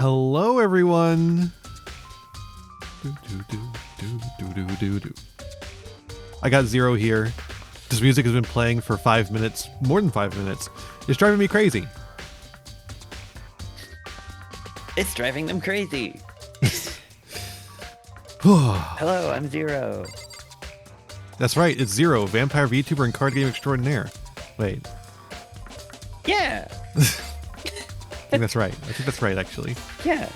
Hello, everyone. I got Zero here. This music has been playing for 5 minutes, more than 5 minutes. It's driving me crazy. It's driving them crazy. Hello, I'm Zero. That's right, it's Zero, vampire VTuber and card game extraordinaire. Wait. Yeah. I think that's right. I think that's right, actually. Yeah.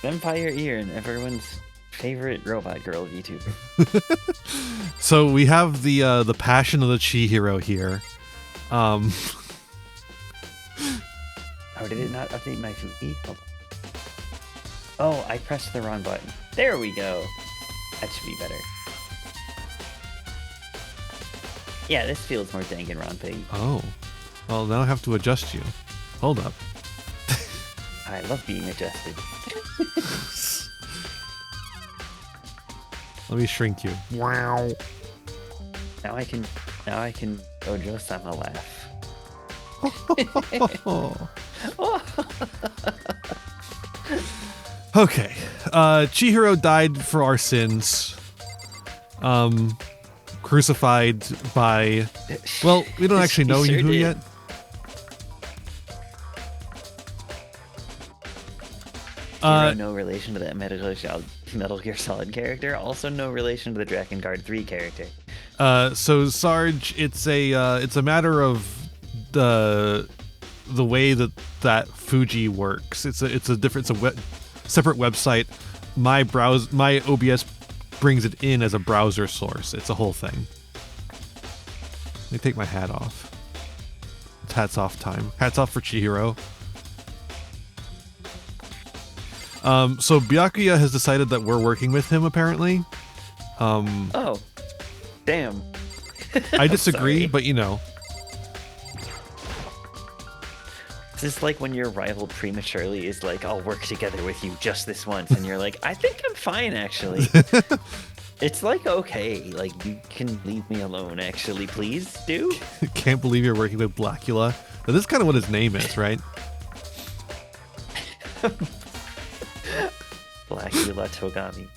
Vampire Ear and everyone's favorite robot girl VTuber. So we have the passion of the Chihiro here. Oh, did it not update my feed? Hold on. Oh, I pressed the wrong button. There we go. That should be better. Yeah, this feels more Danganronpa. Oh. Well, now I have to adjust you. Hold up. I love being adjusted. Let me shrink you. Wow. Now I can Ojo-sama laugh. Okay. Chihiro died for our sins. Crucified by... Well, we don't actually know sure who did. yet. No relation to that Metal Gear Solid character. Also no relation to the Dragon Guard 3 character. So Sarge, it's a matter of the way that Fuji works. It's a separate website. My OBS brings it in as a browser source. It's a whole thing. Let me take my hat off. It's hats off time. Hats off for Chihiro. So Byakuya has decided that we're working with him, apparently. Oh, damn. I disagree, Sorry. but you know. This is like when your rival prematurely is like, I'll work together with you just this once. And you're like, I think I'm fine, actually. It's like, okay, like, you can leave me alone, actually, please do. Can't believe you're working with Blackula. That is kind of what his name is, right? Blackula Togami.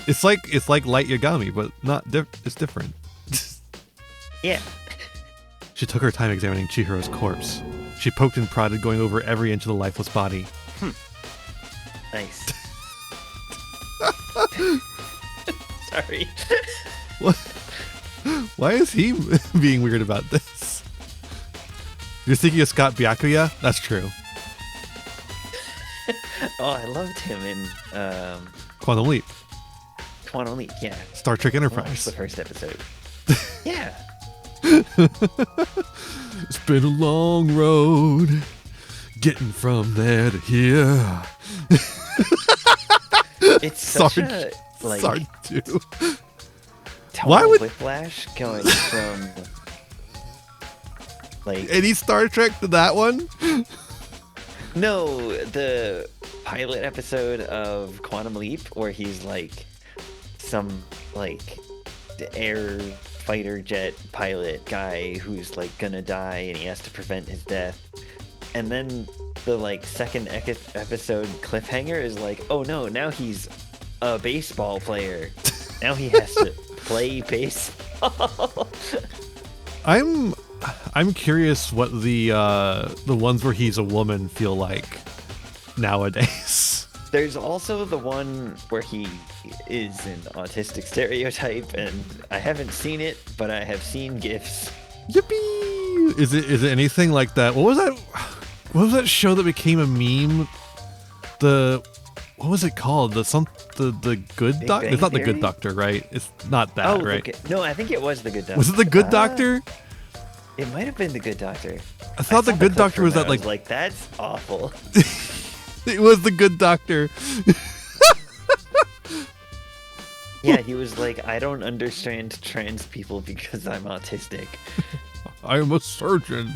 It's like Light Yagami, but it's different. Yeah. She took her time examining Chihiro's corpse. She poked and prodded, going over every inch of the lifeless body. Nice. Sorry. What? Why is he being weird about this? You're thinking of Scott Byakuya? That's true. Oh, I loved him in Quantum Leap. Quantum Leap, yeah. Star Trek I watched Enterprise. the first episode. Yeah. It's been a long road getting from there to here. It's such Sarge, a, like, Sarge too. tonal would- whiplash going from, like... Any Star Trek to that one? No, the pilot episode of Quantum Leap where he's, like, some, like, air fighter jet pilot guy who's, like, gonna die and he has to prevent his death. And then the, like, second episode cliffhanger is like, oh no, now he's a baseball player. Now he has to play baseball. I'm curious what the ones where he's a woman feel like nowadays. There's also the one where he is an autistic stereotype, and I haven't seen it, but I have seen GIFs. Yippee! Is it anything like that? What was that show that became a meme? What was it called? The Good Big Doctor? Bang It's not the Theory? Good Doctor, right? It's not that, right? No, I think it was the Good Doctor. Was it the Good Doctor? It might have been the Good Doctor. I thought the saw Good clip Doctor from was it, that I like like that's awful. it was the Good Doctor. Yeah, he was like, I don't understand trans people because I'm autistic. I'm a surgeon.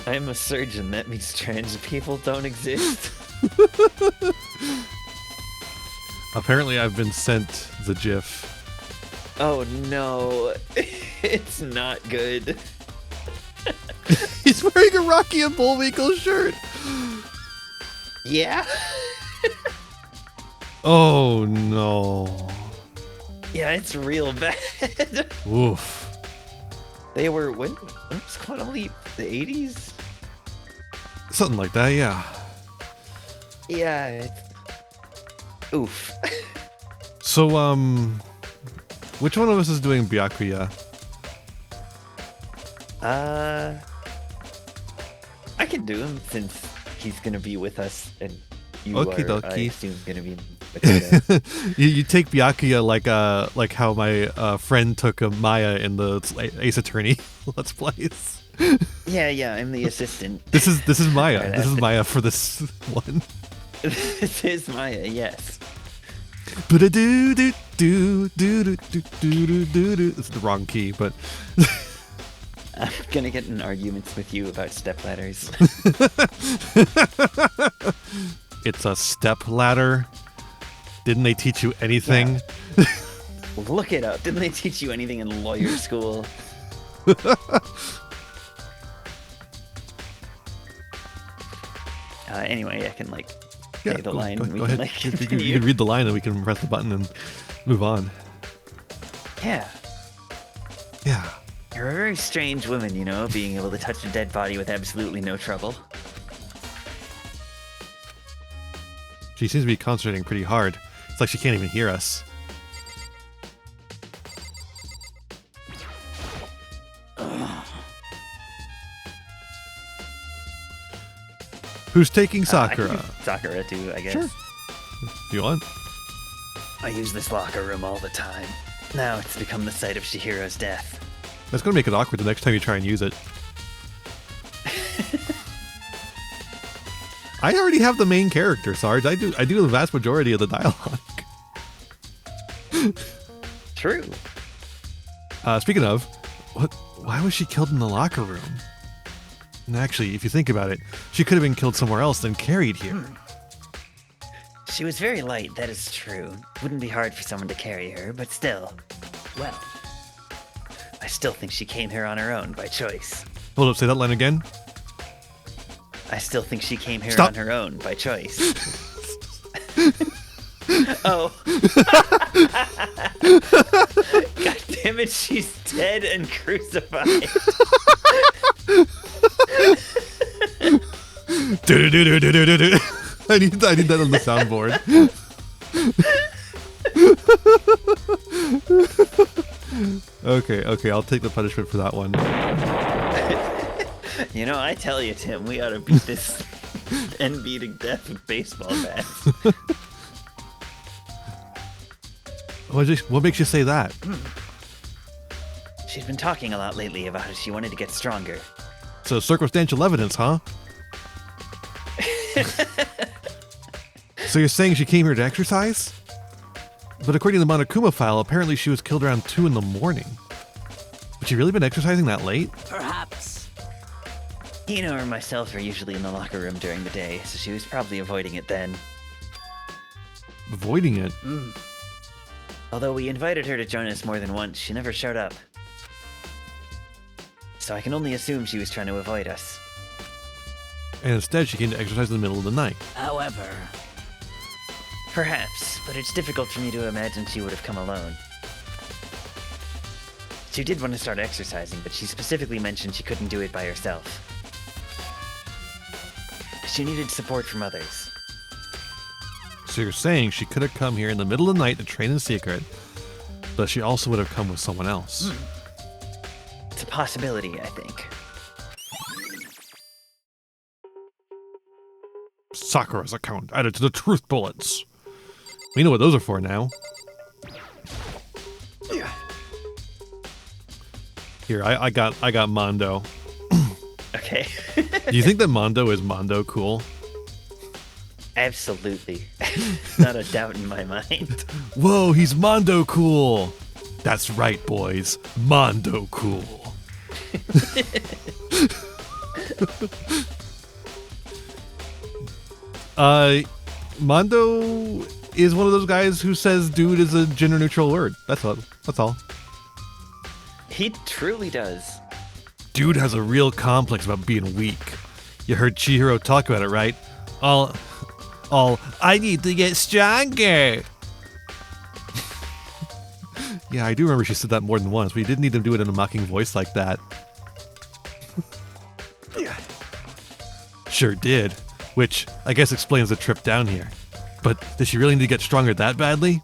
I'm a surgeon. That means trans people don't exist. Apparently, I've been sent the GIF. Oh no, it's not good. He's wearing a Rocky and Bullwinkle shirt. Yeah. Oh no. Yeah, it's real bad. Oof. They were when was Quantum Leap? The 80s? Something like that, yeah. Yeah. Oof. So, which one of us is doing Byakuya? I can do him since he's gonna be with us, and you Okie are, I dokie. assume, gonna be with us. you take Byakuya like how my friend took Maya in the Ace Attorney Let's Plays. Yeah, I'm the assistant. This is Maya. Right, This is Maya for this one. This is Maya, yes. It's the wrong key, but I'm gonna get in arguments with you about stepladders. it's a step ladder. Didn't they teach you anything? Yeah. Look it up. Didn't they teach you anything in lawyer school? Anyway, I can say the line. Go ahead. You can read the line and we can press the button and move on. Yeah. Yeah. You're a very strange woman, being able to touch a dead body with absolutely no trouble. She seems to be concentrating pretty hard. It's like she can't even hear us. Who's taking Sakura? I can use Sakura too, I guess. Sure. Do you want? I use this locker room all the time. Now it's become the site of Chihiro's death. That's gonna make it awkward the next time you try and use it. I already have the main character, Sarge. I do the vast majority of the dialogue. True. Speaking of, why was she killed in the locker room? And actually, if you think about it, she could have been killed somewhere else than carried here. She was very light, that is true. Wouldn't be hard for someone to carry her, but still. Well, I still think she came here on her own by choice. Hold up, say that line again. I still think she came here Stop. on her own by choice. Oh. God damn it, she's dead and crucified. I need that on the soundboard. Okay, I'll take the punishment for that one. I tell you, Tim, we ought to beat this NB to death with baseball bats. What makes you say that? She's been talking a lot lately about how she wanted to get stronger. So circumstantial evidence, huh? So you're saying she came here to exercise? But according to the Monokuma file, apparently she was killed around 2 in the morning. Had she really been exercising that late? Perhaps. Ino or myself are usually in the locker room during the day, so she was probably avoiding it then. Avoiding it? Although we invited her to join us more than once, she never showed up. So I can only assume she was trying to avoid us. And instead she came to exercise in the middle of the night. However... Perhaps, but it's difficult for me to imagine she would have come alone. She did want to start exercising, but she specifically mentioned she couldn't do it by herself. She needed support from others. So you're saying she could have come here in the middle of the night to train in secret, but she also would have come with someone else. It's a possibility, I think. Sakura's account added to the truth bullets. We know what those are for now. Here, I got Mondo. Okay. Do you think that Mondo is Mondo cool? Absolutely. Not a doubt in my mind. Whoa, he's Mondo cool. That's right, boys. Mondo cool. Mondo is one of those guys who says dude is a gender neutral word. That's all. He truly does. Dude has a real complex about being weak. You heard Chihiro talk about it, right? All All, I need to get stronger. Yeah, I do remember she said that more than once. We did need to do it in a mocking voice like that. Sure did. Which, I guess explains the trip down here. But does she really need to get stronger that badly?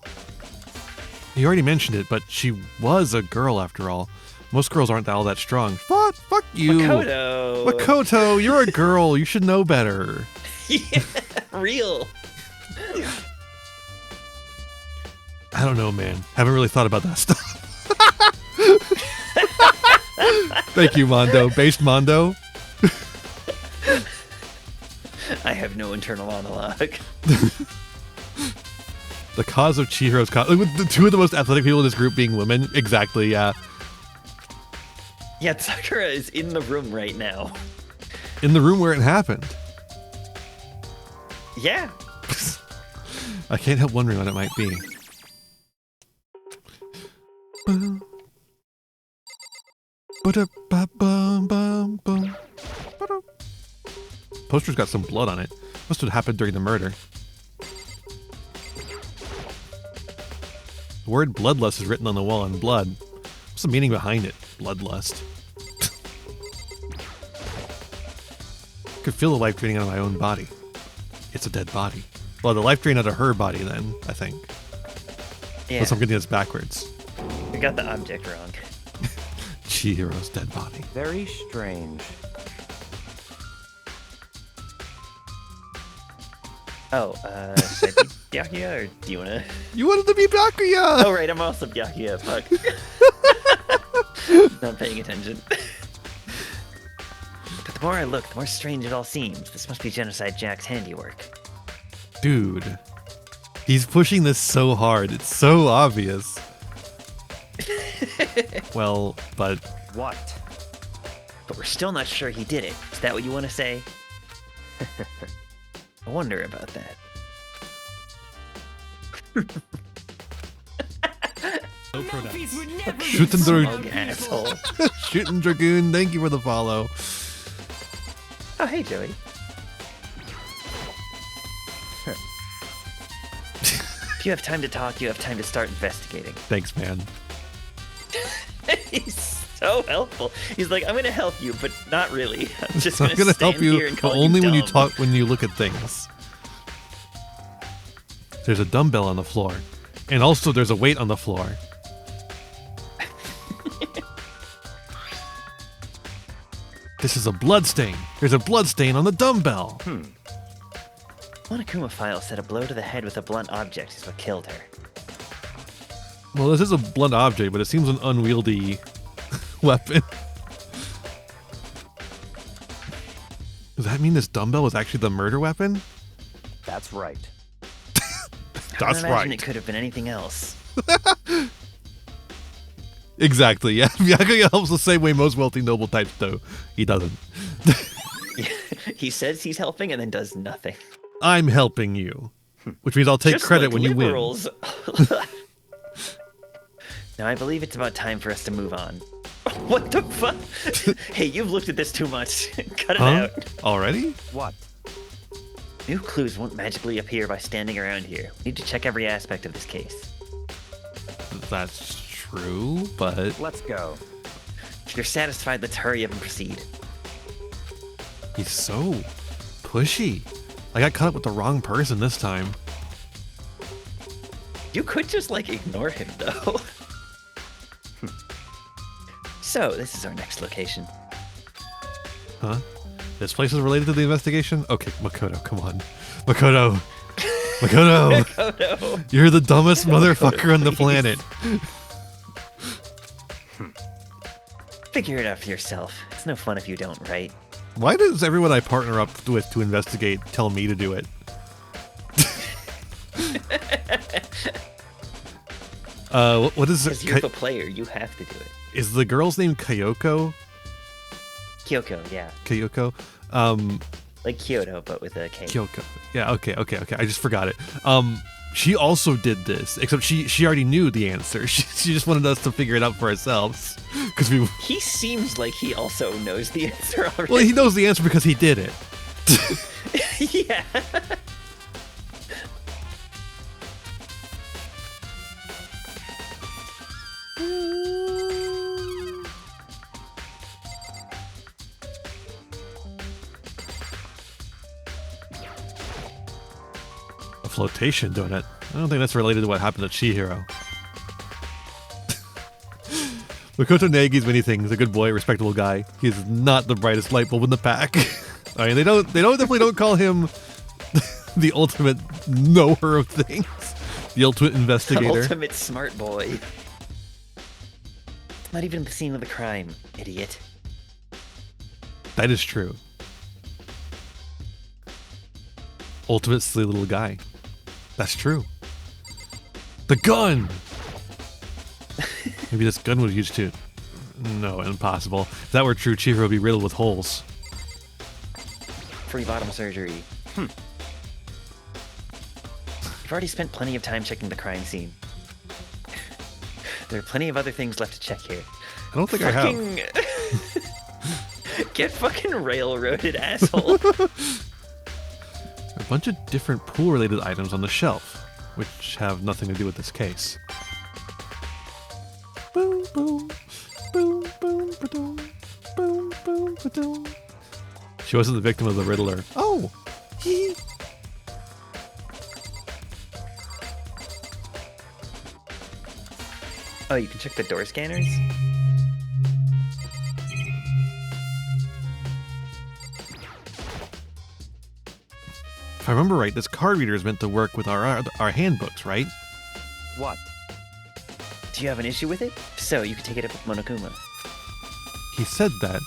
You already mentioned it, but she was a girl after all. Most girls aren't all that strong. Fuck you. Makoto, you're a girl. You should know better. Yeah, real. I don't know, man. Haven't really thought about that stuff. Thank you, Mondo. Based Mondo. I have no internal monologue. The cause of Chihiro's with the two of the most athletic people in this group being women. Exactly, yeah. Yeah, Sakura is in the room right now. In the room where it happened. Yeah. I can't help wondering what it might be. Poster's got some blood on it. Must have happened during the murder. The word bloodlust is written on the wall in blood. What's the meaning behind it? Bloodlust. I could feel the life draining out of my own body. It's a dead body. Well, the life drain out of her body then, I think. Yeah. Unless I'm getting this backwards. You got the object wrong. Chihiro's dead body. Very strange. Oh, should I be Byakuya, or do you wanna? You wanted to be Byakuya! Oh right, I'm also Byakuya, fuck. Not paying attention. But the more I look, the more strange it all seems. This must be Genocide Jack's handiwork. Dude. He's pushing this so hard. It's so obvious. Well, but... What? But we're still not sure he did it. Is that what you want to say? I wonder about that. No pronouns. Shooting Dragoon. asshole. Shooting Dragoon, thank you for the follow. Oh, hey, Joey. If you have time to talk, you have time to start investigating. Thanks, man. He's so helpful. He's like, I'm going to help you, but not really. I'm just I'm going to gonna stand help you, here and but call only you when you dumb. talk, when you look at things. There's a dumbbell on the floor, and also there's a weight on the floor. This is a blood stain. There's a blood stain on the dumbbell. One Akuma file said a blow to the head with a blunt object is what killed her. Well, this is a blunt object, but it seems an unwieldy weapon. Does that mean this dumbbell was actually the murder weapon? That's right. That's I imagine right. It could have been anything else. Exactly, yeah. Byakuya helps the same way most wealthy noble types do. He doesn't. He says he's helping and then does nothing. I'm helping you. Which means I'll take Just credit like when you win. liberals. Now I believe it's about time for us to move on. What the fuck? Hey, you've looked at this too much. Cut it out. Already? What? New clues won't magically appear by standing around here. We need to check every aspect of this case. That's true, but Let's go. If you're satisfied, let's hurry up and proceed. he's so pushy. I got caught up with the wrong person this time. You could just, like, ignore him, though. So, this is our next location. Huh? This place is related to the investigation? Okay, Makoto, come on. Makoto! Makoto! Makoto. You're the dumbest motherfucker on the please. planet. Figure it out for yourself. It's no fun if you don't, right? Why does everyone I partner up with to investigate tell me to do it? What is Because it? you're the player, you have to do it. Is the girl's name Kyoko? Kyoko, yeah. Kyoko? Like Kyoto, but with a K. Kyoko. Yeah, okay. I just forgot it. She also did this, except she already knew the answer. She just wanted us to figure it out for ourselves. Because we... He seems like he also knows the answer already. Well, he knows the answer because he did it. Yeah. Flotation donut. I don't think that's related to what happened to Chihiro. Makoto Nagi's many things. A good boy, respectable guy. He's not the brightest light bulb in the pack. I mean, they definitely don't call him the ultimate knower of things. The ultimate investigator. The ultimate smart boy. Not even the scene of the crime, idiot. That is true. Ultimate silly little guy. That's true. The gun! Maybe this gun would use too. No, impossible. If that were true, Chihiro would be riddled with holes. Free bottom surgery. You've already spent plenty of time checking the crime scene. There are plenty of other things left to check here. I don't think I have. Get fucking railroaded, asshole. A bunch of different pool-related items on the shelf, which have nothing to do with this case. Boom, boom, boom, boom, ba-doom, boom, boom, ba-doom. She wasn't the victim of the Riddler. Oh, he. Oh, you can check the door scanners? If I remember right, this card reader is meant to work with our handbooks, right? What? Do you have an issue with it? If so, you can take it up with Monokuma. He said that,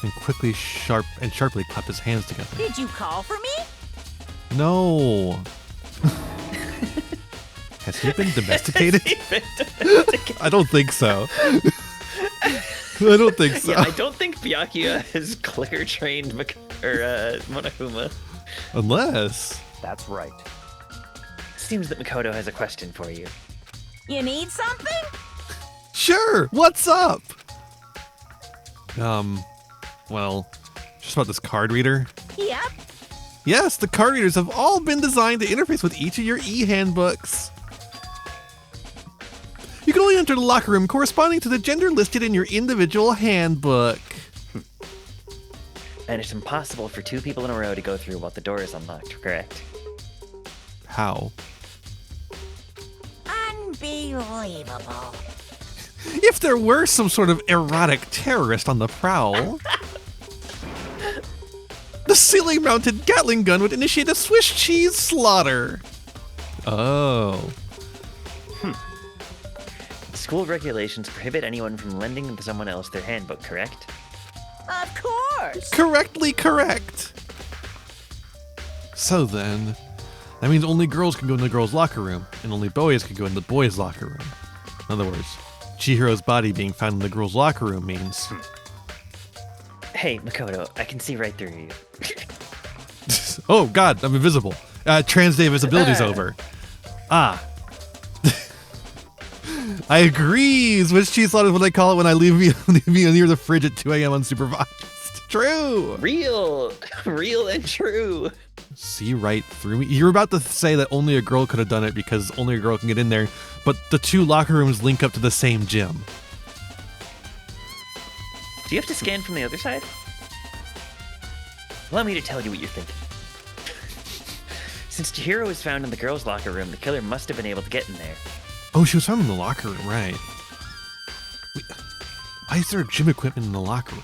and quickly, sharply clapped his hands together. Did you call for me? No. Has he been domesticated? I don't think so. I don't think so. Yeah, I don't think Byakuya has clicker trained Monokuma. Unless. That's right. Seems that Makoto has a question for you. You need something? Sure, what's up? Well, just about this card reader. Yep. Yes, the card readers have all been designed to interface with each of your e-handbooks. You can only enter the locker room corresponding to the gender listed in your individual handbook. And it's impossible for two people in a row to go through while the door is unlocked, correct? How? Unbelievable. If there were some sort of erotic terrorist on the prowl, the ceiling-mounted Gatling gun would initiate a Swiss cheese slaughter. Oh. School regulations prohibit anyone from lending to someone else their handbook, correct? Of course. Correctly correct. So then, that means only girls can go in the girls' locker room, and only boys can go in the boys' locker room. In other words, Chihiro's body being found in the girls' locker room means... Hey, Makoto, I can see right through you. Oh god, I'm invisible. Trans-day visibility's over. Ah. I agree. Swiss cheese slaughter is what they call it when I leave me near the fridge at 2 a.m. unsupervised. True. Real and true. See right through me. You're about to say that only a girl could have done it because only a girl can get in there, but the two locker rooms link up to the same gym. Do you have to scan from the other side? Allow me to tell you what you're thinking. Since Chihiro was found in the girls' locker room, the killer must have been able to get in there. Oh, she was found in the locker room, right. Wait, why is there gym equipment in the locker room?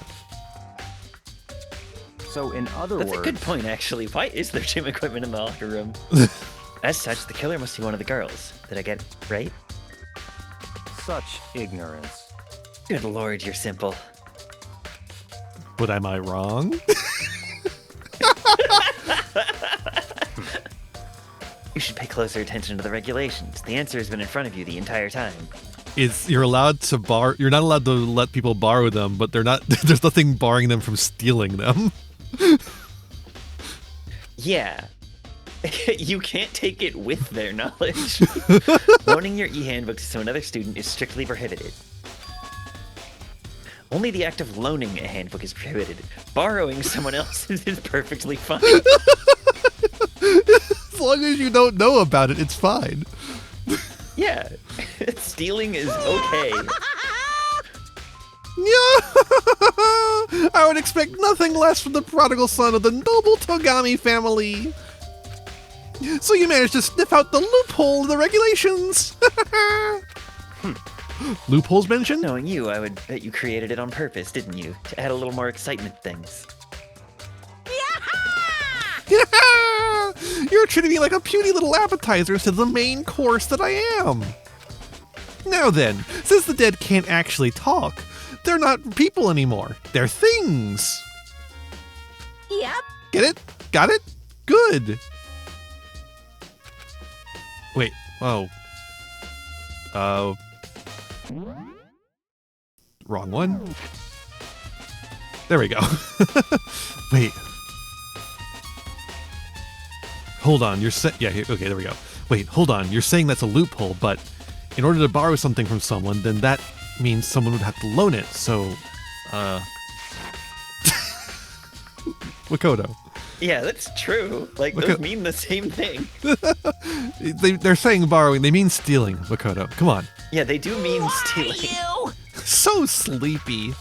So in other That's words... a good point, actually. Why is there gym equipment in the locker room? As such, the killer must be one of the girls. Did I get it right? Such ignorance. Good lord, you're simple. But am I wrong? You should pay closer attention to the regulations. The answer has been in front of you the entire time. You're allowed to you're not allowed to let people borrow them, but there's nothing barring them from stealing them. Yeah. You can't take it with their knowledge. Loaning your e-handbooks to another student is strictly prohibited. Only the act of loaning a handbook is prohibited. Borrowing someone else's is perfectly fine. As long as you don't know about it, it's fine. Yeah. Stealing is okay. I would expect nothing less from the prodigal son of the noble Togami family. So you managed to sniff out the loophole in the regulations. Loopholes mentioned? Knowing you, I would bet you created it on purpose, didn't you? To add a little more excitement to things. You're treating me like a puny little appetizer instead of the main course that I am. Now then, since the dead can't actually talk, they're not people anymore. They're things. Yep. Get it? Got it? Good. Wait. Oh. Wrong one. There we go. Wait. Hold on. Yeah, okay, there we go. Wait, hold on. You're saying that's a loophole, but in order to borrow something from someone, then that means someone would have to loan it. So, Makoto. Yeah, that's true. Like, those mean the same thing. They're saying borrowing. They mean stealing, Makoto. Come on. Yeah, they do mean stealing. You. So sleepy.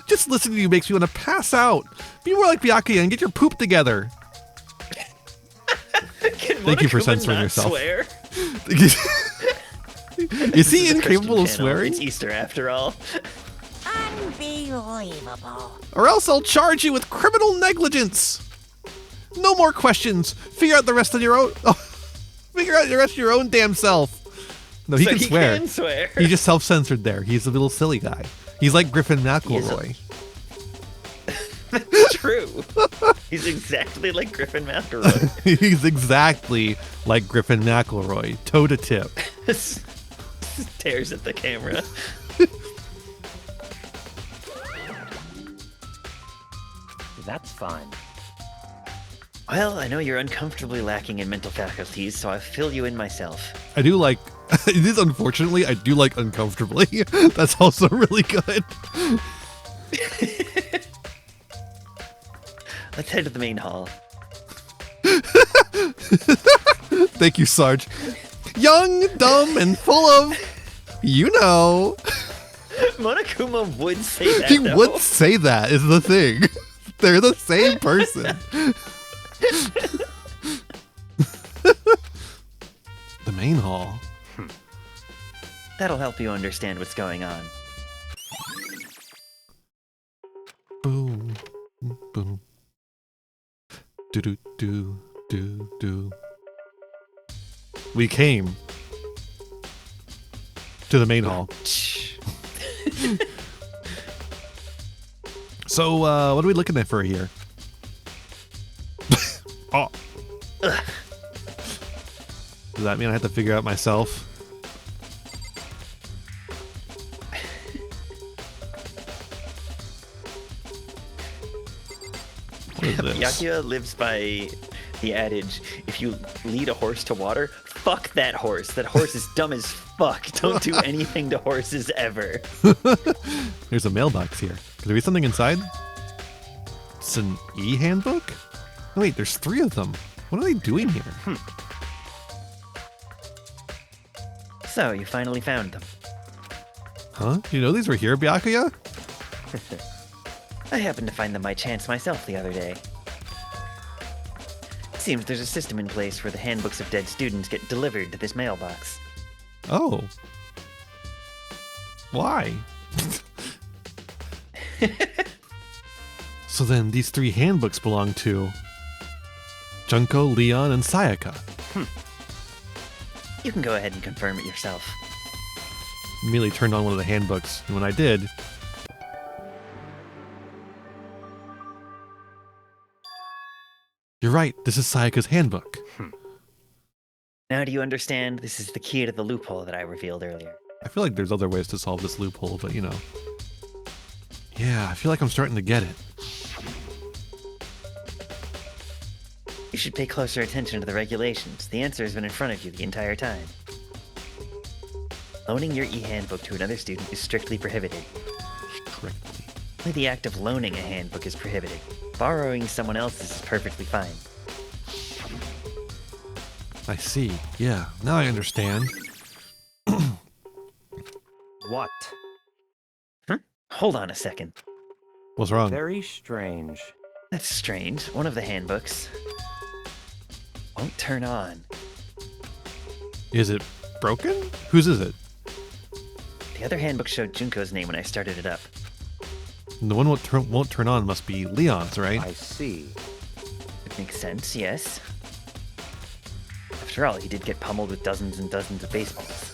Just listening to you makes me want to pass out. Be more like Byakuya and get your poop together. Thank you for censoring yourself. Swear? Is he incapable of swearing? It's Easter after all. Unbelievable. Or else I'll charge you with criminal negligence. No more questions. Figure out the rest of your own. Oh, figure out the rest of your own damn self. No, he So can he swear. can swear. He just self-censored there. He's a little silly guy. He's like Griffin McElroy. True. He's exactly like Griffin McElroy. He's exactly like Griffin McElroy, toe to tip. Stares at the camera. That's fine. Well, I know you're uncomfortably lacking in mental faculties, so I'll fill you in myself. I do like, it is unfortunately, I do like uncomfortably. That's also really good. Let's head to the main hall. Thank you, Sarge. Young, dumb, and full of, you know. Monokuma would say that, He though. would say that, is the thing. They're the same person. The main hall. That'll help you understand what's going on. Boom, boom. Do do do do do. We came to the main hall. So, what are we looking at for here? Oh. Does that mean I have to figure out myself? What is this? Byakuya lives by the adage, if you lead a horse to water, fuck that horse. That horse is dumb as fuck. Don't do anything to horses ever. There's a mailbox here. Could there be something inside? It's an e-handbook? No, wait, there's 3 of them. What are they doing here? So, you finally found them. Huh? You know these were here, Byakuya? I happened to find them by chance myself the other day. It seems there's a system in place where the handbooks of dead students get delivered to this mailbox. Oh. Why? So then these 3 handbooks belong to Junko, Leon, and Sayaka. You can go ahead and confirm it yourself. Immediately turned on one of the handbooks, and when I did... You're right, this is Sayaka's handbook. Now do you understand? This is the key to the loophole that I revealed earlier. I feel like there's other ways to solve this loophole, but you know. Yeah, I feel like I'm starting to get it. You should pay closer attention to the regulations. The answer has been in front of you the entire time. Loaning your e-handbook to another student is strictly prohibited. Strictly. Only the act of loaning a handbook is prohibited. Borrowing someone else's is perfectly fine. I see. Yeah, now I understand. What? Hold on a second. What's wrong? Very strange. That's strange. One of the handbooks won't turn on. Is it broken? Whose is it? The other handbook showed Junko's name when I started it up. The one won't turn on must be Leon's, right? I see. It makes sense, yes. After all, he did get pummeled with dozens and dozens of baseballs.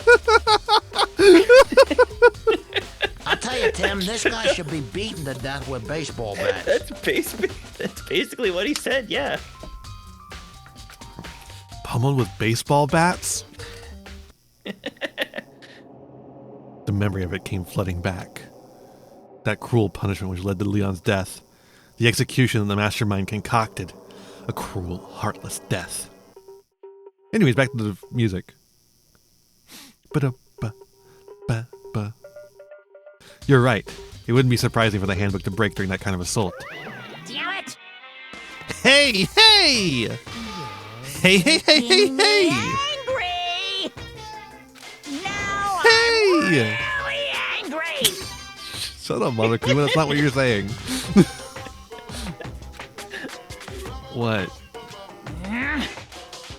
I tell you, Tim, this guy should be beaten to death with baseball bats. That's basically what he said, yeah. Pummeled with baseball bats? The memory of it came flooding back. That cruel punishment which led to Leon's death. The execution that the mastermind concocted. A cruel, heartless death. Anyways, back to the music. Ba-da-ba-ba-ba. You're right. It wouldn't be surprising for the handbook to break during that kind of assault. Damn it! Hey, hey! Hey, hey, hey, hey, hey! Angry! Now Hey! I'm really angry! Shut up, Monokuma. That's not what you're saying. What?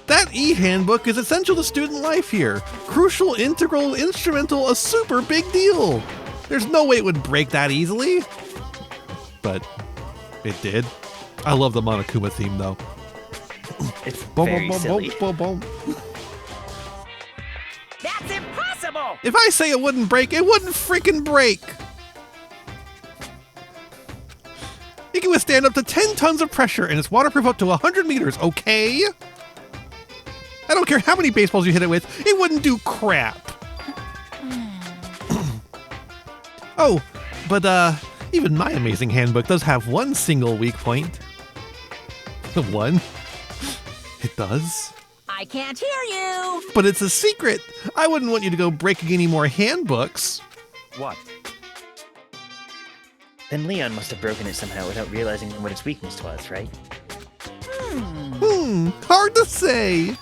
That e-handbook is essential to student life here. Crucial, integral, instrumental, a super big deal. There's no way it would break that easily. But it did. I love the Monokuma theme, though. It's Boom, very boom, silly. boom, boom, boom. That's impossible! If I say it wouldn't break, it wouldn't freaking break. It can withstand up to 10 tons of pressure, and it's waterproof up to 100 meters, okay? I don't care how many baseballs you hit it with, it wouldn't do crap. Oh, but even my amazing handbook does have one single weak point. One? It does? I can't hear you! But it's a secret. I wouldn't want you to go breaking any more handbooks. What? Then Leon must have broken it somehow without realizing what its weakness was, right? Hard to say.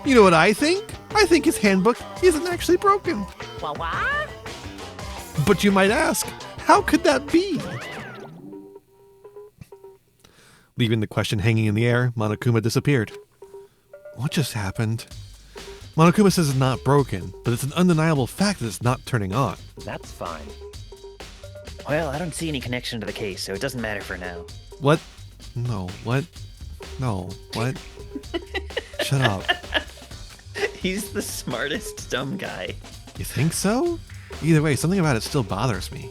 You know what I think? I think his handbook isn't actually broken. What? But you might ask, how could that be? Leaving the question hanging in the air, Monokuma disappeared. What just happened? Monokuma says it's not broken, but it's an undeniable fact that it's not turning on. That's fine. Well, I don't see any connection to the case, so it doesn't matter for now. What? No, what? No, what? Shut up. He's the smartest dumb guy. You think so? Either way, something about it still bothers me.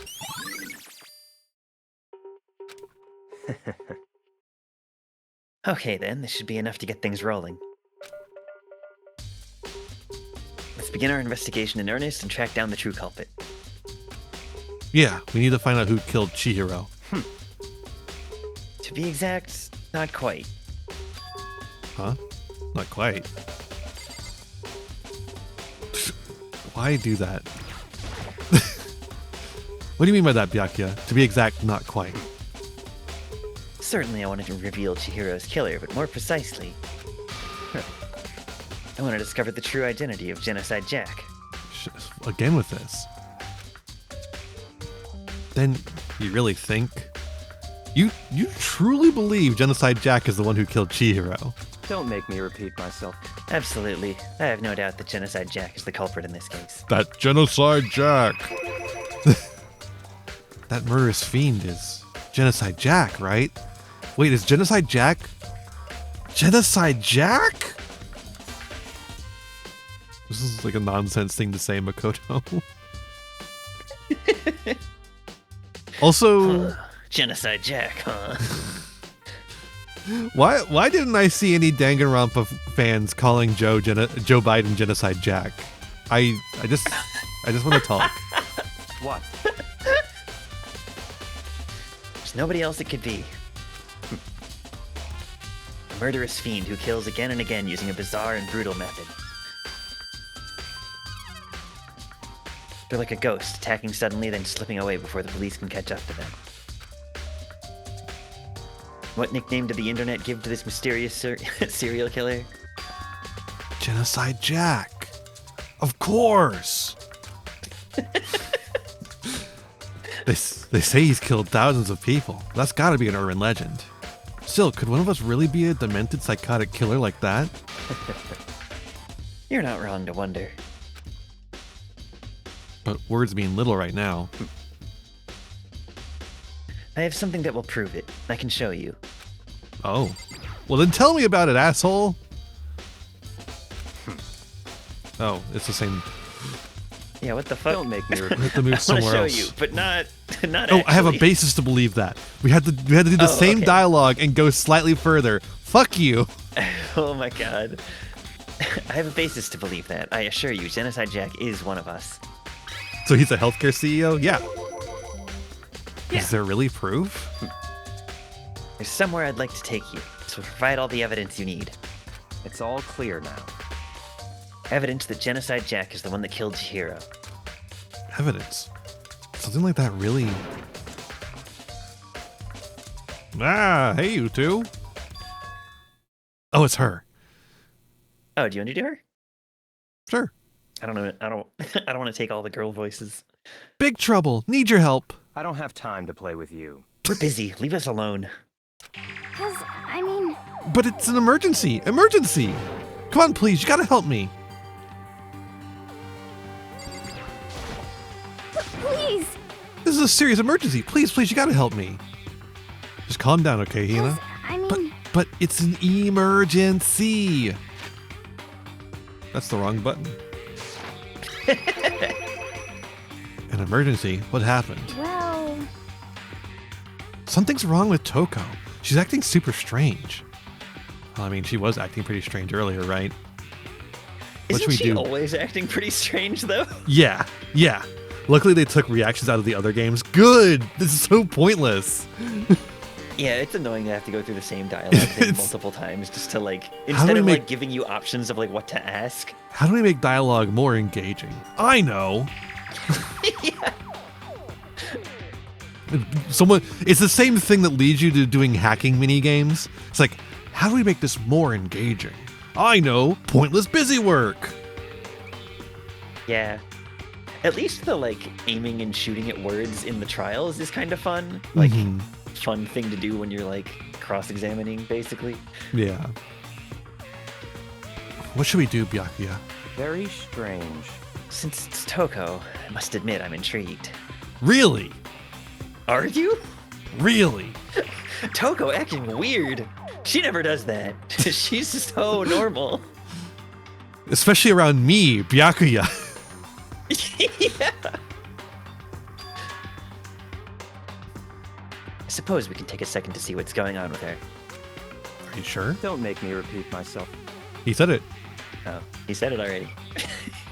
Okay then, this should be enough to get things rolling. Let's begin our investigation in earnest and track down the true culprit. Yeah, we need to find out who killed Chihiro. To be exact, not quite. Huh? Not quite. Why do that? What do you mean by that, Byakuya? To be exact, not quite. Certainly I wanted to reveal Chihiro's killer, but more precisely, I want to discover the true identity of Genocide Jack. Again with this. Then you really think? You truly believe Genocide Jack is the one who killed Chihiro? Don't make me repeat myself. Absolutely. I have no doubt that Genocide Jack is the culprit in this case. That Genocide Jack! That murderous fiend is Genocide Jack, right? Wait, is Genocide Jack? Genocide Jack? This is like a nonsense thing to say, Makoto. Also, Genocide Jack, huh? why didn't I see any Danganronpa fans calling Joe Biden Genocide Jack? I just want to talk. What? There's nobody else it could be. A murderous fiend who kills again and again using a bizarre and brutal method. They're like a ghost, attacking suddenly, then slipping away before the police can catch up to them. What nickname did the internet give to this mysterious serial killer? Genocide Jack. Of course. They say he's killed thousands of people. That's got to be an urban legend. Still, could one of us really be a demented psychotic killer like that? You're not wrong to wonder. But words mean little right now. I have something that will prove it. I can show you. Oh. Well, then tell me about it, asshole. Oh, it's the same. Yeah, what the fuck? Don't make me We repeat. have to move I want to somewhere show else. you, but not Oh, I have a actually. basis to believe that. We had to do the Oh, same okay. dialogue and go slightly further. Fuck you. Oh my god. I have a basis to believe that. I assure you, Genocide Jack is one of us. So he's a healthcare CEO? Yeah. Yeah. Is there really proof? There's somewhere I'd like to take you, so provide all the evidence you need. It's all clear now. Evidence that Genocide Jack is the one that killed Chihiro. Evidence. Something like that really... Ah, hey you two. Oh, it's her. Oh, do you want to do her? Sure. I don't know. I don't want to take all the girl voices. Big trouble. Need your help. I don't have time to play with you. We're busy. Leave us alone. Cause, I mean, But it's an emergency. Emergency. Come on, please. You gotta help me. please. This is a serious emergency. Please, please, you gotta help me. Just calm down, okay, Hina? Cause, I mean, But it's an emergency. That's the wrong button. An emergency? What happened? well, Something's wrong with Toko. She's acting super strange. Well, I mean, she was acting pretty strange earlier, right? What Isn't should we she do? always acting pretty strange, though? Yeah, yeah. Luckily, they took reactions out of the other games. Good! This is so pointless. Yeah, it's annoying to have to go through the same dialogue thing It's- multiple times just to, like, do instead we of, make- like, giving you options of, like, what to ask. How do we make dialogue more engaging? I know. Yeah. It's the same thing that leads you to doing hacking mini games. It's like, how do we make this more engaging? I know, pointless busy work. Yeah. At least the, like, aiming and shooting at words in the trials is kind of fun. Like, Mhm. fun thing to do when you're, like, cross-examining, basically. Yeah. What should we do, Byakuya? Very strange. Since it's Toko, I must admit I'm intrigued. Really? Are you? Really? Toko acting weird. She never does that. She's so normal. Especially around me, Byakuya. Yeah. I suppose we can take a second to see what's going on with her. Are you sure? Don't make me repeat myself. He said it. Oh, he said it already. I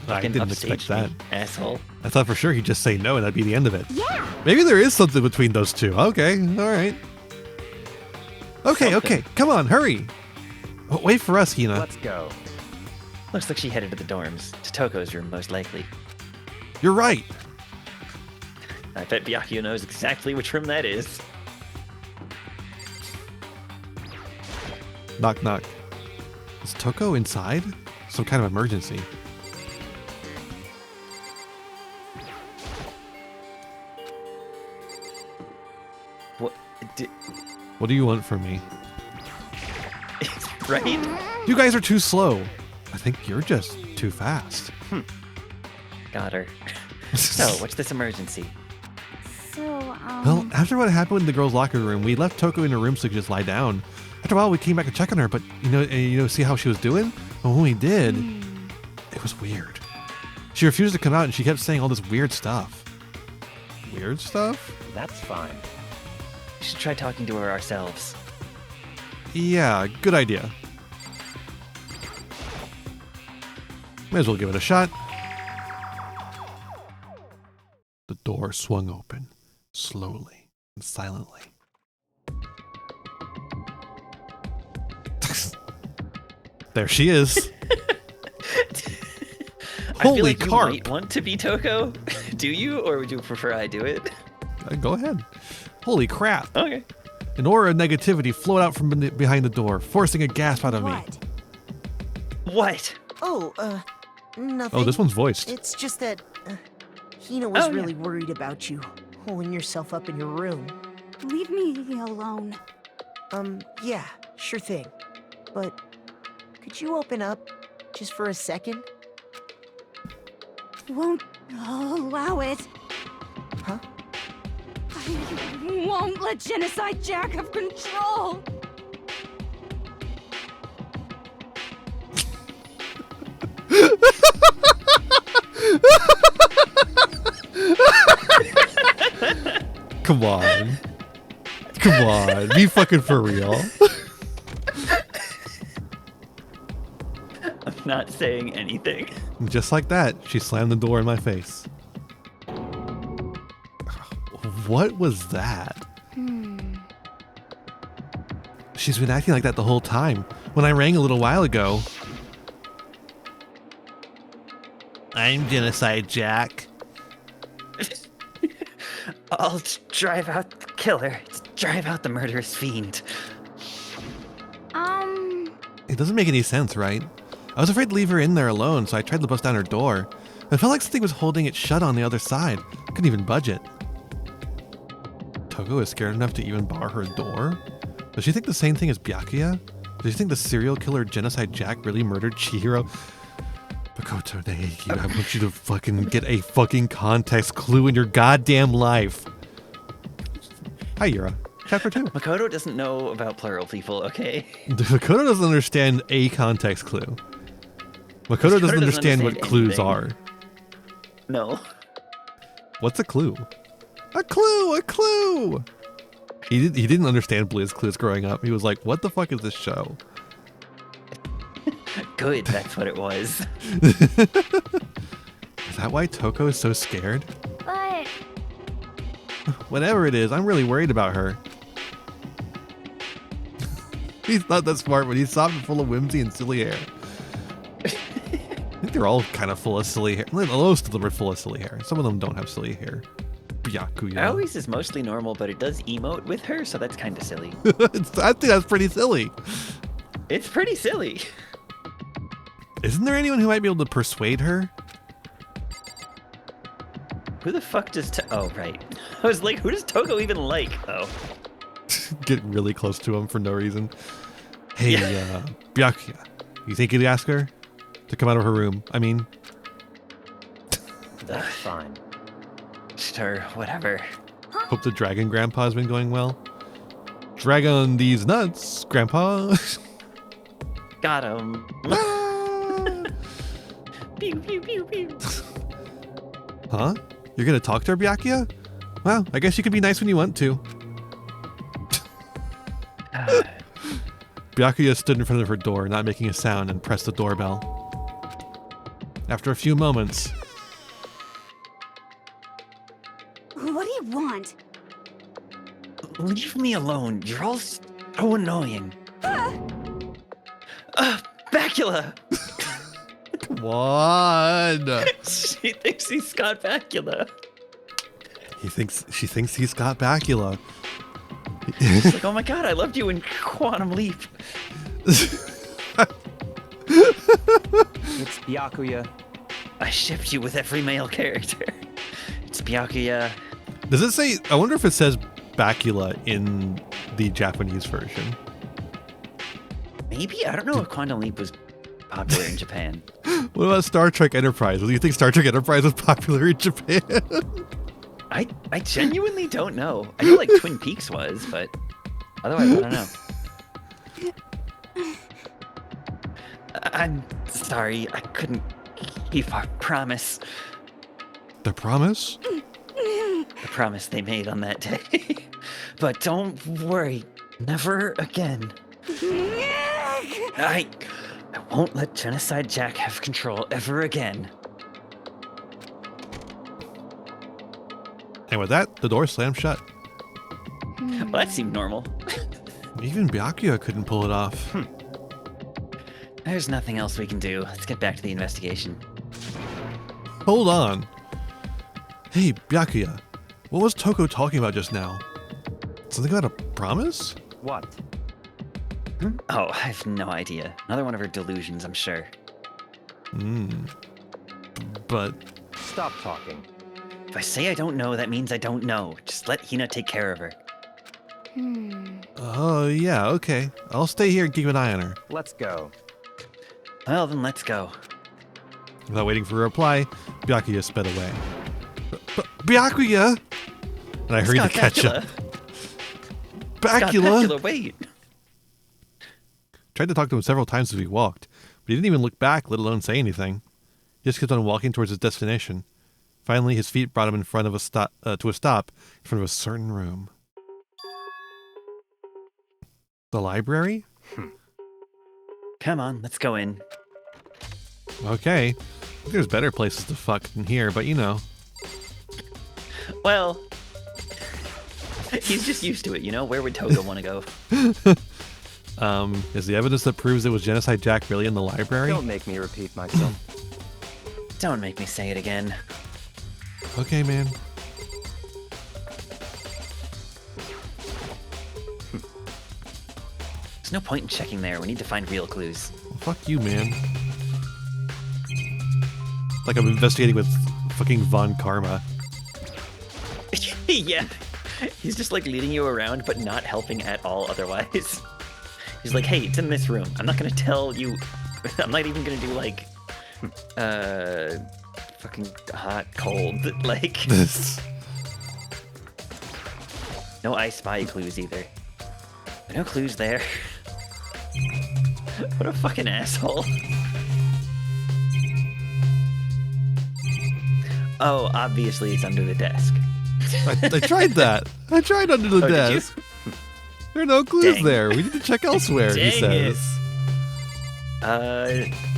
Fucking didn't upstaged expect that. me, asshole. I thought for sure he'd just say no and that'd be the end of it. yeah. Maybe there is something between those two. Okay, all right. Okay, Something. okay, come on, hurry. Oh, wait for us, Hina. Let's go. Looks like she headed to the dorms, to Toko's room most likely. You're right. I bet Byakuya knows exactly which room that is. Knock, knock. Is Toko inside? Some kind of emergency. What? What do you want from me? Right? You guys are too slow. I think you're just too fast. Got her. So, what's this emergency? So, Well, after what happened in the girls' locker room, we left Toko in her room so she could just lie down. After a while, we came back to check on her, but see how she was doing? And when we did, it was weird. She refused to come out, and she kept saying all this weird stuff. Weird stuff? That's fine. We should try talking to her ourselves. Yeah, good idea. May as well give it a shot. The door swung open, slowly and silently. There she is. I feel Holy like carp. you might want to be Toko. Do you, or would you prefer I do it? Go ahead. Holy crap. Okay. An aura of negativity flowed out from behind the door, forcing a gasp out of me. What? What? Oh, nothing. Oh, this one's voiced. It's just that Hina was Oh, yeah. really worried about you, holding yourself up in your room. leave me alone. Yeah, sure thing. But could you open up just for a second? Won't allow it. Huh? I won't let Genocide Jack have control. Come on. Come on. Be fucking for real. I'm not saying anything. Just like that, she slammed the door in my face. What was that? She's been acting like that the whole time. When I rang a little while ago. I'm Genocide Jack. I'll drive out the killer. Drive out the murderous fiend. It doesn't make any sense, right? I was afraid to leave her in there alone, so I tried to bust down her door. I felt like something was holding it shut on the other side. Couldn't even budge it. Togo is scared enough to even bar her door? Does she think the same thing as Byakuya? Does she think the serial killer Genocide Jack really murdered Chihiro? Makoto Naegi, I want you to fucking get a fucking context clue in your goddamn life. Hi, Yura. Chapter 2. Makoto doesn't know about plural people, okay? Makoto doesn't understand a context clue. Makoto doesn't understand what clues anything. are. No. What's a clue? A clue! A clue! He didn't understand Blizz clues growing up. He was like, what the fuck is this show? Good, that's what it was. Is that why Toko is so scared? But Whatever it is, I'm really worried about her. He's not that smart, but he's soft and full of whimsy and silly hair. I think they're all kind of full of silly hair. Most of them are full of silly hair. Some of them don't have silly hair. Byakuya. Aoi's is mostly normal, but it does emote with her, so that's kind of silly. I think that's pretty silly. It's pretty silly. Isn't there anyone who might be able to persuade her? Who the fuck does Oh, right. I was like, who does Togo even like? Oh. Get really close to him for no reason. Hey, Byakuya, you think you'd ask her to come out of her room? I mean... That's fine. Sure, whatever. Hope the Dragon Grandpa's been going well. Drag on these nuts, Grandpa. Got him. Pew, pew, pew, pew. Huh? You're gonna talk to her, Byakuya? Well, I guess you can be nice when you want to. Byakuya stood in front of her door, not making a sound, and pressed the doorbell. After a few moments... what do you want? Leave me alone. You're all so annoying. Bacula! Come on! She thinks he's Scott Bacula. She thinks he's got Bacula. She's like, oh my god, I loved you in Quantum Leap. It's Byakuya. I shipped you with every male character. It's Byakuya. Does it say... I wonder if it says Bacula in the Japanese version. Maybe? I don't know if Quantum Leap was popular in Japan. What about Star Trek Enterprise? Do you think Star Trek Enterprise was popular in Japan? I genuinely don't know. I know like Twin Peaks was, but otherwise I don't know. I'm sorry, I couldn't keep our promise. The promise? The promise they made on that day. But don't worry, never again. I won't let Genocide Jack have control ever again. And with that, the door slammed shut. Well, that seemed normal. Even Byakuya couldn't pull it off. There's nothing else we can do. Let's get back to the investigation. Hold on. Hey, Byakuya, what was Toko talking about just now? Something about a promise? What? Oh, I have no idea. Another one of her delusions, I'm sure. But... Stop talking. If I say I don't know, that means I don't know. Just let Hina take care of her. Oh, yeah, okay. I'll stay here and keep an eye on her. Let's go. Well, then let's go. Without waiting for a reply, Byakuya sped away. Byakuya! And I hurried to catch up. Bacula! Bacula, wait. Tried to talk to him several times as we walked, but he didn't even look back, let alone say anything. He just kept on walking towards his destination. Finally, his feet brought him in front of a stop in front of a certain room. The library? Come on, let's go in. Okay. There's better places to fuck than here, but you know. Well, he's just used to it, you know? Where would Toga want to go? Is the evidence that proves it was Genocide Jack really in the library? Don't make me repeat myself. Don't make me say it again. Okay, man. There's no point in checking there. We need to find real clues. Well, fuck you, man. Like I'm investigating with fucking Von Karma. Yeah. He's just like leading you around, but not helping at all otherwise. He's like, hey, it's in this room. I'm not gonna tell you. I'm not even gonna do like, fucking hot, cold. Like, no I Spy clues either. There are no clues there. What a fucking asshole. Oh, obviously it's under the desk. I tried that. I tried under the Oh, did you? desk. There are no clues Dang. there. We need to check elsewhere, he Dang says.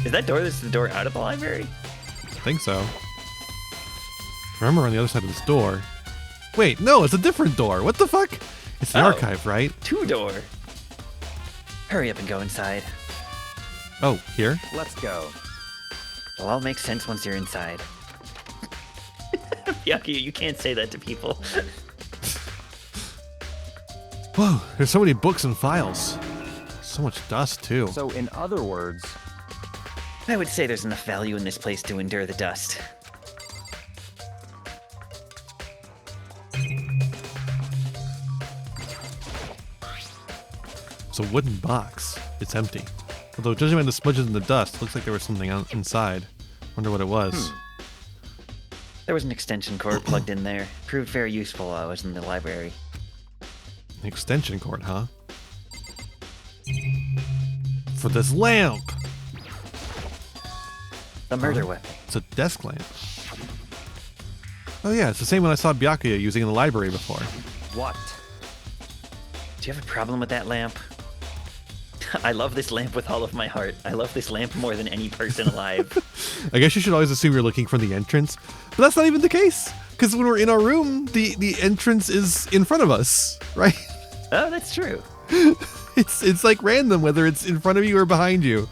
Is that door? This is the door out of the library? I think so. Remember on the other side of this door. Wait, no, it's a different door. What the fuck? It's the Oh. archive, right? Two-door. Hurry up and go inside. Oh, here? Let's go. It'll all make sense once you're inside. Yucky, you can't say that to people. Whoa, there's so many books and files. So much dust, too. So, in other words, I would say there's enough value in this place to endure the dust. It's a wooden box. It's empty. Although, judging by the smudges in the dust, it looks like there was something inside. Wonder what it was. There was an extension cord plugged in there. Proved very useful while I was in the library. An extension cord, huh? For this lamp! The murder weapon. It's a desk lamp. Oh yeah, it's the same one I saw Byakuya using in the library before. what? Do you have a problem with that lamp? I love this lamp with all of my heart. I love this lamp more than any person alive. I guess you should always assume you're looking for the entrance, but that's not even the case. Because when we're in our room, the entrance is in front of us, right? Oh, that's true. It's like random whether it's in front of you or behind you.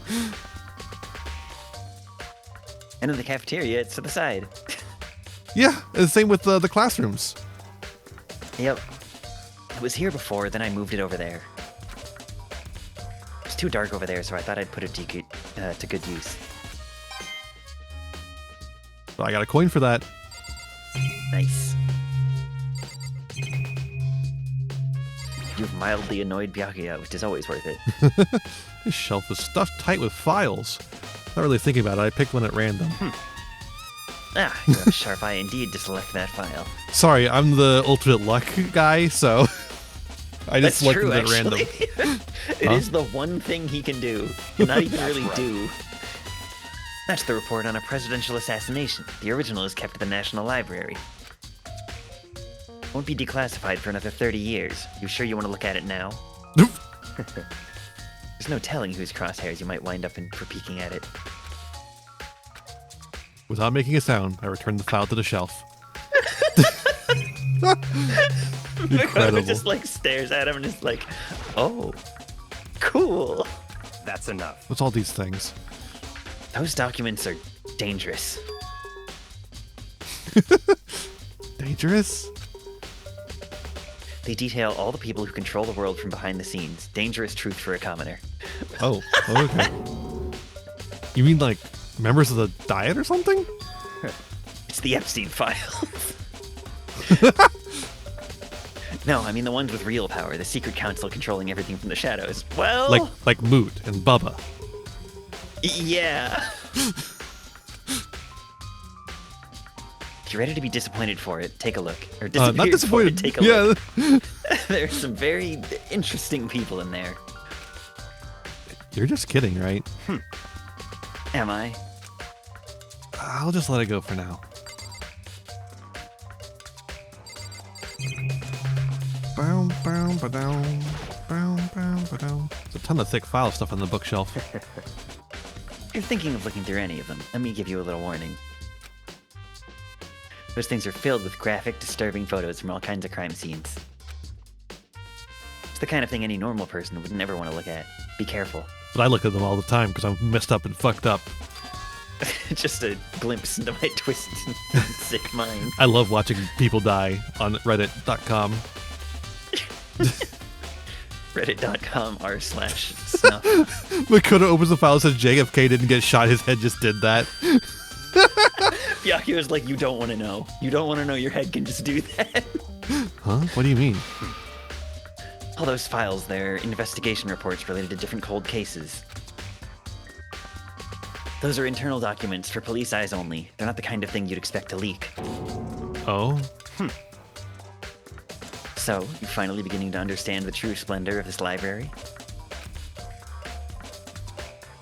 And in the cafeteria, it's to the side. Yeah, and the same with the classrooms. Yep. It was here before, then I moved it over there. It was too dark over there, so I thought I'd put it to good use. So I got a coin for that. Nice. You've mildly annoyed Byakuya, which is always worth it. This shelf is stuffed tight with files. Not really thinking about it, I picked one at random. Ah, you have a sharp eye indeed to select that file. Sorry, I'm the ultimate luck guy, so I just That's selected true, it at random. actually. It is the one thing he can do. Cannot even really do. That's the report on a presidential assassination. The original is kept at the National Library. Won't be declassified for another 30 years. You sure you want to look at it now? Nope. There's no telling whose crosshairs you might wind up in for peeking at it. Without making a sound, I returned the file to the shelf. Incredible. Just like stares at him and is like, oh, cool. That's enough. What's all these things? Those documents are dangerous. Dangerous? They detail all the people who control the world from behind the scenes. Dangerous truth for a commoner. Oh, okay. You mean like members of the Diet or something? It's the Epstein files. No, I mean the ones with real power, the secret council controlling everything from the shadows. Well, Like Moot and Bubba. Yeah. If you're ready to be disappointed for it, take a look. Or disappeared Not disappointed. For it, take a yeah. look. There's some very interesting people in there. You're just kidding, right? Am I? I'll just let it go for now. Bow, bow, ba-dow, bow, bow, ba-dow. There's a ton of thick file stuff on the bookshelf. If you're thinking of looking through any of them, let me give you a little warning. Those things are filled with graphic, disturbing photos from all kinds of crime scenes. It's the kind of thing any normal person would never want to look at. Be careful. But I look at them all the time because I'm messed up and fucked up. Just a glimpse into my twisted and sick mind. I love watching people die on reddit.com. Reddit.com/snuff. Makoto opens the file and says JFK didn't get shot, his head just did that. Yaki was like, you don't want to know. You don't want to know your head can just do that. Huh? What do you mean? All those files, they're investigation reports related to different cold cases. Those are internal documents for police eyes only. They're not the kind of thing you'd expect to leak. Oh? So, you're finally beginning to understand the true splendor of this library?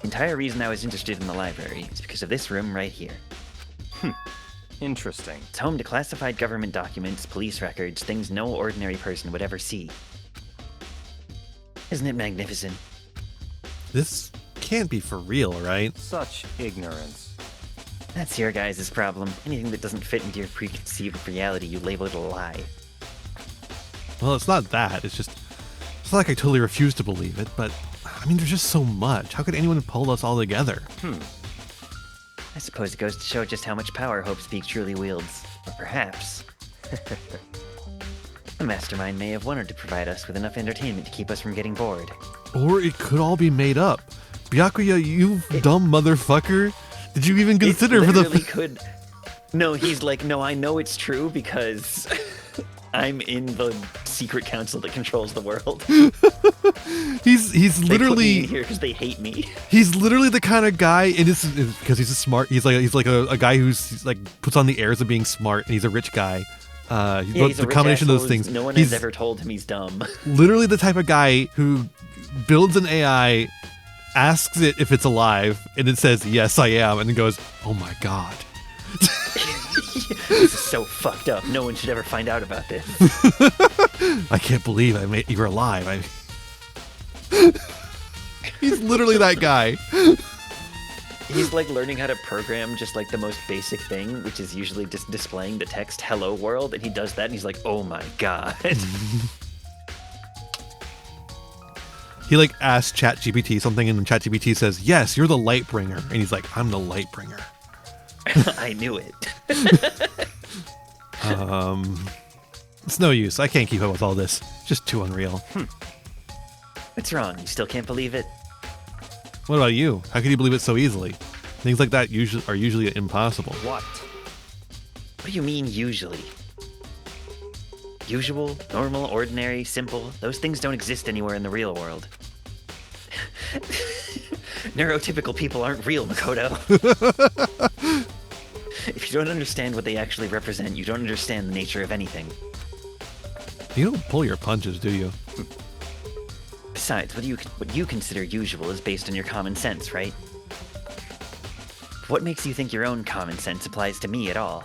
The entire reason I was interested in the library is because of this room right here. Interesting. It's home to classified government documents, police records, things no ordinary person would ever see. Isn't it magnificent? This can't be for real, right? Such ignorance. That's your guys' problem. Anything that doesn't fit into your preconceived reality, you label it a lie. Well, it's not that. It's not like I totally refuse to believe it, but I mean, there's just so much. How could anyone pull us all together? I suppose it goes to show just how much power Hope Speak truly wields. Or perhaps... the mastermind may have wanted to provide us with enough entertainment to keep us from getting bored. Or it could all be made up. Byakuya, you dumb motherfucker. Did you even consider for literally the... could... No, he's like, no, I know it's true because I'm in the secret council that controls the world. He's They put me literally... in here because they hate me. He's literally the kind of guy, and it's because he's a smart. He's like a guy he's like puts on the airs of being smart, and he's a rich guy. He's a the rich combination of asshole those things. No one he's has ever told him he's dumb. literally the type of guy who builds an AI, asks it if it's alive, and it says yes, I am, and then goes, oh my god. This is so fucked up. No one should ever find out about this. I can't believe you were alive. He's literally that guy. He's like learning how to program just like the most basic thing, which is usually just displaying the text "Hello World," and he does that, and he's like, "Oh my god." He like asks ChatGPT something, and then ChatGPT says, "Yes, you're the light bringer," and he's like, "I'm the light bringer." I knew it. It's no use. I can't keep up with all this. Just too unreal. What's wrong? You still can't believe it? What about you? How could you believe it so easily? Things like that are usually impossible. What? What do you mean, usually? Usual, normal, ordinary, simple, those things don't exist anywhere in the real world. Neurotypical people aren't real, Makoto. If you don't understand what they actually represent, you don't understand the nature of anything. You don't pull your punches, do you? Besides, what you consider usual is based on your common sense, right? What makes you think your own common sense applies to me at all?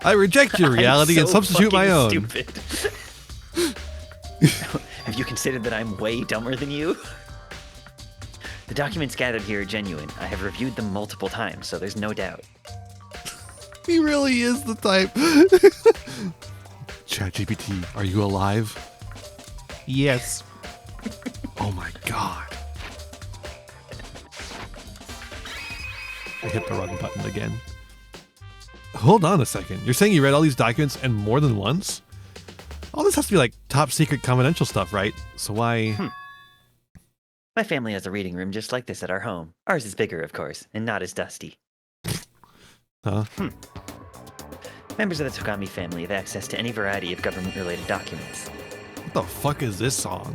I reject your reality and I'm so substitute my own. Stupid. Have you considered that I'm way dumber than you? The documents gathered here are genuine. I have reviewed them multiple times, so there's no doubt. He really is the type. ChatGPT, are you alive? Yes. Oh my god. I hit the wrong button again. Hold on a second. You're saying you read all these documents and more than once? All this has to be like top secret confidential stuff, right? So why... My family has a reading room just like this at our home. Ours is bigger, of course, and not as dusty. Huh? Members of the Togami family have access to any variety of government-related documents. What the fuck is this song?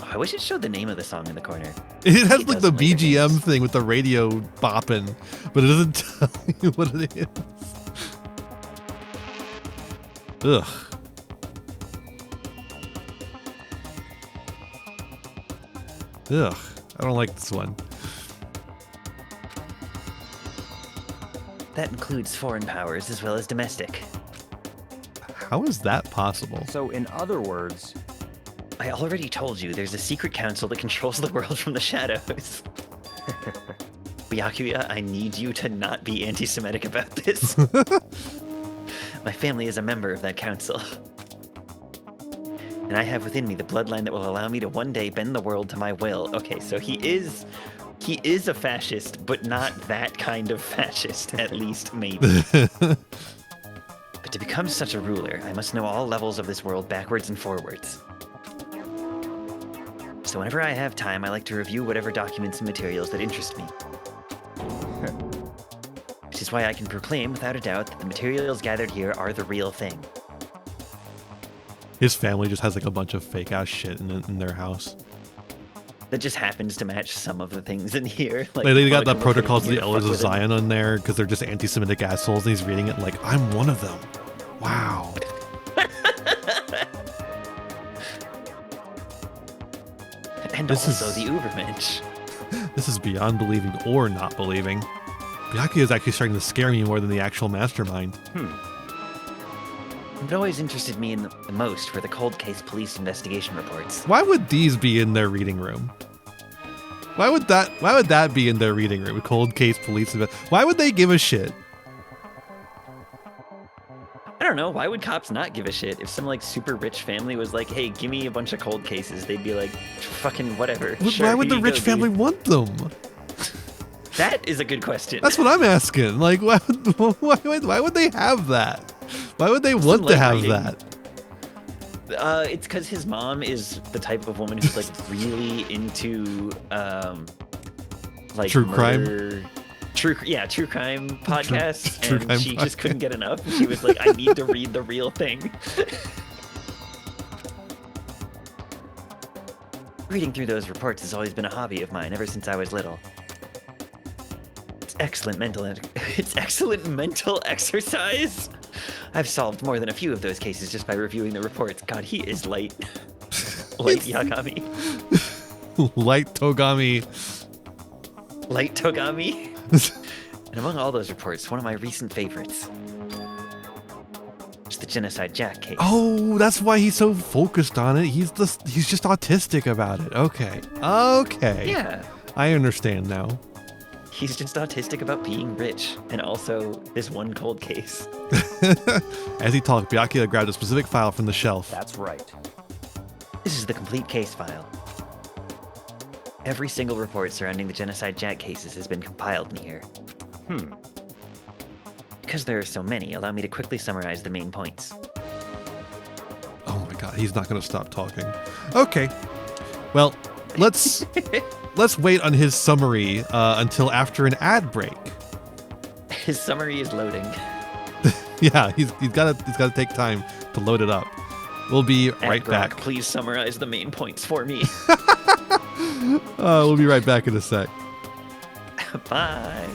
Oh, I wish it showed the name of the song in the corner. It has It like the doesn't like the BGM names. thing with the radio bopping, but it doesn't tell you what it is. Ugh. Ugh. I don't like this one. That includes foreign powers as well as domestic. How is that possible? So, in other words, I already told you there's a secret council that controls the world from the shadows. Byakuya, I need you to not be anti-Semitic about this. My family is a member of that council. And I have within me the bloodline that will allow me to one day bend the world to my will. Okay, so he is a fascist, but not that kind of fascist, at least maybe. But to become such a ruler, I must know all levels of this world backwards and forwards. So whenever I have time, I like to review whatever documents and materials that interest me. Which is why I can proclaim without a doubt that the materials gathered here are the real thing. His family just has like a bunch of fake ass shit in their house. That just happens to match some of the things in here. Like they got the Monica Protocols of here the to Elders fuck of with him. Zion on there because they're just anti-Semitic assholes, and he's reading it like, I'm one of them. Wow. And This also is- the Ubermensch. This is beyond believing or not believing. Byakuya is actually starting to scare me more than the actual mastermind. What always interested me in the most were the cold case police investigation reports. Why would these be in their reading room? Why would that be in their reading room? Cold case police. Why would they give a shit? I don't know, why would cops not give a shit? If some like super rich family was like, hey, give me a bunch of cold cases, they'd be like, fucking whatever. Sure, Why would here the you rich go, family dude." want them? That is a good question. That's what I'm asking. Like, why would they have that? Why would they want to like have reading. that? It's because his mom is the type of woman who's like really into like True crime? true crime podcasts, true and crime she just podcast. couldn't get enough. She was like, I need to read the real thing. Reading through those reports has always been a hobby of mine ever since I was little. It's excellent mental exercise. I've solved more than a few of those cases just by reviewing the reports. God, he is light. Light Yagami. Light Togami. Light Togami. And among all those reports, one of my recent favorites is the Genocide Jack case. Oh, that's why he's so focused on it. He's just autistic about it. Okay. Yeah. I understand now. He's just autistic about being rich, and also this one cold case. As he talked, Byakuya grabbed a specific file from the shelf. that's right. This is the complete case file. Every single report surrounding the Genocide Jack cases has been compiled in here. Because there are so many, allow me to quickly summarize the main points. Oh my god, he's not going to stop talking. Okay. Well, let's wait on his summary until after an ad break. His summary is loading. Yeah, he's got to take time to load it up. We'll be right Brock, back. Please summarize the main points for me. We'll be right back in a sec. Bye.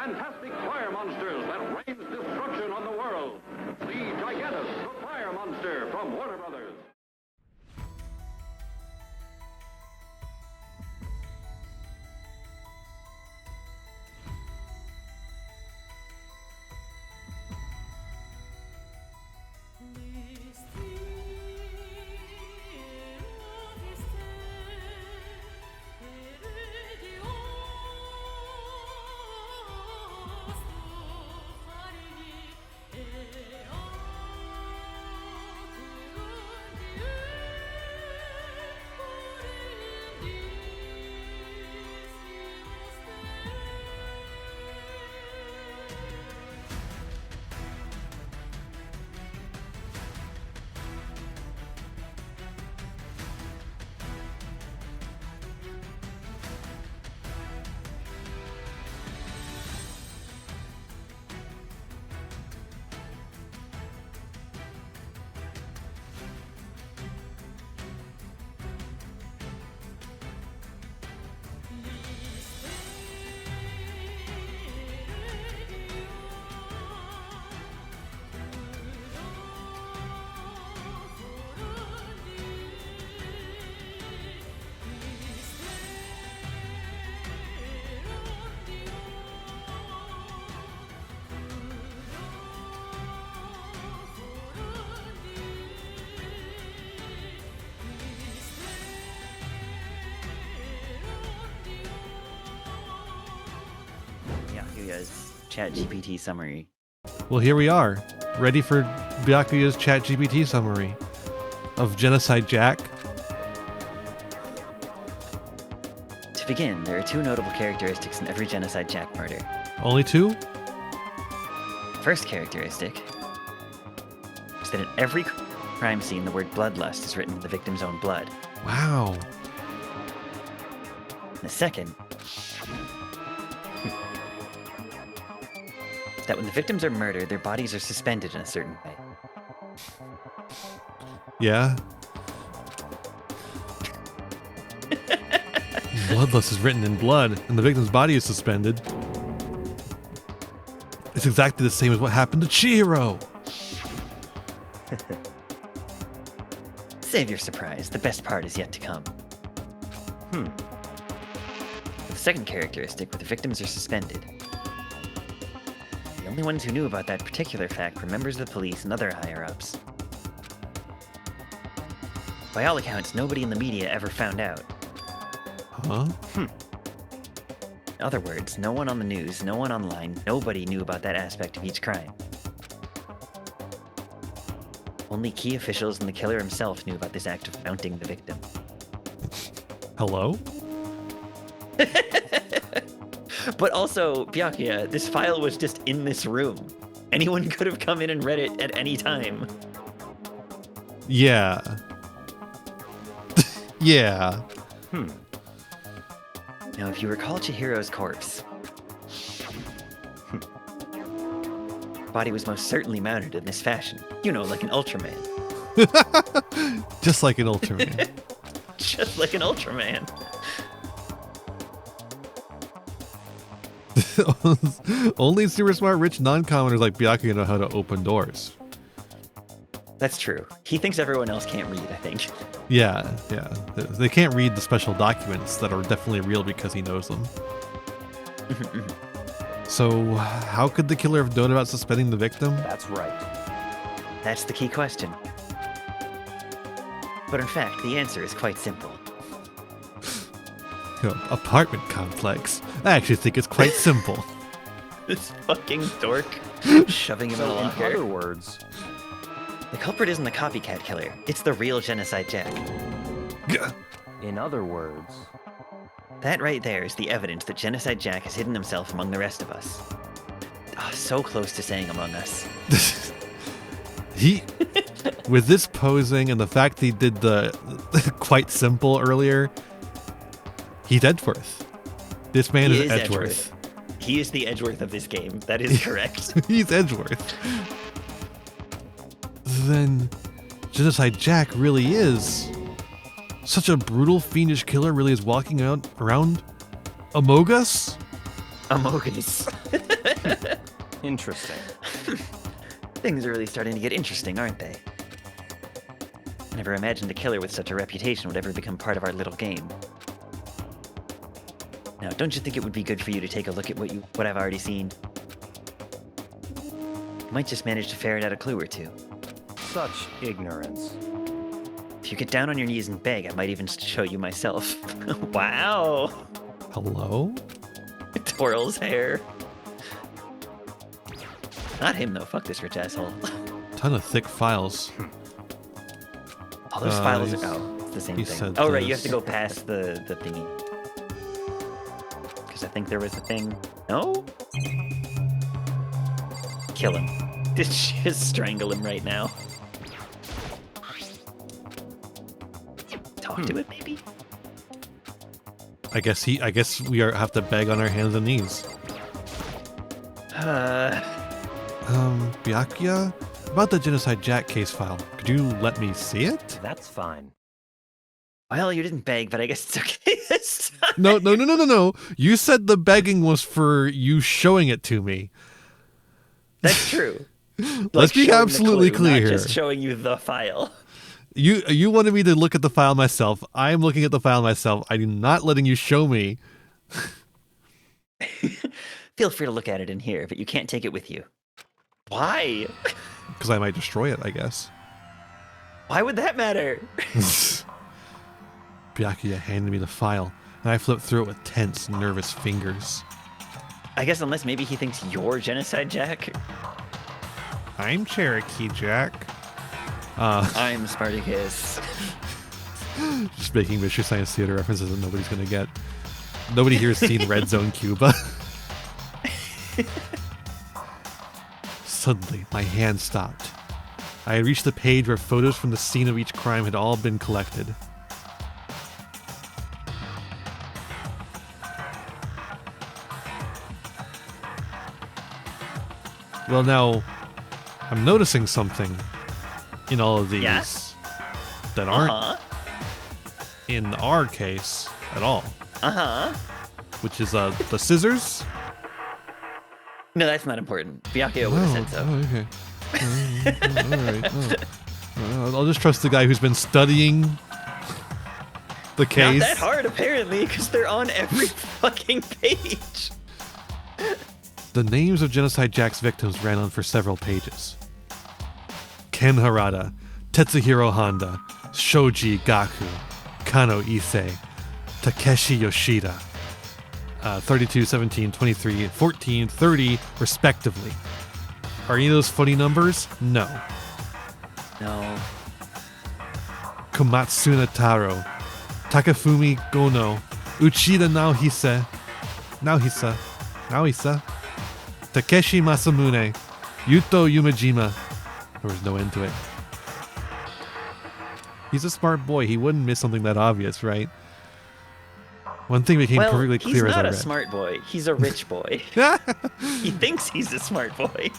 fantastic fire monsters that rains destruction on the world. The Gigantus, the Fire Monster from Warner Brothers. Byakuya's ChatGPT summary. Well, here we are, ready for Byakuya's ChatGPT summary of Genocide Jack. To begin, there are two notable characteristics in every Genocide Jack murder. Only two? First characteristic is that in every crime scene, the word bloodlust is written in the victim's own blood. Wow. The second is that when the victims are murdered, their bodies are suspended in a certain way. Yeah. Bloodlust is written in blood, and the victim's body is suspended. It's exactly the same as what happened to Chihiro. Save your surprise. The best part is yet to come. The second characteristic, where the victims are suspended. The only ones who knew about that particular fact were members of the police and other higher-ups. By all accounts, nobody in the media ever found out. Huh? In other words, no one on the news, no one online, nobody knew about that aspect of each crime. Only key officials and the killer himself knew about this act of mounting the victim. Hello? But also, Byakuya, this file was just in this room. Anyone could have come in and read it at any time. Yeah. Yeah. Now, if you recall Chihiro's corpse, body was most certainly mounted in this fashion. You know, like an Ultraman. Just like an Ultraman. Just like an Ultraman. Only super smart, rich non-commoners like Byakuya know how to open doors. That's true. He thinks everyone else can't read, I think. Yeah, yeah. They can't read the special documents that are definitely real because he knows them. So, how could the killer have known about suspending the victim? That's right. That's the key question. But in fact, the answer is quite simple. Apartment complex. I actually think it's quite simple. This fucking dork shoving him in a So in locker. other words, The culprit isn't the copycat killer. It's the real Genocide Jack. in other words, That right there is the evidence that Genocide Jack has hidden himself among the rest of us. Ah, so close to saying among us. He, with this posing and the fact he did the quite simple earlier, he's Edgeworth. This man He is Edgeworth. He is the Edgeworth of this game. That is correct. He's Edgeworth. Then Genocide Jack really is such a brutal, fiendish killer. Really is walking around among us. Among us. Interesting. Things are really starting to get interesting, aren't they? I never imagined a killer with such a reputation would ever become part of our little game. Now, don't you think it would be good for you to take a look at what I've already seen? You might just manage to ferret out a clue or two. Such ignorance. If you get down on your knees and beg, I might even show you myself. Wow! Hello? Twirls hair. Not him, though. Fuck this rich asshole. Ton of thick files. All those files are... Oh, it's the same he thing. said Oh, right, you have this. to go past the thingy. Because I think there was a thing... No? Kill him. Just strangle him right now. Talk to it, maybe? I guess we have to beg on our hands and knees. Byakuya? About the Genocide Jack case file. Could you let me see it? That's fine. Well, you didn't beg, but I guess it's okay this time. No. You said the begging was for you showing it to me. That's true. Let's be showing the absolutely clue, clear not here. just showing you the file. You wanted me to look at the file myself. I'm looking at the file myself. I'm not letting you show me. Feel free to look at it in here, but you can't take it with you. Why? Because I might destroy it, I guess. Why would that matter? Byakuya handed me the file, and I flipped through it with tense, nervous fingers. I guess unless maybe he thinks you're Genocide Jack. I'm Cherokee Jack. I'm Spartacus. Just making Mystery Science Theater references that nobody's going to get. Nobody here has seen Red Zone Cuba. Suddenly, my hand stopped. I had reached the page where photos from the scene of each crime had all been collected. Well, now, I'm noticing something in all of these that aren't in our case at all. Which is the scissors. No, that's not important. Byakuya would have said so. Oh, okay. All right. I'll just trust the guy who's been studying the case. Not that hard, apparently, because they're on every fucking page. The names of Genocide Jack's victims ran on for several pages. Ken Harada, Tetsuhiro Honda, Shoji Gaku, Kano Issei, Takeshi Yoshida. 32, 17, 23, 14, 30, respectively. Are any of those funny numbers? No. No. Komatsuna Taro, Takafumi Gono, Uchida Naohisa, Takeshi Masamune, Yuto Yumejima. There was no end to it. He's a smart boy. He wouldn't miss something that obvious, right? One thing became perfectly clear as I read. He's not a smart boy. He's a rich boy. He thinks he's a smart boy.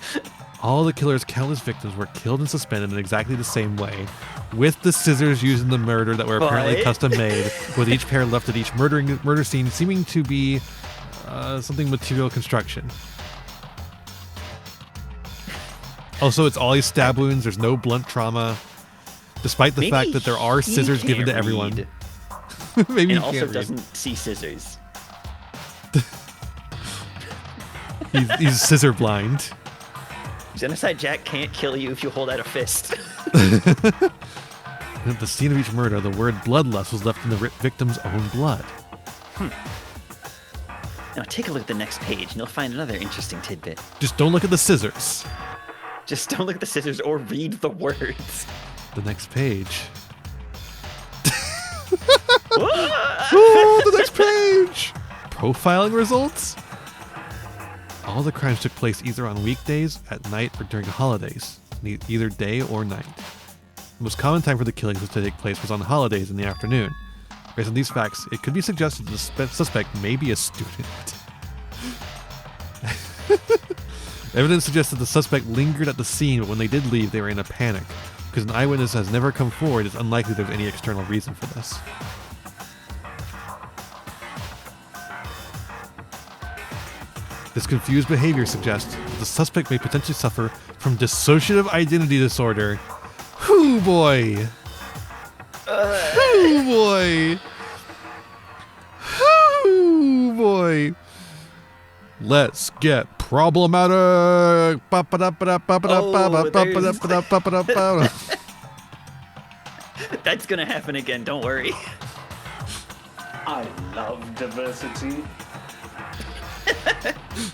All the killer's countless victims were killed and suspended in exactly the same way, with the scissors used in the murder that were apparently custom made, with each pair left at each murder scene seeming to be something material construction. Also, it's all these stab wounds. There's no blunt trauma, despite the fact that there are scissors given to everyone. Maybe and he also can't doesn't see scissors. He's scissor blind. Genocide Jack can't kill you if you hold out a fist. And at the scene of each murder, the word bloodlust was left in the victim's own blood. Now take a look at the next page and you'll find another interesting tidbit. Just don't look at the scissors. Just don't look at the scissors or read the words. The next page. Oh, the next page! Profiling results? All the crimes took place either on weekdays, at night, or during holidays, either day or night. The most common time for the killings to take place was on holidays in the afternoon. Based on these facts, it could be suggested that the suspect may be a student. Evidence suggests that the suspect lingered at the scene, but when they did leave, they were in a panic. Because an eyewitness has never come forward, it's unlikely there's any external reason for this. This confused behavior suggests that the suspect may potentially suffer from dissociative identity disorder. Hoo boy! Hoo boy! Hoo boy! Let's get problematic. That's gonna happen again, don't worry. I love diversity.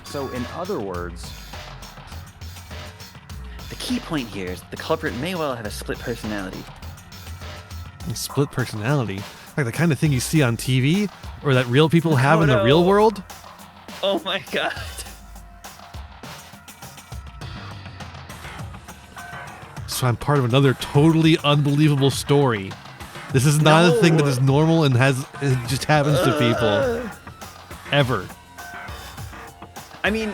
So, in other words, The key point here is the culprit may well have a split personality. Split personality? Like the kind of thing you see on TV? Or that real people have in the real world? Oh my god. So I'm part of another totally unbelievable story. This is not a thing that is normal and it just happens to people. Ever. I mean,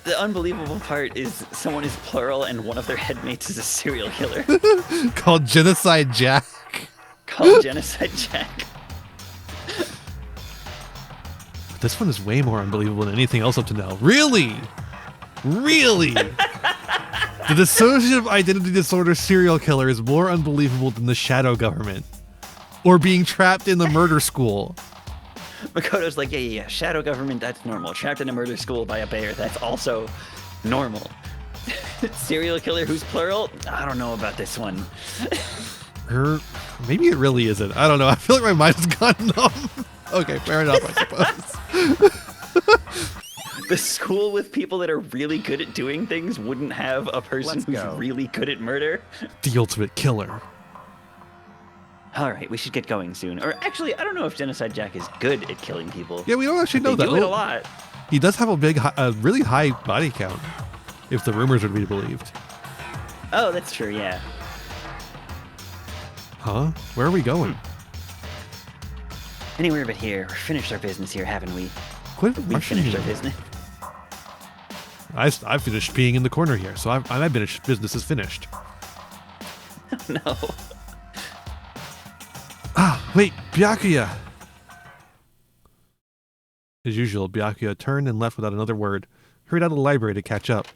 the unbelievable part is someone is plural and one of their headmates is a serial killer. Called Genocide Jack. Called Genocide Jack. This one is way more unbelievable than anything else up to now. Really? Really? The dissociative identity disorder serial killer is more unbelievable than the shadow government. Or being trapped in the murder school. Makoto's like, yeah, shadow government, that's normal. Trapped in a murder school by a bear, that's also normal. Serial killer who's plural? I don't know about this one. Maybe it really isn't. I don't know. I feel like my mind has gone numb. Okay, fair enough, I suppose. The school with people that are really good at doing things wouldn't have a person who's really good at murder. The ultimate killer. All right, we should get going soon. Or actually, I don't know if Genocide Jack is good at killing people. Yeah, we don't actually know that. They do it a lot. He does have a really high body count, if the rumors are to be believed. Oh, that's true, yeah. Huh? Where are we going? Anywhere but here. We've finished our business here, haven't we? Quit We finished our business. I finished peeing in the corner here, so my business is finished. No. Ah, wait, Byakuya! As usual, Byakuya turned and left without another word, hurried out of the library to catch up.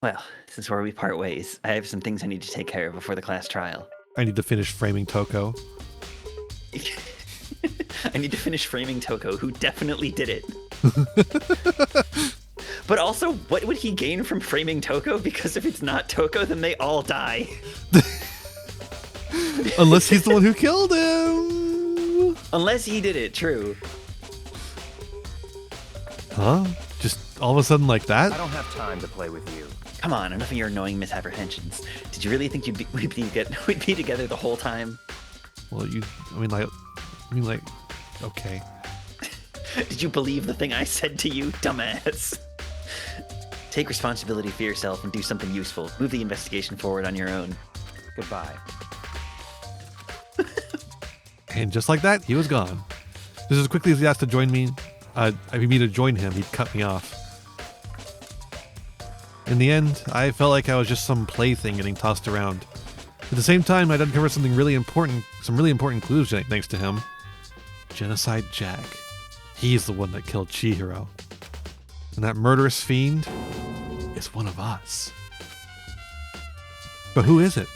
Well, since where we part ways, I have some things I need to take care of before the class trial. I need to finish framing Toko. I need to finish framing Toko, who definitely did it. But also, what would he gain from framing Toko? Because if it's not Toko, then they all die. Unless he's the one who killed him. Unless he did it, true. Huh? Just all of a sudden like that? I don't have time to play with you. Come on, enough of your annoying misapprehensions. Did you really think we'd be together the whole time? Well, okay. Did you believe the thing I said to you, dumbass? Take responsibility for yourself and do something useful. Move the investigation forward on your own. Goodbye. And just like that, he was gone. Just as quickly as he asked to join me, to join him, he'd cut me off. In the end, I felt like I was just some plaything getting tossed around. At the same time, I'd uncovered some really important clues thanks to him. Genocide Jack. He's the one that killed Chihiro. And that murderous fiend is one of us. But who is it?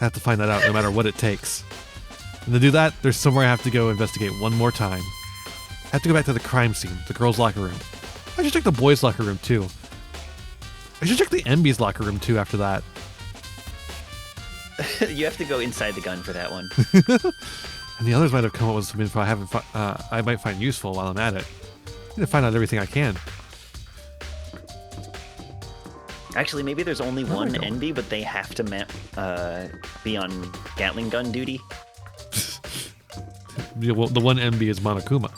I have to find that out no matter what it takes. And to do that, there's somewhere I have to go investigate one more time. I have to go back to the crime scene, the girls' locker room. I should check the boys' locker room too. I should check the MB's locker room too after that. You have to go inside the gun for that one. And the others might have come up with some info I might find useful while I'm at it. I need to find out everything I can. Actually, maybe there's only one NB, but they have to be on Gatling gun duty. Well, the one MB is Monokuma.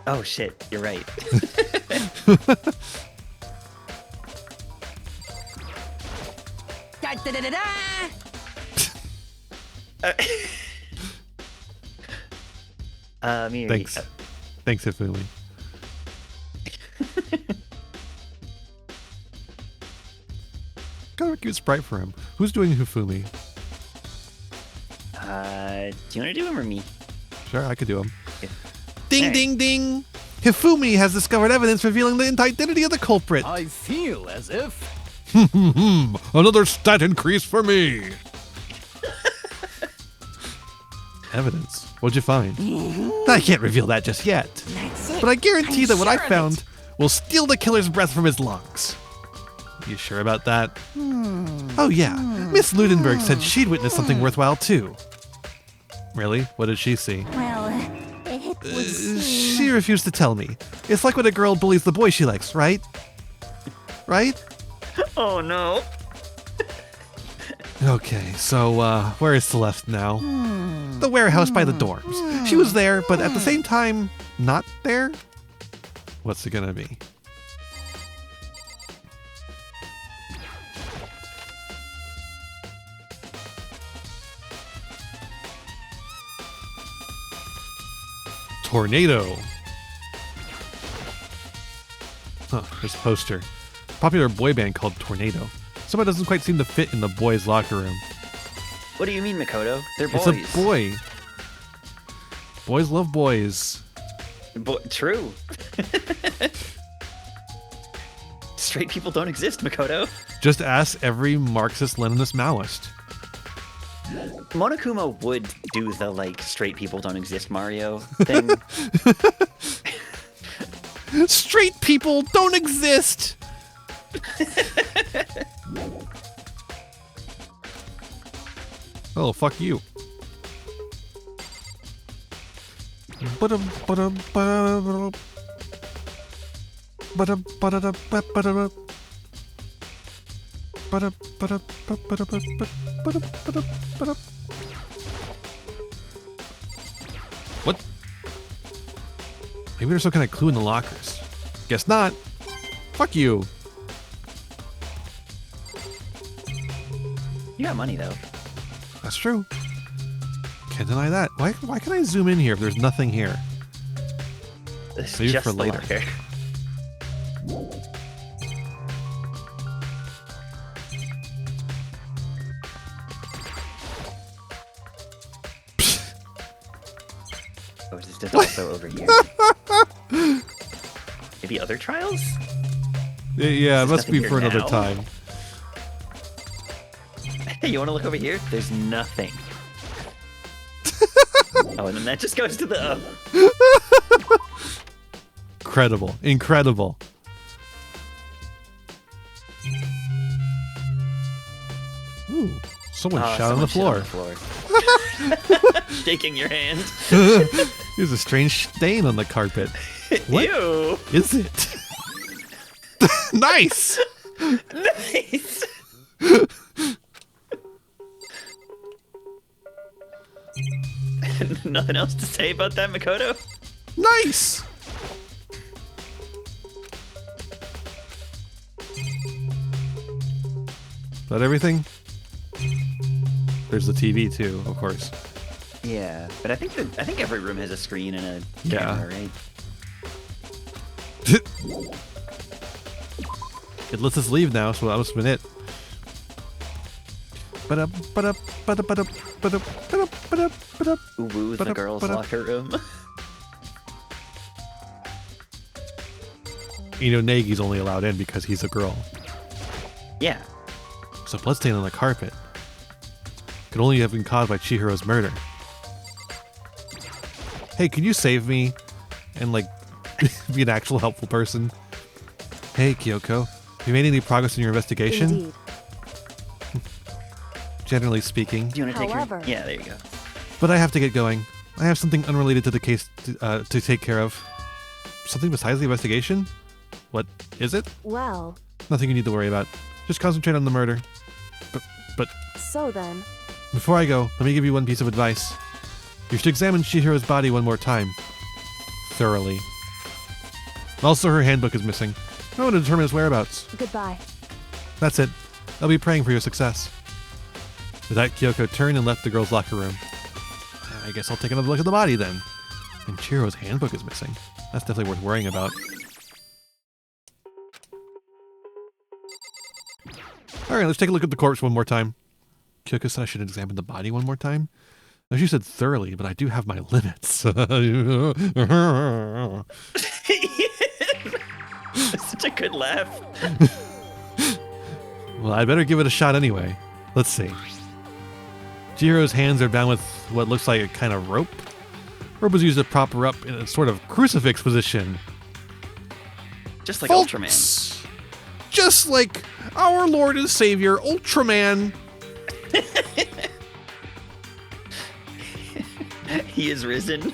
Oh shit, you're right. Da, da, da, da, da. Thanks. Thanks, Hifumi. Got a cute sprite for him. Who's doing Hifumi? Do you want to do him or me? Sure, I could do him. Okay. Ding, All right. ding, ding. Hifumi has discovered evidence revealing the identity of the culprit. I feel as if... Another stat increase for me. Evidence? What'd you find? I can't reveal that just yet. But I guarantee that what I found will steal the killer's breath from his lungs. You sure about that? Oh yeah, Miss Ludenberg said she'd witnessed something worthwhile too. Really? What did she see? Well, it would seem... She refused to tell me. It's like when a girl bullies the boy she likes, right? Right? Oh no. Okay, so where is Celeste now? The warehouse by the dorms. She was there, but at the same time, not there? What's it gonna be? Tornado. Huh, there's a poster. Popular boy band called Tornado. Someone doesn't quite seem to fit in the boys' locker room. What do you mean, Makoto? They're boys. It's a boy. Boys love boys. True. Straight people don't exist, Makoto. Just ask every Marxist-Leninist Maoist. Monokuma would do the, like, straight people don't exist Mario thing. Straight people don't exist! Oh, fuck you. What? Maybe there's some kind of clue in the lockers. Guess not. Fuck you. You got money, though. That's true. Can't deny that. Why can I zoom in here if there's nothing here? It's Leave it just for the later. locker. Oh, is this also over here? Maybe other trials? Yeah, it There's must be nothing for here another now. time. Hey, you want to look over here? There's nothing. Oh, and then that just goes to the... Incredible. Incredible. Ooh, someone shot on the floor. Shaking your hand. There's a strange stain on the carpet. What Ew. is it? Nice! Nice! Nothing else to say about that, Makoto? Nice! Is that everything? There's the TV too, of course. Yeah, but I think every room has a screen and a Yeah. camera, right? It lets us leave now, so that must have been it. Uwu, the girls' locker room. You know, Nagi's only allowed in because he's a girl. Yeah. So blood stain on the carpet could only have been caused by Chihiro's murder. Hey, can you save me and like be an actual helpful person? Hey, Kyoko, have you made any progress in your investigation? Indeed. Generally speaking. Do you want to take However- your... Yeah, there you go. But I have to get going. I have something unrelated to the case to take care of. Something besides the investigation? What is it? Well, Nothing you need to worry about. Just concentrate on the murder. But so then. before I go, let me give you one piece of advice. You should examine Chihiro's body one more time. Thoroughly. Also, her handbook is missing. I want to determine his whereabouts. Goodbye. That's it. I'll be praying for your success. With that, Kyoko turned and left the girls' locker room. I guess I'll take another look at the body then. And Chihiro's handbook is missing. That's definitely worth worrying about. Alright, let's take a look at the corpse one more time. Kyoko said I should examine the body one more time. Now, she said thoroughly, but I do have my limits. That's such a good laugh. Well, I better give it a shot anyway. Let's see. Chihiro's hands are bound with what looks like a kind of rope. Rope was used to prop her up in a sort of crucifix position. Just like Folks, Ultraman. Just like our Lord and Savior, Ultraman. He is risen.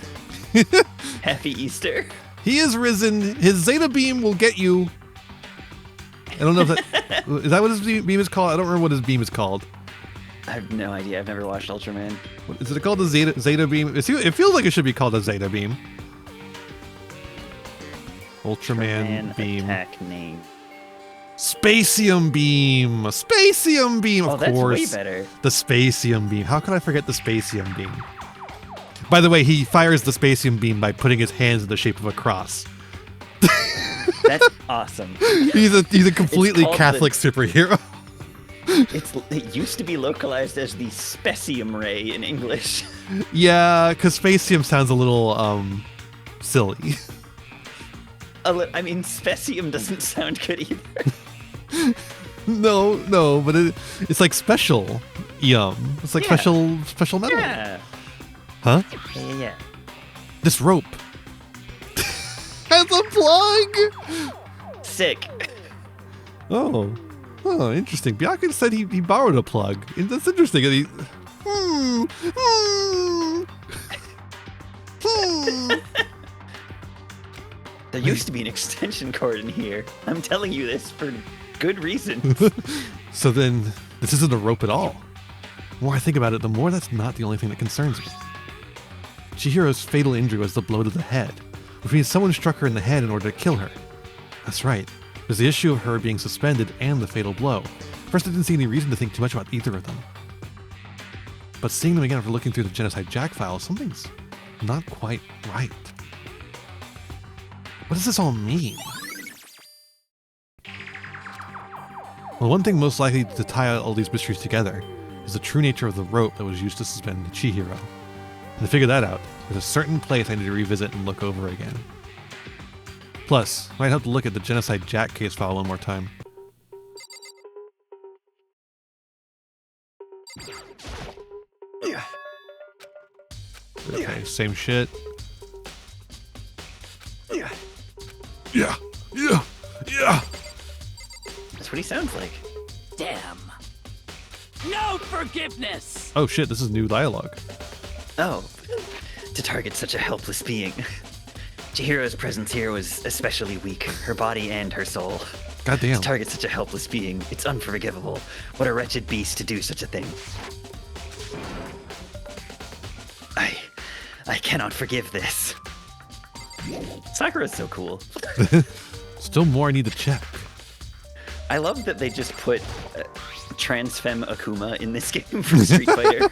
Happy Easter. He is risen. His Zeta beam will get you. I don't know if that... Is that what his beam is called? I don't remember what his beam is called. I have no idea. I've never watched Ultraman. What, is it called the Zeta beam? It feels like it should be called a Zeta beam. Ultraman beam. Attack name. Spacium beam. Spacium beam, of that's course. way better. The Spacium beam. How could I forget the Spacium beam? By the way, he fires the Spacium beam by putting his hands in the shape of a cross. That's awesome. He's a completely Catholic superhero. It used to be localized as the Specium Ray in English. Yeah, because Spacium sounds a little silly. I mean, Specium doesn't sound good either. No, but it's like special. It's like special metal. Yeah. Huh? Yeah. This rope has a plug. Sick. Oh, interesting. Byakuya said he borrowed a plug. That's interesting. There used to be an extension cord in here. I'm telling you this for good reason. So then, this isn't a rope at all. The more I think about it, the more that's not the only thing that concerns me. Chihiro's fatal injury was the blow to the head, which means someone struck her in the head in order to kill her. That's right. There's the issue of her being suspended and the fatal blow. First, I didn't see any reason to think too much about either of them. But seeing them again after looking through the Genocide Jack files, something's not quite right. What does this all mean? Well, one thing most likely to tie all these mysteries together is the true nature of the rope that was used to suspend Chihiro. And to figure that out, there's a certain place I need to revisit and look over again. Plus, I might have to look at the Genocide Jack case file one more time. Okay, same shit. Yeah. That's what he sounds like. Damn. No forgiveness. Oh shit, this is new dialogue. Oh, to target such a helpless being. Chihiro's presence here was especially weak, her body and her soul. Goddamn. To target such a helpless being, it's unforgivable. What a wretched beast to do such a thing. I cannot forgive this. Sakura's so cool. Still more I need to check. I love that they just put Transfemme Akuma in this game from Street Fighter.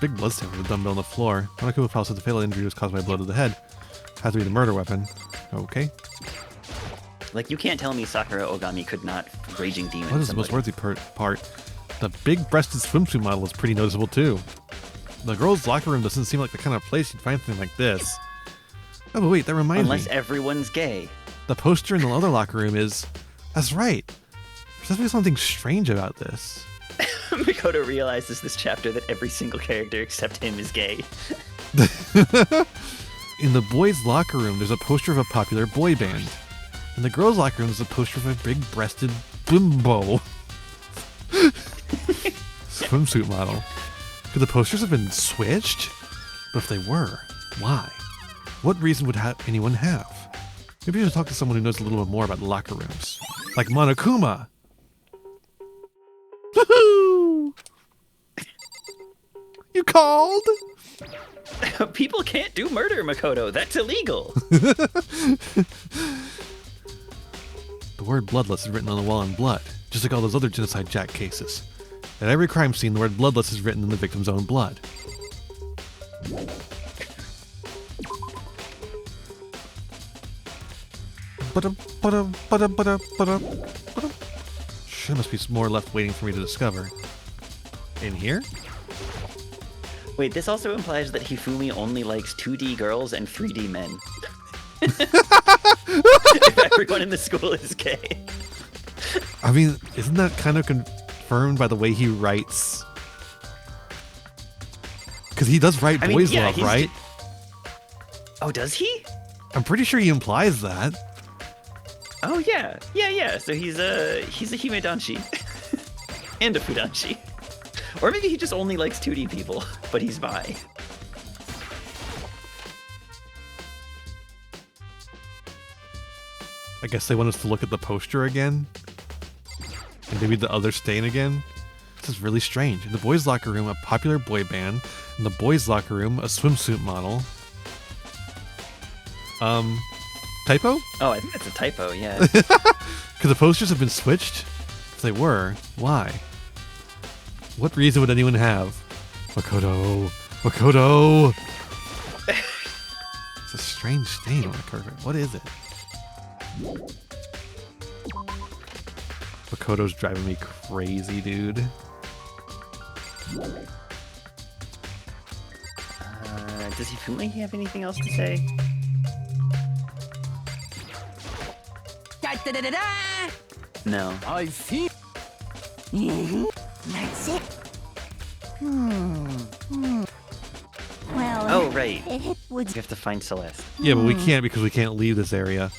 Big bloodstain with a dumbbell on the floor. When Akuma fell, said the fatal injury was caused by a blow to the head. Had to be the murder weapon. Okay. Like, you can't tell me Sakura Ogami could not Raging Demon. What is the most worthy part? The big-breasted swimsuit model is pretty noticeable too. The girls' locker room doesn't seem like the kind of place you'd find something like this. Oh, but wait, that reminds me. Unless everyone's gay. The poster in the other locker room is... That's right. There's definitely something strange about this. Makoto realizes this chapter that every single character except him is gay. In the boys' locker room, there's a poster of a popular boy band. In the girls' locker room, there's a poster of a big-breasted bimbo. Swimsuit model. Could the posters have been switched? But if they were, why? What reason would anyone have? Maybe you should talk to someone who knows a little bit more about locker rooms. Like Monokuma! Woohoo! You called? People can't do murder, Makoto. That's illegal. The word bloodless is written on the wall in blood, just like all those other Genocide Jack cases. At every crime scene, the word bloodless is written in the victim's own blood. Sure, must be some more left waiting for me to discover. In here? Wait, this also implies that Hifumi only likes 2D girls and 3D men. If everyone in the school is gay. I mean, isn't that kind of confirmed by the way he writes? Because he does write boys love, right? Oh, does he? I'm pretty sure he implies that. Oh yeah. So he's a himedanshi and a fudanshi. Or maybe he just only likes 2D people, but he's bi. I guess they want us to look at the poster again. And maybe the other stain again. This is really strange. In the boys' locker room, a popular boy band. In the boys' locker room, a swimsuit model. Typo? Oh, I think that's a typo, yeah. Because the posters have been switched? If they were, why? What reason would anyone have? Makoto! It's a strange stain on the carpet. What is it? Makoto's driving me crazy, dude. Does Hifumi have anything else to say? No. I see. That's it. Well, Oh, right. it would. You have to find Celeste. Yeah, but we can't because we can't leave this area.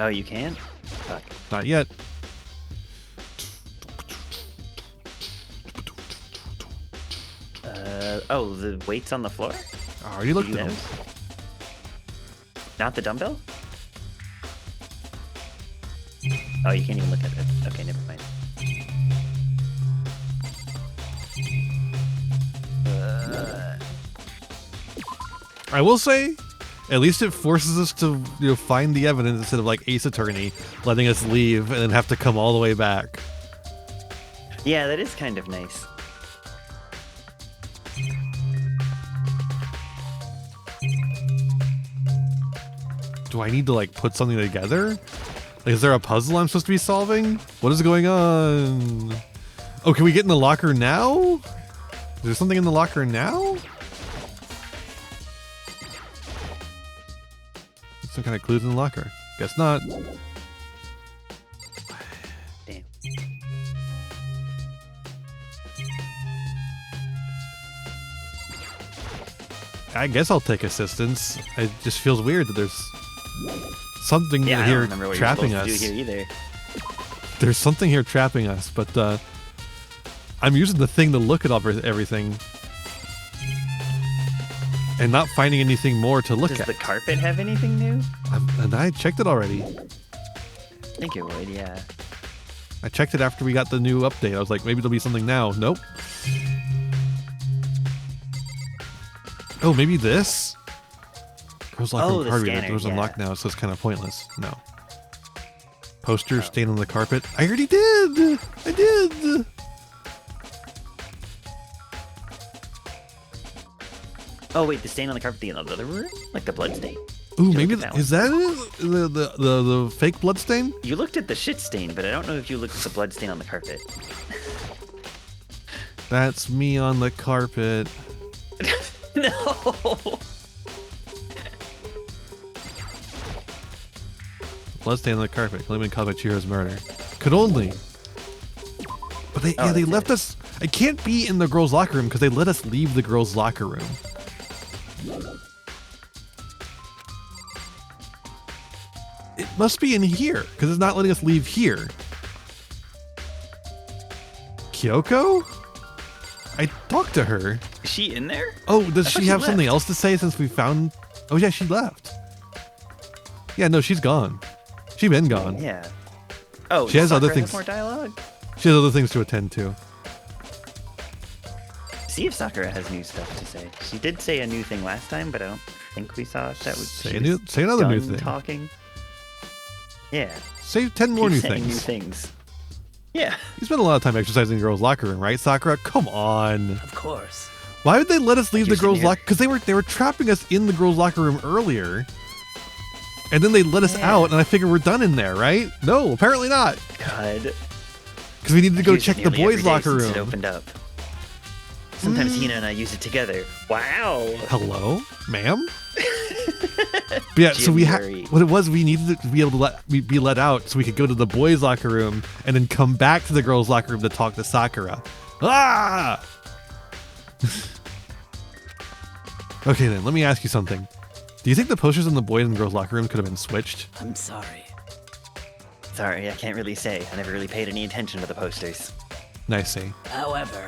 Oh, you can? Fuck. Not yet. Oh, the weights on the floor? I already looked You at them. know? Not the dumbbell? Oh, you can't even look at it. Okay, never mind. I will say, at least it forces us to find the evidence instead of like Ace Attorney letting us leave and then have to come all the way back. Yeah, that is kind of nice. Do I need to like put something together? Like, is there a puzzle I'm supposed to be solving? What is going on? Oh, can we get in the locker now? Is there something in the locker now? Some kind of clues in the locker. Guess not. Damn. I guess I'll take assistance. It just feels weird that there's something Yeah, I don't here remember what trapping you're us. supposed to do here either. There's something here trapping us, but I'm using the thing to look at everything and not finding anything more to look Does at. the carpet have anything new? And I checked it already. I think it would, yeah. I checked it after we got the new update. I was like, maybe there'll be something now. Nope. Oh, maybe this? Girls locker room the card reader. scanner, Door's yeah. unlocked now, so it's kind of pointless. No. Poster stain on the carpet. I already did! I did! Oh, wait, the stain on the carpet in the other room? Like the blood stain? Ooh, You maybe looked at that is that it? The fake blood stain? You looked at the shit stain, but I don't know if you looked at the blood stain on the carpet. That's me on the carpet. No! Blood stain on the carpet. Can only been caused by Chihiro's murder. Could only. But they Oh, they that's left it. us. I can't be in the girls' locker room because they let us leave the girls' locker room. It must be in here because it's not letting us leave here. Kyoko? I talked to her. Is she in there? Oh, does I she thought she have something left. else to say since we found? Oh yeah, she left. Yeah, no, she's gone. She been gone. Yeah. Oh, She has does other Sakura have things- more dialogue? She has other things to attend to. See if Sakura has new stuff to say. She did say a new thing last time, but I don't think we saw if that was. Say she a new- was say another new done thing. Talking. Yeah. Say 10 more Keep new saying things. New things. Yeah. You spent a lot of time exercising in the girls' locker room, right, Sakura? Come on. Of course. Why would they let us leave the You're sitting girls' here. locker? Because they were trapping us in the girls' locker room earlier, and then they let us Yeah. out, and I figure we're done in there, right? No, apparently not. God. Because we needed to go Used it check the nearly every boys' day locker since It room. opened up. Sometimes Hina and I use it together. Wow. Hello, ma'am. But yeah, so Jimmy. what it was, we needed to be able to be let out so we could go to the boys' locker room and then come back to the girls' locker room to talk to Sakura. Ah! Okay, then let me ask you something. Do you think the posters in the boys' and girls' locker room could have been switched? I'm sorry. Sorry, I can't really say. I never really paid any attention to the posters. Nice say. However,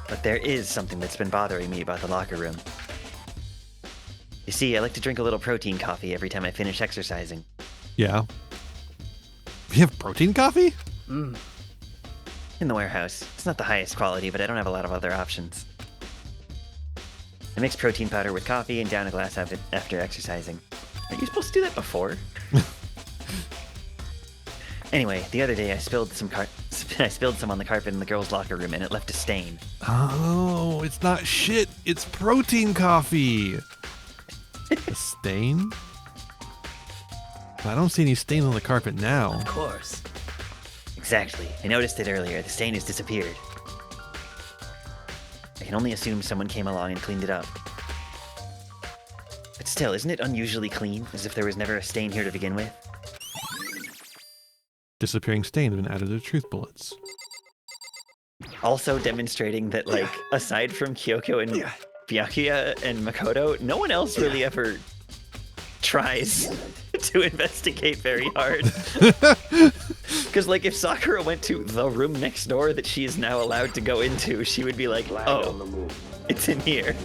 But there is something that's been bothering me about the locker room. You see, I like to drink a little protein coffee every time I finish exercising. Yeah. We have protein coffee? In the warehouse. It's not the highest quality, but I don't have a lot of other options. I mix protein powder with coffee and down a glass of it after exercising. Are you supposed to do that before? Anyway, the other day I spilled some on the carpet in the girls' locker room and it left a stain. Oh, it's not shit. It's protein coffee. A stain? I don't see any stain on the carpet now. of course. Exactly. I noticed it earlier. The stain has disappeared. I can only assume someone came along and cleaned it up. But still, isn't it unusually clean? As if there was never a stain here to begin with? Disappearing stain has been added to truth bullets. Also demonstrating that, like, aside from Kyoko and Byakuya and Makoto, no one else really ever tries to investigate very hard. Because, like, if Sakura went to the room next door that she is now allowed to go into, she would be like, oh, it's in here.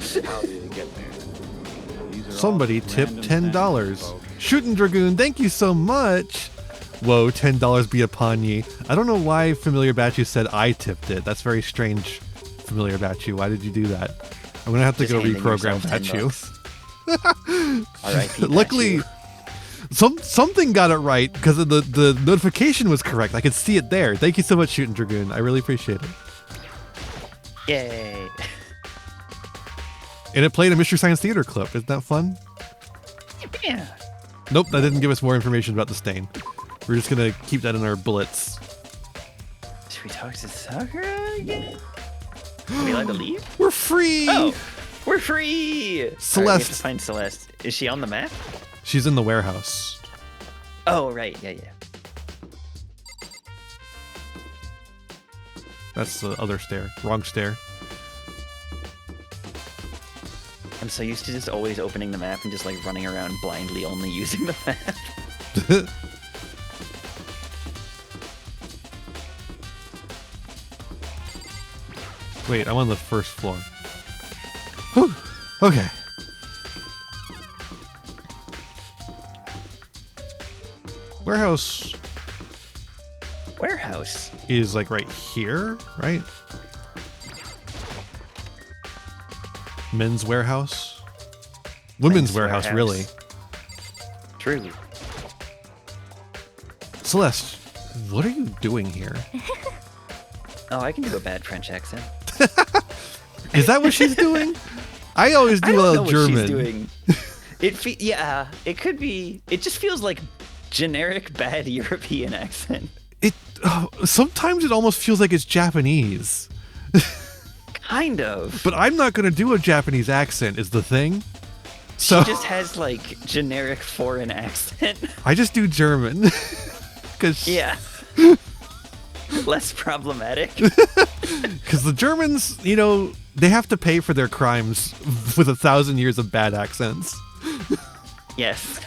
Somebody tipped $10. Shootin' Dragoon, thank you so much. Whoa, $10 be upon ye. I don't know why Familiar Batchu said I tipped it. That's very strange, Familiar Batchu. Why did you do that? I'm gonna have to go reprogram Batchu. R.I.P. Luckily, something got it right because the notification was correct. I could see it there. Thank you so much, Shootin' Dragoon. I really appreciate it. Yay. And it played a Mystery Science Theater clip. Isn't that fun? Yeah. Nope, that didn't give us more information about the stain. We're just gonna keep that in our bullets. Should we talk to Sakura again? Are we allowed to leave? We're free! Oh, we're free! Celeste. All right, we have to find Celeste. Is she on the map? She's in the warehouse. Oh, right. Yeah. That's the other stair. Wrong stair. I'm so used to just always opening the map and just like running around blindly only using the map. Wait, I'm on the first floor. Whew. Okay. Warehouse is like right here, right? Men's warehouse? Women's warehouse, really. True. Celeste, what are you doing here? Oh, I can do a bad French accent. Is that what she's doing? I always do a German. What she's doing. It could be. It just feels like generic bad European accent. Sometimes it almost feels like it's Japanese. Kind of. But I'm not going to do a Japanese accent, is the thing. So She just has like generic foreign accent. I just do German. Yeah. Less problematic. Because the Germans, they have to pay for their crimes with 1,000 years of bad accents. Yes.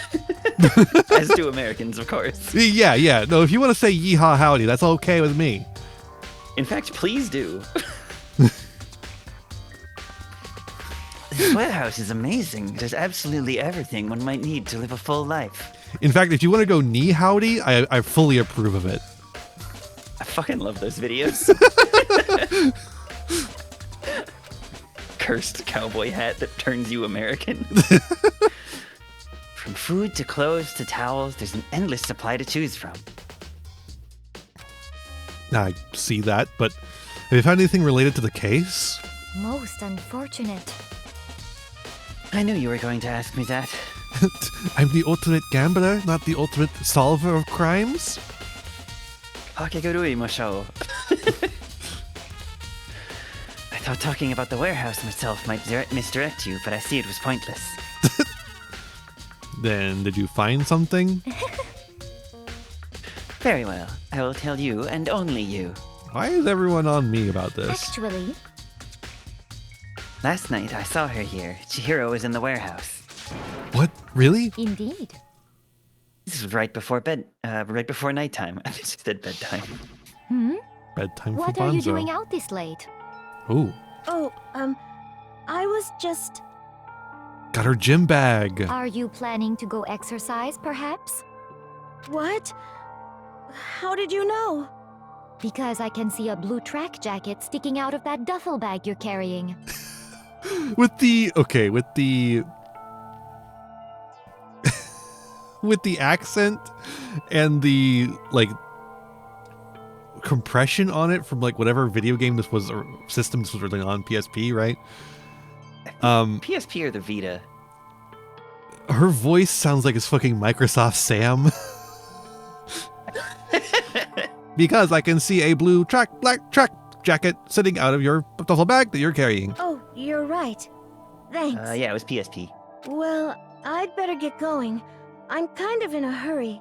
As do Americans, of course. Yeah. No, if you want to say yeehaw howdy, that's okay with me. In fact, please do. This warehouse is amazing. There's absolutely everything one might need to live a full life. In fact, if you want to go knee howdy, I fully approve of it. I fucking love those videos. Cursed cowboy hat that turns you American. From food to clothes to towels, there's an endless supply to choose from. I see that, but have you found anything related to the case? Most unfortunate. I knew you were going to ask me that. I'm the ultimate gambler, not the ultimate solver of crimes? I Thought talking about the warehouse myself might misdirect you, but I see it was pointless. Then did you find something? Very well. I will tell you, and only you. Why is everyone on me about this? Actually, Last night, I saw her here. Chihiro was in the warehouse. What? Really? indeed. This was right before nighttime. I just said bedtime. Bedtime What for are you Bonzo. doing out this late? Ooh, Oh, I was just... got her gym bag. Are you planning to go exercise, perhaps? What? How did you know? Because I can see a blue track jacket sticking out of that duffel bag you're carrying. with the with the accent and the like compression on it from like whatever video game this was or system this was running on, PSP, right? PSP or the Vita? Her voice sounds like it's fucking Microsoft Sam. Because I can see a black track jacket sitting out of your duffel bag that you're carrying. Oh, you're right. Thanks. Yeah, it was PSP. Well, I'd better get going. I'm kind of in a hurry.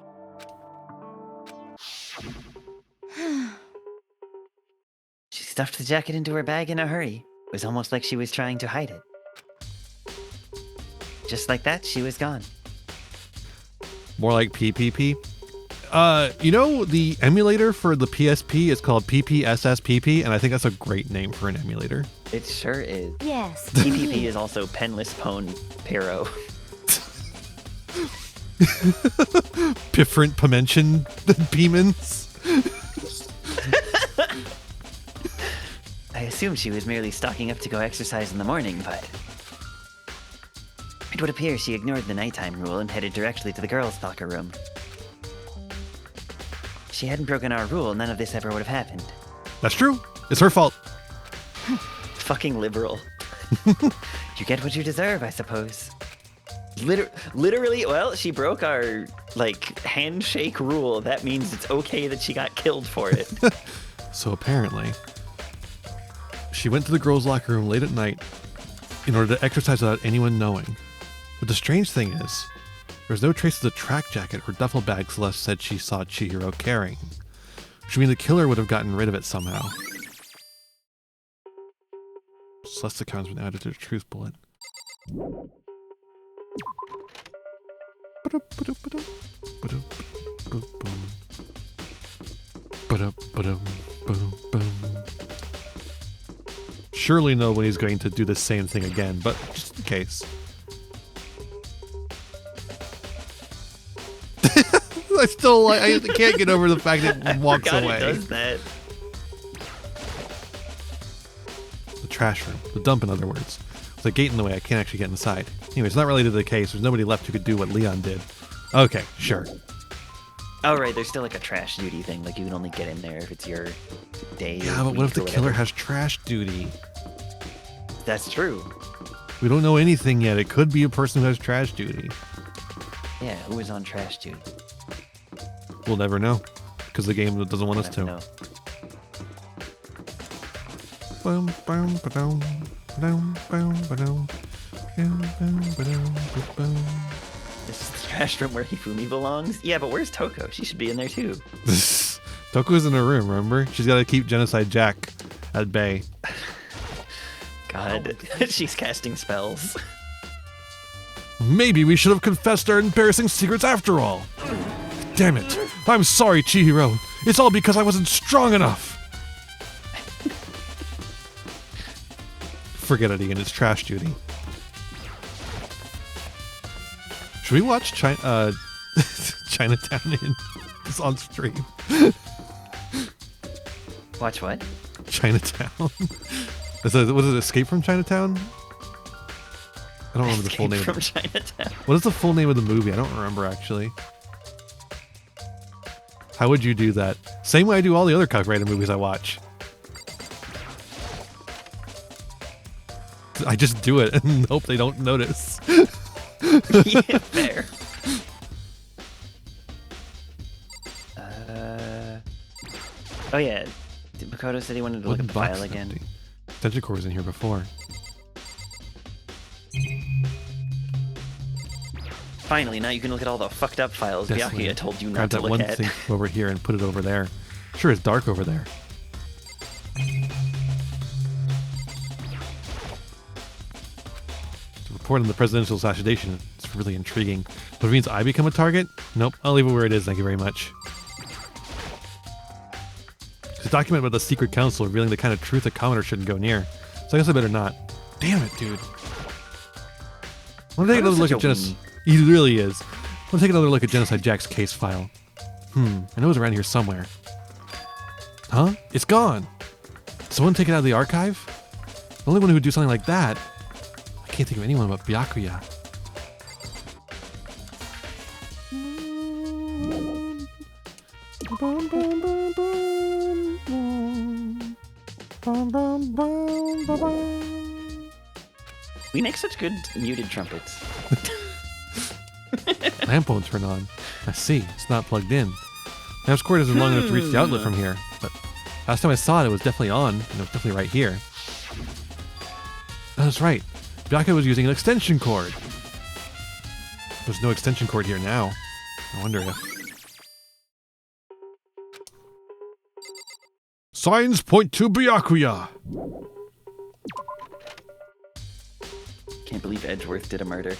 She stuffed the jacket into her bag in a hurry. It was almost like she was trying to hide it. Just like that, she was gone. More like PPP. You know, the emulator for the PSP is called PPSSPP, and I think that's a great name for an emulator. It sure is. Yes. PPP is also Penless Pone Pero. Different Pimension Demons. I assumed she was merely stocking up to go exercise in the morning, but... It would appear she ignored the nighttime rule and headed directly to the girls' locker room. If she hadn't broken our rule, none of this ever would have happened. That's true. It's her fault. Fucking liberal. You get what you deserve, I suppose. Literally, well, she broke our, like, handshake rule. That means it's okay that she got killed for it. So apparently, she went to the girls' locker room late at night in order to exercise without anyone knowing. But the strange thing is, there was no trace of the track jacket or duffel bag Celeste said she saw Chihiro carrying. Which means the killer would have gotten rid of it somehow. Celeste's account has been added to the truth bullet. Surely nobody's going to do the same thing again, but just in case. I can't get over the fact that it walks away. It does that. The trash room. The dump, in other words. There's a gate in the way. I can't actually get inside. Anyway, it's not related to the case. There's nobody left who could do what Leon did. Okay, sure. Oh, right, there's still like a trash duty thing. Like, you can only get in there if it's your day. Yeah, or but what if week or the killer whatever. has trash duty? That's true. We don't know anything yet. It could be a person who has trash duty. Yeah, who is on trash duty? We'll never know. Because the game doesn't want us to. No. Boom, boom, ba-dum, ba-dum, boom, ba-dum, boom, boom, ba-dum, ba-dum. This is the trash room where Hifumi belongs? Yeah, but where's Toko? She should be in there too. Toko's in her room, remember? She's got to keep Genocide Jack at bay. God, she's casting spells. Maybe we should have confessed our embarrassing secrets after all. Damn it. I'm sorry, Chihiro. It's all because I wasn't strong enough. Forget it, Ian. It's trash duty. Should we watch Chinatown it's on stream? Watch what? Chinatown. Was it Escape from Chinatown? I don't remember the full name. From Chinatown. What is the full name of the movie? I don't remember, actually. How would you do that? Same way I do all the other copyrighted movies I watch. I just do it and hope they don't notice. Yeah, fair. Oh yeah, Makoto said he wanted to look at the file again. extension cord was in here before. Finally, now you can look at all the fucked up files Definitely. Byakuya told you Grab not to that look one at. thing over here and put it over there. Sure, it's dark over there. To report on the presidential assassination. It's really intriguing. But it means I become a target? Nope, I'll leave it where it is, thank you very much. It's a document about the secret council revealing the kind of truth a commoner shouldn't go near. So I guess I better not. Damn it, dude. I'm gonna take another look at Genocide. He really is. I'm gonna take another look at Genocide Jack's case file. I know it was around here somewhere. Huh? It's gone. Someone take it out of the archive? The only one who would do something like that. I can't think of anyone but Byakuya. We make such good muted trumpets. Lamp won't turn on. I see. It's not plugged in. Lamp cord isn't long enough to reach the outlet from here, but last time I saw it, it was definitely on, and it was definitely right here. Oh, that's right. Byakuya was using an extension cord. There's no extension cord here now. I wonder if... Signs point to Byakuya! Can't believe Edgeworth did a murder.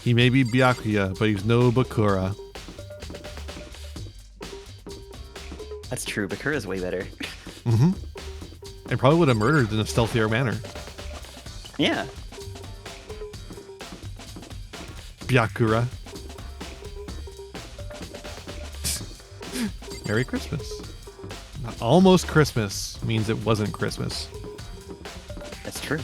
He may be Byakuya, but he's no Bakura. That's true. Bakura's way better. Mm-hmm. And probably would have murdered in a stealthier manner. Yeah. Byakura. Merry Christmas. Almost Christmas means it wasn't Christmas. That's true.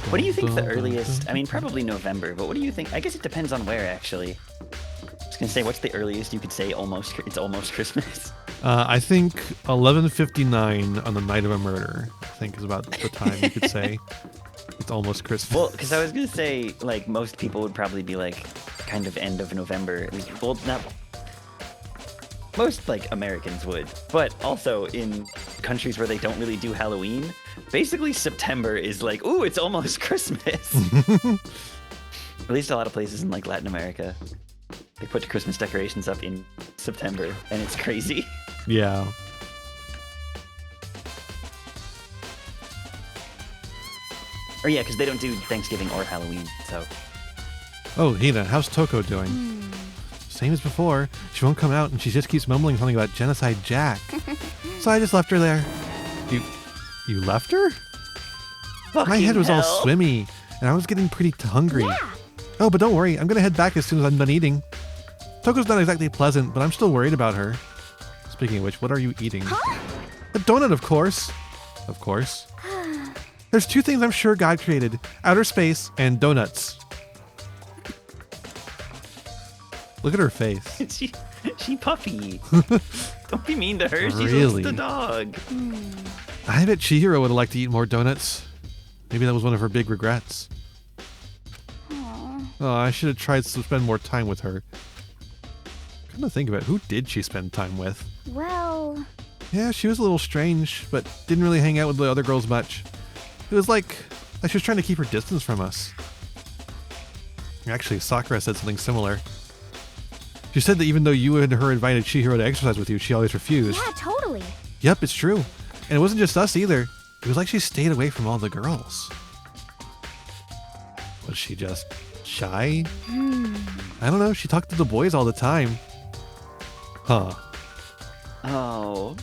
What do you think the earliest? I mean, probably November, but what do you think? I guess it depends on where, actually. I was gonna say, what's the earliest you could say it's almost Christmas? I think 11:59 on the night of a murder, I think is about the time you could say it's almost Christmas. Well, because I was gonna say, like, most people would probably be like, kind of end of November. Well, not most, like, Americans would, but also in countries where they don't really do Halloween, basically September is like, ooh, it's almost Christmas. At least a lot of places in, like, Latin America, they put Christmas decorations up in September, and it's crazy. Yeah. Or yeah, because they don't do Thanksgiving or Halloween, so. Oh, Hina, how's Toko doing? Same as before. She won't come out, and she just keeps mumbling something about Genocide Jack. So I just left her there. You left her? My head was all swimmy, and I was getting pretty hungry. Yeah. Oh, but don't worry. I'm going to head back as soon as I'm done eating. Toko's not exactly pleasant, but I'm still worried about her. Speaking of which, what are you eating? Huh? A donut, of course. Of course. There's two things I'm sure God created. Outer space and donuts. Look at her face. she puffy. Don't be mean to her. She's Really? the dog. I bet Chihiro would have liked to eat more donuts. Maybe that was one of her big regrets. Oh, I should have tried to spend more time with her. Come to think of it, who did she spend time with? Well... Yeah, she was a little strange, but didn't really hang out with the other girls much. It was like she was trying to keep her distance from us. Actually, Sakura said something similar. She said that even though you and her invited Chihiro to exercise with you, she always refused. Yeah, totally. Yep, it's true. And it wasn't just us either. It was like she stayed away from all the girls. Was she just shy? I don't know. She talked to the boys all the time. Huh. Oh.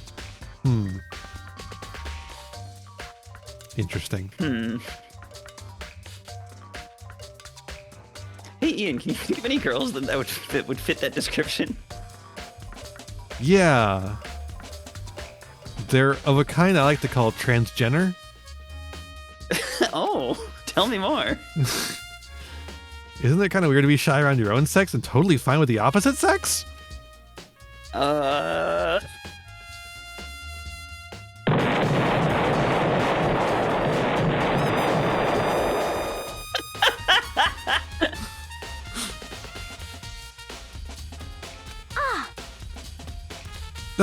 Interesting. Hey, Ian, can you think of any girls that would fit that description? Yeah. They're of a kind I like to call transgender. Oh, tell me more. Isn't it kind of weird to be shy around your own sex and totally fine with the opposite sex?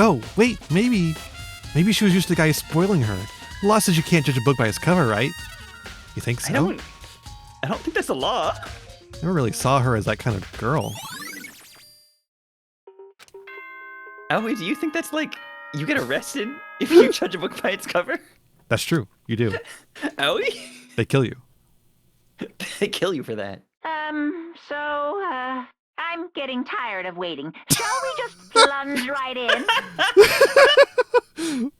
Oh, wait, maybe Maybe she was just the guy spoiling her. The law says you can't judge a book by its cover, right? You think so? I don't think that's the law. Never really saw her as that kind of girl. Aoi, do you think that's like you get arrested if you judge a book by its cover? That's true. You do. Aoi? They kill you. They kill you for that. I'm getting tired of waiting. Shall we just plunge right in?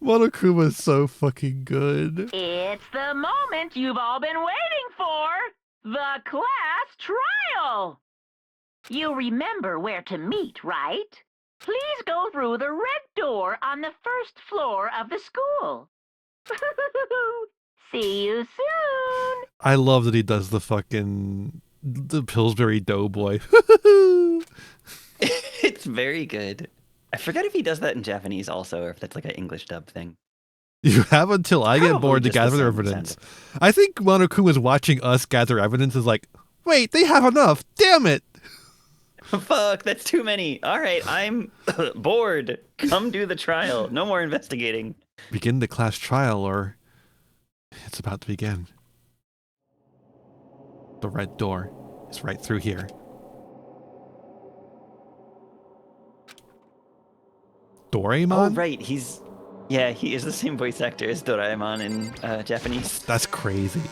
Monokuma's so fucking good. It's the moment you've all been waiting for. The class trial. You remember where to meet, right? Please go through the red door on the first floor of the school. See you soon. I love that he does the Pillsbury Doughboy. It's very good. I forget if he does that in Japanese also, or if that's like an English dub thing. You have until I get Probably bored to just the gather same evidence. sound. I think Monokuma's watching us gather evidence is like, wait, they have enough. Damn it. Fuck, that's too many. All right, I'm bored. Come do the trial. No more investigating. Begin the class trial, or it's about to begin. The red door is right through here. Doraemon? Oh, right. He is the same voice actor as Doraemon in Japanese. That's crazy.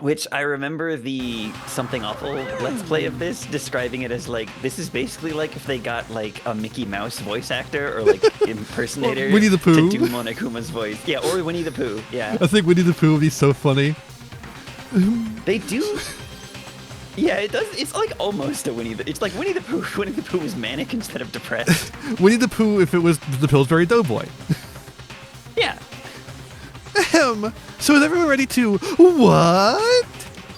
Which I remember the Something Awful Let's Play of this, describing it as like, this is basically like if they got like a Mickey Mouse voice actor or like impersonator Winnie the Pooh. to do Monokuma's voice. Yeah, or Winnie the Pooh. Yeah. I think Winnie the Pooh would be so funny. They do. Yeah, it does. It's like almost a It's like Winnie the Pooh. Winnie the Pooh was manic instead of depressed. Winnie the Pooh if it was the Pillsbury Doughboy. Yeah. Ahem. So is everyone ready to... What?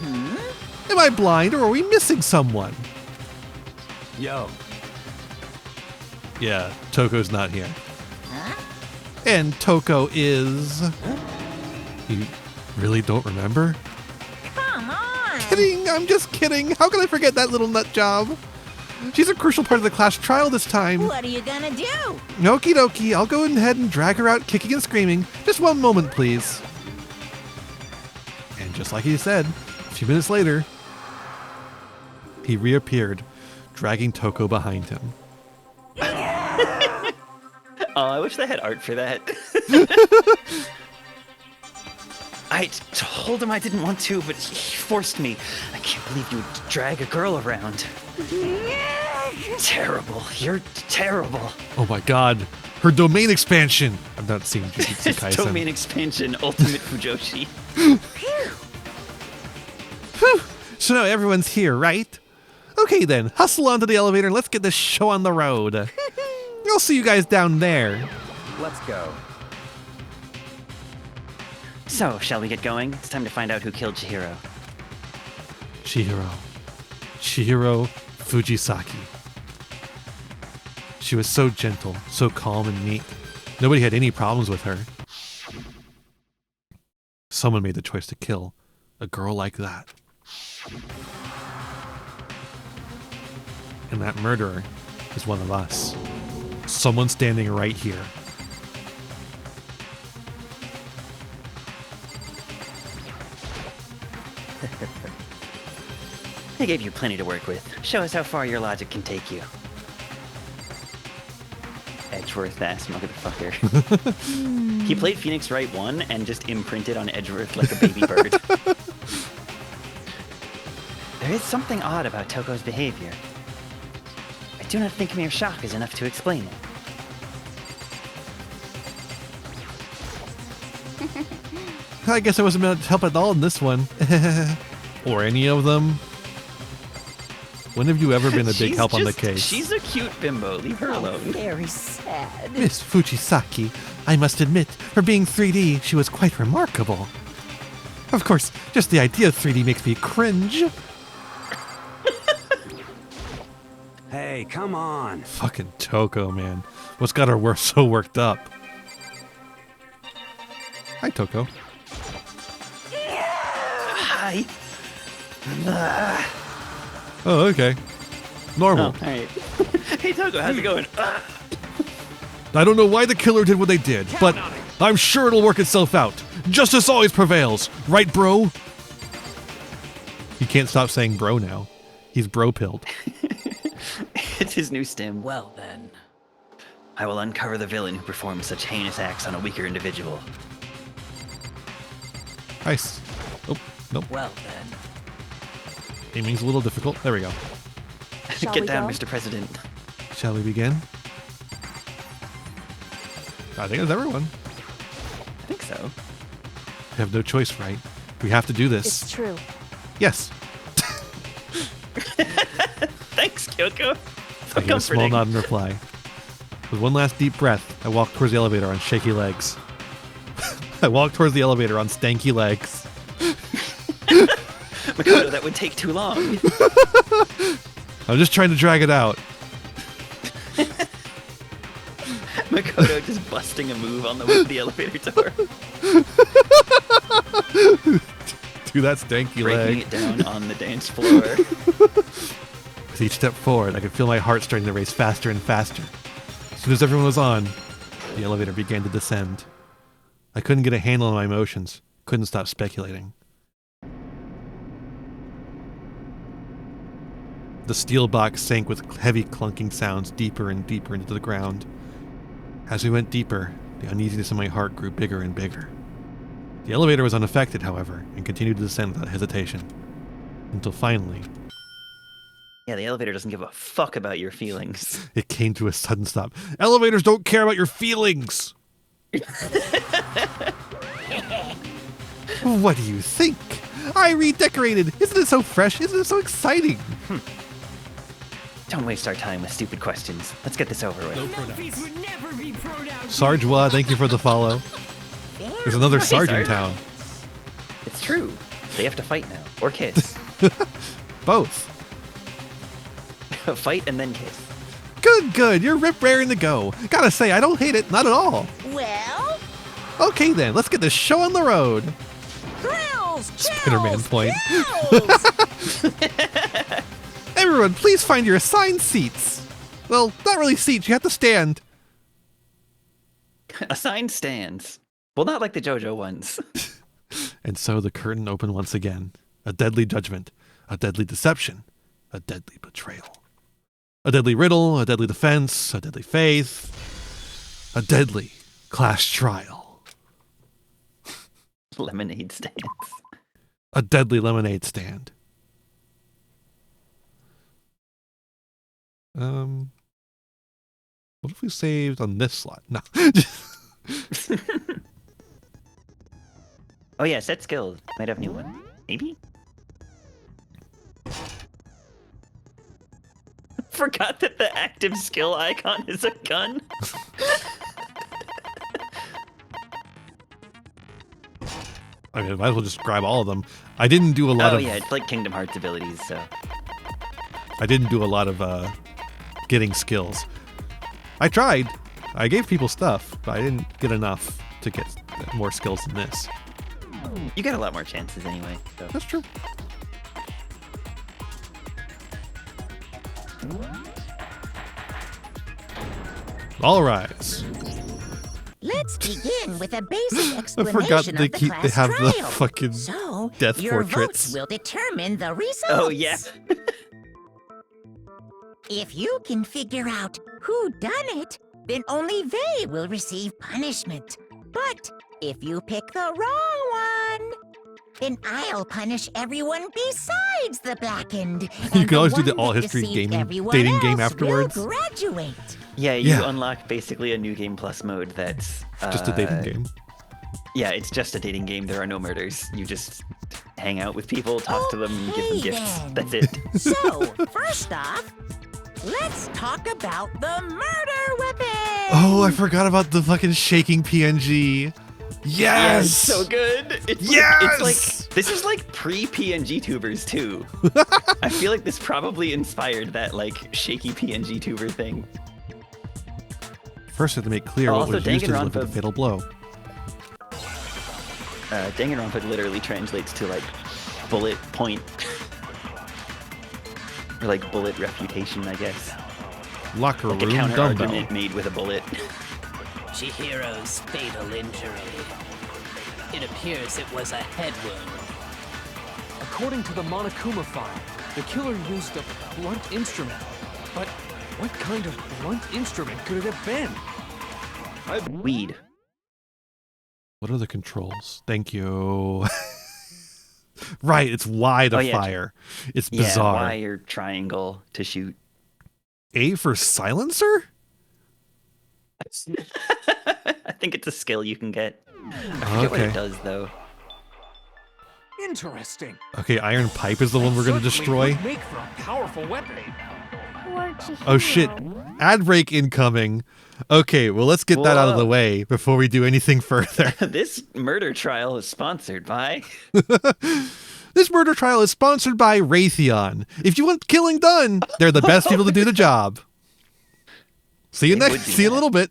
Am I blind or are we missing someone? Yo. Yeah, Toko's not here. And Toko is... You really don't remember? Come on. Kidding, I'm just kidding. How can I forget that little nut job? She's a crucial part of the class trial this time. What are you gonna do? Okie dokie, I'll go ahead and drag her out kicking and screaming. Just one moment, please. And just like he said, a few minutes later, he reappeared, dragging Toko behind him. Oh, I wish they had art for that. I told him I didn't want to, but he forced me. I can't believe you would drag a girl around. Terrible. You're terrible. Oh my god, her domain expansion! I've not seen Jujutsu It's Kaisen. domain expansion, ultimate Fujoshi. Whew. So now everyone's here, right? Okay then, hustle onto the elevator and let's get this show on the road. I'll see you guys down there. Let's go. So, shall we get going? It's time to find out who killed Chihiro. Chihiro Fujisaki. She was so gentle, so calm and neat. Nobody had any problems with her. Someone made the choice to kill a girl like that. And that murderer is one of us. Someone standing right here. I gave you plenty to work with. Show us how far your logic can take you. Edgeworth ass motherfucker. He played Phoenix Wright 1 and just imprinted on Edgeworth like a baby bird. There is something odd about Toko's behavior. I do not think mere shock is enough to explain it. I guess I wasn't meant to help at all in this one. Or any of them. When have you ever been a big help on the case? She's a cute bimbo. Leave her alone. Very sad. Miss Fujisaki, I must admit, for being 3D, she was quite remarkable. Of course, just the idea of 3D makes me cringe. Hey, come on. Fucking Toko, man. What's got her so worked up? Hi, Toko. Hi. Oh, okay. Normal. Oh, all right. Hey, Toko, how's it going? I don't know why the killer did what they did, but I'm sure it'll work itself out. Justice always prevails. Right, bro? He can't stop saying bro now. He's bro-pilled. It's his new stim. Well then, I will uncover the villain who performs such heinous acts on a weaker individual. Nice. Oh, nope. Well then. Aiming's a little difficult. There we go. Get down, Mr. President. Shall we begin? I think it's everyone. I think so. We have no choice, right? We have to do this. It's true. Yes. Thanks, Kyoko. So I give a small nod in reply. With one last deep breath, I walk towards the elevator on shaky legs. I walk towards the elevator on stanky legs. Makoto, that would take too long. I'm just trying to drag it out. Makoto just busting a move on the elevator door. Do that stanky Breaking leg. it down on the dance floor. With each step forward, I could feel my heart starting to race faster and faster. As soon as everyone was on, the elevator began to descend. I couldn't get a handle on my emotions. Couldn't stop speculating. The steel box sank with heavy clunking sounds deeper and deeper into the ground. As we went deeper, the uneasiness in my heart grew bigger and bigger. The elevator was unaffected, however, and continued to descend without hesitation. Until finally, Yeah, the elevator doesn't give a fuck about your feelings. it came to a sudden stop. Elevators don't care about your feelings! What do you think? I redecorated! Isn't it so fresh? Isn't it so exciting? Don't waste our time with stupid questions. Let's get this over with. Sargewa, thank you for the follow. There's another Sarge in Sarge. town. It's true. They have to fight now. Or kiss. Both. Fight and then kiss. Good. You're raring to go. Gotta say, I don't hate it. Not at all. Well, Okay then, let's get this show on the road. thrills, Spider-Man point. thrills. Everyone, please find your assigned seats. Well, not really seats. You have to stand. Assigned stands. Well, not like the JoJo ones. And so the curtain opened once again. A deadly judgment. A deadly deception. A deadly betrayal. A deadly riddle. A deadly defense. A deadly faith. A deadly class trial. Lemonade stands. A deadly lemonade stand. What if we saved on this slot? No. Oh yeah, set skills. Might have new one. Maybe? Forgot that the active skill icon is a gun. I mean, I might as well just grab all of them. I didn't do a lot of. Yeah, it's like Kingdom Hearts abilities, so. I didn't do a lot of getting skills. I tried. I gave people stuff, but I didn't get enough to get more skills than this. You get a lot more chances anyway. So. That's true. All rise. Let's begin with a basic I explanation forgot of they the class they have the trial. fucking So, death your portraits. votes will determine the results. Oh yeah. If you can figure out who done it, then only they will receive punishment. But if you pick the wrong one, then I'll punish everyone besides the blackened. You and can always do one the all that history deceived gaming everyone dating game else afterwards. will graduate. Yeah, you Yeah. unlock basically a new game plus mode that's Just a dating game. Yeah, it's just a dating game. There are no murders. You just hang out with people, talk to them, and give them Okay, gifts. then. That's it. So, first off, let's talk about the murder weapon. Oh, I forgot about the fucking shaking PNG. Yes. Yeah, it's so good. It's Yes! Like, it's like this is like pre-PNG tubers too. I feel like this probably inspired that like shaky PNG tuber thing. First, I have to make clear Oh, what was also used to deliver Danganronpa- the fatal blow. Danganronpa literally translates to like bullet point. Or like bullet refutation, I guess. Locker Like a room counter dumbbell. argument made with a bullet. Chihiro's fatal injury. It appears it was a head wound. According to the Monokuma file, the killer used a blunt instrument. But what kind of blunt instrument could it have been? Weed. What are the controls? Thank you. Right, it's Y to fire. It's bizarre. Yeah, Y or triangle to shoot. A for silencer? I think it's a skill you can get. I forget what it does, though. Interesting. Okay, iron pipe is the one we're going to destroy. Would make for a powerful weapon. Oh shit. Ad break incoming. Okay, well let's get that out of the way before we do anything further. This murder trial is sponsored by... This murder trial is sponsored by Raytheon. If you want killing done, they're the best people to do the job. See you next. See you in a little bit.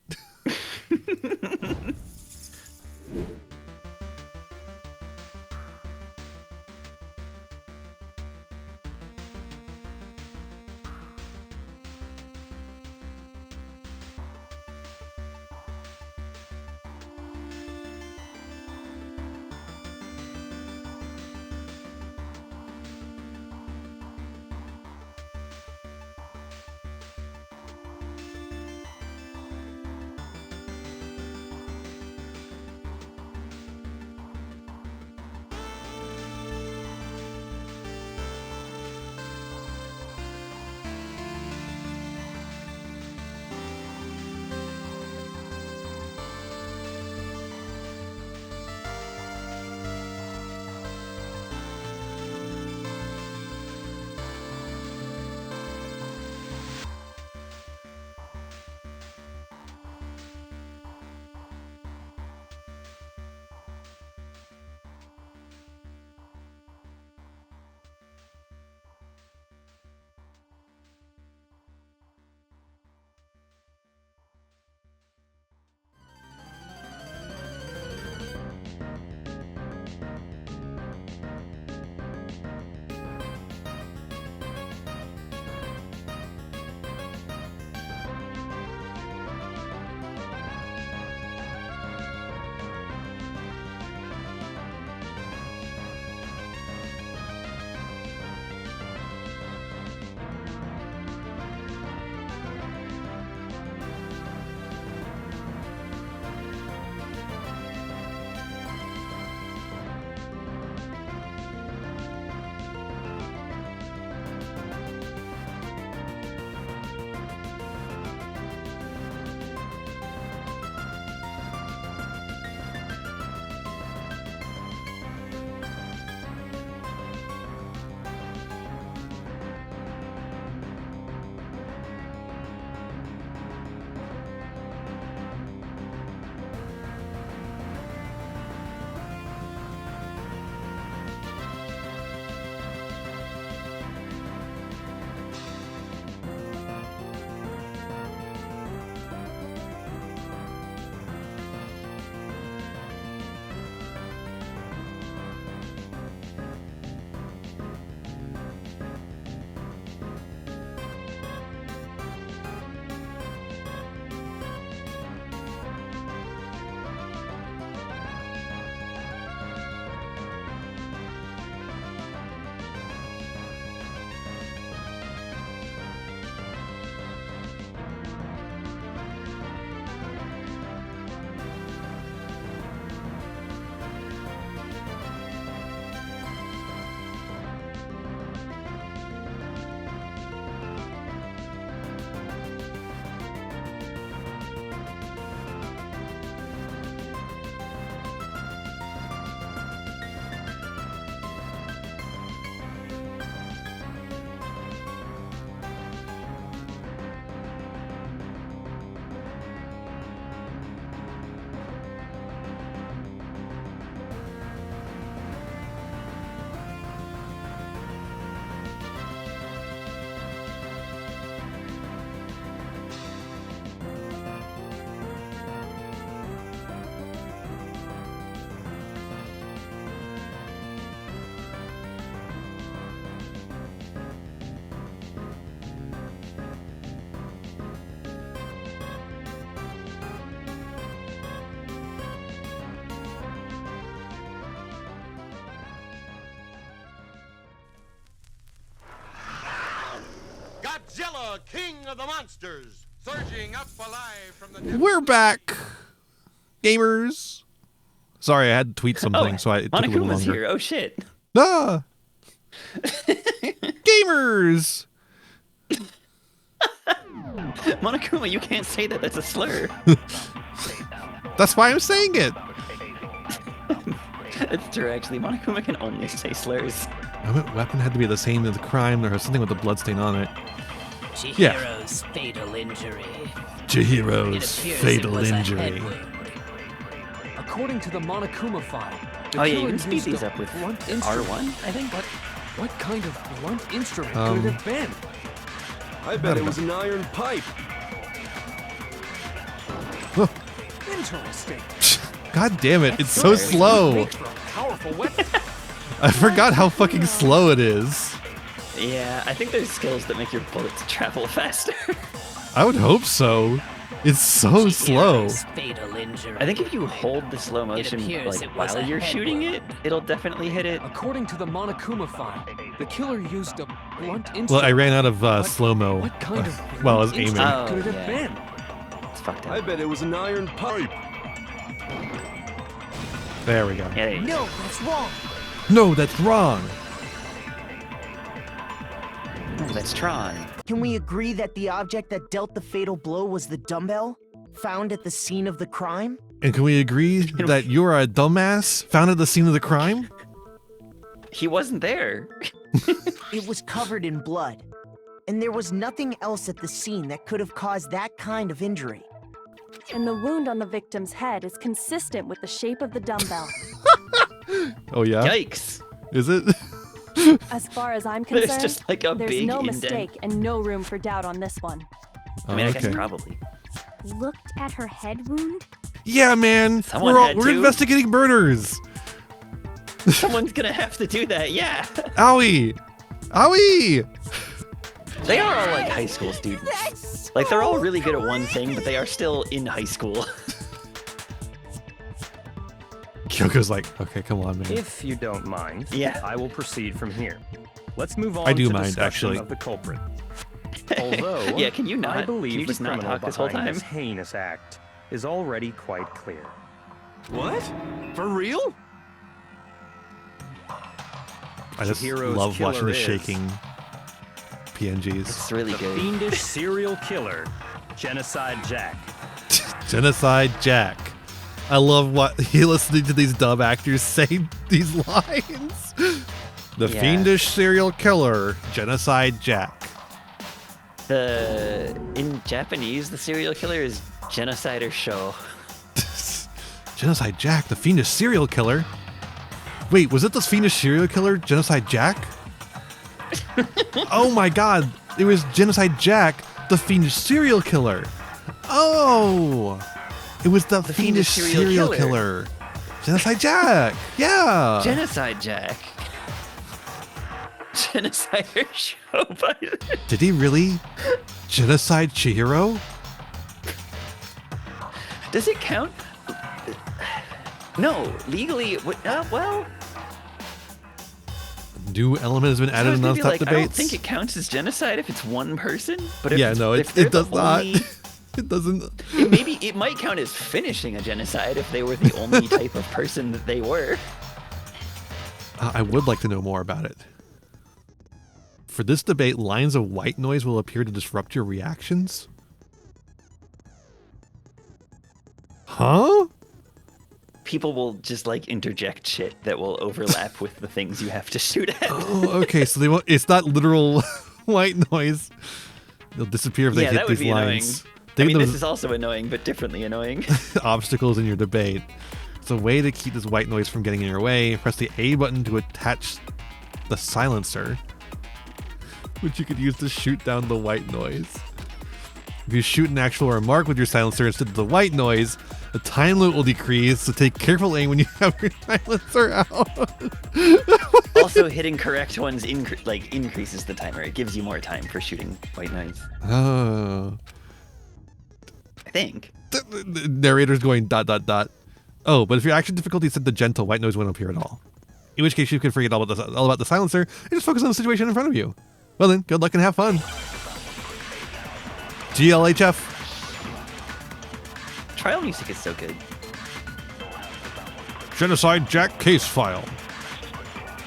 the king of the monsters, surging up alive from the... We're back, gamers. Sorry, I had to tweet something, so it took a little Monokuma's longer. here. Oh shit. Ah, gamers. Monokuma, you can't say that. That's a slur. That's why I'm saying it. It's true, actually. Monokuma can only say slurs. I meant weapon had to be the same as the crime. There was something with the bloodstain on it. Chihiro's fatal injury. Chihiro's fatal injury. According to the Monokuma file, the Oh yeah, you killer can speed used these a up with blunt R1, instrument. I think. But what kind of blunt instrument could it have been? I bet it was an iron pipe. Interesting. God damn it, it's so slow. Makes for a powerful weapon. I forgot how fucking slow it is. Yeah, I think there's skills that make your bullets travel faster. I would hope so. It's so slow. Fatal injury. I think if you hold the slow motion appears like it was while a you're head shooting it, it'll definitely hit it. According to the Monokuma file, the killer used a blunt instrument. Well, I ran out of slow-mo What kind of while I was blunt aiming. instrument could it have yeah. been? It's fucked I up. bet it was an iron pipe. There we go. Yeah, there you go. No, that's wrong. No, that's wrong. Let's try. Can we agree that the object that dealt the fatal blow was the dumbbell found at the scene of the crime? And can we agree that you're a dumbass found at the scene of the crime? He wasn't there. It was covered in blood, and there was nothing else at the scene that could have caused that kind of injury. And the wound on the victim's head is consistent with the shape of the dumbbell. Oh yeah? Yikes. Is it? As far as I'm There's concerned, just like a there's big no indent. mistake and no room for doubt on this one. I mean, I guess okay. probably. Looked at her head wound? Yeah, man. Someone We're had to. investigating murders. Someone's gonna have to do that, yeah. Owie! Owie! They are all like high school students. Like they're all really good at one thing, but they are still in high school. Kyoko's like, okay, come on, man. If you don't mind, Yeah. I will proceed from here. Let's move on I do to mind, discussion actually. of the culprit. Although, Yeah, can you not? I Can believe you just the not criminal talk this whole behind time? this heinous act is already quite clear. What? For real? I just Chihiro's love watching killer the is- shaking PNGs. It's really The good. fiendish serial killer, Genocide Jack. Genocide Jack. I love listening to these dub actors say these lines. The Yeah. fiendish serial killer, Genocide Jack. In Japanese, the serial killer is Genocider Show. Genocide Jack, the fiendish serial killer. Wait, was it the fiendish serial killer, Genocide Jack? Oh my god, it was Genocide Jack, the fiendish serial killer. Oh, it was the fiendish serial killer. Genocide Jack, yeah. Genocide Jack. Genocider Show. Did he really genocide Chihiro? Does it count? No, legally, well. New element has been added in I was nonstop gonna be like, I don't debates. think it counts as genocide if it's one person. But if Yeah, it's, no, if it they're does the not. only- It doesn't. it might count as finishing a genocide if they were the only type of person that they were. I would like to know more about it. For this debate, lines of white noise will appear to disrupt your reactions? Huh? People will just like interject shit that will overlap with the things you have to shoot at. Oh, okay, so they won't, it's not literal white noise. They'll disappear if they Yeah, hit that would these be lines. annoying. I Think mean, of this those is also annoying, but differently annoying. obstacles in your debate. It's a way to keep this white noise from getting in your way. Press the A button to attach the silencer, which you could use to shoot down the white noise. If you shoot an actual remark with your silencer instead of the white noise, the time limit will decrease, so take careful aim when you have your silencer out. Also, hitting correct ones increases the timer. It gives you more time for shooting white noise. Oh. I think. The narrator's going ... Oh, but if your action difficulty is set to gentle, white noise won't appear at all. In which case you can forget all about the silencer and just focus on the situation in front of you. Well then, good luck and have fun. GLHF. Trial music is so good. Genocide Jack case file.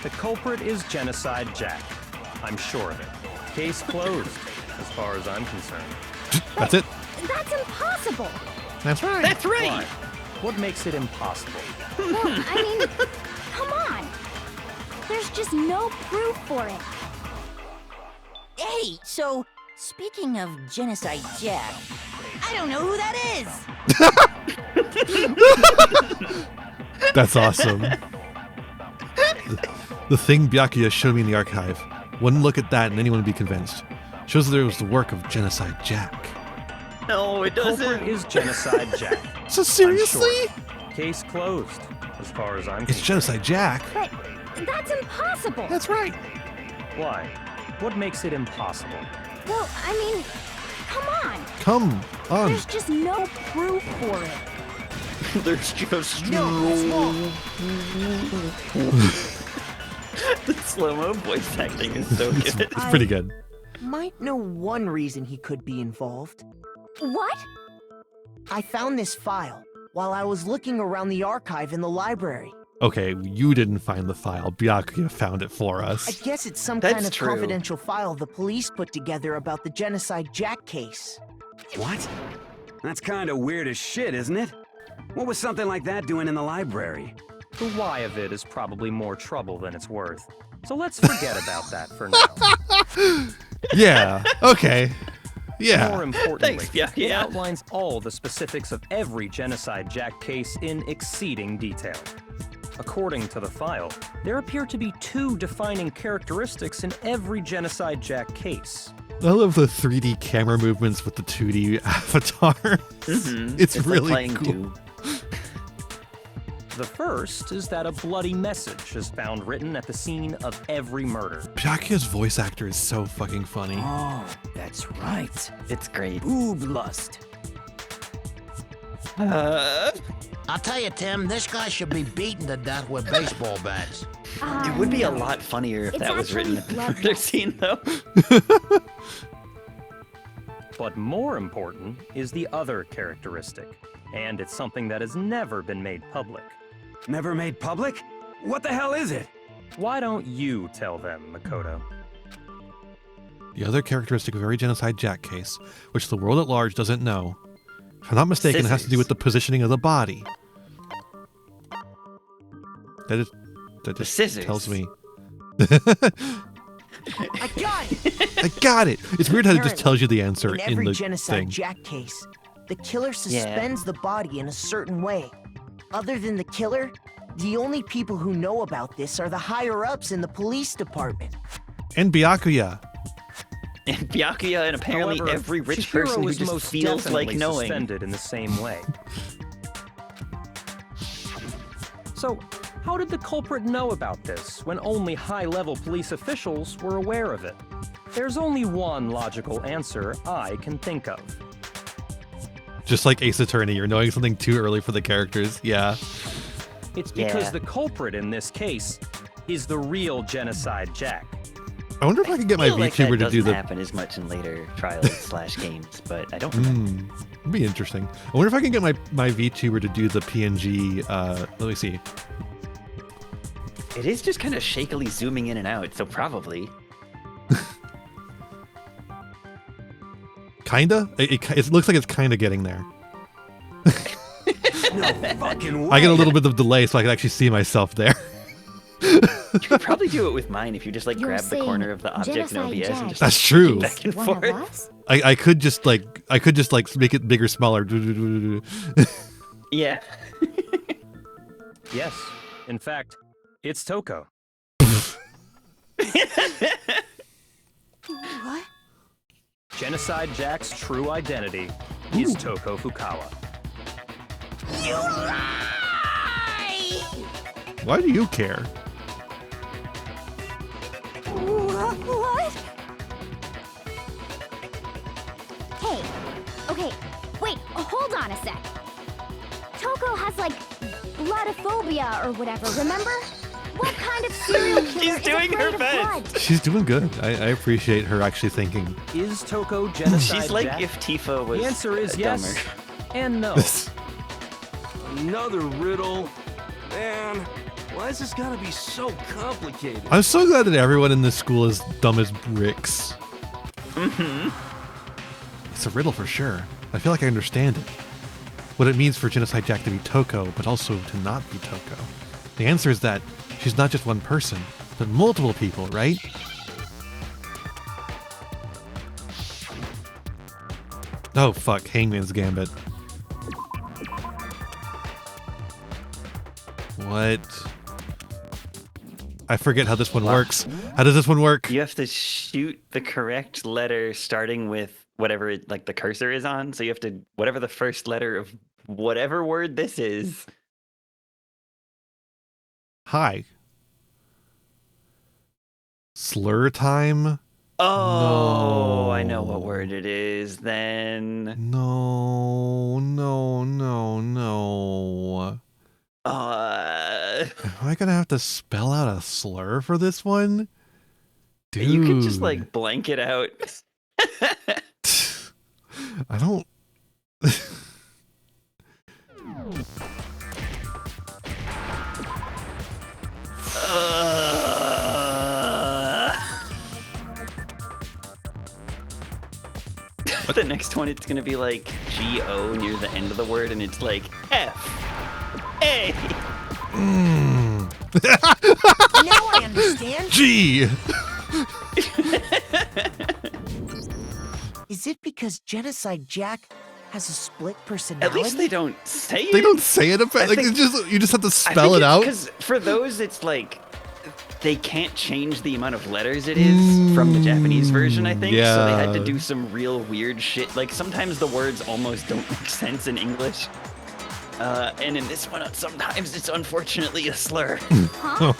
The culprit is Genocide Jack. I'm sure of it. Case closed, as far as I'm concerned. That's it. That's impossible. That's right. That's right. Why? What makes it impossible? Well, I mean, come on. There's just no proof for it. Hey, so speaking of Genocide Jack, I don't know who that is. That's awesome. The thing Byakuya showed me in the archive. One look at that and anyone would be convinced. Shows that it was the work of Genocide Jack. No, it doesn't. Culprit is Genocide Jack. So seriously? Sure. Case closed, as far as I'm It's concerned. Genocide Jack. But that's impossible. That's right. Why? What makes it impossible? Well, I mean, come on. Come on. There's just no proof for it. There's just The slow-mo voice acting is so good. It's pretty good. Might know one reason he could be involved. What? I found this file while I was looking around the archive in the library. Okay, you didn't find the file. Byakuya found it for I us. guess it's some That's kind of true. confidential file the police put together about the Genocide Jack case. What? That's kind of weird as shit, isn't it? What was something like that doing in the library? The why of it is probably more trouble than it's worth. So let's forget about that for now. Yeah, okay. Yeah. More importantly, Thanks, yeah, it yeah. outlines all the specifics of every Genocide Jack case in exceeding detail. According to the file, there appear to be 2 defining characteristics in every Genocide Jack case. I love the 3D camera movements with the 2D avatar. It's really like cool. Doom. The first is that a bloody message is found written at the scene of every murder. Byakuya's voice actor is so fucking funny. Oh, that's right. It's great. Boob lust. I'll tell you, Tim, this guy should be beaten to death with baseball bats. It would be a lot funnier if It's that was written at the actually murder scene, though. But more important is the other characteristic, and it's something that has never been made public. Never made public? What the hell is it? Why don't you tell them, Makoto? The other characteristic of every Genocide Jack case, which the world at large doesn't know, if I'm not mistaken, it has to do with the positioning of the body. That just scissors. tells me. I got it! I got it! It's weird how it just Apparently, tells you the answer in in every the Genocide thing. Jack case, the killer suspends the body in a certain way. Other than the killer, the only people who know about this are the higher-ups in the police department. And Byakuya. And Byakuya and apparently However, every rich Chihiro person who is just most feels like definitely knowing. suspended in the same way. So, how did the culprit know about this when only high-level police officials were aware of it? There's only one logical answer I can think of. Just like Ace Attorney, you're knowing something too early for the characters. Yeah. It's because Yeah. the culprit in this case is the real Genocide Jack. I wonder if I can get my I feel like that VTuber to do doesn't the... happen as much in later trials / games, but I don't remember. It'd be interesting. I wonder if I can get my VTuber to do the PNG, let me see. It is just kind of shakily zooming in and out, so probably. Kinda? It looks like it's kinda getting there. No fucking way. I get a little bit of delay so I can actually see myself there. You could probably do it with mine if you just like You're grab the corner of the object in Genocide OBS and Jack just That's true. click back and One of forth. us? I could just like make it bigger, smaller. Yeah. Yes, in fact, it's Toko. What? Genocide Jack's true identity is Toko Fukawa. You lie! Why do you care? What? Hey, okay, wait, hold on a sec. Toko has like bloodophobia or whatever, remember? What kind of serial killer She's is doing her afraid of best. blood? She's doing good. I appreciate her actually thinking. Is Toko genocide She's like Jack? if Tifa was The answer is dumber. yes and no. Another riddle? Man, why has this gotta be so complicated? I'm so glad that everyone in this school is dumb as bricks. Mm-hmm. It's a riddle for sure. I feel like I understand it. What it means for Genocide Jack to be Toko, but also to not be Toko. The answer is that she's not just one person, but multiple people, right? Oh fuck, Hangman's Gambit. What? I forget how this one works. How does this one work? You have to shoot the correct letter starting with whatever like the cursor is on. So you have to whatever the first letter of whatever word this is. Hi. Slur time? Oh, No. I know what word it is then. No. Am I gonna have to spell out a slur for this one? Dude. You could just like blank it out. I don't. The next one, it's gonna be like G-O near the end of the word, and it's like F A. Now I understand. G. Is it because Genocide Jack has a split personality? At least they don't say it. They don't say it. Like think- you just have to spell it out. Because for those, it's like they can't change the amount of letters it is from the Japanese version, I think. So they had to Yeah. do some real weird shit. Like sometimes the words almost don't make sense in English. And in this one, sometimes it's unfortunately a slur. Huh?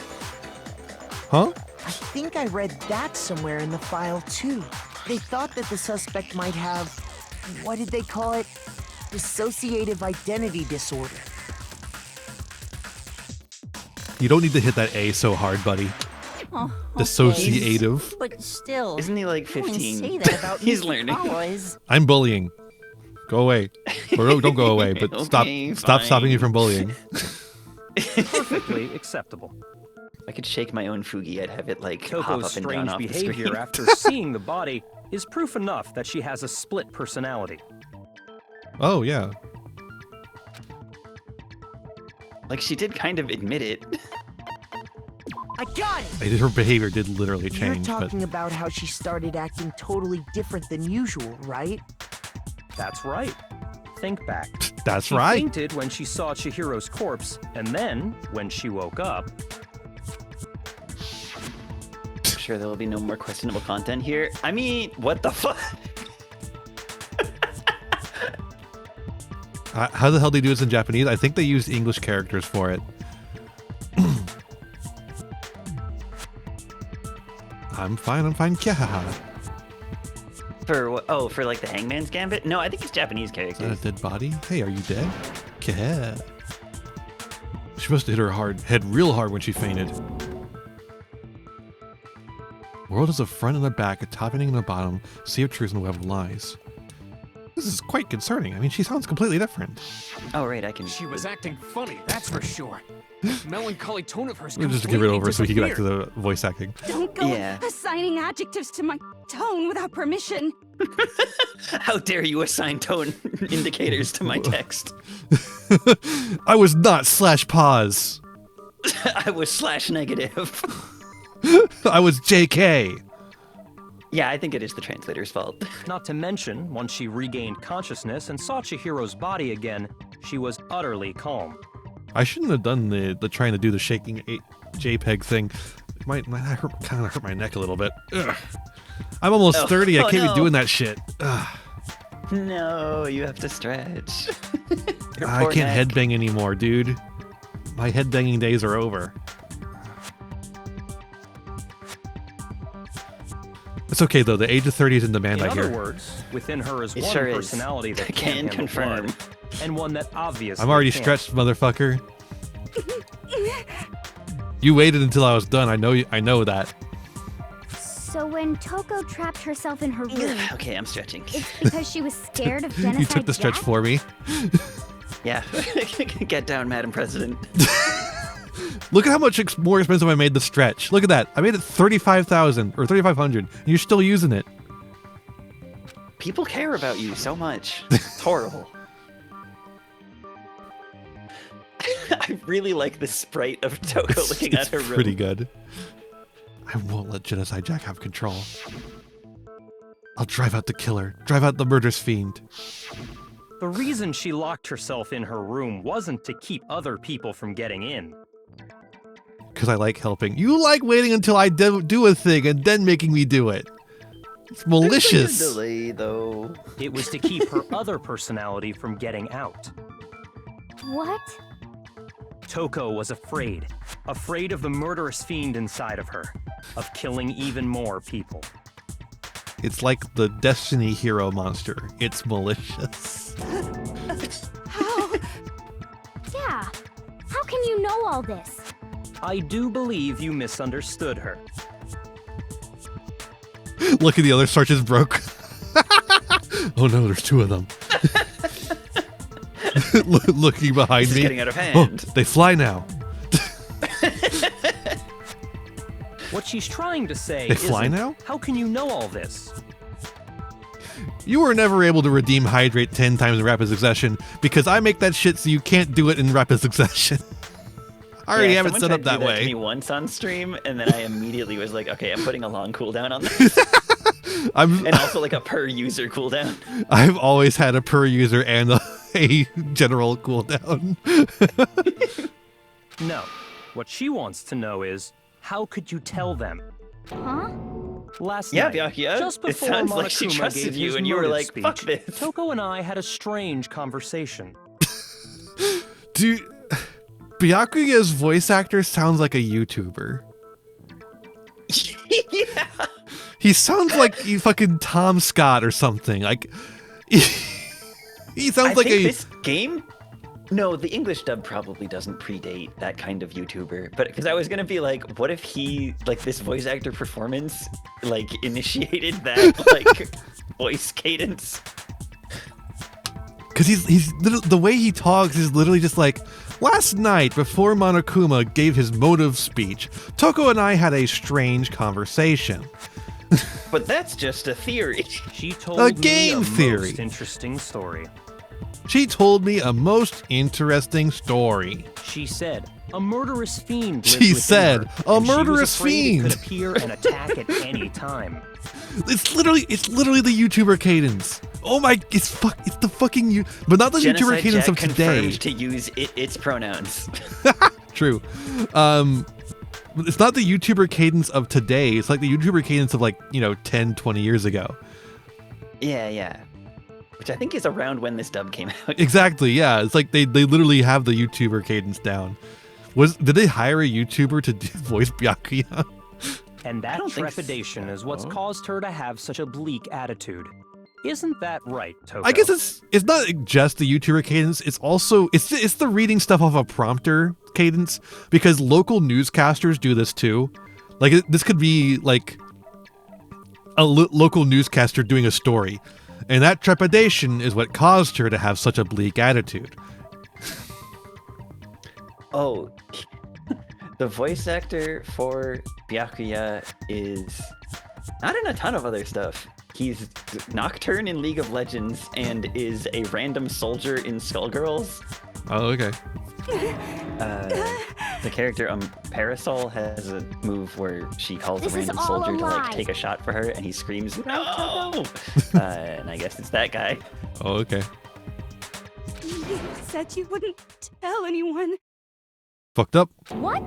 Huh? I think I read that somewhere in the file too. They thought that the suspect might have, what did they call it? Dissociative identity disorder. You don't need to hit that A so hard, buddy. Oh, Dissociative. But still, Isn't he like no one 15? say that about He's Mr. learning. Powers. I'm bullying. Go away. Or don't go away, but Okay, stop stopping fine. me from bullying. Perfectly acceptable. If I could shake my own Fugi, I'd have it like hop Toko's up and down strange off the behavior screen. after seeing the body is proof enough that she has a split personality. Oh yeah. Like she did kind of admit it. I got it! Her behavior did literally You're change, but talking about how she started acting totally different than usual, right? That's right. Think back. That's She right. fainted when she saw Chihiro's corpse, and then, when she woke up, I'm sure there will be no more questionable content here. I mean, what the fuck? how the hell do they do this in Japanese? I think they used English characters for it. I'm fine. Kyahaha. For what? Oh, for like the Hangman's Gambit? No, I think it's Japanese Is that characters. a dead body? Hey, are you dead? Keh. She must have hit her head real hard when she fainted. World has a front and a back, a top ending and a bottom, sea of truth and a web of lies. This is quite concerning. I mean, she sounds completely different. Oh, right, I can. She was acting funny, that's for sure. That melancholy tone of hers We'll just give it completely over so we can get back to disappeared. the voice acting. Don't go Yeah. assigning adjectives to my tone without permission. How dare you assign tone indicators to my text? I was not /pause. I was slash negative. I was JK. Yeah, I think it is the translator's fault. not to mention, once she regained consciousness and saw Chihiro's body again, she was utterly calm. I shouldn't have done the trying to do the shaking JPEG thing. It might kind of hurt my neck a little bit. Ugh. I'm almost 30. I can't be doing that shit. Ugh. No, you have to stretch. Your I poor can't neck. headbang anymore, dude. My headbanging days are over. It's okay though. The age of 30 is in demand, In I other hear. words, within her is It one sure is. personality that I can handle confirm. blood, and one that obviously I'm already can't. stretched, motherfucker. You waited until I was done. I know that. So when Toko trapped herself in her room, Okay, I'm stretching. it's because she was scared of genocide. You took the stretch Jack? for me. Yeah. Get down, Madam President. Look at how much more expensive I made the stretch. Look at that. I made it 35,000 or 3,500. And you're still using it. People care about you so much. It's horrible. I really like the sprite of Toko looking at her room. Pretty good. I won't let Genocide Jack have control. I'll drive out the killer. Drive out the murderous fiend. The reason she locked herself in her room wasn't to keep other people from getting in. Because I like helping. You like waiting until I do a thing and then making me do it. It's malicious. There's a delay, though. It was to keep her other personality from getting out. What? Toko was afraid. Afraid of the murderous fiend inside of her. Of killing even more people. It's like the Destiny hero monster. It's malicious. How? Yeah. How can you know all this? I do believe you misunderstood her. Look at the other searches broke. Oh no, there's two of them. Looking behind This is me. getting out of hand. Oh, they fly now. What she's trying to say They fly isn't, now? how can you know all this? You were never able to redeem Hydrate 10 times in rapid succession because I make that shit so you can't do it in rapid succession. I already have it set up that To way. me once on stream, and then I immediately was like, okay, I'm putting a long cooldown on this. And also like a per user cooldown. I've always had a per user and a general cooldown. No. What she wants to know is, how could you tell them? Huh? Last Yeah, night, Byakuya, just it before sounds like she Monokuma trusted gave you his and you were motive like, speech, "Fuck this." Toko and I had a strange conversation. Dude, Byakuya's voice actor sounds like a YouTuber. Yeah. He sounds like fucking Tom Scott or something. Like he sounds like think a this game. No, the English dub probably doesn't predate that kind of YouTuber. But because I was gonna be like, what if he like this voice actor performance like initiated that like voice cadence? Because he's the way he talks is literally just like, last night before Monokuma gave his motive speech, Toko and I had a strange conversation. But that's just a theory. She told A me game a theory. most interesting story. She told me a most interesting story. She said, a murderous fiend lived She within said, her, "A and she was murderous afraid fiend." It could appear and attack at any time. It's literally the YouTuber cadence. Oh my, it's the fucking you, but not the YouTuber Genocide cadence Jack of today. confirmed to use its pronouns. True. It's not the YouTuber cadence of today. It's like the YouTuber cadence of 10, 20 years ago. Yeah. Which I think is around when this dub came out. Exactly, yeah. It's like they literally have the YouTuber cadence down. Did they hire a YouTuber to voice Byakuya? And that don't think trepidation is what's so. caused her to have such a bleak attitude. Isn't that right, Toko? I guess it's not just the YouTuber cadence. It's also it's the reading stuff off a prompter cadence, because local newscasters do this too. Like this could be like a local newscaster doing a story, and that trepidation is what caused her to have such a bleak attitude. Oh, the voice actor for Byakuya is not in a ton of other stuff. He's Nocturne in League of Legends and is a random soldier in Skullgirls. Oh, okay. The character Parasol has a move where she calls This a is random all a soldier to lie. take a shot for her, and he screams "No!" And I guess it's that guy. Oh, okay. You said you wouldn't tell anyone. Fucked up. What?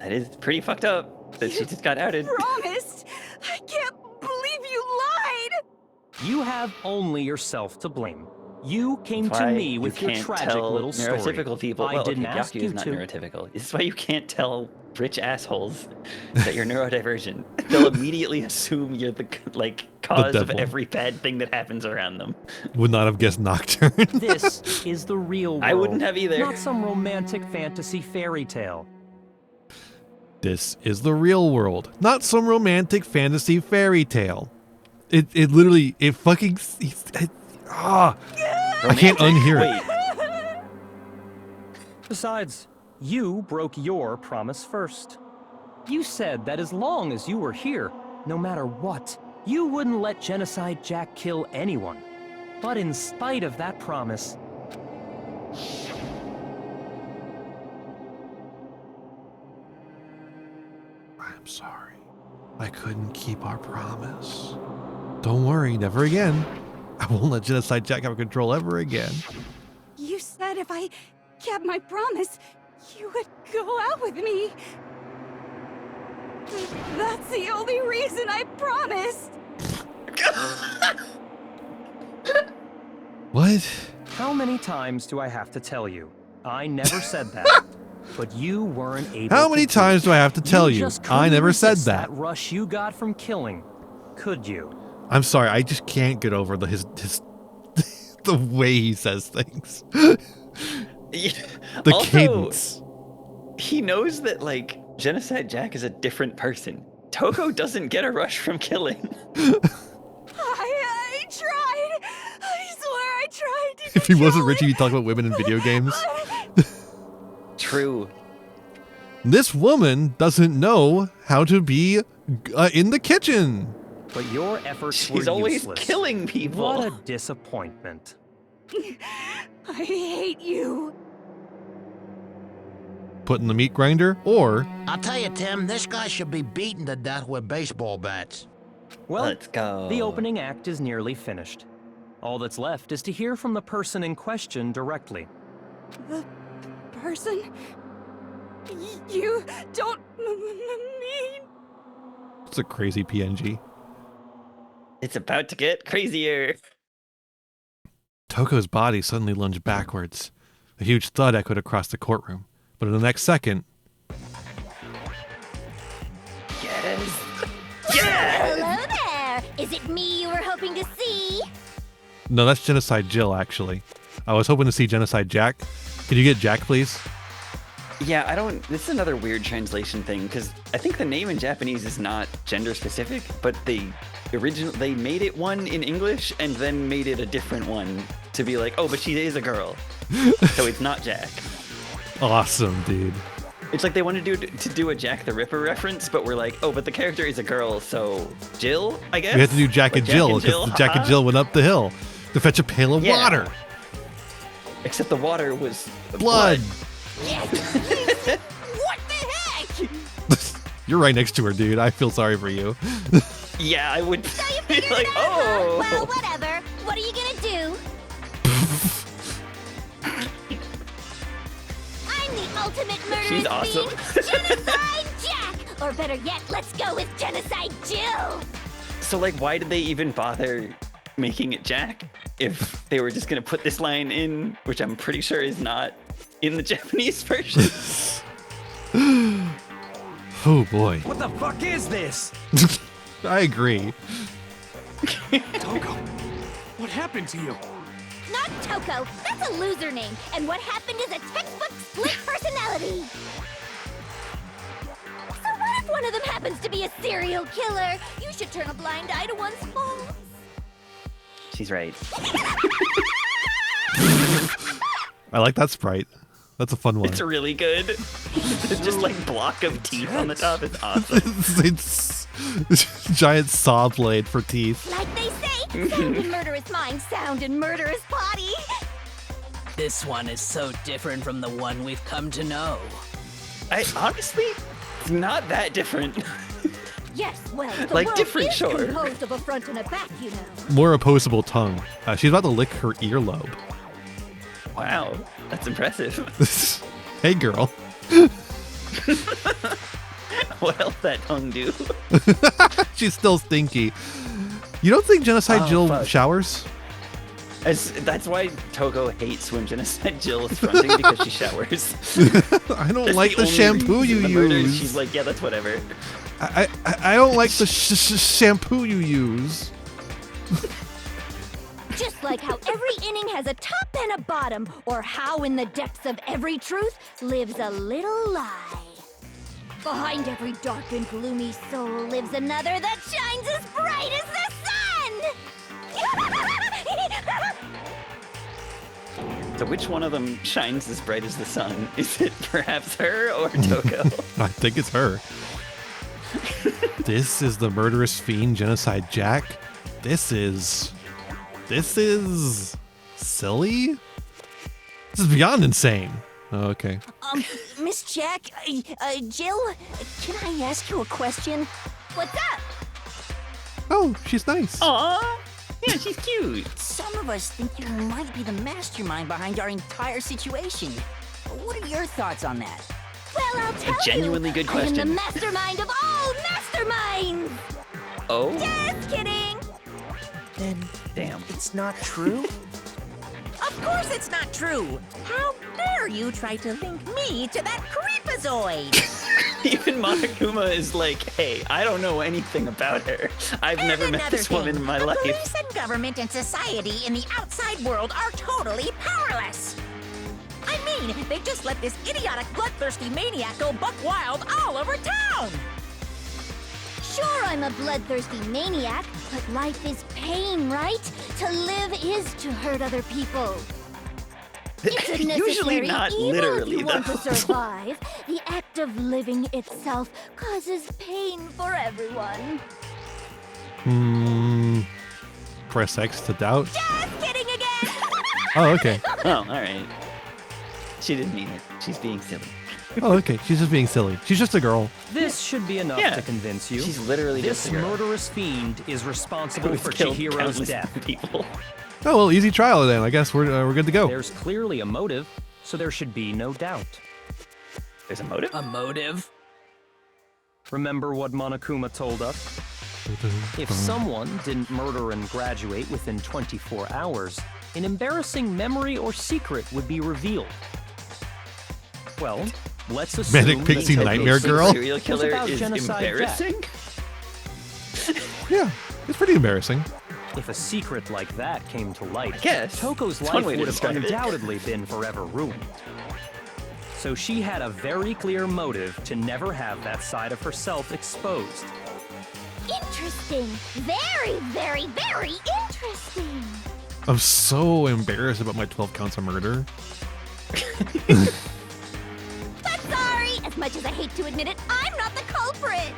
That is pretty fucked up that she just got outed. Promised. I can't believe you lied. You have only yourself to blame. You came That's to why me you with your can't tragic tell little story. neurotypical people. I Well, didn't okay, ask Byakuya you is not to. neurotypical. This is why you can't tell rich assholes that you're neurodivergent. They'll immediately assume you're the cause of devil. every bad thing that happens around them. Would not have guessed Nocturne. This is the real world. I wouldn't have either. Not some romantic fantasy fairy tale. This is the real world, not some romantic fantasy fairy tale. It literally, it fucking, I can't unhear it. Besides, you broke your promise first. You said that as long as you were here, no matter what, you wouldn't let Genocide Jack kill anyone. But in spite of that promise, I'm sorry. I couldn't keep our promise. Don't worry, never again. I won't let Genocide Jack have control ever again. You said if I kept my promise, you would go out with me. That's the only reason I promised. What? how many times do I have to tell you? I never said that. But you weren't able How many times do I have to tell you? I never said that. Rush you got from killing, could you? I'm sorry, I just can't get over his the way he says things. The also, cadence. He knows that, like, Genocide Jack is a different person. Toko doesn't get a rush from killing. I tried. I swear I tried to. If he wasn't rich, he'd be talking about women in video games. True. This woman doesn't know how to be in the kitchen. But your efforts were She's always useless. killing people. What a disappointment. I hate you. Put in the meat grinder, or I'll tell you, Tim, this guy should be beaten to death with baseball bats. Well, let's go. The opening act is nearly finished. All that's left is to hear from the person in question directly. The person? You don't mean... It's a crazy PNG. It's about to get crazier. Toko's body suddenly lunged backwards. A huge thud echoed across the courtroom. But in the next second... Yes! Hello there! Is it me you were hoping to see? No, that's Genocide Jill, actually. I was hoping to see Genocide Jack. Can you get Jack, please? Yeah, this is another weird translation thing, because I think the name in Japanese is not gender specific, but they made it one in English and then made it a different one to be like, oh, but she is a girl. So it's not Jack. Awesome, dude. It's like they wanted to do a Jack the Ripper reference, but we're like, oh, but the character is a girl, so Jill, I guess? We had to do Jack and Jill, because Jack and Jill went up the hill to fetch a pail of water. Except the water was blood. What the heck? You're right next to her, dude. I feel sorry for you. Yeah, I would be like, oh. Well, whatever. What are you gonna do? I'm the ultimate murderous She's awesome. Genocide Jack! Or better yet, let's go with Genocide Jill! So, like, why did they even bother making it Jack if they were just gonna put this line in, which I'm pretty sure is not in the Japanese version? Oh boy. What the fuck is this? I agree. Toko, what happened to you? Not Toko. That's a loser name. And what happened is a textbook split personality. So what if one of them happens to be a serial killer? You should turn a blind eye to one's faults. She's right. I like that sprite. That's a fun one. It's really good. It's just like block of teeth on the top. It's awesome. It's giant saw blade for teeth. Like they say, sound in murderous mind, sound in murderous body. This one is so different from the one we've come to know. Honestly, it's not that different. Yes, well, the like world different, is sure. composed of a front and a back, you know. More opposable tongue. She's about to lick her earlobe. Wow, that's impressive. Hey, girl. What else that tongue do? She's still stinky. You don't think Genocide Jill showers? That's why Toko hates when Genocide Jill is fronting, because she showers. I don't like the shampoo you use. She's like, yeah, that's whatever. I don't like the shampoo you use. Just like how every inning has a top and a bottom, or how in the depths of every truth lives a little lie. Behind every dark and gloomy soul lives another that shines as bright as the sun! So which one of them shines as bright as the sun? Is it perhaps her or Toko? I think it's her. This is the murderous fiend Genocide Jack. This is silly? This is beyond insane. Oh, okay. Miss Jack, Jill, can I ask you a question? What's up? Oh, she's nice. Aw, yeah, she's cute. Some of us think you might be the mastermind behind our entire situation. What are your thoughts on that? Well, I'll tell you. A genuinely good question. I am the mastermind of all masterminds! Oh? Just kidding! Then damn, it's not true? Of course it's not true! How dare you try to link me to that creepazoid? Even Monokuma is like, hey, I don't know anything about her. I've never met this woman in my life. Police and government and society in the outside world are totally powerless. I mean, they just let this idiotic, bloodthirsty maniac go buck wild all over town! Sure, I'm a bloodthirsty maniac, but life is pain, right? To live is to hurt other people. It's a necessary Usually not evil literally, if you want to though. survive. The act of living itself causes pain for everyone. Press X to doubt. Just kidding again! Oh, okay. Oh, all right. She didn't mean it. She's being silly. Oh, okay. She's just being silly. She's just a girl. This should be enough Yeah. to convince you. She's literally this just a girl. murderous fiend is responsible Who's for killed Chihiro's countless death. people. Oh, well, easy trial then. I guess we're good to go. There's clearly a motive, so there should be no doubt. There's a motive? A motive? Remember what Monokuma told us? If someone didn't murder and graduate within 24 hours, an embarrassing memory or secret would be revealed. Well, let's assume Manic Pixie that Nightmare Toko's Girl? secret Serial was killer about is Genocide embarrassing? Jack. Yeah, it's pretty embarrassing. If a secret like that came to light, I guess. Toko's It's life one way to would have describe it. undoubtedly been forever ruined. So she had a very clear motive to never have that side of herself exposed. Interesting. Very, very, very interesting. I'm so embarrassed about my 12 counts of murder. But sorry, as much as I hate to admit it, I'm not the culprit.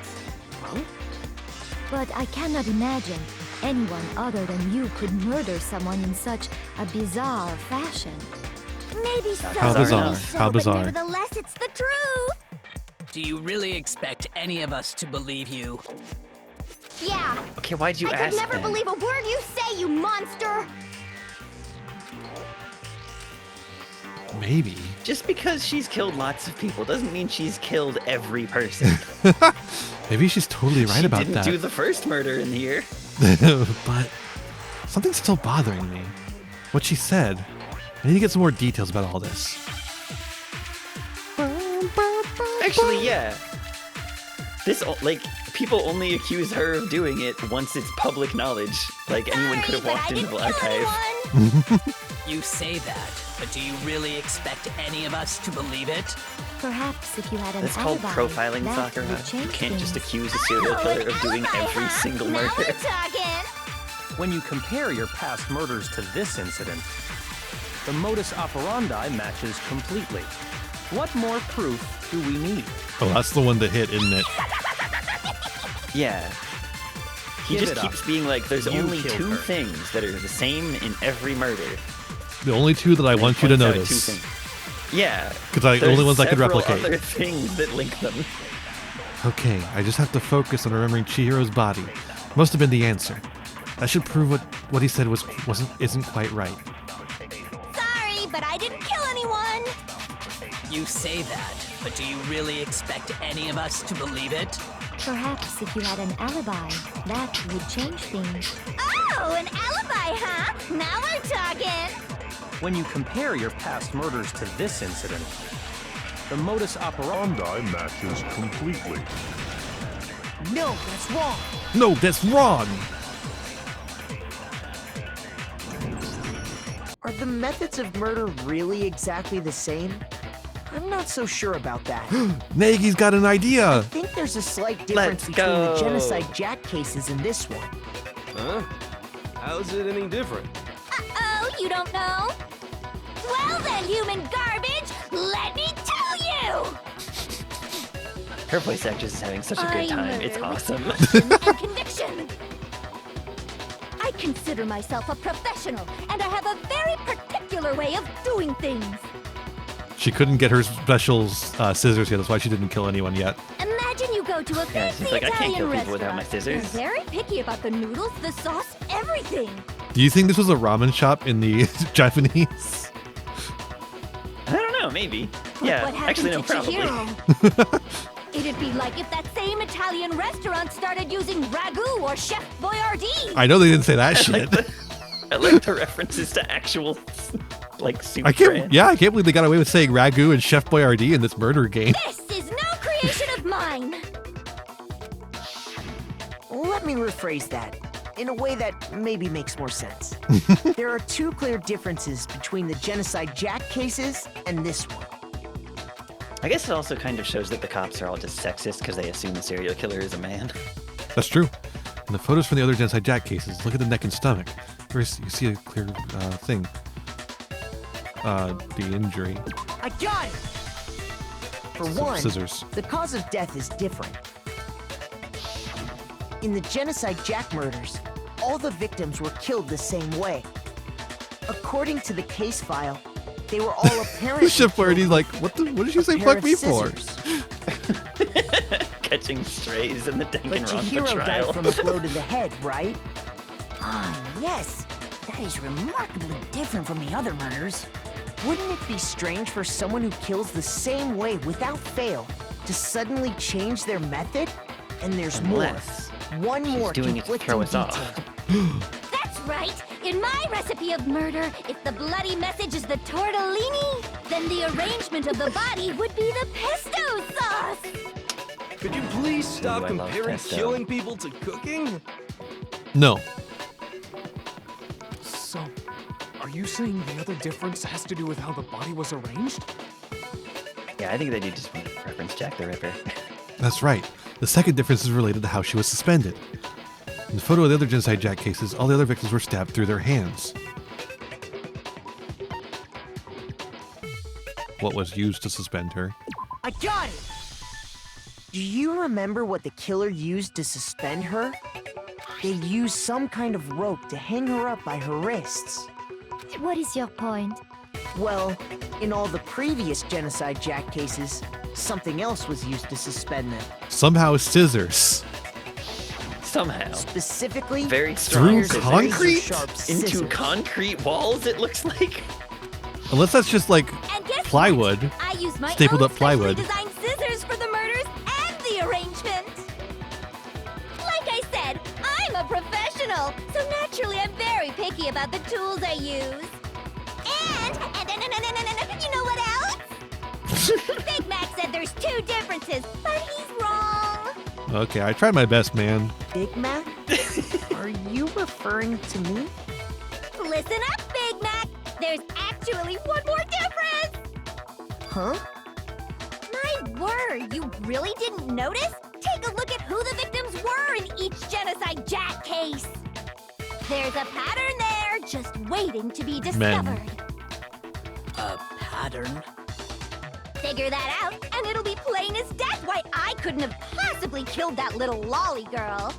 But I cannot imagine anyone other than you could murder someone in such a bizarre fashion. Maybe so. How bizarre. So, How but bizarre. nevertheless, it's the truth. Do you really expect any of us to believe you? Yeah. Okay, why'd you I ask could never then? believe a word you say, you monster. Maybe. Just because she's killed lots of people doesn't mean she's killed every person. Maybe she's totally right she about didn't that. do the first murder in here. But something's still bothering me. What she said. I need to get some more details about all this. Actually, yeah. This, like, people only accuse her of doing it once it's public knowledge. Like, anyone could have walked into the archive. You say that, but do you really expect any of us to believe it? Perhaps if you had an That's called alibi, profiling, that Sakura. would You change can't just things. accuse a serial killer of doing every single Now murder. we're talking. When you compare your past murders to this incident, the modus operandi matches completely. What more proof do we need? Oh, that's the one that hit, isn't it? Yeah. He Give just it up. keeps being like, there's You only killed two her. things that are the same in every murder. The only two that I And he want you to points out two notice. things. Yeah. 'Cause the There's only ones I could several replicate. other things that link them. Okay, I just have to focus on remembering Chihiro's body. Must have been the answer. That should prove what he said isn't quite right. Sorry, but I didn't kill anyone. You say that, but do you really expect any of us to believe it? Perhaps if you had an alibi, that would change things. Oh, an alibi, huh? Now we're talking. When you compare your past murders to this incident, the modus operandi matches completely. No, that's wrong. No, that's wrong! Are the methods of murder really exactly the same? I'm not so sure about that. Nagy's got an idea. I think there's a slight difference between the Genocide Jack cases and this one. Huh? How's it any different? Uh-oh, you don't know? Well then, human garbage, let me tell you! Her voice actress is having such a good time. It's awesome. And conviction. I consider myself a professional, and I have a very particular way of doing things. She couldn't get her special scissors yet. That's why she didn't kill anyone yet. Imagine you go to a fancy she's like, I can't Italian kill people restaurant. without my scissors. They're very picky about the noodles, the sauce, everything. Do you think this was a ramen shop in the Japanese? I don't know, maybe. But Yeah, what happened actually, no, to probably. Chihiro? It'd be like if that same Italian restaurant started using ragu or Chef Boyardee. I know they didn't say that shit. I like the references to actual, like, soup I can't. brands. Yeah, I can't believe they got away with saying ragu and Chef Boyardee in this murder game. This is no creation of mine. Let me rephrase that in a way that maybe makes more sense. There are two clear differences between the Genocide Jack cases and this one. I guess it also kind of shows that the cops are all just sexist because they assume the serial killer is a man. That's true. And the photos from the other Genocide Jack cases, look at the neck and stomach. First, you see a clear thing. The injury. I got it! For Some one, scissors. the cause of death is different. In the Genocide Jack murders, all the victims were killed the same way. According to the case file, they were all apparently Chef Boyardee's like, what did you say fuck me for? Catching strays in the But Danganronpa Chihiro trial. died from a blow to the head, right? Ah, yes. That is remarkably different from the other murders. Wouldn't it be strange for someone who kills the same way without fail to suddenly change their method? And there's Unless more. One more doing it to conflicting throw us detail. off. That's right. In my recipe of murder, if the bloody message is the tortellini, then the arrangement of the body would be the pesto sauce. Could you please stop Ooh, I love comparing pesto. killing people to cooking? No. So, are you saying the other difference has to do with how the body was arranged? Yeah, I think they do just reference Jack the Ripper. That's right. The second difference is related to how she was suspended. In the photo of the other Genocide Jack cases, all the other victims were stabbed through their hands. What was used to suspend her? I got it! Do you remember what the killer used to suspend her? They used some kind of rope to hang her up by her wrists. What is your point? Well, in all the previous Genocide Jack cases, something else was used to suspend them. Somehow scissors. Somehow. Specifically, Very strong. Through concrete? sharp Into scissors. concrete walls, it looks like. Unless that's just like And guess plywood. what? I use my Stapled own up plywood. specially designed scissors for the murders and the arrangement. Like I said, I'm a professional, so naturally I'm very picky about the tools I use. And you know what else? Big Mac said there's two differences, but he's wrong. Okay, I tried my best, man. Big Mac? Are you referring to me? Listen up, Big Mac. There's actually one more difference. Huh? My word, you really didn't notice? Take a look at who the victims were in each Genocide Jack case. There's a pattern there, just waiting to be discovered. A pattern? Figure that out, and it'll be plain as death why I couldn't have possibly killed that little lolly girl.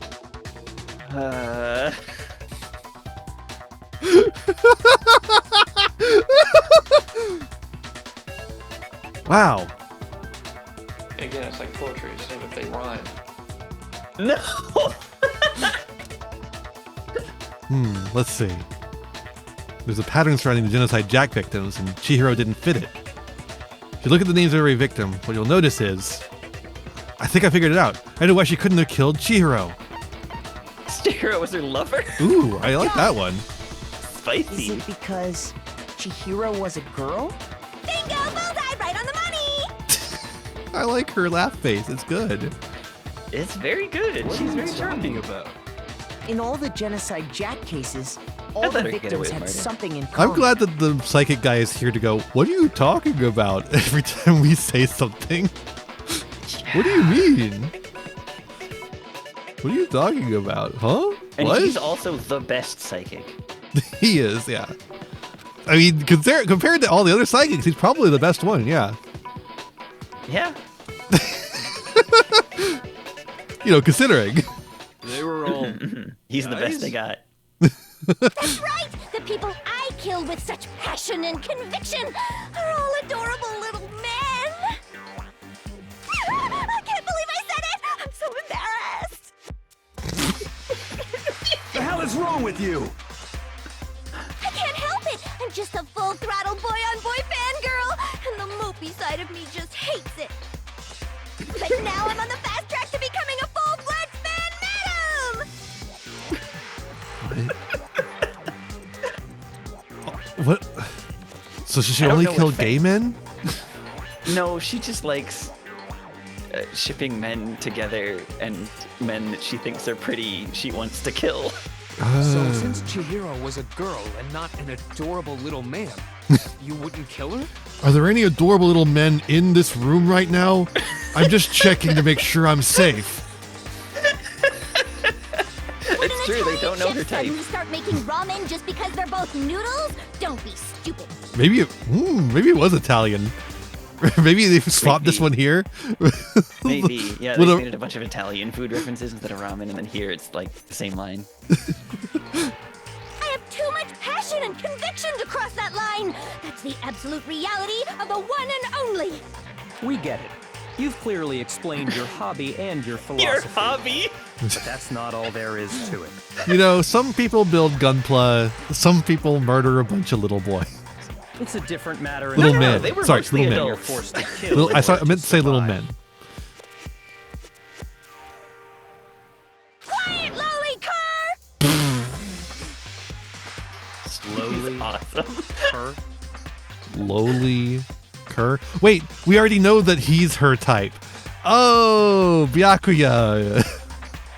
Wow. Again, it's like poetry, so if they rhyme. No! Let's see. There's a pattern surrounding the Genocide Jack victims, and Chihiro didn't fit it. If you look at the names of every victim, what you'll notice is... I think I figured it out. I know why she couldn't have killed Chihiro. Chihiro was her lover? Ooh, I like that one. Spicy. Is it because Chihiro was a girl? Bingo! Bullseye! Right on the money! I like her laugh face. It's good. It's very good. What She's are you very charming. talking about? In all the Genocide Jack cases, all the let her get victims away with had murder. something in common. I'm glad that the psychic guy is here to go, what are you talking about every time we say something? What do you mean? What are you talking about? Huh? And what? he's also the best psychic. He is, yeah. I mean, compared to all the other psychics, he's probably the best one, yeah. Yeah. You know, considering. They were all. He's the best they got. That's right! The people I kill with such passion and conviction are all adorable little men! I can't believe I said it! I'm so embarrassed! The hell is wrong with you? I can't help it! I'm just a full-throttle boy-on-boy fangirl, and the mopey side of me just hates it. But now I'm on the fast track to becoming a full-fledged fan madam! What? So should she only kill gay men? No, she just likes shipping men together and men that she thinks are pretty, she wants to kill. So since Chihiro was a girl and not an adorable little man, you wouldn't kill her? Are there any adorable little men in this room right now? I'm just checking to make sure I'm safe. It's true, they don't know her Chefs type. suddenly start making ramen just because they're both noodles? Don't be stupid. Maybe it was Italian. Maybe they swapped this one here. Maybe, yeah, they made a bunch of Italian food references instead of ramen, and then here it's like the same line. I have too much passion and conviction to cross that line. That's the absolute reality of the one and only. We get it. You've clearly explained your hobby and your philosophy. Your hobby? But that's not all there is to it. You know, some people build gunpla, some people murder a bunch of little boys. It's a different matter. Little in men. they were Sorry, mostly little men. You're forced to kill I meant to say little men. Quiet, lolly car! Slowly. Awesome. Her. Lowly Kerr. Wait, we already know that he's her type. Oh, Byakuya.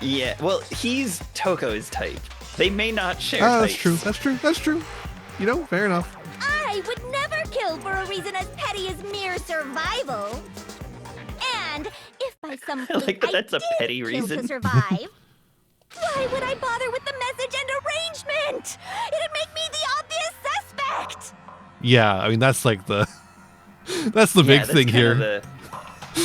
Yeah, well, he's Toko's type. They may not share That's types. true. That's true. That's true. You know, fair enough. I would never kill for a reason as petty as mere survival. And if by some fate like that that's a I did petty kill reason. to survive, why would I bother with the message and arrangement? It'd make me the obvious suspect. Yeah, I mean that's like the big that's thing kinda here.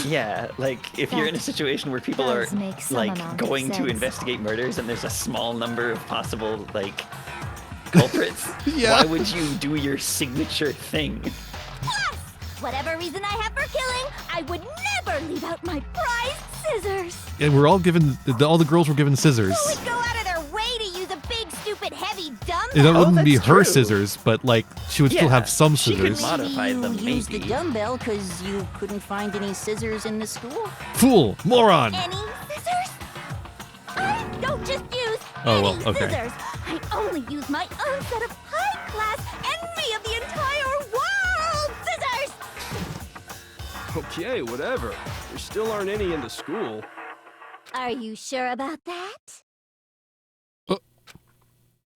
Yeah, like if you're in a situation where people are does make some like amount of going to sense. investigate murders and there's a small number of possible like culprits, Yeah. why would you do your signature thing? Plus, whatever reason I have for killing, I would never leave out my prized scissors. And we're all given all the girls were given scissors. Who would go out of their way to use a big, stupid, heavy dumbbell? And that wouldn't be that's her true. scissors, but like she would still Yeah, have some she could scissors. modify them, You used the maybe. dumbbell because you couldn't find any scissors in the school? Fool, moron. Any scissors? I don't just use Oh, any well, okay. scissors. I only use my own set of high-class envy of the entire world scissors. Okay, whatever. There still aren't any in the school. Are you sure about that?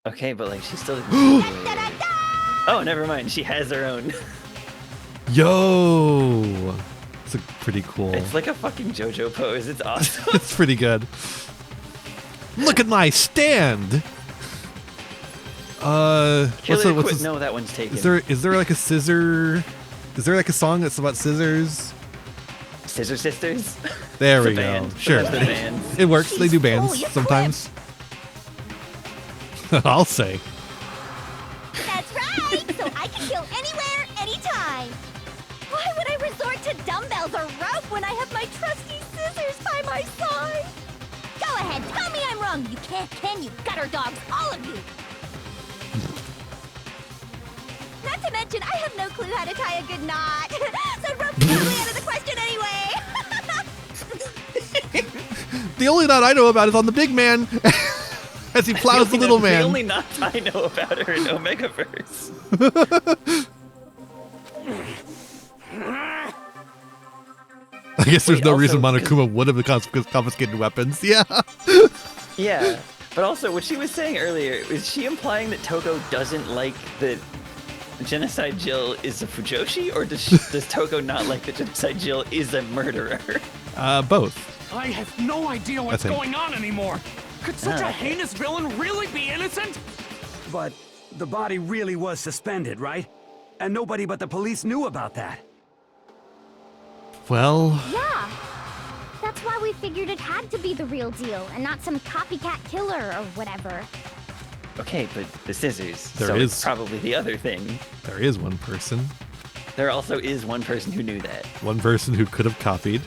Okay, but like she's still. Oh, never mind. She has her own. Yo, it's pretty cool. It's like a fucking JoJo pose. It's awesome. It's pretty good. Look at my stand. Killer what's quit. this- No, that one's taken. Is there like a scissor? Is there like a song that's about scissors? Scissor Sisters? There It's a we go. band. Sure, That's the band. it works. They do She's bands fully sometimes. I'll say. That's right. So I can kill anywhere, anytime. Why would I resort to dumbbells or rope when I have my trusty scissors by my side? Go ahead, tell me I'm wrong. You can't, can you, gutter dogs, all of you? Not to mention, I have no clue how to tie a good knot. So rope's totally out of the question anyway. The only knot I know about is on the big man as he plows the little The man. only knots I know about her in Omegaverse. I guess there's Wait, no also, reason Monokuma would have confiscated weapons. Yeah. Yeah. But also, what she was saying earlier, was she implying that Toko doesn't like that Genocide Jill is a Fujoshi, or does Toko not like that Genocide Jill is a murderer? Both. I have no idea what's That's it. going on anymore. Could such a heinous villain really be innocent? But the body really was suspended, right? And nobody but the police knew about that. Well... Yeah. That's why we figured it had to be the real deal and not some copycat killer or whatever. Okay, but the scissors. There so is- it's probably the other thing. There is one person. There also is one person who knew that. One person who could have copied.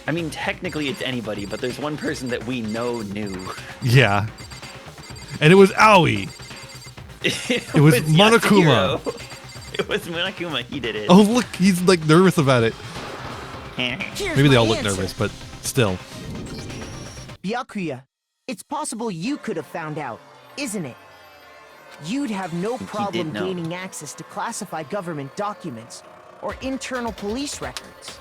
I mean, technically it's anybody, but there's one person that we know knew. Yeah. And it was Aoi. It was Monokuma. Yasuhiro. It was Monokuma. He did it. Oh, look, he's like nervous about it. Here's Maybe they my all look answer. nervous, but still. Byakuya, it's possible you could have found out, isn't it? You'd have no problem know. gaining access to classified government documents or internal police records.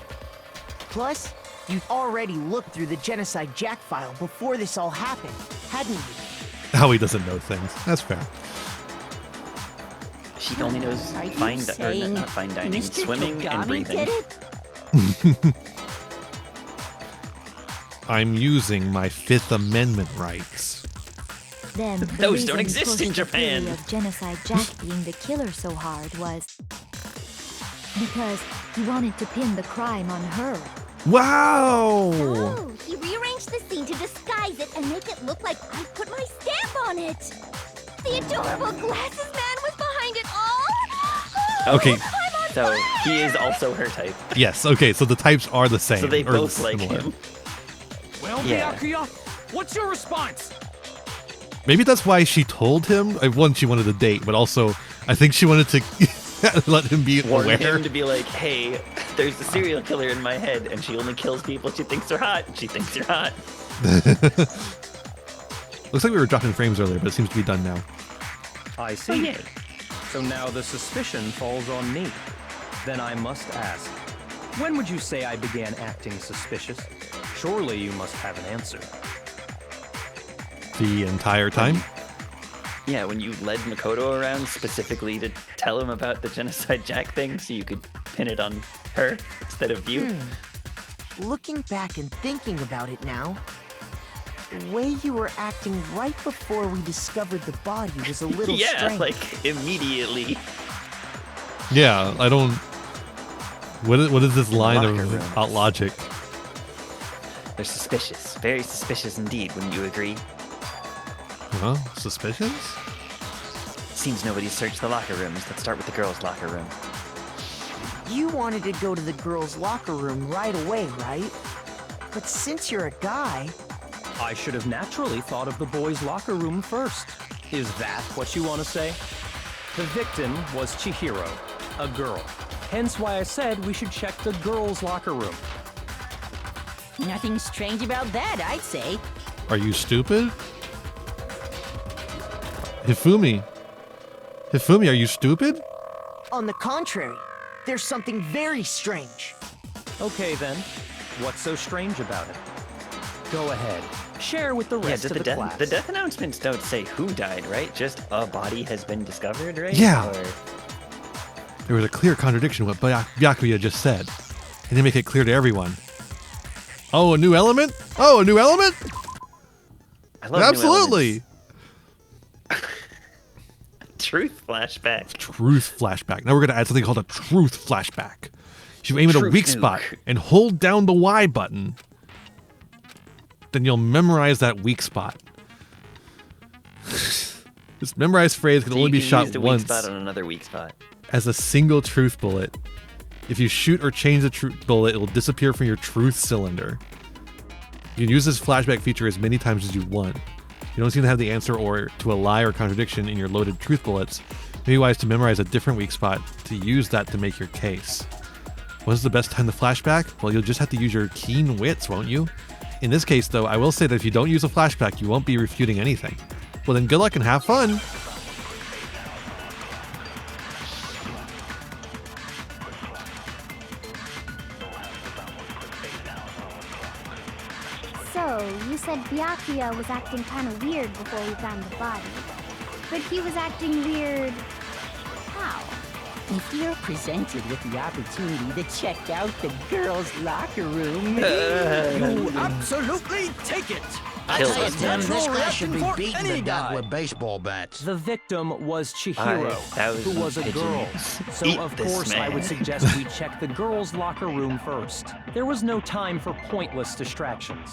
Plus, you'd already looked through the Genocide Jack file before this all happened, hadn't you? Aoi doesn't know things. That's fair. She only knows fine, or not fine dining, Mr. swimming and Togami breathing. did it? I'm using my Fifth Amendment rights. Then the Those don't reason exist he in pushed the theory Japan. of Genocide Jack being the killer so hard was because he wanted to pin the crime on her. Wow! Oh, he rearranged the scene to disguise it and make it look like I put my stamp on it. The adorable glasses man was behind it all. Okay. So he is also her type. Yes, okay, so the types are the same. So they or both like similar. him. Well, Yeah. Byakuya, what's your response? Maybe that's why she told him. One, she wanted a date, but also, I think she wanted to let him be Warn aware. him to be like, hey, there's a serial killer in my head, and she only kills people she thinks are hot. She thinks you're hot. Looks like we were dropping frames earlier, but it seems to be done now. I see. So now the suspicion falls on me. Then I must ask, when would you say I began acting suspicious? Surely you must have an answer. The entire time? Yeah, when you led Makoto around specifically to tell him about the Genocide Jack thing so you could pin it on her instead of you. Looking back and thinking about it now, the way you were acting right before we discovered the body was a little Yeah, strange. like immediately. Yeah, I don't... What is this line Locker of rooms. logic? They're suspicious. Very suspicious indeed, wouldn't you agree? Huh? Suspicious? Seems nobody searched the locker rooms. Let's start with the girls' locker room. You wanted to go to the girls' locker room right away, right? But since you're a guy... I should have naturally thought of the boys' locker room first. Is that what you want to say? The victim was Chihiro, a girl. Hence why I said we should check the girls' locker room. Nothing strange about that, I'd say. Are you stupid? Hifumi, are you stupid? On the contrary, there's something very strange. Okay then, what's so strange about it? Go ahead, share with the rest Yeah, of the class. the death announcements don't say who died, right? Just a body has been discovered, right? Yeah. Or... There was a clear contradiction in what Byakuya just said. He didn't make it clear to everyone. Oh, a new element? Oh, a new element? I love Absolutely. Truth flashback. Truth flashback. Now we're going to add something called a truth flashback. You aim at a Truth weak nuke. spot and hold down the Y button. Then you'll memorize that weak spot. This memorized phrase can So only you be can shot use the once weak spot on another weak spot. as a single truth bullet. If you shoot or change the truth bullet, it will disappear from your truth cylinder. You can use this flashback feature as many times as you want. You don't seem to have the answer or to a lie or contradiction in your loaded truth bullets. Maybe wise to memorize a different weak spot to use that to make your case. When's the best time to flashback? Well, you'll just have to use your keen wits, won't you? In this case, though, I will say that if you don't use a flashback, you won't be refuting anything. Well, then good luck and have fun. So, So, you said Byakuya was acting kind of weird before we found the body. But he was acting weird... how? If you're presented with the opportunity to check out the girls' locker room, You absolutely take it! I tell you, Tim, Natural this guy should reaction be for beaten any to death guy. with baseball bats. The victim was Chihiro, who was a girl. So Eat of this course I man. would suggest we check the girls' locker room first. There was no time for pointless distractions.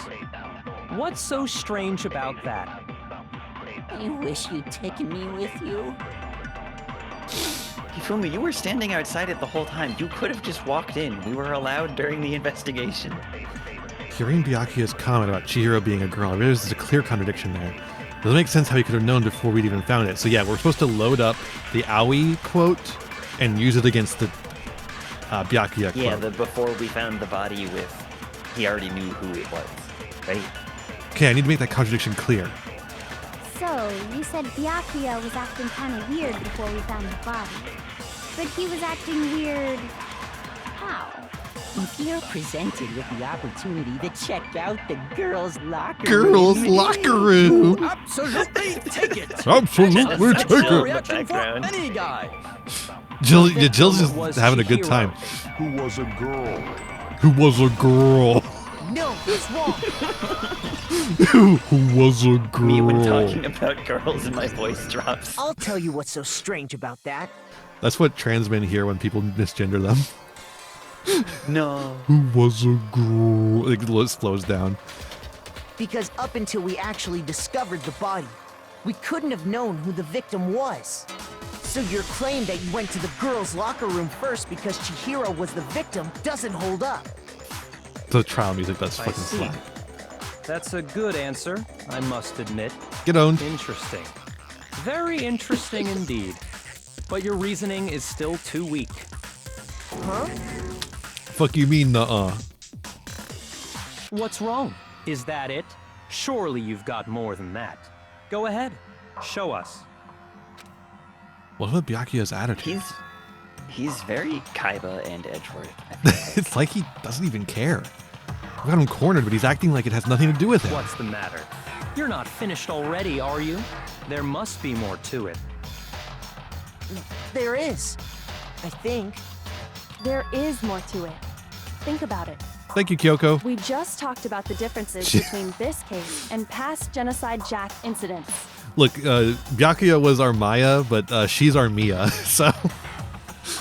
What's so strange about that? I wish you'd taken me with you. Hifumi, you were standing outside it the whole time. You could have just walked in. We were allowed during the investigation. Hearing Byakuya's comment about Chihiro being a girl, I realize there's a clear contradiction there. Doesn't make sense how he could have known before we'd even found it. So yeah, we're supposed to load up the Aoi quote and use it against the Byakuya quote. Yeah, the before we found the body with, he already knew who it was, right? Okay, I need to make that contradiction clear. So, you said Byakuya was acting kind of weird before we found the body. But he was acting weird... how? If you're presented with the opportunity to check out the girls' locker Girls' room... locker room! Absolutely take it! Absolutely take Natural it! reaction for any guy. Jill's just having a good time. Who was a girl? Who was a girl? No, he's wrong. Who was a girl? Me when talking about girls and my voice drops. I'll tell you what's so strange about that. That's what trans men hear when people misgender them. No. Who was a girl? Like, it slows down. Because up until we actually discovered the body, we couldn't have known who the victim was. So your claim that you went to the girls' locker room first because Chihiro was the victim doesn't hold up. The trial music, that's I fucking see. fly. That's a good answer, I must admit. Get owned. Interesting. Very interesting indeed. But your reasoning is still too weak. Huh? Fuck you mean, nuh-uh? What's wrong? Is that it? Surely you've got more than that. Go ahead. Show us. What about Byakuya's attitude? He's very Kaiba and Edgeworth. It's like he doesn't even care. I've got him cornered, but he's acting like it has nothing to do with him. What's the matter? You're not finished already, are you? There must be more to it. There is. I think. There is more to it. Think about it. Thank you, Kyoko. We just talked about the differences between this case and past Genocide Jack incidents. Look, Byakuya was our Maya, but she's our Mia, so...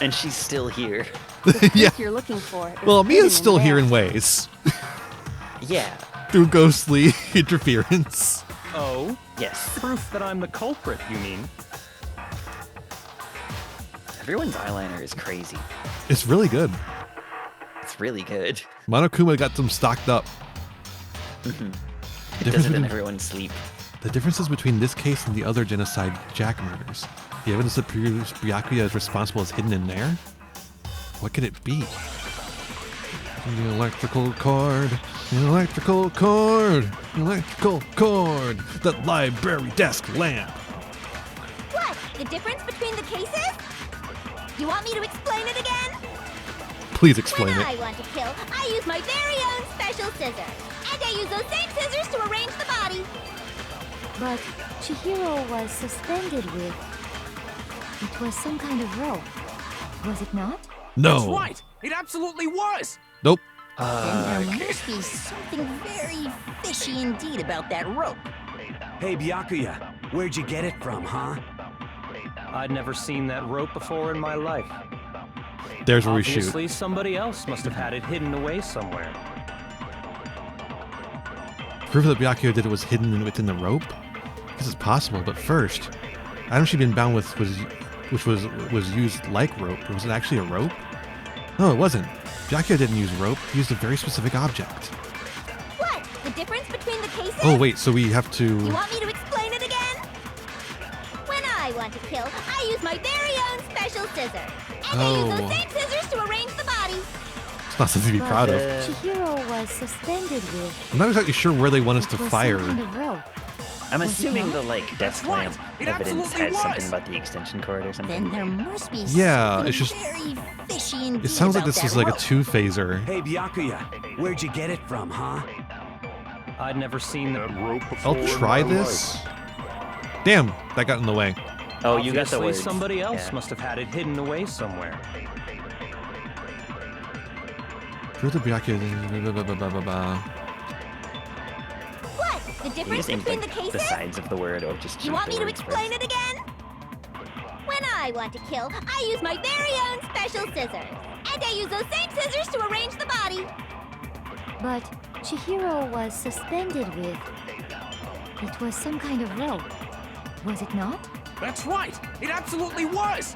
And she's still here. The yeah. proof you're looking for is Well, hidden Mia's still in here there. in ways. Yeah. Through ghostly interference. Oh? Yes. Proof that I'm the culprit, you mean? Everyone's eyeliner is crazy. It's really good. It's really good. Monokuma got them stocked up. It does it in everyone's sleep. The differences between this case and the other Genocide Jack murders. The evidence that proves Byakuya is responsible is hidden in there? What could it be? The electrical cord, the electrical cord, the electrical cord, that library desk lamp. What? The difference between the cases? You want me to explain it again? Please explain When it. I want to kill, I use my very own special scissors. And I use those same scissors to arrange the body. But Chihiro was suspended with... It was some kind of rope. Was it not? No. That's right! It absolutely was! Nope. Then there must be something very fishy indeed about that rope. Hey, Byakuya, where'd you get it from, huh? I'd never seen that rope before in my life. There's where we shoot. Obviously, somebody else must have had it hidden away somewhere. Proof that Byakuya did it was hidden within the rope? This is possible, but first, item she'd been bound with which was used like rope. Was it actually a rope? No, it wasn't. Byakuya didn't use rope. He used a very specific object. What? The difference between the cases? Oh wait, so we have to... You want me to explain it again? When I want to kill, I use my very own special scissors. And I use those same scissors to arrange the body. It's not something to be proud of. Chihiro was suspended with... I'm not exactly sure where they want us to It was fire. some kind of rope. I'm Was it assuming not? the like desk lamp evidence has something about the extension cord or something. Then there must be Yeah, something it's just... very fishy indeed It sounds like about this that is like a rope. two-phaser. Hey, Byakuya, where'd you get it from, huh? I'd never seen that rope before. I'll try this. Damn, that got in the way. Oh, you got the Obviously, words. somebody else Yeah. must have had it hidden away somewhere. Through the Byakuya. What? The You difference just aimed between like the cases? the sides of the word or just You choose want the me to words explain first. it again? When I want to kill, I use my very own special scissors. And I use those same scissors to arrange the body. But Chihiro was suspended with... It was some kind of rope. Was it not? That's right! It absolutely was!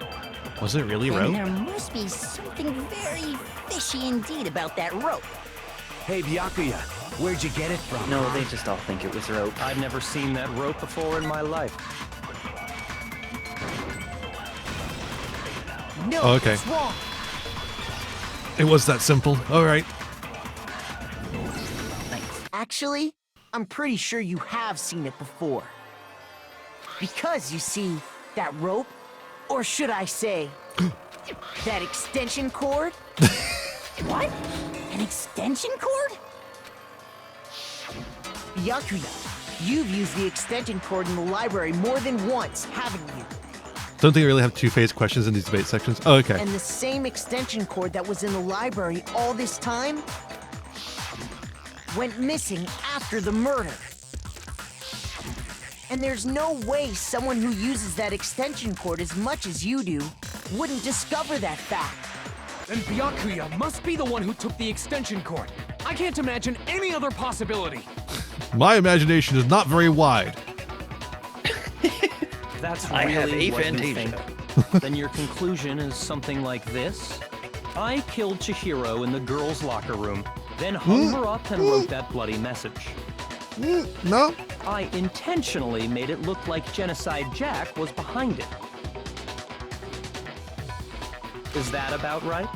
Was it really Then rope? there must be something very fishy indeed about that rope. Hey, Byakuya, where'd you get it from? No, they just all think it was rope. I'd never seen that rope before in my life. No, Oh, okay. it's wrong. It was that simple. All right. Actually, I'm pretty sure you have seen it before. Because you see, that rope, or should I say, that extension cord? What? An extension cord? Byakuya, you've used the extension cord in the library more than once, haven't you? Don't think I really have two-phase questions in these debate sections. Oh, okay. And the same extension cord that was in the library all this time went missing after the murder. And there's no way someone who uses that extension cord as much as you do wouldn't discover that fact. Then Byakuya must be the one who took the extension cord. I can't imagine any other possibility. My imagination is not very wide. That's I have really what you aphantasia. think. Then your conclusion is something like this? I killed Chihiro in the girls' locker room, then hung her up and wrote that bloody message. No. I intentionally made it look like Genocide Jack was behind it. Is that about right?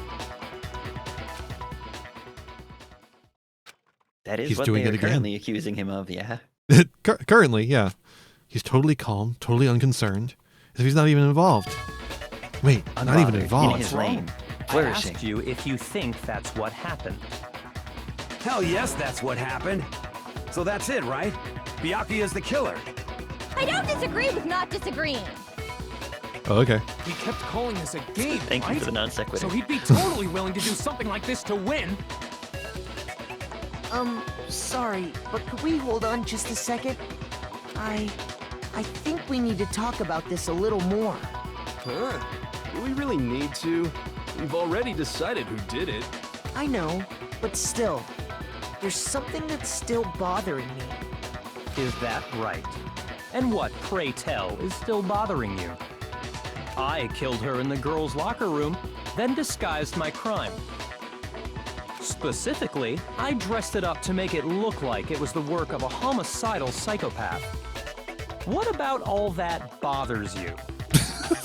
That is He's what doing they it are again. currently accusing him of, yeah. Currently, yeah. He's totally calm, totally unconcerned, as if he's not even involved. Wait, not even Unbothered, involved. in his lane, I flourishing. asked you if you think that's what happened. Hell yes, that's what happened. So that's it, right? Byakuya's the killer. I don't disagree with not disagreeing. Oh, okay. He kept calling this a game, Thank right? you for the non sequitur. So he'd be totally willing to do something like this to win. Sorry, but could we hold on just a second? I think we need to talk about this a little more. Huh? Do we really need to? We've already decided who did it. I know, but still, there's something that's still bothering me. Is that right? And what, pray tell, is still bothering you? I killed her in the girls' locker room, then disguised my crime. Specifically, I dressed it up to make it look like it was the work of a homicidal psychopath. What about all that bothers you?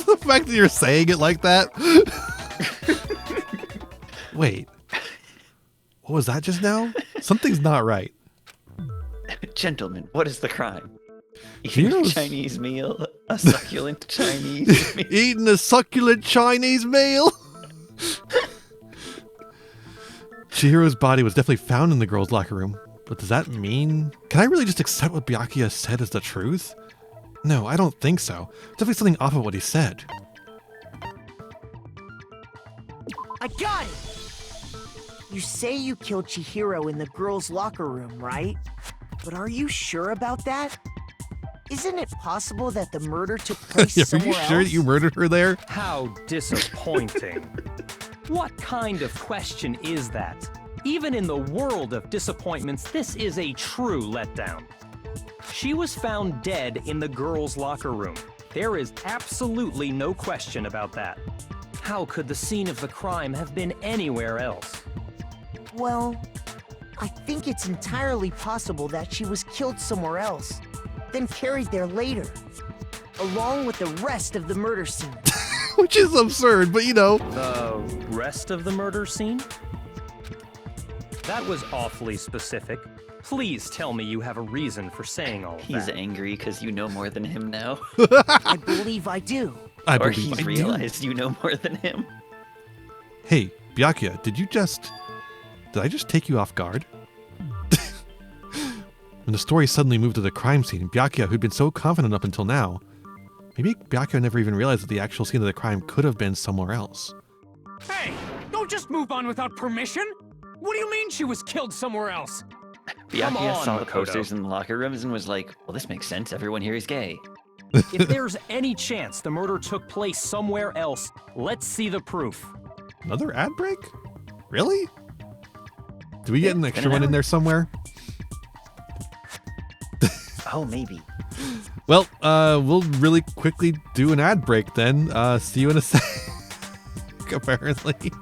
The fact that you're saying it like that. Wait. What was that just now? Something's not right. Gentlemen, what is the crime? Eating a Here's- Chinese meal? A succulent Chinese meal? Eating a succulent Chinese meal? Chihiro's body was definitely found in the girls' locker room. But does that mean... Can I really just accept what Byakuya said as the truth? No, I don't think so. Definitely something off of what he said. I got it! You say you killed Chihiro in the girls' locker room, right? But are you sure about that? Isn't it possible that the murder took place Are somewhere you sure else? that you murdered her there? How disappointing. What kind of question is that? Even in the world of disappointments, this is a true letdown. She was found dead in the girls' locker room. There is absolutely no question about that. How could the scene of the crime have been anywhere else? Well, I think it's entirely possible that she was killed somewhere else, then carried there later, along with the rest of the murder scene. Which is absurd, but you know. The rest of the murder scene? That was awfully specific. Please tell me you have a reason for saying all of He's that. angry because you know more than him now. I believe I do. Or he's realized you know more than him. Hey, Byakuya, did I just take you off guard? When the story suddenly moved to the crime scene, Byakuya, who'd been so confident up until now, maybe Byakuya never even realized that the actual scene of the crime could have been somewhere else. Hey, don't just move on without permission. What do you mean she was killed somewhere else? Byakuya saw the Makoto. posters in the locker rooms and was like, well, this makes sense. Everyone here is gay. If there's any chance the murder took place somewhere else, let's see the proof. Another ad break? Really? Do we get an extra one in there somewhere? Oh, maybe. Well, we'll really quickly do an ad break then. See you in a sec. Apparently.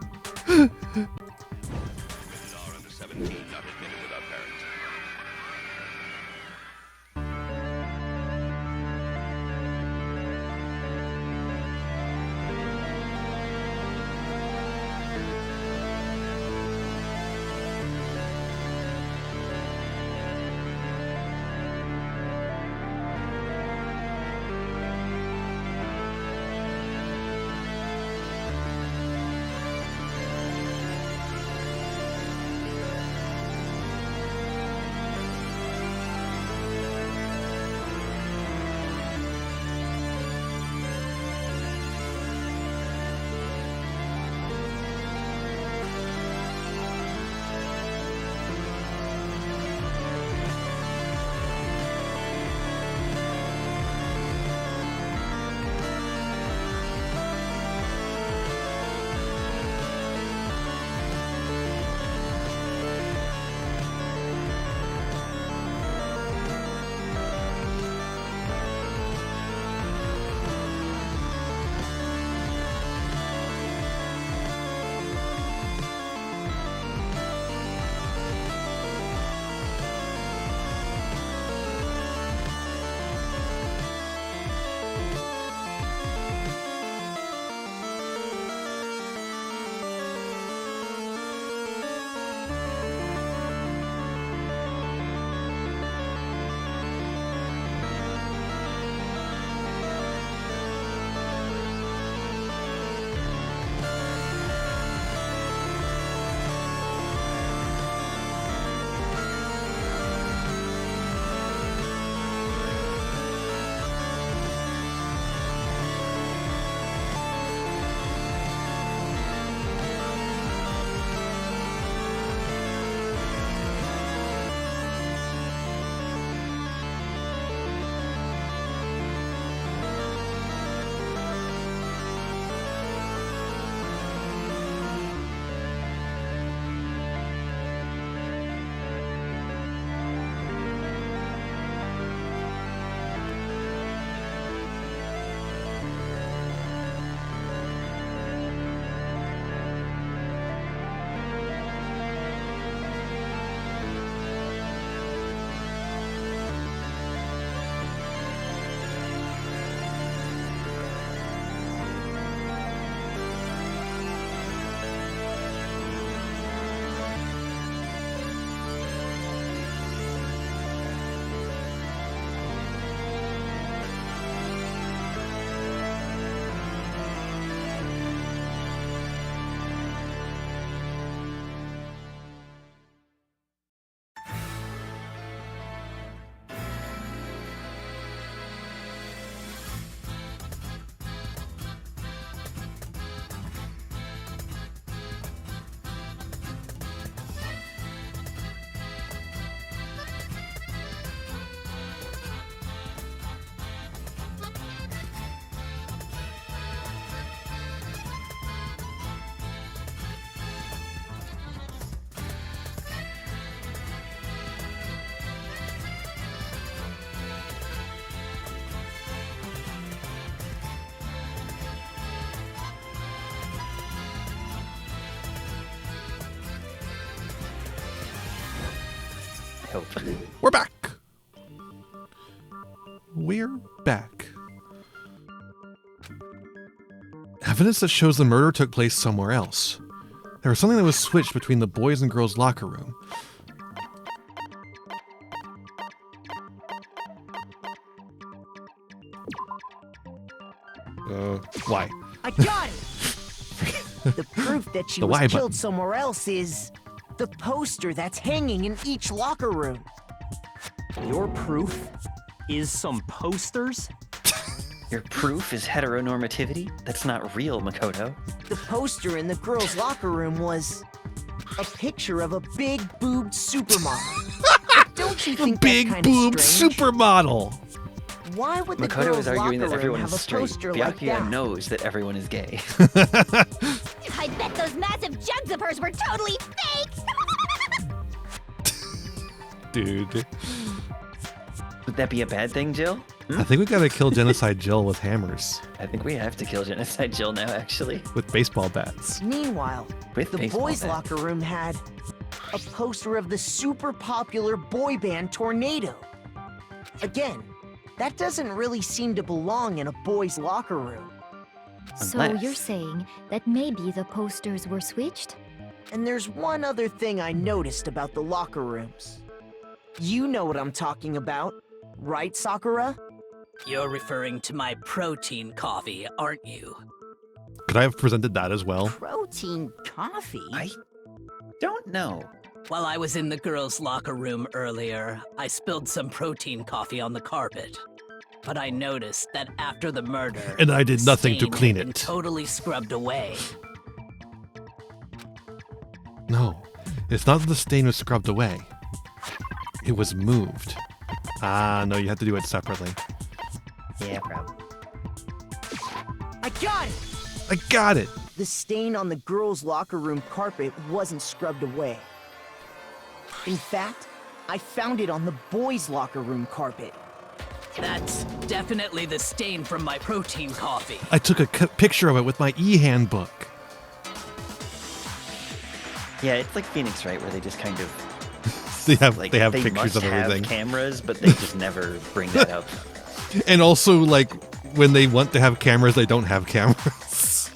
We're back. We're back. Evidence that shows the murder took place somewhere else. There was something that was switched between the boys' and girls' locker room. Why? I got it! The proof that she The was Y killed button. somewhere else is the poster that's hanging in each locker room. Your proof is some posters? Your proof is heteronormativity? That's not real, Makoto. The poster in the girls' locker room was a picture of a big-boobed supermodel. Don't you think Big that's kind of boob strange? supermodel. Why would the Makoto girls' is arguing locker that everyone room is have a straight. poster like Byakuya that? knows that everyone is gay. I bet those massive jugs of hers were totally fake! Dude. Would that be a bad thing, Jill? I think we gotta kill Genocide Jill with hammers. I think we have to kill Genocide Jill now, actually. With baseball bats. Meanwhile, With the baseball boys' bat. locker room had a poster of the super popular boy band Tornado. Again, that doesn't really seem to belong in a boys' locker room. So you're saying that maybe the posters were switched? And there's one other thing I noticed about the locker rooms. You know what I'm talking about, right, Sakura? You're referring to my protein coffee, aren't you? Could I have presented that as well? Protein coffee? I don't know. While I was in the girls' locker room earlier, I spilled some protein coffee on the carpet. But I noticed that after the murder, And I did the nothing to stain clean had been it. totally scrubbed away. No, it's not that the stain was scrubbed away. It was moved. Ah, no, you have to do it separately. Yeah, probably. I got it! I got it! The stain on the girls' locker room carpet wasn't scrubbed away. In fact, I found it on the boys' locker room carpet. That's definitely the stain from my protein coffee. I took a picture of it with my e-handbook. Yeah, it's like Phoenix, right? Where they just kind of They have like pictures must of everything. have cameras, but they just never bring that up. And also, like, when they want to have cameras, they don't have cameras.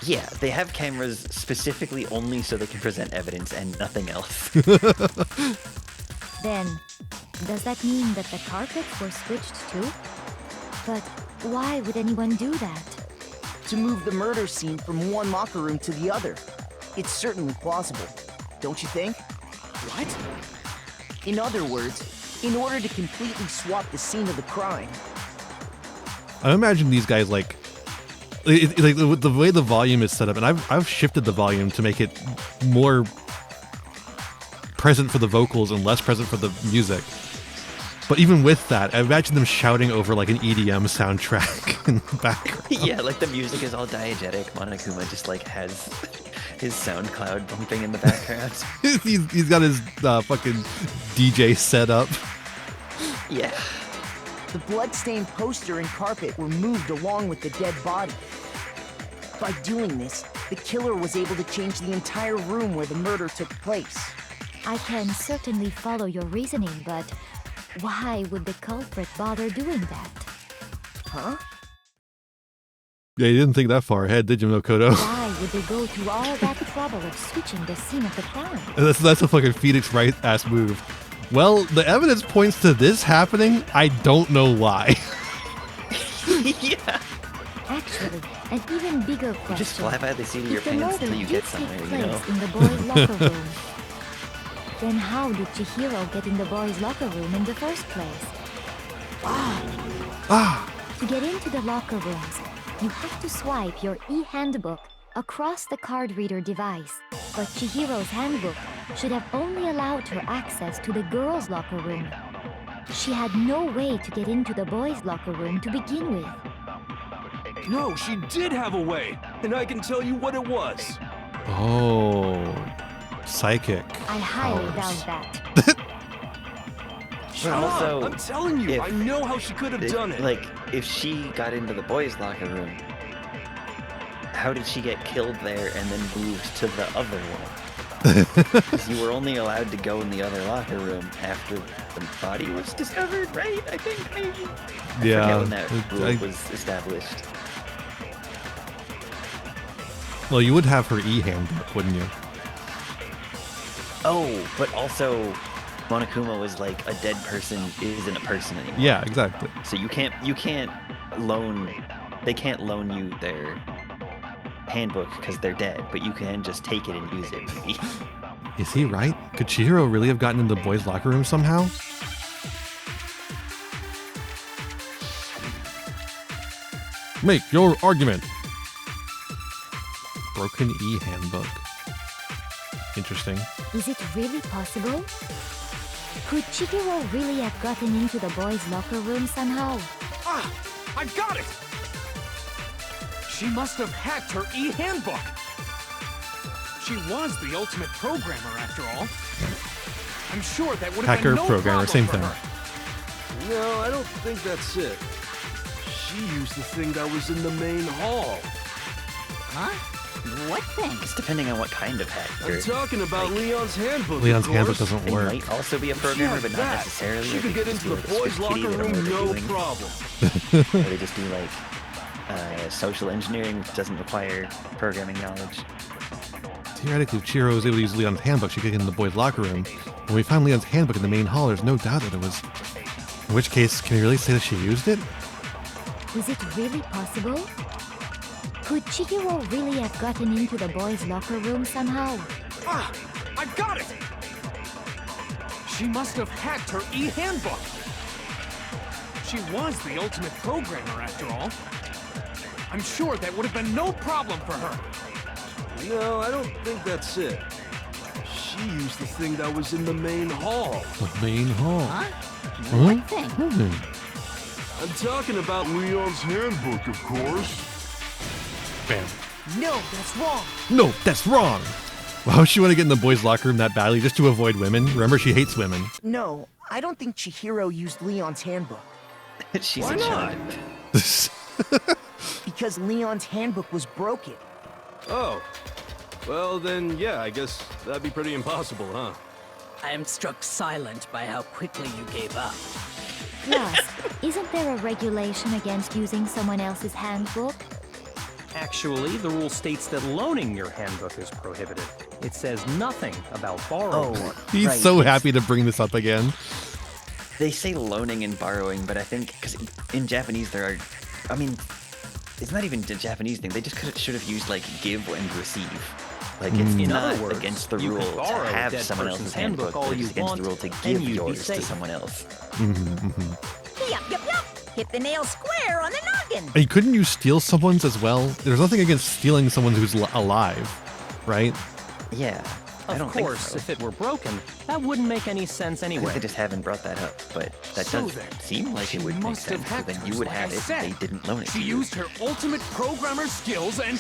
Yeah, they have cameras specifically only so they can present evidence and nothing else. Then, does that mean that the carpets were switched too? But why would anyone do that? To move the murder scene from one locker room to the other. It's certainly plausible, don't you think? What? In other words, in order to completely swap the scene of the crime. I imagine these guys like the way the volume is set up, and I've shifted the volume to make it more present for the vocals and less present for the music. But even with that, I imagine them shouting over like an EDM soundtrack in the background. Yeah, like the music is all diegetic. Monokuma just like has his SoundCloud bumping in the background. he's got his fucking DJ set up. Yeah. The bloodstained poster and carpet were moved along with the dead body. By doing this, the killer was able to change the entire room where the murder took place. I can certainly follow your reasoning, but why would the culprit bother doing that? Huh? Yeah, you didn't think that far ahead, did you, Makoto? Why would they go through all that trouble of switching the scene of the crime? That's a fucking Phoenix Wright ass move. Well, the evidence points to this happening. I don't know why. Yeah. Actually, an even bigger question. Just fly by the seat of your If the pants murder until you did get take somewhere, you place know? in the boys' locker room, then how did Chihiro get in the boys' locker room in the first place? To get into the locker rooms, you have to swipe your e-handbook across the card reader device. But Chihiro's handbook should have only allowed her access to the girls' locker room. She had no way to get into the boys' locker room to begin with. No, she did have a way, and I can tell you what it was. Oh, psychic. I highly powers. doubt that. But also, I'm telling you, if I know how she could have done it. Like, if she got into the boys' locker room, how did she get killed there and then moved to the other one? Because you were only allowed to go in the other locker room after the body was discovered, right? I think maybe. I Yeah, forget when that rule was established. Well, you would have her e-handbook, wouldn't you? Oh, but also, Monokuma was like a dead person isn't a person anymore. Yeah, exactly. So you can't loan, they can't loan you their handbook because they're dead, but you can just take it and use it maybe. Is he right? Could Chihiro really have gotten into the boys' locker room somehow? make your argument. Broken e-handbook. Interesting. Is it really possible? Could Chihiro really have gotten into the boys' locker room somehow? Ah! I've got it! She must have hacked her e-handbook! She was the ultimate programmer, after all. I'm sure that would have Hacker, been no programmer, same problem thing. for her. No, I don't think that's it. She used the thing that was in the main hall. Huh? What thing? It's depending on what kind of hacker. I'm talking about Leon's handbook. Leon's of handbook course. doesn't They work. might also be a programmer, but not that. necessarily. She Or could they get just into do, the like, boys' Swift Kitty, locker they don't room, know what no they're doing. problem. Or they just do like social engineering, which doesn't require programming knowledge. Theoretically, if Chihiro was able to use Leon's handbook, she could get in the boys' locker room. When we find Leon's handbook in the main hall, there's no doubt that it was. In which case, can we really say that she used it? Is it really possible? Could Chihiro really have gotten into the boys' locker room somehow? Ah! I've got it! She must have hacked her e-handbook! She was the ultimate programmer, after all. I'm sure that would have been no problem for her. No, I don't think that's it. She used the thing that was in the main hall. The main hall. Huh? Huh? What thing? I'm talking about Leon's handbook, of course. Bam. No, that's wrong. No, that's wrong! Why would she want to get in the boys' locker room that badly just to avoid women? Remember, she hates women. No, I don't think Chihiro used Leon's handbook. She's Why a not? child. Because Leon's handbook was broken. Oh. Well, then, yeah, I guess that'd be pretty impossible, huh? I am struck silent by how quickly you gave up. Plus, isn't there a regulation against using someone else's handbook? Actually, the rule states that loaning your handbook is prohibited. It says nothing about borrowing. Oh, He's right, so it's- happy to bring this up again. They say loaning and borrowing, but I think because in Japanese there are, I mean, it's not even a Japanese thing. They just should have used like give and receive. Like it's In not other words, against the you rule can to borrow a have dead someone person's else's handbook handbook, all but you it's against want, the rule to and give you'd be yours to safe. someone else. Yup, yup, yup. Hit the nail square on the noggin. Hey, couldn't you steal someone's as well? There's nothing against stealing someone who's alive, right? Yeah, I Of don't course, think so. if it were broken, that wouldn't make any sense I think anyway. they just haven't brought that up, but that So does then, seem like she it would make must have sense. So hacked then you hers, would like have I it said. if they didn't loan it She to you. used her ultimate programmer skills and...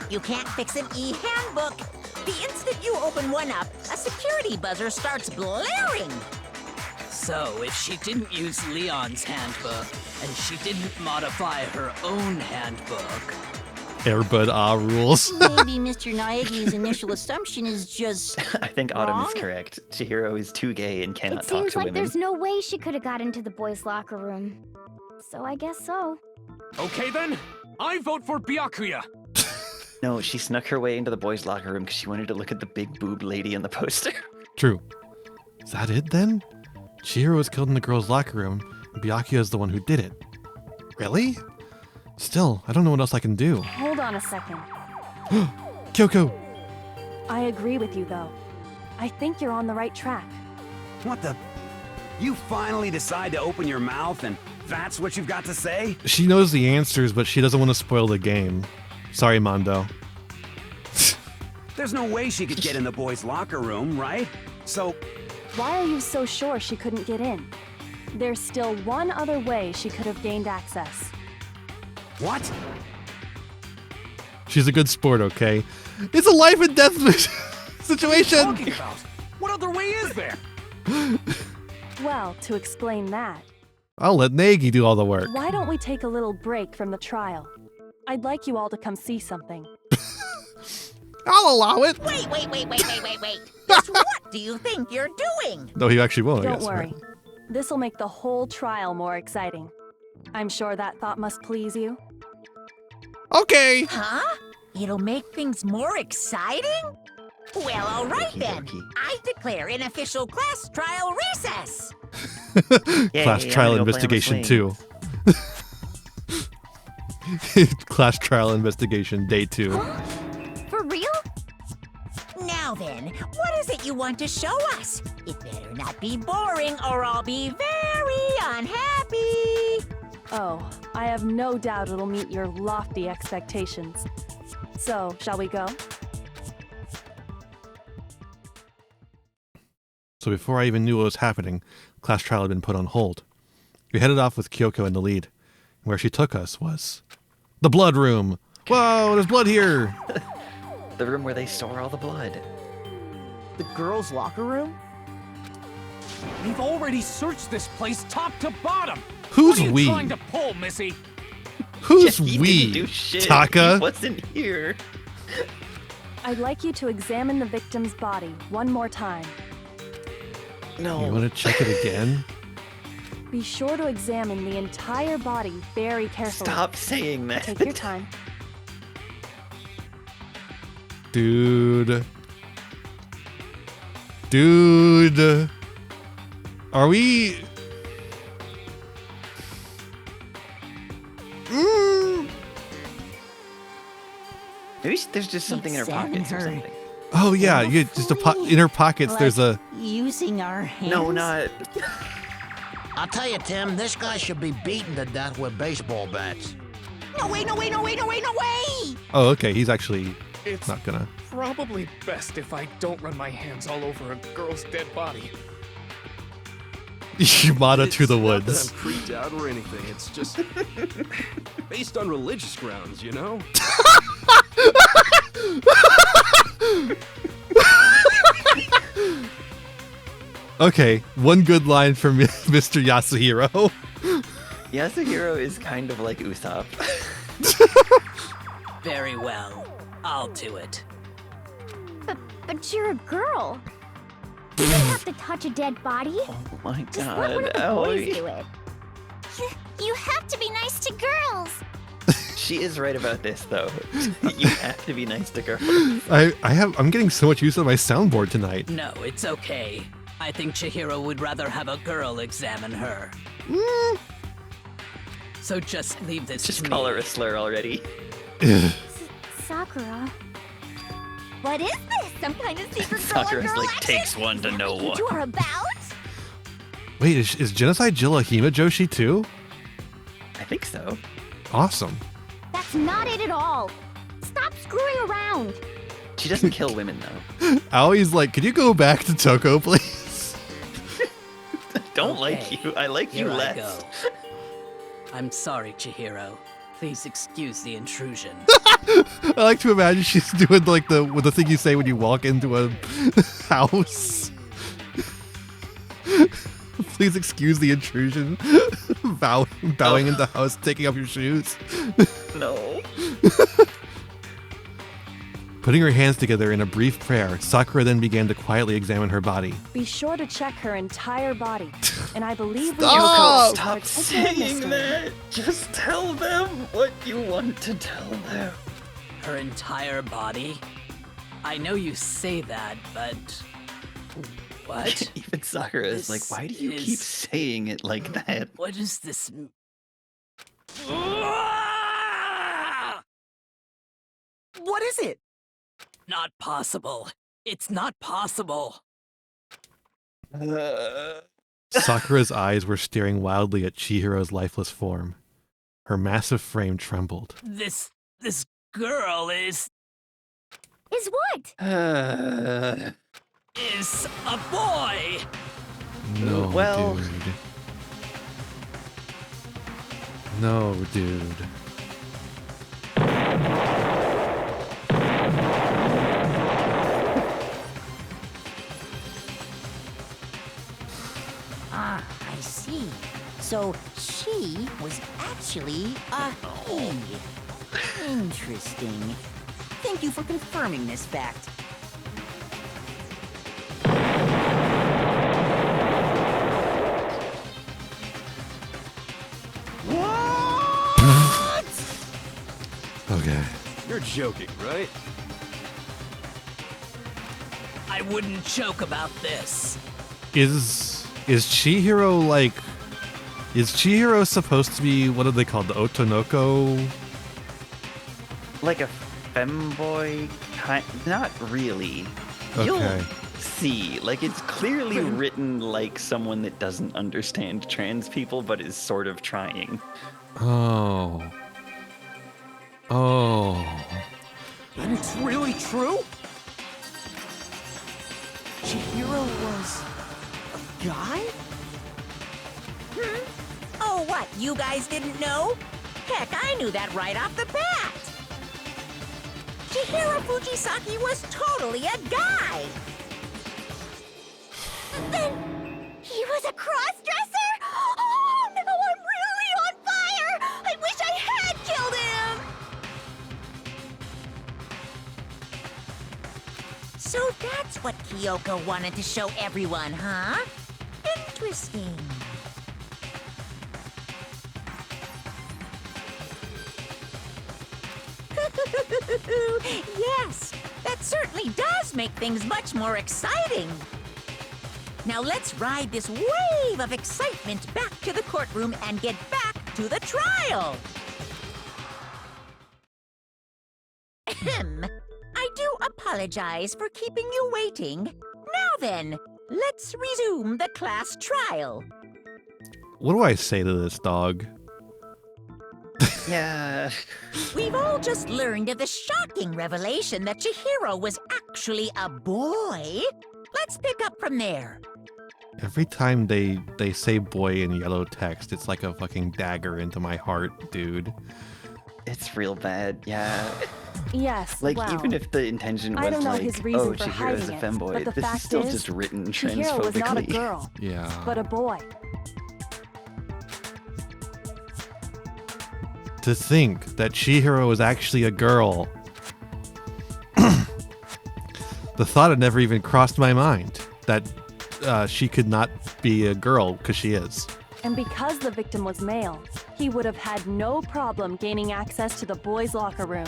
You can't fix an e-handbook. The instant you open one up, a security buzzer starts blaring. So, if she didn't use Leon's handbook, and she didn't modify her own handbook... Airbud rules. Maybe Mr. Naegi's initial assumption is just I think Autumn is wrong? correct. Chihiro is too gay and cannot It talk seems to like women. there's no way she could have got into the boys' locker room. So I guess so. Okay then, I vote for Byakuya. No, she snuck her way into the boys' locker room because she wanted to look at the big boob lady on the poster. True. Is that it then? Chihiro was killed in the girls' locker room, and Byakuya is the one who did it. Really? Still, I don't know what else I can do. Hold on a second. Kyoko! I agree with you, though. I think you're on the right track. What the? You finally decide to open your mouth and that's what you've got to say? She knows the answers, but she doesn't want to spoil the game. Sorry, Mondo. There's no way she could get in the boys' locker room, right? So, Why are you so sure she couldn't get in? There's still one other way she could have gained access. what? She's a good sport, okay? It's a life and death situation! What are you talking about? What other way is there? Well, to explain that, I'll let Nagi do all the work. why don't we take a little break from the trial? I'd like you all to come see something. I'll allow it! Wait. Just what do you think you're doing? No, he actually won't, I Don't guess. worry. Right? This'll make the whole trial more exciting. I'm sure that thought must please you. Okay! Huh? It'll make things more exciting? Well, all right then. I declare an official class trial recess. Class trial investigation 2. Class trial investigation day 2. For real? Now then, what is it you want to show us? It better not be boring or I'll be very unhappy. Oh, I have no doubt it'll meet your lofty expectations. So, shall we go? So before I even knew what was happening, class trial had been put on hold. We headed off with Kyoko in the lead. Where she took us was the blood room. Whoa, there's blood here. The room where they store all the blood. The girls' locker room? We've already searched this place top to bottom. Who's what are you we? trying to pull, Missy? Who's He we? didn't do shit. Taka? He wasn't here. I'd like you to examine the victim's body one more time. No. You want to check it again? Be sure to examine the entire body very carefully. Stop saying that. Take your time. Dude. Dude. Are we... Maybe there's just something in her pockets or something. Oh yeah, you just in her pockets. There's a Using our hands? No, not. I'll tell you, Tim, this guy should be beaten to death with baseball bats. No way, no way, no way, no way, no way! Oh, okay. He's actually It's not gonna. probably best if I don't run my hands all over a girl's dead body. Yamada to the Not that woods. I'm creeped out or anything. It's just based on religious grounds, you know? Okay, one good line from Mr. Yasuhiro. Yasuhiro is kind of like Usopp. Very well. I'll do it. But you're a girl. You don't have to touch a dead body. Oh my Just let one of god, the boys Aoi. do it. You have to be nice to girls. She is right about this, though. You have to be nice to girls. I'm getting so much use of my soundboard tonight. No, it's okay. I think Chihiro would rather have a girl examine her. So just leave this Just to call me. her a slur already. Sakura. What is this? Some kind of secret girl on Sakura's girl like, action? takes one to know You one. two are about? Wait, is Genocide Jill a Hima Joshi too? I think so. Awesome. That's not it at all. Stop screwing around. She doesn't kill women, though. Aoi's like, could you go back to Toko, please? Don't like you. I like Here you I less. go. I'm sorry, Chihiro. Please excuse the intrusion. I like to imagine she's doing like the thing you say when you walk into a house. Please excuse the intrusion. Bowing in the house, taking off your shoes. No. Putting her hands together in a brief prayer, Sakura then began to quietly examine her body. Be sure to check her entire body. And I believe we Stop! can Stop saying that! Just tell them what you want to tell them. Her entire body? I know you say that, but... What? Even Sakura is like, why do you keep saying it like that? What is this... What is it? Not possible. It's not possible. Sakura's eyes were staring wildly at Chihiro's lifeless form. Her massive frame trembled. This girl is what? is a boy. No, Well- dude. No, dude. Ah, I see. So she was actually a he. Interesting. Thank you for confirming this fact. Okay. You're joking, right? I wouldn't joke about this. Is Chihiro like... Is Chihiro supposed to be, what are they called, the Otonoko? Like a femboy kind? Not really. You'll see. Like, it's clearly written like someone that doesn't understand trans people, but is sort of trying. Oh. And it's really true? Chihiro was a guy? Oh, what? You guys didn't know? Heck, I knew that right off the bat. Chihiro Fujisaki was totally a guy. Then he was a cross-dresser? Oh, no, I'm really on fire! I wish I had killed him! So that's what Kyoko wanted to show everyone, huh? Interesting. Yes, that certainly does make things much more exciting. Now let's ride this wave of excitement back to the courtroom and get back to the trial. Ahem. I do apologize for keeping you waiting. Now then, let's resume the class trial. What do I say to this, dog? Yeah. We've all just learned of the shocking revelation that Chihiro was actually a boy. Let's pick up from there. Every time they say boy in yellow text, it's like a fucking dagger into my heart, dude. It's real bad, yeah. Yes, Like, wow. even if the intention was I don't know like, his reason oh, for Chihiro's a hiding it, femboy, but the this is fact still is, just written Chihiro was not a transphobically. girl, Yeah. but a boy. To think that Chihiro is actually a girl. The thought had never even crossed my mind that she could not be a girl, because she is. And because the victim was male, he would have had no problem gaining access to the boys' locker room.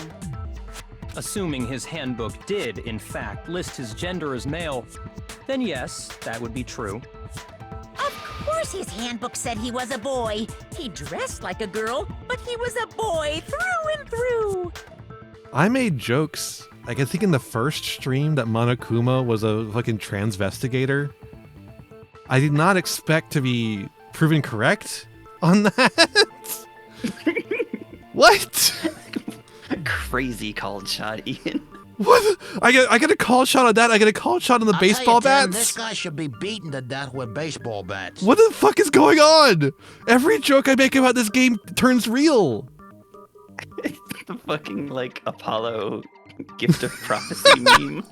Assuming his handbook did, in fact, list his gender as male, then yes, that would be true. Of course his handbook said he was a boy. He dressed like a girl, but he was a boy through and through. I made jokes, like I think in the first stream, that Monokuma was a fucking transvestigator. I did not expect to be proven correct on that. What? Crazy called shot, Ian. What? I get a call shot on that. I get a call shot on the baseball Tim, bats. this guy should be beaten to death with baseball bats. What the fuck is going on? Every joke I make about this game turns real. The fucking, like, Apollo gift of prophecy meme.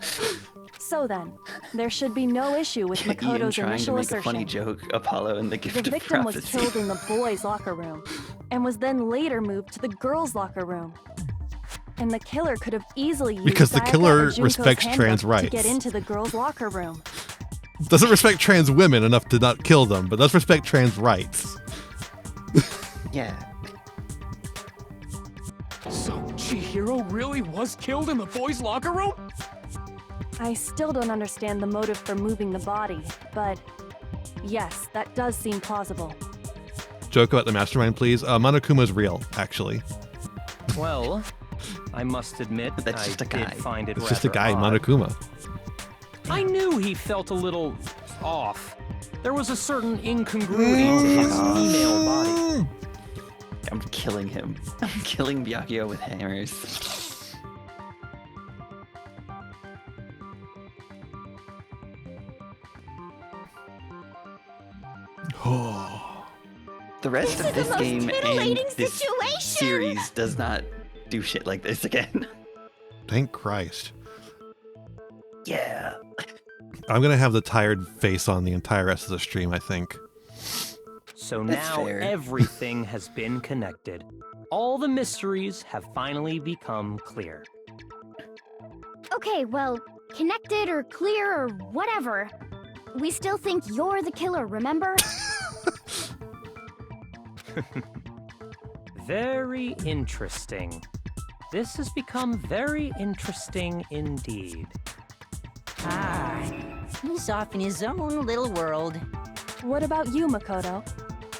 So then, there should be no issue with Ian Makoto's trying to initial make a funny assertion. joke, Apollo and the gift The of victim was prophecy. killed in the boys' locker room, and was then later moved to the girls' locker room. And the killer could have easily used Because the Sayaka killer or Junko's respects handbook trans rights. to get into the girls' locker room. Doesn't respect trans women enough to not kill them, but does respect trans rights. Yeah. So Chihiro really was killed in the boys' locker room? I still don't understand the motive for moving the body, but yes, that does seem plausible. Joke about the mastermind, please. Monokuma's real, actually. Well, I must admit, That's I just a did guy. find it It's just a rather guy, odd. Monokuma. I knew he felt a little off. There was a certain incongruity to his female body. I'm killing him. I'm killing Byakuya with hammers. The rest This of is this the most game and titillating this situation. series does not do shit like this again. Thank Christ. Yeah. I'm gonna have the tired face on the entire rest of the stream, I think. So That's now fair. everything has been connected. All the mysteries have finally become clear. Okay, well, connected or clear or whatever. We still think you're the killer, remember? Very interesting. This has become very interesting indeed. Ah, he's off in his own little world. What about you, Makoto?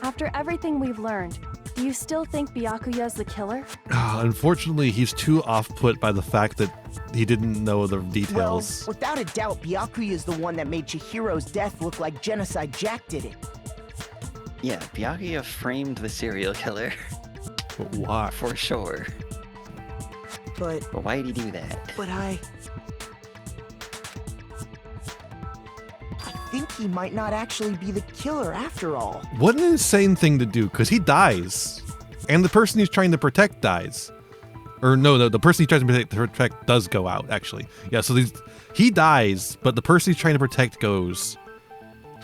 After everything we've learned, You still think Byakuya's the killer? Unfortunately, he's too off-put by the fact that he didn't know the details. Well, without a doubt, Byakuya is the one that made Chihiro's death look like Genocide Jack did it. Yeah, Byakuya framed the serial killer. But why? For sure. But why did he do that? But I think he might not actually be the killer after all. What an insane thing to do, because he dies. And the person he's trying to protect dies. Or no, the person he's trying to protect does go out, actually. Yeah, so he dies, but the person he's trying to protect goes.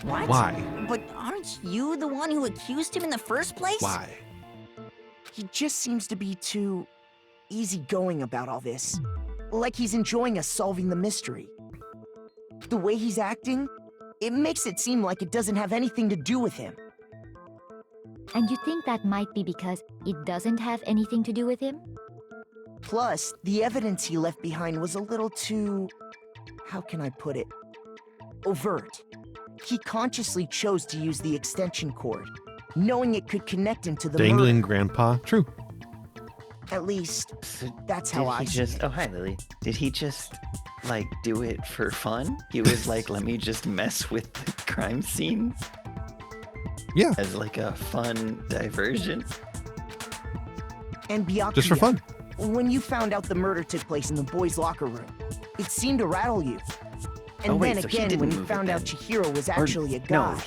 What? Why? But aren't you the one who accused him in the first place? Why? He just seems to be too easygoing about all this. Like he's enjoying us solving the mystery. The way he's acting, it makes it seem like it doesn't have anything to do with him. And you think that might be because it doesn't have anything to do with him? Plus, the evidence he left behind was a little too... how can I put it? Overt. He consciously chose to use the extension cord, knowing it could connect him to the Dangling murder. grandpa? True. At least, that's how I see it. Oh, hi, Lily. Did he just, like, do it for fun? He was like, let me just mess with the crime scene? Yeah. As, like, a fun diversion? And Byakuya, Just for fun. When you found out the murder took place in the boys' locker room, it seemed to rattle you. And Oh, wait, then so he again, didn't when you move it found out then. Chihiro was Or- actually a guy. No,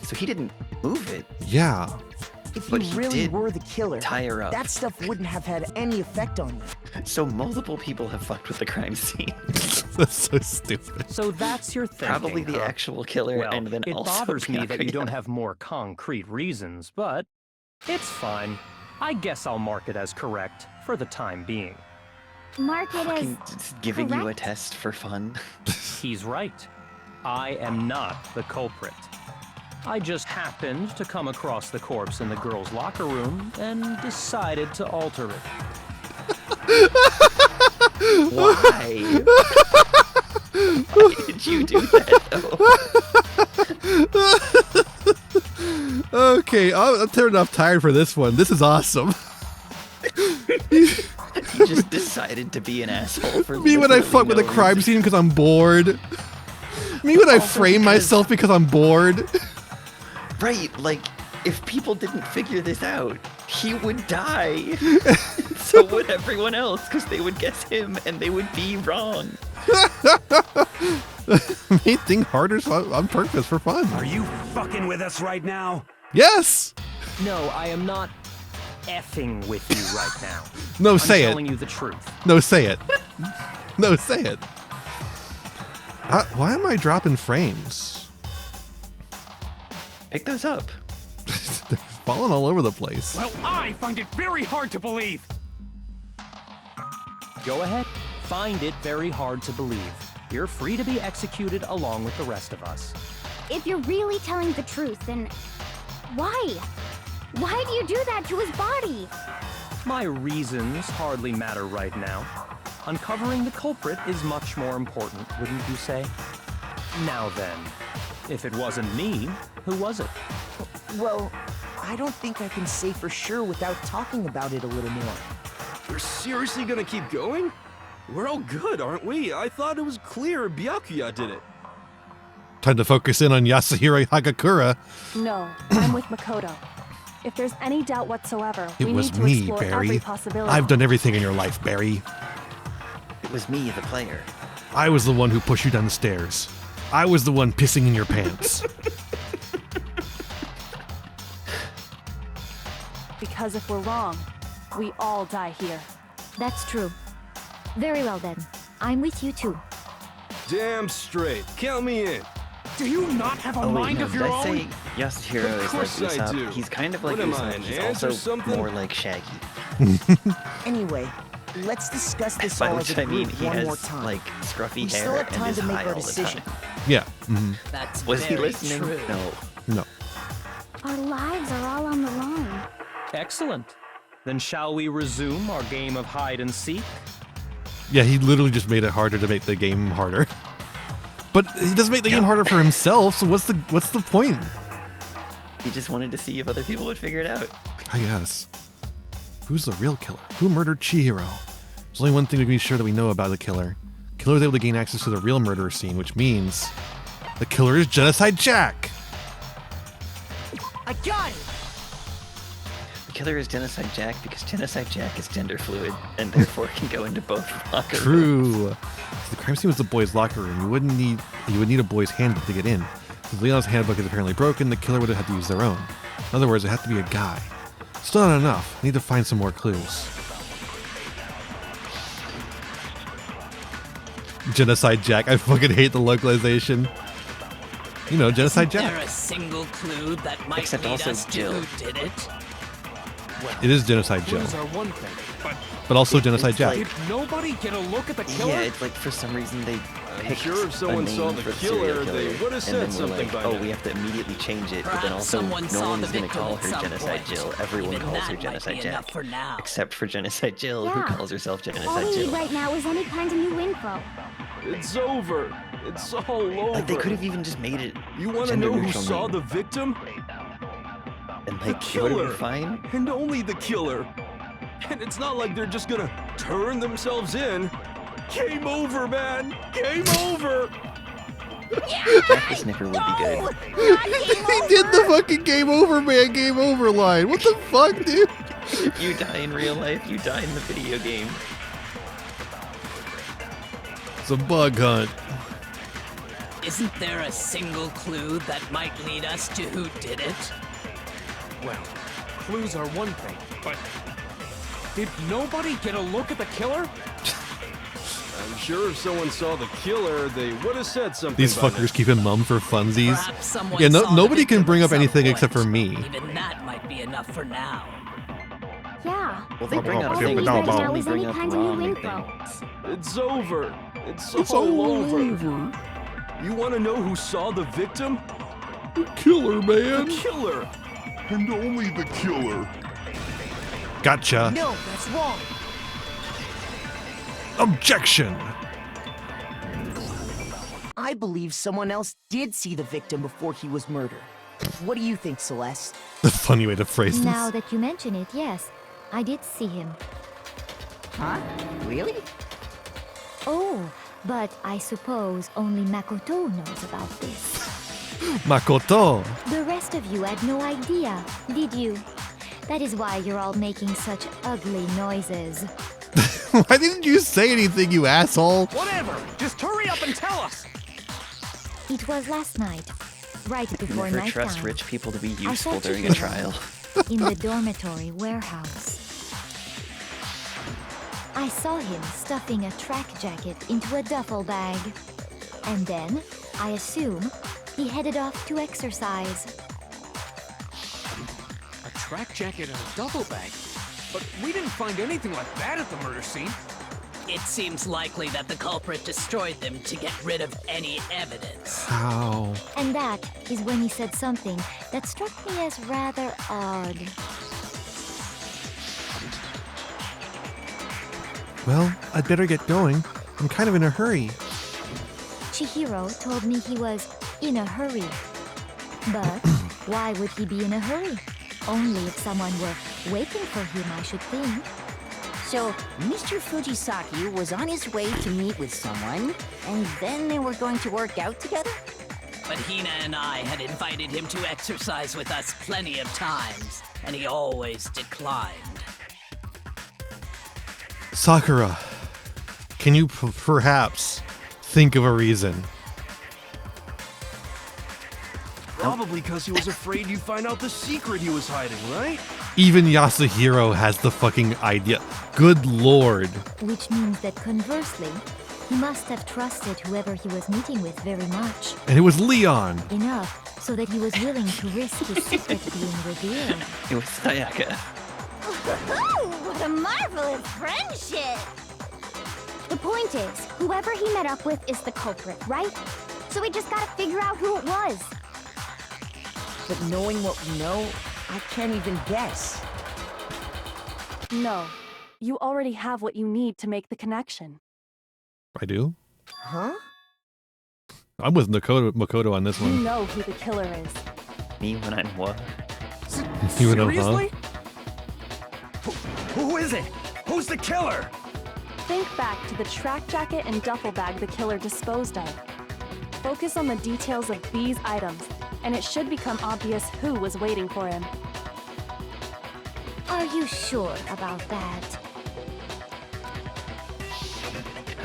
so he didn't move it. Yeah. If But you he really did were the killer, tie her up. that stuff wouldn't have had any effect on you. So multiple people have fucked with the crime scene. That's so stupid. So that's your thinking, Probably the huh? actual killer, Well, and then it also bothers me that you Byakuya. don't have more concrete reasons, but it's fine. I guess I'll mark it as correct for the time being. Mark it as Fucking just giving you a correct? test for fun. He's right. I am not the culprit. I just happened to come across the corpse in the girls' locker room and decided to alter it. Why? Why did you do that, though? Okay, I'm turning off tired for this one. This is awesome. You just decided to be an asshole for Me when I fuck with a crime scene because I'm bored. Me when I frame myself because I'm bored. Right, like, if people didn't figure this out, he would die. So would everyone else, because they would guess him and they would be wrong. Made things harder on purpose for fun. Are you fucking with us right now? Yes! No, I am not effing with you right now. No, say it. I'm telling you the truth. No, say it. No, say it. Why am I dropping frames? Pick those up. They're falling all over the place. Well, I find it very hard to believe. Go ahead. Find it very hard to believe. You're free to be executed along with the rest of us. If you're really telling the truth, then why? Why do you do that to his body? My reasons hardly matter right now. Uncovering the culprit is much more important, wouldn't you say? Now then, if it wasn't me, who was it? Well, I don't think I can say for sure without talking about it a little more. We're seriously gonna keep going? We're all good, aren't we? I thought it was clear Byakuya did it. Time to focus in on Yasuhiro Hagakura. No, I'm with Makoto. If there's any doubt whatsoever, It we was need to me, explore every Barry. possibility. I've done everything in your life, Barry. It was me, the player. I was the one who pushed you down the stairs. I was the one pissing in your pants. Because if we're wrong, we all die here. That's true. Very well then. I'm with you too. Damn straight. Count me in. Do you not have a Oh, wait, mind no, of did your I say own? Yasuhiro Of is course like I Usopp? do. He's kind of like What am I, Usopp. an He's ant or also something? more like Shaggy. Anyway, let's discuss this By all as which a I mean group he one has more time. like scruffy We hair still have and time is to make high our all the decision. time. Yeah. Mm-hmm. That's Was he very listening? true. No. No. Our lives are all on the line. Excellent. Then shall we resume our game of hide and seek? Yeah, he literally just made it harder to make the game harder. But he doesn't make the game harder for himself, so what's the point? He just wanted to see if other people would figure it out. I guess. Who's the real killer? Who murdered Chihiro? There's only one thing we can be sure that we know about the killer. The killer was able to gain access to the real murder scene, which means the killer is Genocide Jack! I got it! The killer is Genocide Jack because Genocide Jack is gender fluid and therefore can go into both locker rooms. True! So the crime scene was the boys' locker room. You would need a boys' handbook to get in. Since Leon's handbook is apparently broken, the killer would have had to use their own. In other words, it had to be a guy. Still not enough. I need to find some more clues. Genocide Jack. I fucking hate the localization. You know, Genocide Jack. Is there a single clue that might lead us to who did it? Well, It is Genocide Joe. clues are one thing, But also Genocide Jack. did nobody get a look at the killer? Yeah, it's like for some reason they picked sure if someone a name saw the for killer, serial they killer, would have and said then we're something like, by oh, now. we have to immediately change it, but then Perhaps also someone no saw one the is going to victim call at her some Genocide point. Jill. Everyone Even calls that her might Genocide be Jack. enough for now. Except for Genocide Jill, who Yeah. calls herself All Genocide we need Jill. right now is any kind of new info. It's over. It's all over. Like, they could have even just made it You want to gender know who neutral saw name. the victim? And The like, it would have killer. been fine. And only the killer. And it's not like they're just gonna turn themselves in. Game over, man. Game over. Jack the Sniffer would be good. He did the fucking game over, man, game over line. What the fuck, dude? If you die in real life, you die in the video game. It's a bug hunt. Isn't there a single clue that might lead us to who did it? Well, clues are one thing, but did nobody get a look at the killer? I'm sure if someone saw the killer, they would have said something. These by fuckers keep him mum for funsies. Perhaps someone Yeah, saw the nobody can victim bring at up some anything point. except for me. Even that might be enough for now. Yeah. Well, they bring up All we things, need they right just now only is any bring up kind of new wrong info. things. It's over. It's all over. You want to know who saw the victim? The killer, man. The killer. And only the killer. Gotcha. No, that's wrong. Objection. I believe someone else did see the victim before he was murdered. What do you think, Celeste? The funny way to phrase this. Now that you mention it, yes, I did see him. Huh? Really? Oh, but I suppose only Makoto knows about this. Makoto. The rest of you had no idea, did you? That is why you're all making such ugly noises. Why didn't you say anything, you asshole? Whatever! Just hurry up and tell us! It was last night, right before Never nighttime. trust rich people to be I useful saw during a Chihiro trial. in the dormitory warehouse. I saw him stuffing a track jacket into a duffel bag. And then, I assume, he headed off to exercise. A track jacket and a duffel bag? But we didn't find anything like that at the murder scene. It seems likely that the culprit destroyed them to get rid of any evidence. How? And that is when he said something that struck me as rather odd. Well, I'd better get going. I'm kind of in a hurry. Chihiro told me he was in a hurry. But why would he be in a hurry? Only if someone were waiting for him, I should think. So, Mr. Fujisaki was on his way to meet with someone, and then they were going to work out together? But Hina and I had invited him to exercise with us plenty of times, and he always declined. Sakura, can you perhaps think of a reason? Probably because he was afraid you'd find out the secret he was hiding, right? Even Yasuhiro has the fucking idea. Good lord. Which means that conversely, he must have trusted whoever he was meeting with very much. And it was Leon. Enough so that he was willing to risk his secret being revealed. It was Sayaka. What a marvelous friendship! The point is, whoever he met up with is the culprit, right? So we just gotta figure out who it was. But knowing what we know, I can't even guess. No. You already have what you need to make the connection. I do? Huh? I'm with Makoto on this You one. know who the killer is. Me when I'm what? You know, huh? Seriously? Who is it? Who's the killer? Think back to the track jacket and duffel bag the killer disposed of. Focus on the details of these items, and it should become obvious who was waiting for him. Are you sure about that?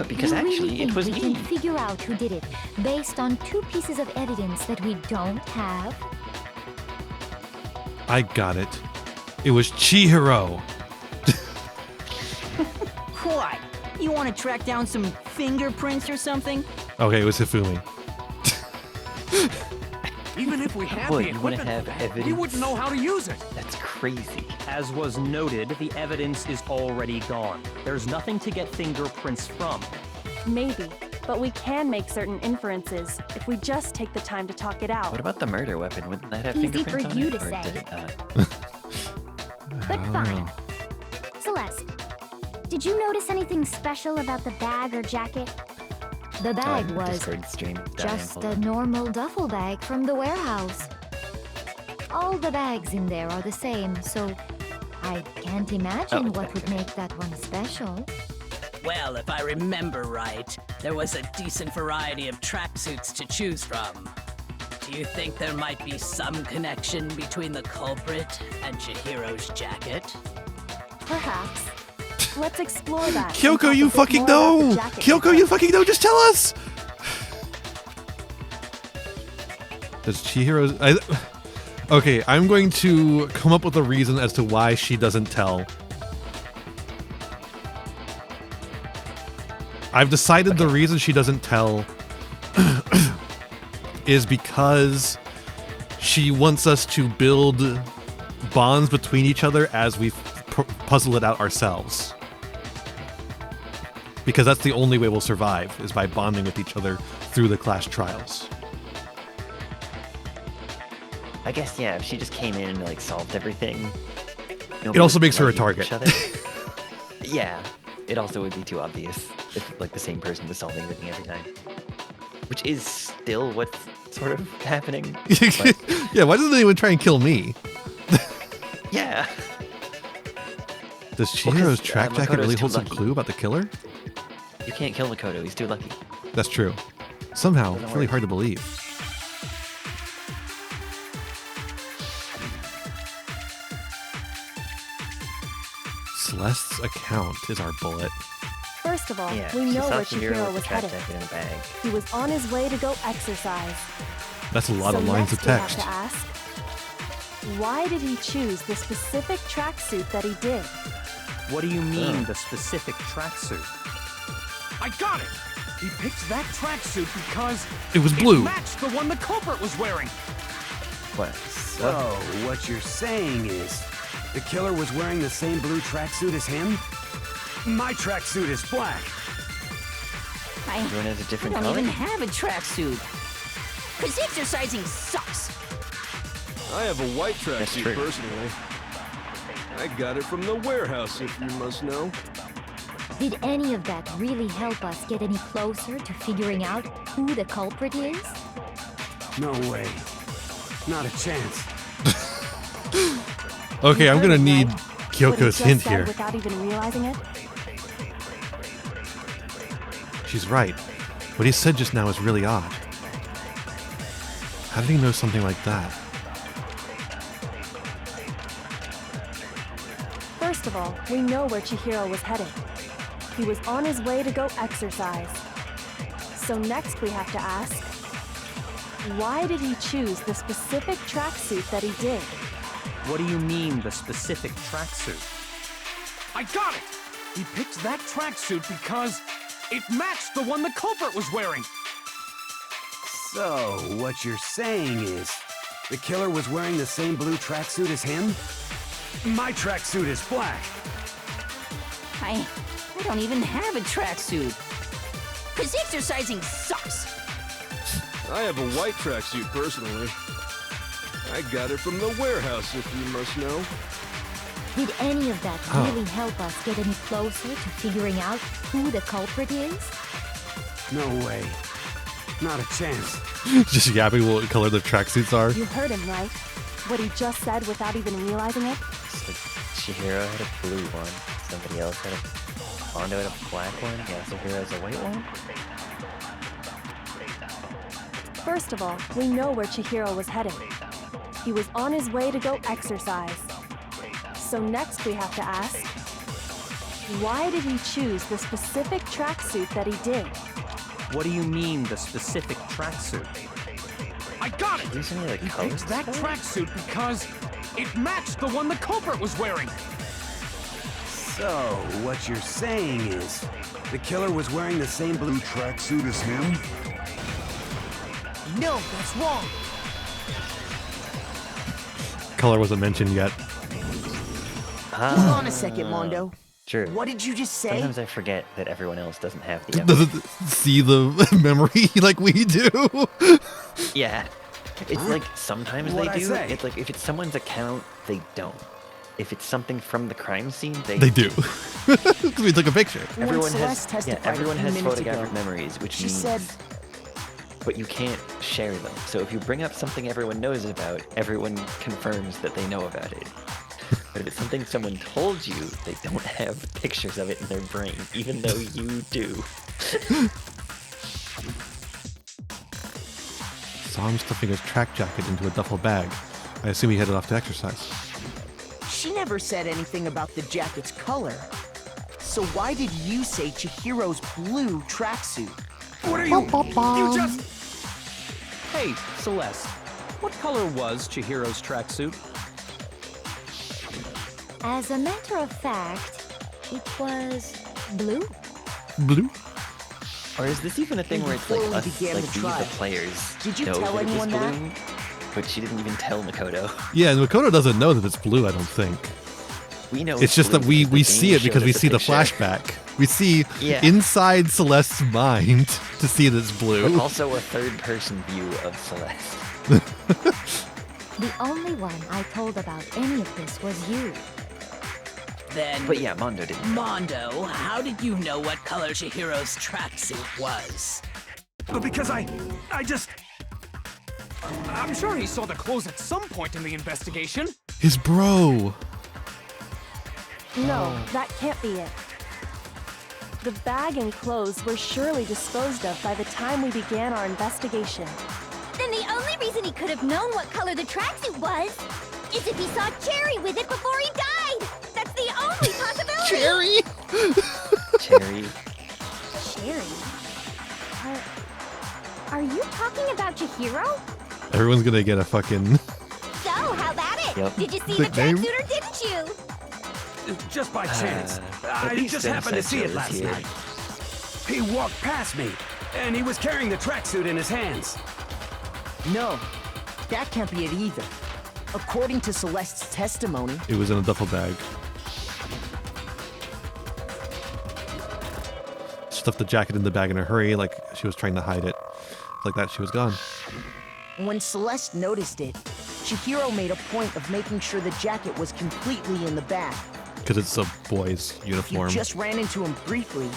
Because You really actually, think it was we me. can figure out who did it based on 2 pieces of evidence that we don't have? I got it. It was Chihiro. What? You want to track down some fingerprints or something? Okay, it was Hifumi. Even if we had Boy, the you wanna equipment, have we evidence? wouldn't know how to use it. That's crazy. As was noted, the evidence is already gone. There's nothing to get fingerprints from. Maybe, but we can make certain inferences if we just take the time to talk it out. What about the murder weapon? Wouldn't that have Easy fingerprints for on you it? to Or say. did it not? But fine. Celeste, did you notice anything special about the bag or jacket? The bag was Discord stream. just a normal duffel bag from the warehouse. All the bags in there are the same, so I can't imagine what would make that one special. Well, if I remember right, there was a decent variety of tracksuits to choose from. Do you think there might be some connection between the culprit and Chihiro's jacket? Perhaps. Let's explore that. and Kyoko, talk you a bit fucking more about know! the jacket Kyoko, you fucking know! Just tell us! Does Chihiro's... Okay, I'm going to come up with a reason as to why she doesn't tell. I've decided the reason she doesn't tell is because she wants us to build bonds between each other as we puzzle it out ourselves. Because that's the only way we'll survive, is by bonding with each other through the class trials. I guess, yeah, if she just came in and like solved everything. It also makes her a target. Yeah, it also would be too obvious if like the same person was solving everything every time. Which is still what's sort of happening. But, Yeah, why doesn't anyone try and kill me? yeah. Does Chihiro's track jacket Makoto's really too hold some lucky. clue about the killer? You can't kill Makoto, he's too lucky. That's true. Somehow, Doesn't it's really work. hard to believe. Celeste's account is our bullet. First of all, Yeah, we she know saw where Chihiro Chihiro with was the track headed. jacket in a bag. He was on his way to go exercise. That's a lot So of lines of next we text. have to ask, why did he choose the specific tracksuit that he did? What do you mean, the specific tracksuit? I got it! He picked that tracksuit because It was blue. It matched the one the culprit was wearing. What? So, what you're saying is, the killer was wearing the same blue tracksuit as him? My tracksuit is black. Everyone has a different I don't color? even have a tracksuit. Cause exercising sucks. I have a white That's tracksuit true. personally. I got it from the warehouse, if you must know. Did any of that really help us get any closer to figuring out who the culprit is? No way. Not a chance. Okay, I'm gonna need What he Kyoko's just hint said here. without even realizing it? She's right. What he said just now is really odd. How did he know something like that? First of all, we know where Chihiro was headed. He was on his way to go exercise. So next we have to ask, why did he choose the specific tracksuit that he did? What do you mean, the specific tracksuit? I got it! He picked that tracksuit because it matched the one the culprit was wearing. So, what you're saying is, the killer was wearing the same blue tracksuit as him? My tracksuit is black. I don't even have a tracksuit. Cause exercising sucks. I have a white tracksuit personally. I got it from the warehouse, if you must know. Did any of that Oh. really help us get any closer to figuring out who the culprit is? No way. Not a chance. Just yapping what color the tracksuits are. You heard him, right? What he just said without even realizing it? So Chihiro had a blue one. Somebody else had a... Mondo had a black one. Yasuhiro has a white one. First of all, we know where Chihiro was heading. He was on his way to go exercise. So next we have to ask, why did he choose the specific tracksuit that he did? What do you mean, the specific tracksuit? I got it! He picked that tracksuit because it matched the one the culprit was wearing. So, what you're saying is, the killer was wearing the same blue tracksuit as him? No, that's wrong. Color wasn't mentioned yet. Hold on a second, Mondo. Sure. What did you just say? Sometimes I forget that everyone else doesn't have the Doesn't see the memory like we do. Yeah. It's like sometimes they What'd I do. say? It's like if it's someone's account, they don't. If it's something from the crime scene, they do. Because we took a picture. Everyone Celeste has testified a everyone few has minutes photographic ago, memories, which she means said, but you can't share them. So if you bring up something everyone knows about, everyone confirms that they know about it. But if it's something someone told you, they don't have pictures of it in their brain, even though you do. Saw him stuffing his track jacket into a duffel bag. I assume he headed off to exercise. she never said anything about the jacket's color. So why did you say Chihiro's blue tracksuit? What are you? You just... Hey, Celeste. What color was Chihiro's tracksuit? As a matter of fact, it was blue. Blue? Or is this even a thing where it's like Before we us, began like the we, the trial, players, did you know tell that it was anyone that? blue, but she didn't even tell Makoto. Yeah, and Makoto doesn't know that it's blue, I don't think. We know it's just that we see it because we see the picture. flashback. We see Yeah. inside Celeste's mind to see that it's blue. But also a third-person view of Celeste. The only one I told about any of this was you. Then... But yeah, Mondo didn't. Mondo, how did you know what color Chihiro's tracksuit was? Because I just... I'm sure he saw the clothes at some point in the investigation. His bro. No, that can't be it. The bag and clothes were surely disposed of by the time we began our investigation. Then the only reason he could have known what color the tracksuit was is if he saw Cherry with it before he died! That's the only possibility! Cherry? Cherry. Cherry? Are you talking about Chihiro? Everyone's gonna get a fucking... So, how about it? Yep. Did you see the Nickname? tracksuit or didn't you? Just by chance. at I least just happened to see it Sensei last is here. night. He walked past me, and he was carrying the tracksuit in his hands. No, that can't be it either. According to Celeste's testimony, It was in a duffel bag. Stuffed the jacket in the bag in a hurry, like she was trying to hide it. Like that, she was gone. when Celeste noticed it, Chihiro made a point of making sure the jacket was completely in the bag. Because it's a boy's If you uniform. just ran into him briefly,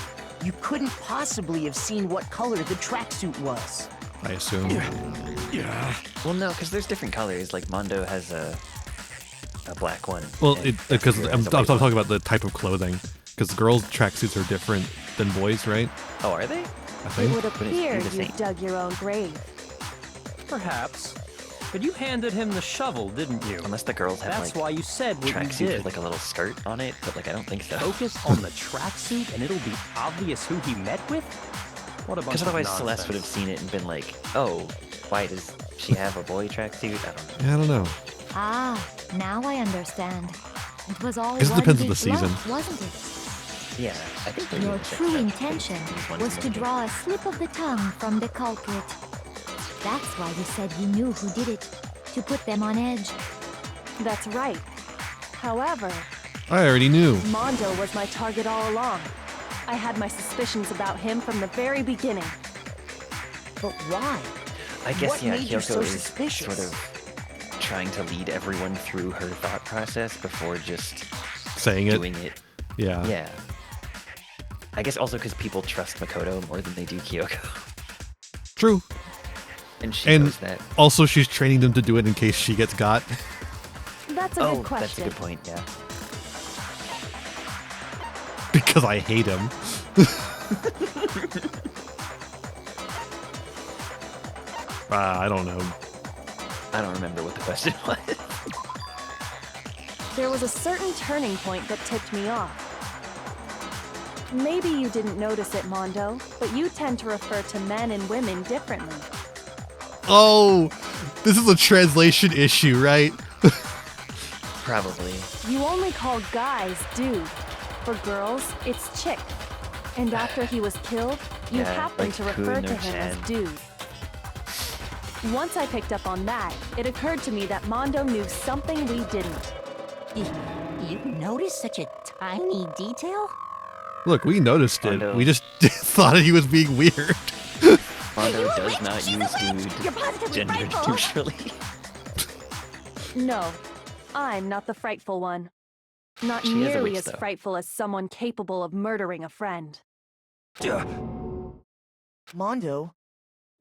you couldn't possibly have seen what color the tracksuit was. I assume. Yeah. Well, no, because there's different colors. Like Mondo has a black one. Well, and because Yasuhiro I'm has a white talking about the type of clothing. Because girls' tracksuits are different than boys, right? Oh, are they? I It think. would appear you've dug your own grave. Perhaps. But you handed him the shovel, didn't you? Unless the girls have That's like why you said what you tracksuit did. with like a little skirt on it, but like I don't think so. Focus on the tracksuit and it'll be obvious who he met with? What a bunch Because of otherwise nonsense. Celeste would have seen it and been like, oh, why does she have a boy tracksuit? I don't know. Yeah, I don't know. Ah, now I understand. It was all Guess it one depends on big the season. bluff, wasn't it? Yeah, I think they're Your doing true sex intention ones was in to this draw a slip of the tongue from the culprit. That's why you said you knew who did it, to put them on edge. That's right. However, I already knew. Mondo was my target all along. I had my suspicions about him from the very beginning. But why? I guess, What yeah, made you Kyoko so is suspicious? sort of trying to lead everyone through her thought process before just Saying it. doing it. Yeah. Yeah. I guess also because people trust Makoto more than they do Kyoko. True. And she knows that. Also, she's training them to do it in case she gets got. That's a good question. That's a good point, yeah. Because I hate him. I don't know. I don't remember what the question was. There was a certain turning point that tipped me off. Maybe you didn't notice it, Mondo, but you tend to refer to men and women differently. Oh, this is a translation issue, right? Probably. You only call guys dude. For girls, it's chick. And after he was killed, you happen to refer to him as dude. Once I picked up on that, it occurred to me that Mondo knew something we didn't. You noticed such a tiny detail? Look, we noticed it. We just thought he was being weird. Mondo does not use dude gender neutrally. No, I'm not the frightful one. Not She is a nearly witch, as though. frightful as someone capable of murdering a friend. Mondo?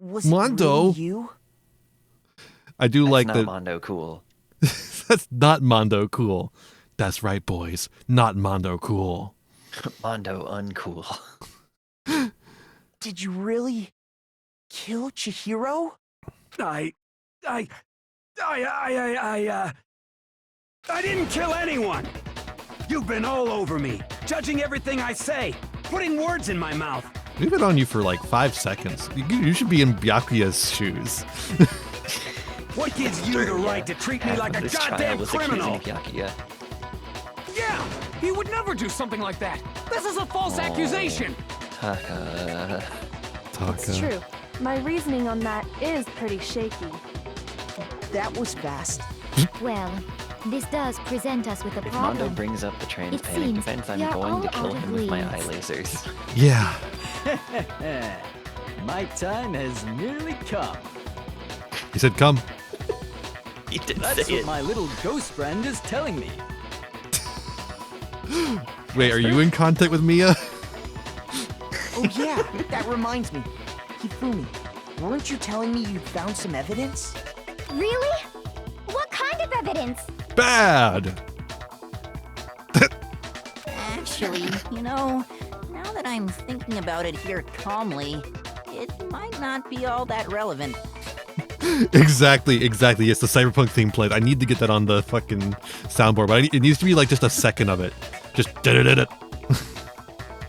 Was Mondo? it really you? I do like not that. Mondo cool. That's not Mondo cool. That's right, boys. Not Mondo cool. Mondo uncool. Did you really kill Chihiro? I didn't kill anyone! You've been all over me, judging everything I say, putting words in my mouth. We've been on you for like 5 seconds. You should be in Byakuya's shoes. What gives you the right to treat me like a This goddamn child was criminal? accusing Byakuya. Yeah! He would never do something like that! This is a false accusation! Taka. It's true. My reasoning on that is pretty shaky. That was fast. Well, this does present us with a If Mondo problem. brings up the trans It panic seems defense, I'm we are going to all kill out of him with my eye leads. lasers. Yeah. My time has nearly come. He said, come. He didn't That's say what it. my little ghost friend is telling me. Wait, are you in contact with Mia? Oh yeah, that reminds me. Hifumi, weren't you telling me you found some evidence? Really? What kind of evidence? Bad. Actually, now that I'm thinking about it here calmly, it might not be all that relevant. Exactly. It's the cyberpunk theme played. I need to get that on the fucking soundboard, but it needs to be like just a second of it. Just da-da-da-da.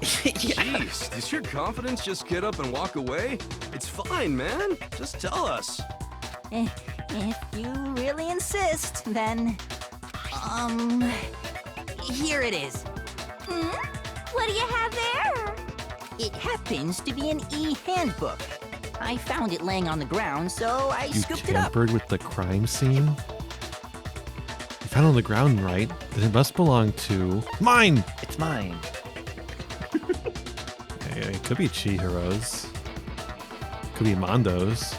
Jeez, does your confidence just get up and walk away? It's fine, man. Just tell us. If you really insist, then... Here it is. What do you have there? It happens to be an e-handbook. I found it laying on the ground, so I You scooped it up. tampered with the crime scene? You found it on the ground, right? Then it must belong to... Mine! It's mine. It could be Chihiro's. Could be Mondo's.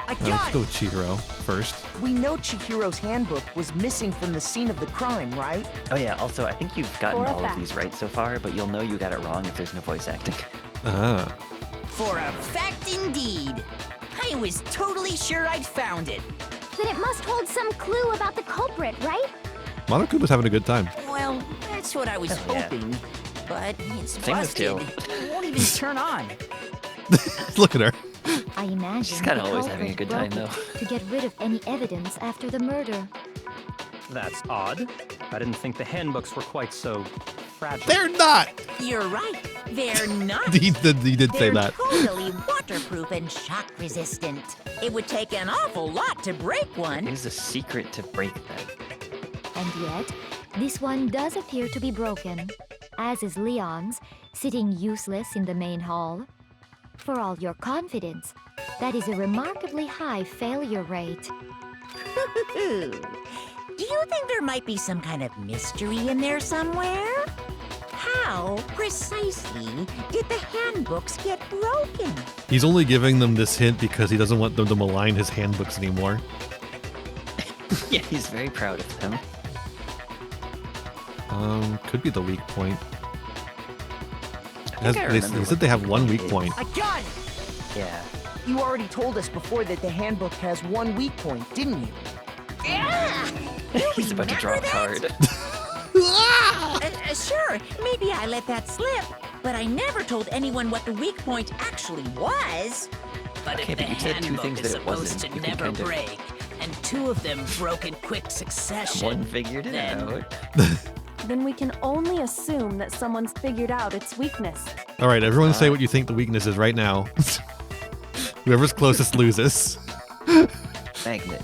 I Let's got go it! with Chihiro first. We know Chihiro's handbook was missing from the scene of the crime, right? Oh yeah, also, I think you've gotten For a all of fact. these right so far, but you'll know you got it wrong if there's no voice acting. Ah. For a fact indeed. I was totally sure I'd found it. Then it must hold some clue about the culprit, right? Monoku was having a good time. Well, that's what I was Hell yeah. hoping. But it's Same with busted. Jill. It won't even turn on. Look at her. I imagine She's kinda the always having a culprit good time, broke though. it to get rid of any evidence after the murder. That's odd. I didn't think the handbooks were quite so fragile. They're not! You're right. They're not. He did say They're that. totally waterproof and shock resistant. It would take an awful lot to break one. There's a secret to break them. And yet, this one does appear to be broken, as is Leon's, sitting useless in the main hall. For all your confidence, that is a remarkably high failure rate. Do you think there might be some kind of mystery in there somewhere? How precisely did the handbooks get broken? He's only giving them this hint because he doesn't want them to malign his handbooks anymore. Yeah, he's very proud of them. Could be the weak point. I think I remember He what said they have one weak is. point. I got it! Yeah. You already told us before that the handbook has one weak point, didn't you? Yeah! He's about to draw a card. Sure, maybe I let that slip, but I never told anyone what the weak point actually was. But Okay, if the but you said two handbook things is that it supposed wasn't. to You could never kind of- break, and 2 of them broke in quick succession, One figured it then out. Then we can only assume that someone's figured out its weakness. All right, everyone say what you think the weakness is right now. Whoever's closest loses. Magnet.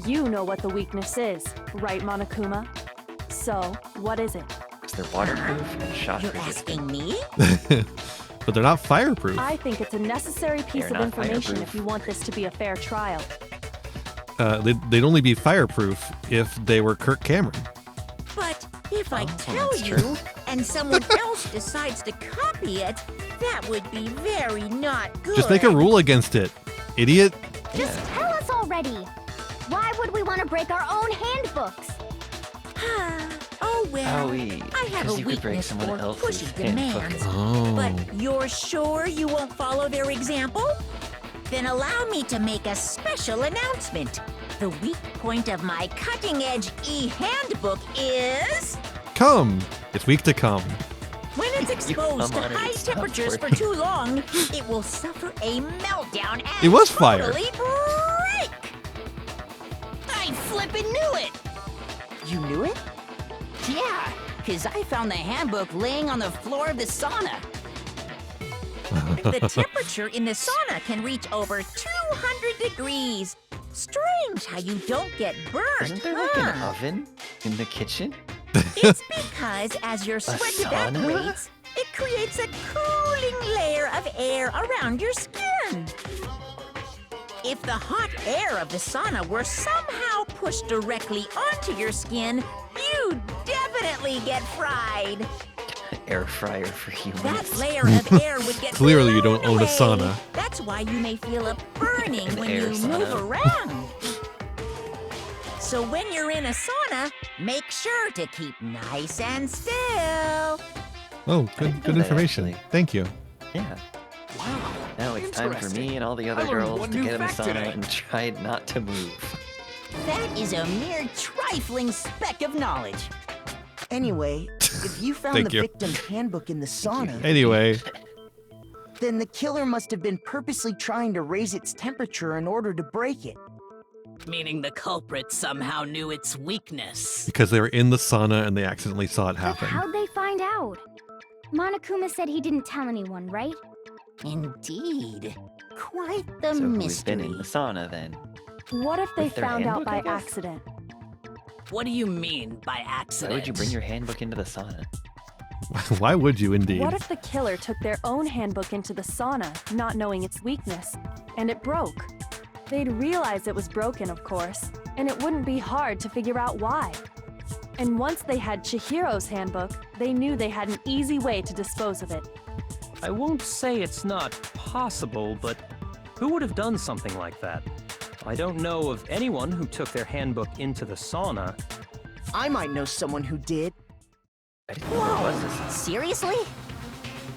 You know what the weakness is, right, Monokuma? So, what is it? Because they're waterproof and shock You're resistant. asking me? But they're not fireproof. I think it's a necessary piece They're of not information fireproof. if you want this to be a fair trial. They'd only be fireproof if they were Kirk Cameron. But if I tell that's you true. and someone else decides to copy it, that would be very not good. Just make a rule against it, idiot. Just tell us already. Why would we want to break our own handbooks? Oh well, Owie, I have a 'cause you could break weakness someone for else's pushy handbook. demands. Oh. But you're sure you won't follow their example? Then allow me to make a special announcement. The weak point of my cutting-edge e-handbook is Come. It's weak to come. when it's exposed to come on, high it's not temperatures for working. too long, it will suffer a meltdown and It was fire. totally break. I flippin' knew it! You knew it? Yeah, because I found the handbook laying on the floor of the sauna. The temperature in the sauna can reach over 200 degrees. Strange how you don't get burned, Isn't there like an huh? oven in the kitchen? It's because as your sweat sauna? evaporates, it creates a cooling layer of air around your skin. If the hot air of the sauna were somehow pushed directly onto your skin, you'd definitely get fried. Air fryer for humans. That layer of air would get Clearly you don't own a away. sauna. That's why you may feel a burning An when air you move sauna. around. So when you're in a sauna, make sure to keep nice and still. Oh, good information. Thank you. Yeah. Wow. Now it's time for me and all the other I learned girls one to new get in the fact sauna today. and try not to move. That is a mere trifling speck of knowledge. Anyway, if you found Thank the you. victim's handbook in the sauna, Anyway, then the killer must have been purposely trying to raise its temperature in order to break it. meaning the culprit somehow knew its weakness. because they were in the sauna and they accidentally saw it But happen. how'd they find out? Monokuma said he didn't tell anyone, right? Indeed. Quite the So who's mystery. been in the sauna then? What if they With their found out handbook, by I guess? accident? What do you mean by Why accident? would you bring your handbook into the sauna? Why would you indeed? What if the killer took their own handbook into the sauna, not knowing its weakness, and it broke? They'd realize it was broken, of course, and it wouldn't be hard to figure out why. And once they had Chihiro's handbook, they knew they had an easy way to dispose of it. I won't say it's not possible, but who would have done something like that? I don't know of anyone who took their handbook into the sauna. I might know someone who did. Seriously?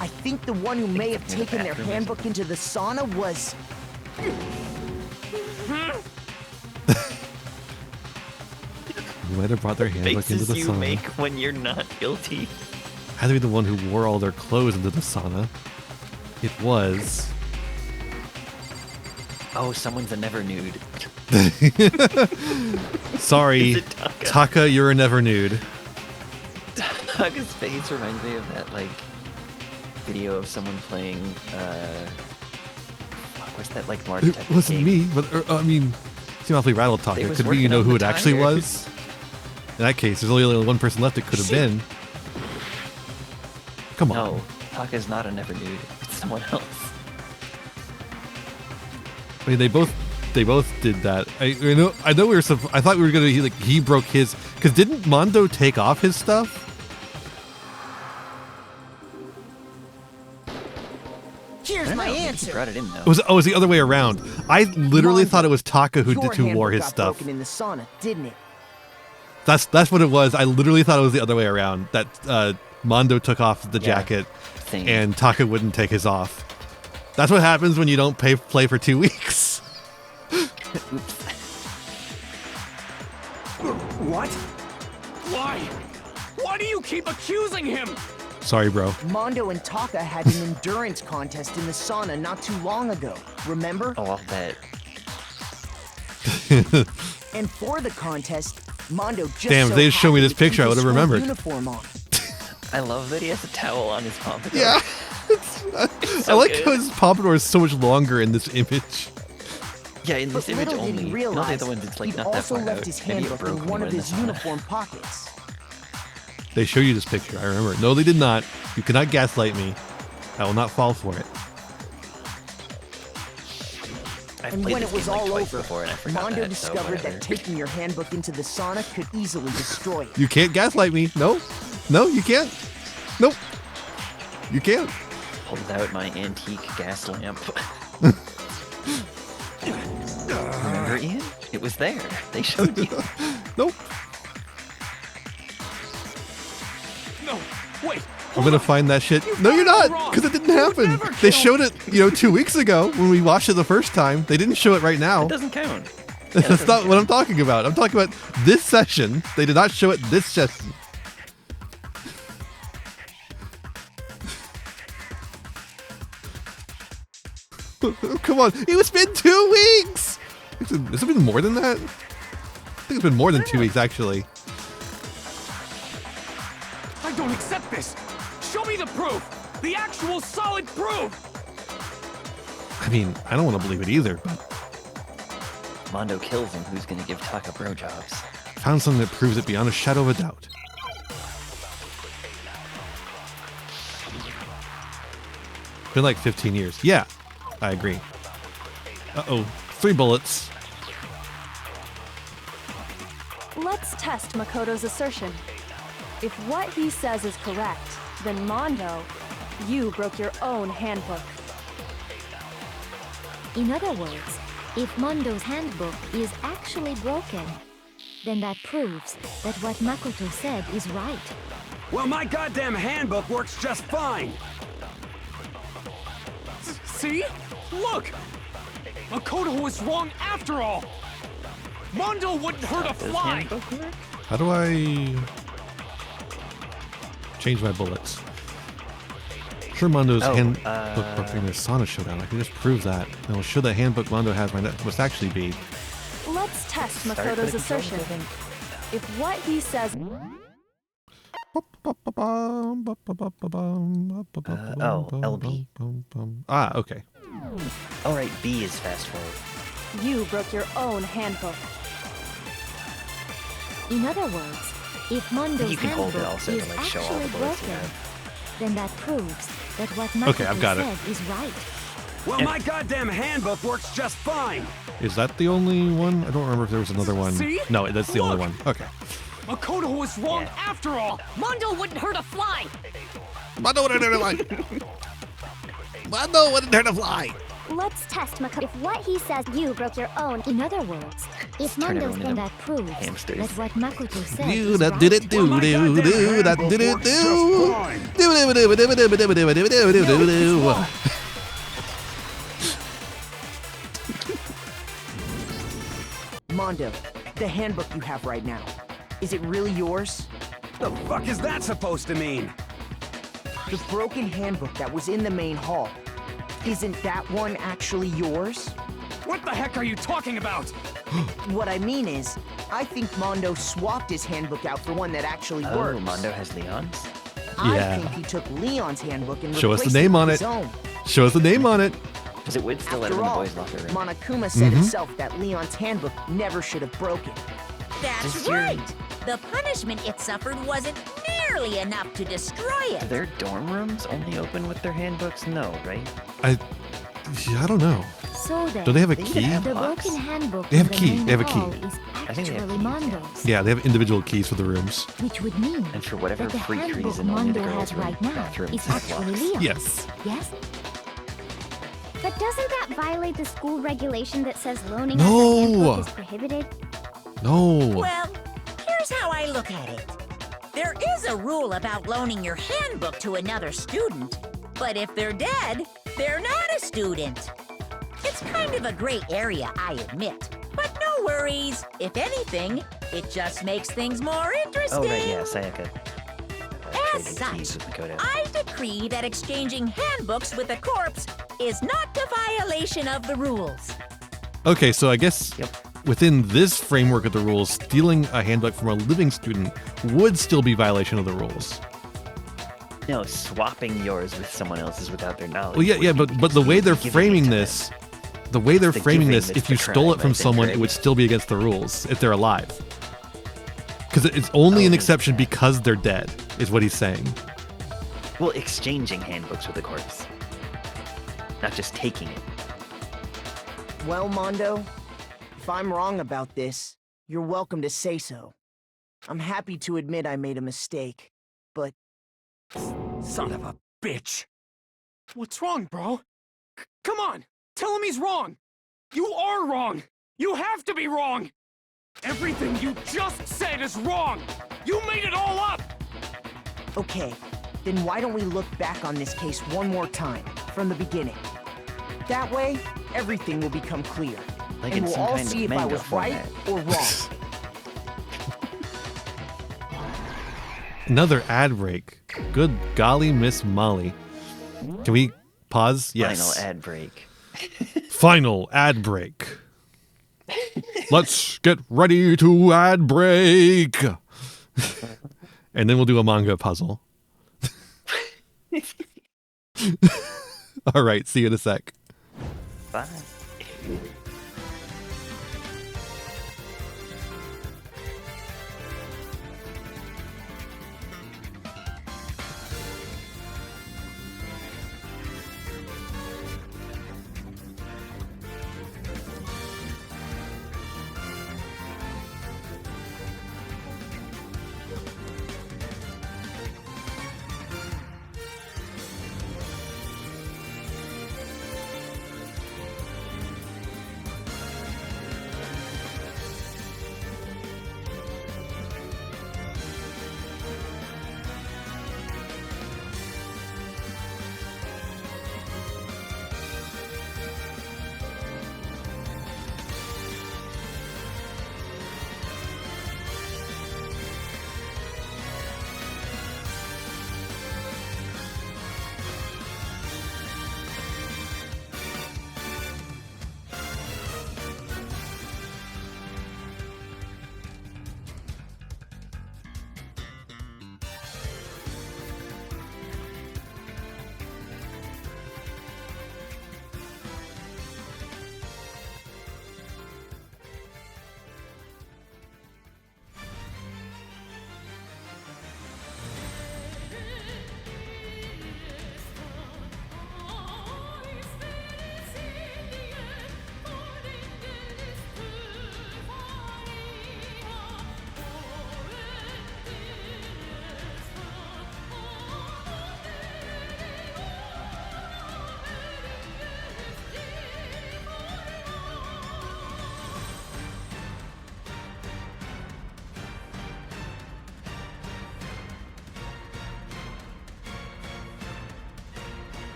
I think the one who may have taken their handbook into the sauna was... You might have brought their handbook into Faces the you sauna. make when you're not guilty. Had to be the one who wore all their clothes into the sauna. It was. Oh, someone's a never nude. Sorry, Is it Taka? Taka, you're a never nude. Taka's face reminds me of that like video of someone playing what's that like Mark It wasn't me, but I mean, seem awfully rattled They Taka. was Could be you working know on who the it actually tires. was. In that case, there's only one person left. It could have been. Come on. No, Taka's not a never nude. It's someone else. I mean, they both did that. I know we were. I thought we were gonna. He broke his. Because didn't Mondo take off his stuff? Here's my answer. Brought it in though. It was the other way around. I literally Mondo, thought it was Taka who Your wore handbook his got stuff. broken in the sauna, didn't it? That's what it was. I literally thought it was the other way around. That Mondo took off the jacket, Same. and Taka wouldn't take his off. That's what happens when you don't play for 2 weeks. What? Why? Why do you keep accusing him? Sorry, bro. Mondo and Taka had an endurance contest in the sauna not too long ago. Remember? Oh, I'll bet. And for the contest, Mondo just Damn, if they just showed me this happened to picture, I keep would have his remembered. uniform on. I love that he has a towel on his pompadour. Yeah. It's I so like good. how his pompadour is so much longer in this image. Yeah, in this But image little did only. he Not the realize other ones, it's like he'd not that also far left out. his Maybe it handbook broke in when one he of went in his the sauna. uniform pockets. They show you this picture. I remember. No, they did not. You cannot gaslight me. I will not fall for it. I've And played when this it was game like all twice over, before and I forgot Mondo that, so discovered whatever. that taking your handbook into the sauna could easily destroy it. You can't gaslight me. No. No, you can't. Nope. You can't. Pulled out my antique gas lamp. Remember, Ian? It was there. They showed you. Nope. No, wait. I'm gonna find that shit. No, you're not, because it didn't happen. They showed it, 2 weeks ago when we watched it the first time. They didn't show it right now. It doesn't count. That's not what I'm talking about. I'm talking about this session. They did not show it this session. Come on, it's been 2 weeks. Has it been more than that? I think it's been more than 2 weeks, actually. I don't accept this. Show me the proof. The actual solid proof. I mean, I don't want to believe it either, but Mondo kills him. Who's gonna give Taka bro jobs? I found something that proves it beyond a shadow of a doubt. Been like 15 years. Yeah, I agree. Uh-oh, 3 bullets. Let's test Makoto's assertion. If what he says is correct, then Mondo, you broke your own handbook. In other words, if Mondo's handbook is actually broken, then that proves that what Makoto said is right. Well, my goddamn handbook works just fine. See? Look! Makoto was wrong after all! Mondo wouldn't hurt a fly! How do I change my bullets? Sure, Mondo's handbook broke in the sauna showdown. I can just prove that. And we'll show the handbook Mondo has must actually be. Let's test Makoto's assertion. If what he says... LB. Ah, okay. Alright, B is fast forward. You broke your own handbook. In other words, if Mondo's You can hold it handbook also is to like show all actually the bullets you broken, have. then that proves that what Okay, I've Makoto got it. said is right. Well, my goddamn handbook works just fine. Is that the only one? I don't remember if there was another one. See? No, that's the only one. Okay. Makoto was wrong after all! Mondo wouldn't hurt a fly! Mondo wouldn't hurt a fly! Mondo wouldn't hurt a fly! Let's test Makoto. If what he says, you broke your own. In other words, if Turn Mondo's everyone into that proves hamsters. that what Makoto said Do is that right. did it do do do that did it do do. Mondo, the handbook you have right now, is it really yours? The fuck is that supposed to mean? The broken handbook that was in the main hall, isn't that one actually yours? What the heck are you talking about? What I mean is, I think Mondo swapped his handbook out for one that actually Oh, works. Mondo has Leon's? I Yeah. think he took Leon's handbook and Show us the replaced name it on with it. his own. Show us the name on it. Because it would still let him After in the all, boys' locker room. Monokuma said Mhm. himself that Leon's handbook never should have broken. That's This year- right. The punishment it suffered wasn't nearly enough to destroy Do it. their dorm rooms only open with their handbooks? No, right? I don't know. So then, Do they have a They key? have the locks. broken handbook They have in a the key. main They have a key. hall is I think they have actually keys, yeah. Mondo's, Yeah, they have individual keys for the rooms. which would mean And for whatever that the freak handbook reason, only the Mondo girls' has right now bathrooms is have actually locks. Leon's. Yes. Yes? But doesn't that violate the school regulation that says loaning No. out the handbook is prohibited? No. Well, here's how I look at it. There is a rule about loaning your handbook to another student, but if they're dead, they're not a student. It's kind of a gray area, I admit. But no worries. If anything, it just makes things more interesting. Oh, right, yeah, Sayaka. As such, I decree that exchanging handbooks with a corpse is not a violation of the rules. Okay, so I guess within this framework of the rules, stealing a handbook from a living student would still be violation of the rules. No, swapping yours with someone else's without their knowledge. Well, yeah, but the way they're framing this, if you stole it from someone, it would still be against the rules if they're alive. Because it's only an exception because they're dead, is what he's saying. Well, exchanging handbooks with a corpse, not just taking it. Well, Mondo, if I'm wrong about this, you're welcome to say so. I'm happy to admit I made a mistake, but... Son of a bitch! What's wrong, bro? Come on! Tell him he's wrong! You are wrong! You have to be wrong! Everything you just said is wrong! You made it all up! Okay, then why don't we look back on this case one more time, from the beginning? That way, everything will become clear. Like and in we'll some all kind see of if I manga was right or wrong. Another ad break. Good golly, Miss Molly. Can we pause? Yes. Final ad break. Final ad break. Let's get ready to ad break. And then we'll do a manga puzzle. All right, see you in a sec. Bye.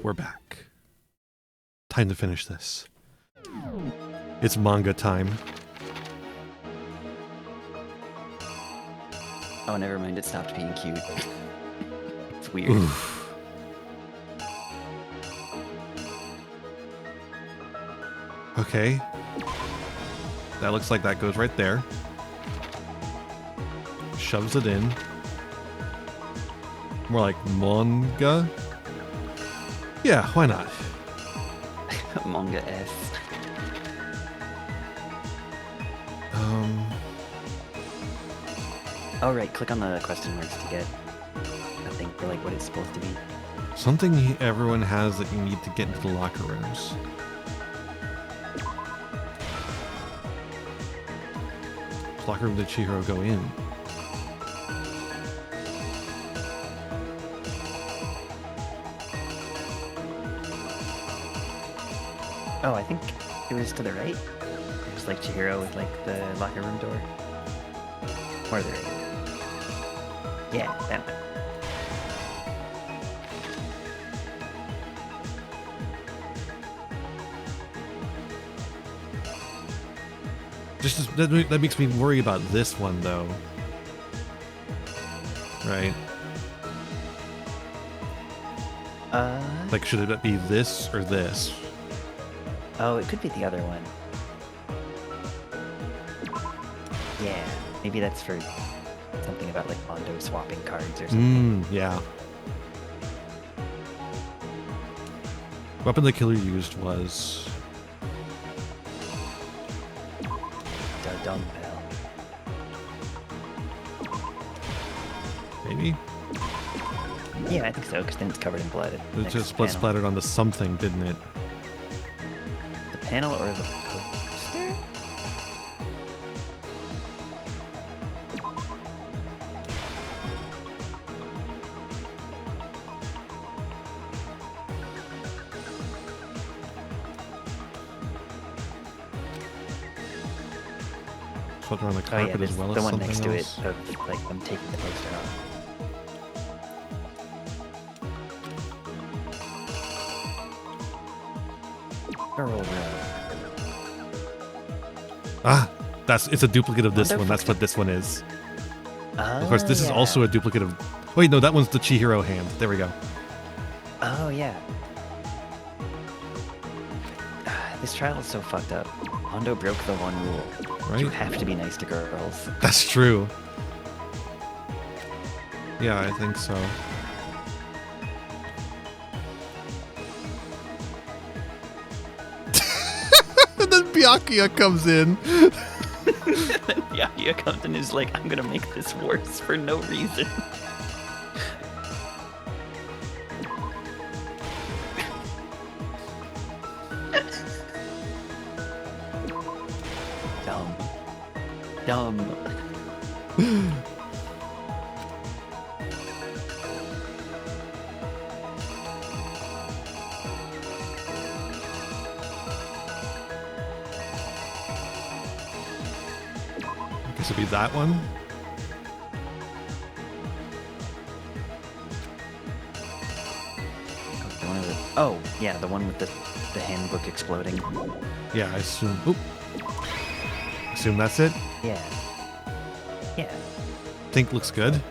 We're back. Time to finish this. It's manga time. Oh, never mind. It stopped being cute. It's weird. Oof. Okay. That looks like that goes right there. Shoves it in. More like manga? Yeah, why not? Manga S. Oh, right. Click on the question marks to get a thing for like what it's supposed to be. Something everyone has that you need to get into the locker rooms. Locker room did Chihiro go in? Oh, I think it was to the right. It was like Chihiro with like the locker room door. Or the right. Yeah, that one. Just that makes me worry about this one though. Right? Like, should it be this or this? Oh, it could be the other one. Yeah, maybe that's for something about like Mondo swapping cards or something. Yeah. Weapon the killer used was the dumbbell. Maybe? Yeah, I think so, because then it's covered in blood. It just blood splattered onto something, didn't it? The panel or the poster? Floating around the carpet as well as the one something next to else. it of like them taking the poster off. Ah, it's a duplicate of this one. That's what this one is. Of course, this is also a duplicate of. Wait, no, that one's the Chihiro hand. There we go. Oh yeah. This trial is so fucked up. Hondo broke the one rule. Right? You have to be nice to girls. That's true. Yeah, I think so. And then Byakuya comes in. Then Byakuya comes in and is like, I'm gonna make this worse for no reason. Dumb. I guess it'd be that one. Oh, yeah, the one with the handbook exploding. Yeah, I assume. Oop. Assume that's it. Yeah. Yeah. Think looks good.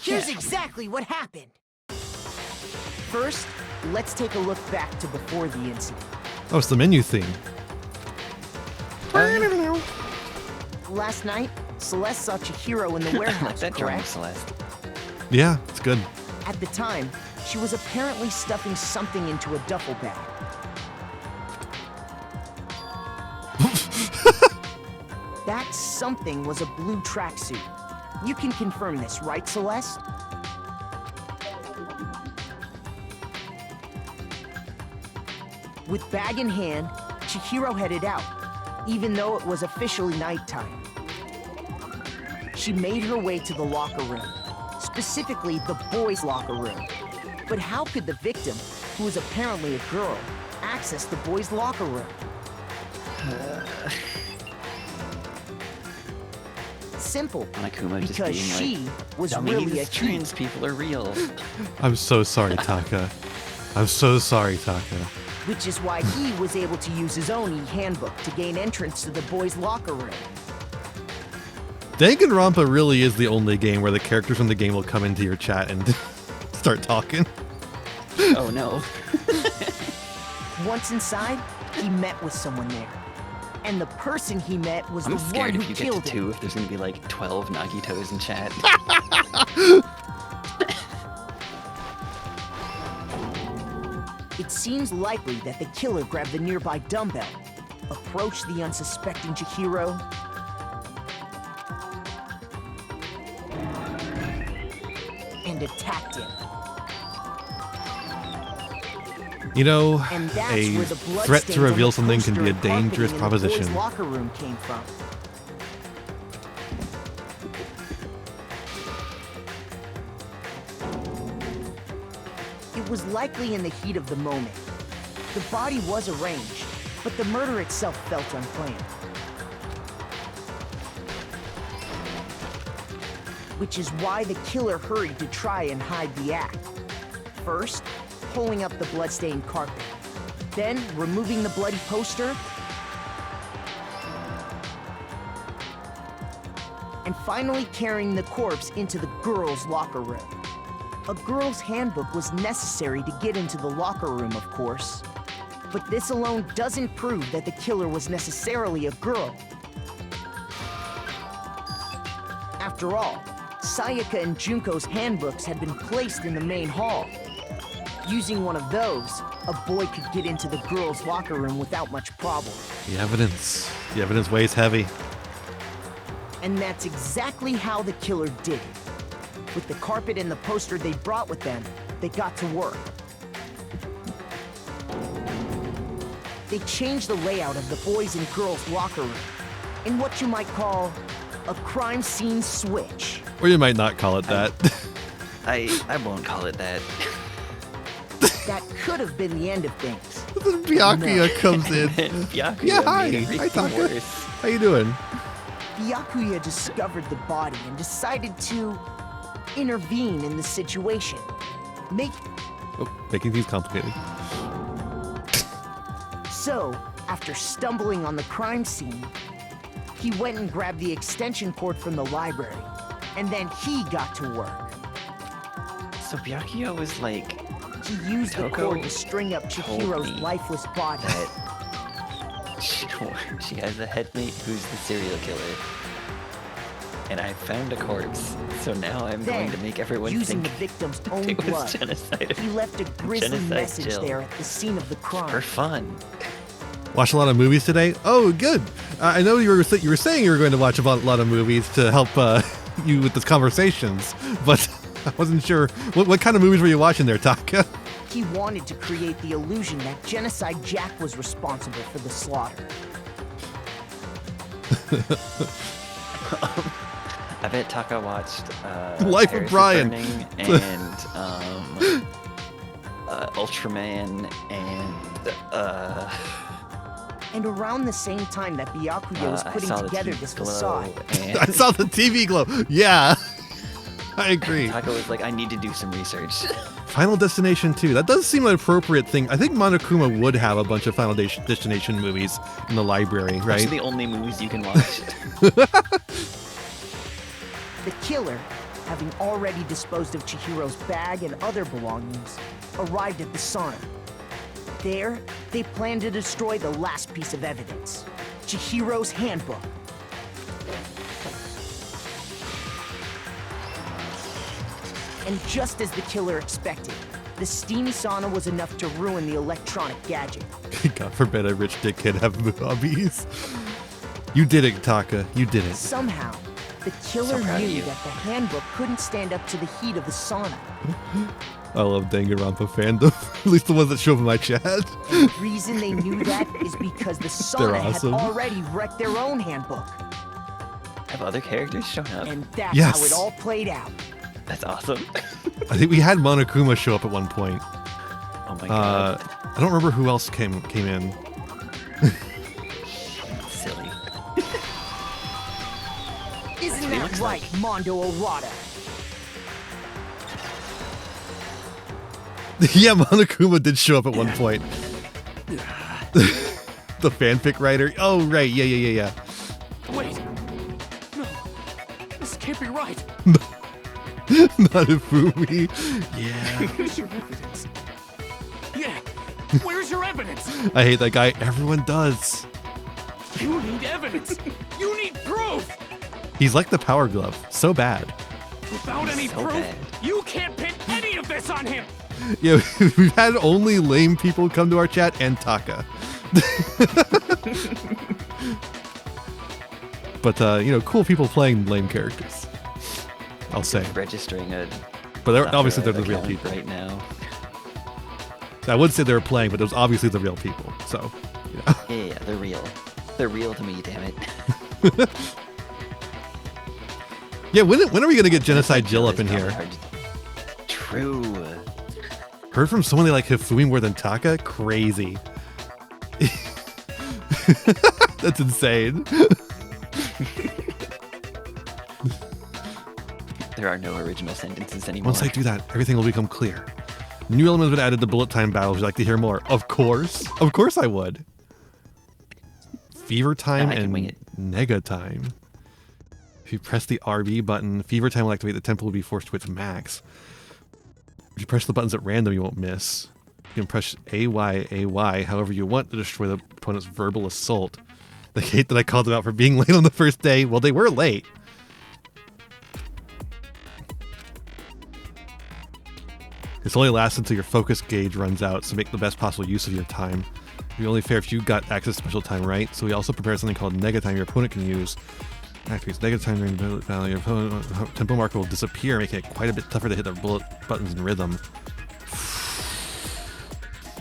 Here's exactly what happened. First, let's take a look back to before the incident. Oh, it's the menu theme. Last night, Celeste saw Chihiro in the warehouse, that drawing correct? Celeste. Yeah, it's good. At the time, she was apparently stuffing something into a duffel bag. That something was a blue tracksuit. You can confirm this, right, Celeste? With bag in hand, Chihiro headed out, even though it was officially nighttime. She made her way to the locker room, specifically the boys' locker room. But how could the victim, who was apparently a girl, access the boys' locker room? Simple. Monokuma just because being she like, was dummies, really a trans people are real. I'm so sorry, Taka. I'm so sorry, Taka. Which is why he was able to use his own e-handbook to gain entrance to the boys' locker room. Danganronpa really is the only game where the characters from the game will come into your chat and start talking. Oh no. Once inside, he met with someone there. And the person he met was I'm the one scared who if you get killed to him. 2 if there's gonna be like 12 Nagitos in chat. It seems likely that the killer grabbed the nearby dumbbell, approached the unsuspecting Chihiro, and attacked him. You know, And that's a where the threat bloodstains to on reveal the something can be a poster and dangerous carpeting in the boys' proposition. locker room came from. It was likely in the heat of the moment. The body was arranged, but the murder itself felt unplanned. Which is why the killer hurried to try and hide the act. First, pulling up the bloodstained carpet. Then, removing the bloody poster. And finally carrying the corpse into the girls' locker room. A girl's handbook was necessary to get into the locker room, of course. But this alone doesn't prove that the killer was necessarily a girl. After all, Sayaka and Junko's handbooks had been placed in the main hall. Using one of those, a boy could get into the girls' locker room without much problem. The evidence weighs heavy. And that's exactly how the killer did it. With the carpet and the poster they brought with them, they got to work. They changed the layout of the boys' and girls' locker room in what you might call a crime scene switch. Or you might not call it that. I won't call it that. That could have been the end of things. Byakuya comes in. Byakuya Yeah, hi. made Hi, everything Taka. worse. How you doing? Byakuya discovered the body and decided to intervene in the situation. Making things complicated. So, after stumbling on the crime scene, he went and grabbed the extension cord from the library, and then he got to work. So Byakuya was like... He used the Toko cord to string up Chihiro's told me lifeless body. She has a headmate who's the serial killer. And I found a corpse, so now I'm Then, going to make everyone using think the victim's own it was blood, genocide. he left a grisly Genocide message Jill. there at the scene of the crime. For fun. Watch a lot of movies today? Oh, good. I know you were saying you were going to watch a lot of movies to help you with these conversations, but I wasn't sure. What kind of movies were you watching there, Taka? He wanted to create the illusion that Genocide Jack was responsible for the slaughter. I bet Taka watched Life of Paris is Brian. Burning and Ultraman and And around the same time that Byakuya was I putting saw the together TV this glow, facade, and I saw the TV glow. Yeah, I agree. Taka was like, I need to do some research. Final Destination 2. That does seem an appropriate thing. I think Monokuma would have a bunch of Final Destination movies in the library, Those right? are the only movies you can watch. the killer, having already disposed of Chihiro's bag and other belongings, arrived at the sauna. There, they planned to destroy the last piece of evidence, Chihiro's handbook. And just as the killer expected, the steamy sauna was enough to ruin the electronic gadget. God forbid a rich dickhead have hobbies. You did it, Taka. You did it. Somehow, the killer So proud of knew you. that the handbook couldn't stand up to the heat of the sauna. I love Danganronpa fandom. At least the ones that show up in my chat. And the reason they knew that is because the sauna awesome. had already wrecked their own handbook. Have other characters shown up? And that's Yes. how it all played out. That's awesome. I think we had Monokuma show up at one point. Oh my god. I don't remember who else came in. Silly. Isn't He that looks right, Mondo Orada? Yeah, Monokuma did show up at one point. The fanfic writer. Oh, right. Yeah. Wait. No. This can't be right. Not Ifumi. Yeah. Where's your evidence? Yeah. Where's your evidence? I hate that guy. Everyone does. You need evidence. You need proof. He's like the Power Glove. So bad. Without any proof, you can't pin any of this on him. Yeah, we've had only lame people come to our chat and Taka. But, cool people playing lame characters. I'll say. Registering a. But obviously they're the real people. Right now. I would say they were playing, but it was obviously the real people. So, Yeah, they're real. They're real to me, damn it. Yeah, when are we going to get Genocide Jill up in here? True. Heard from someone they like Hifumi more than Taka? Crazy. That's insane. There are no original sentences anymore. Once I do that, everything will become clear. New elements have been added to bullet time battles. Would you like to hear more? Of course. Of course I would. Fever time and Nega time. If you press the RB button, Fever time will activate. The tempo will be forced to its max. If you press the buttons at random, you won't miss. You can press AY however you want to destroy the opponent's verbal assault. They hate that I called them out for being late on the first day. Well, they were late. This only lasts until your focus gauge runs out, so make the best possible use of your time. It'd be only fair if you got access to special time, right? So we also prepared something called Nega time your opponent can use. Activates Nega time during the battle. Your opponent tempo marker will disappear, making it quite a bit tougher to hit the bullet buttons in rhythm.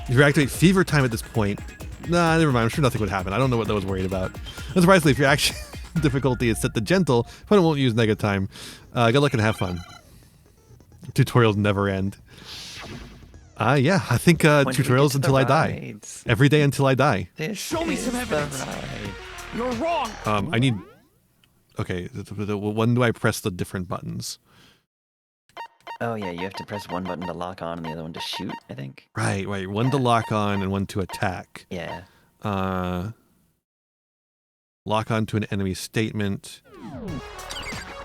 If you activate Fever time at this point, nah, never mind. I'm sure nothing would happen. I don't know what that was worried about. Unsurprisingly, if your action difficulty is set to gentle, opponent won't use Nega time. Good luck and have fun. Tutorials never end. Yeah, I think tutorials until I die. Every day until I die. Show me some evidence. You're wrong. I need. Okay, when do I press the different buttons? Oh yeah, you have to press one button to lock on and the other one to shoot, I think. Right. One to lock on and one to attack. Yeah. Lock on to an enemy statement.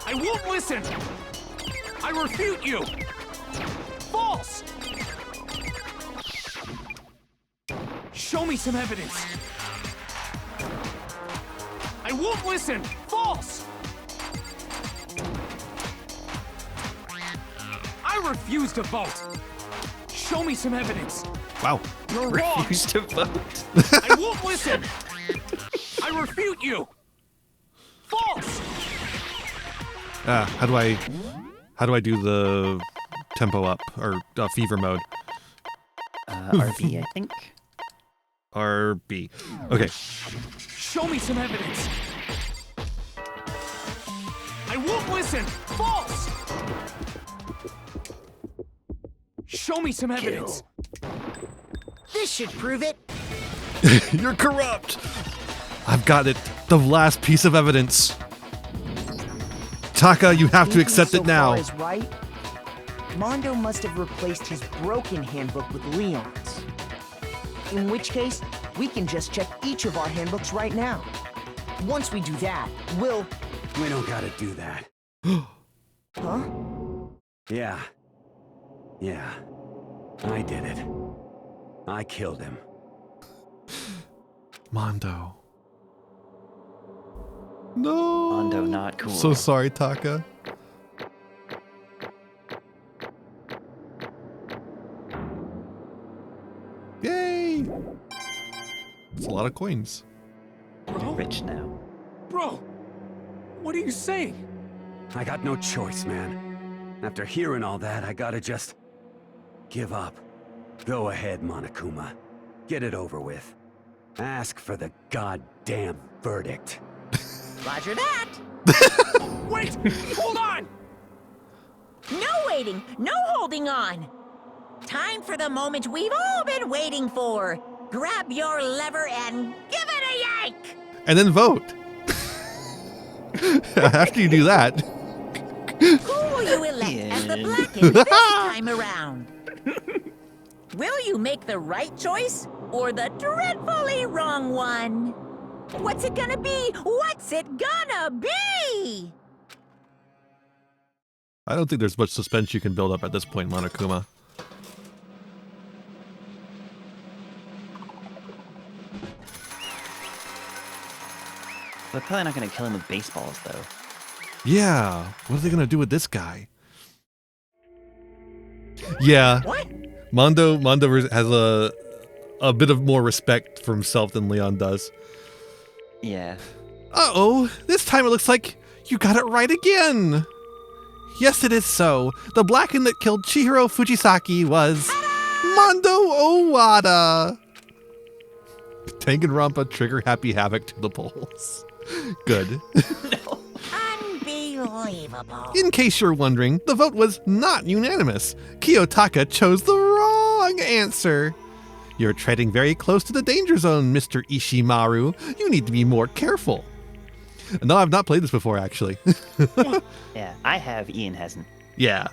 I won't listen. I refute you. False. Show me some evidence. I won't listen. False. I refuse to vote. Show me some evidence. Wow. You're wrong. Refuse to vote. I won't listen. I refute you. False. How do I do the tempo up or fever mode? RB, I think. RB. Okay. Show me some evidence. I won't listen. False. Show me some evidence. This should prove it. You're corrupt. I've got it. The last piece of evidence. Taka, you have to accept it now. Is right. Mondo must have replaced his broken handbook with Leon's. In which case, we can just check each of our handbooks right now. Once we do that, we'll... We don't gotta do that. Huh? Yeah. I did it. I killed him. Mondo. No. Mondo, not cool. So sorry, Taka. Yay! It's a lot of coins. You're rich now. Bro, what are you saying? I got no choice, man. After hearing all that, I gotta just... give up. Go ahead, Monokuma. Get it over with. Ask for the goddamn verdict. Roger that. Wait! Hold on! No waiting, no holding on. Time for the moment we've all been waiting for. Grab your lever and give it a yank! And then vote. After you do that. Who will you elect as the Blackened this time around? Will you make the right choice or the dreadfully wrong one? What's it gonna be? What's it gonna be? I don't think there's much suspense you can build up at this point, Monokuma. They're probably not going to kill him with baseballs, though. Yeah, what are they gonna do with this guy? Yeah, What? Mondo has a bit of more respect for himself than Leon does. Yeah. Uh-oh, this time it looks like you got it right again. Yes, it is so. The Blacken that killed Chihiro Fujisaki was Mondo Owada. Danganronpa trigger Happy Havoc to the polls. Good. Unbelievable. In case you're wondering, the vote was not unanimous. Kiyotaka chose the wrong answer. You're treading very close to the danger zone, Mr. Ishimaru. You need to be more careful. No, I've not played this before, actually. Yeah, I have. Ian hasn't. Yeah.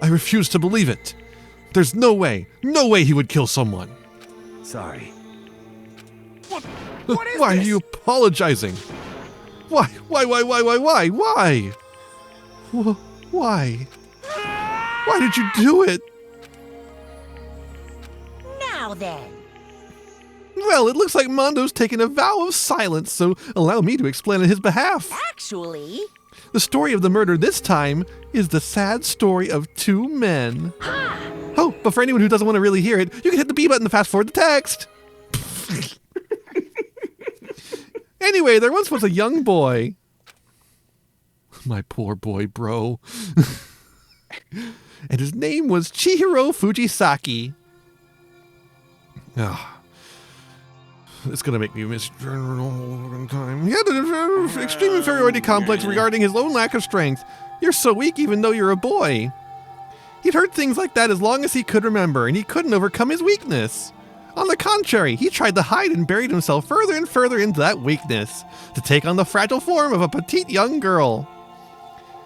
I refuse to believe it. There's no way he would kill someone. Sorry. What is Why this? are you apologizing? Why? Why? Why did you do it? Now then. Well, it looks like Mondo's taken a vow of silence, so allow me to explain on his behalf. Actually... The story of the murder this time is the sad story of two men. Oh, but for anyone who doesn't want to really hear it, you can hit the B button to fast forward the text. Anyway, there once was a young boy. My poor boy, bro. And his name was Chihiro Fujisaki. It's gonna make me miss time. He had an extreme inferiority complex regarding his own lack of strength. You're so weak even though you're a boy. He'd heard things like that as long as he could remember, and he couldn't overcome his weakness. On the contrary, he tried to hide and buried himself further and further into that weakness, to take on the fragile form of a petite young girl.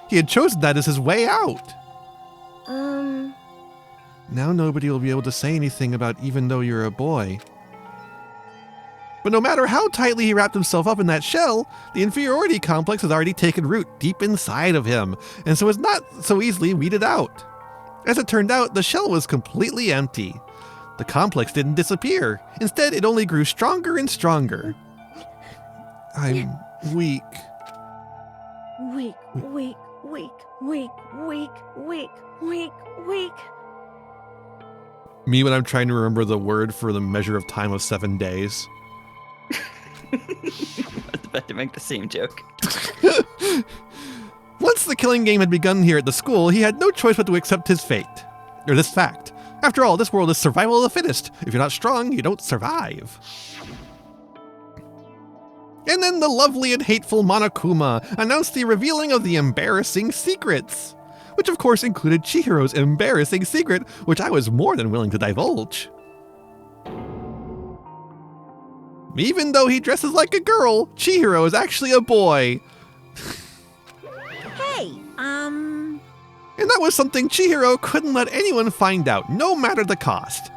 He had chosen that as his way out. Now nobody will be able to say anything about even though you're a boy. But no matter how tightly he wrapped himself up in that shell, the inferiority complex has already taken root deep inside of him, and so is not so easily weeded out. As it turned out, the shell was completely empty. The complex didn't disappear. Instead, it only grew stronger and stronger. I'm weak. Weak. Me when I'm trying to remember the word for the measure of time of 7 days. I was about to make the same joke. Once the killing game had begun here at the school, he had no choice but to accept his fate. Or this fact. After all, this world is survival of the fittest. If you're not strong, you don't survive. And then the lovely and hateful Monokuma announced the revealing of the embarrassing secrets. Which of course included Chihiro's embarrassing secret, which I was more than willing to divulge. Even though he dresses like a girl, Chihiro is actually a boy. Hey, And that was something Chihiro couldn't let anyone find out, no matter the cost.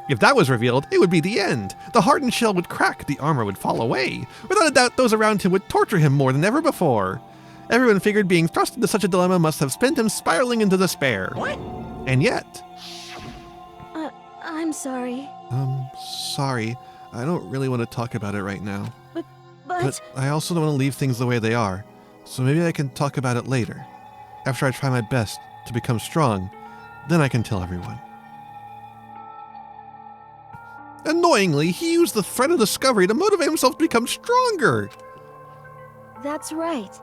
If that was revealed, it would be the end. The hardened shell would crack, the armor would fall away. Without a doubt, those around him would torture him more than ever before. Everyone figured being thrust into such a dilemma must have sent him spiraling into despair. What? And yet... I'm sorry. Sorry. I don't really want to talk about it right now. But I also don't want to leave things the way they are. So maybe I can talk about it later. After I try my best to become strong, then I can tell everyone. Annoyingly, he used the threat of discovery to motivate himself to become stronger. that's right.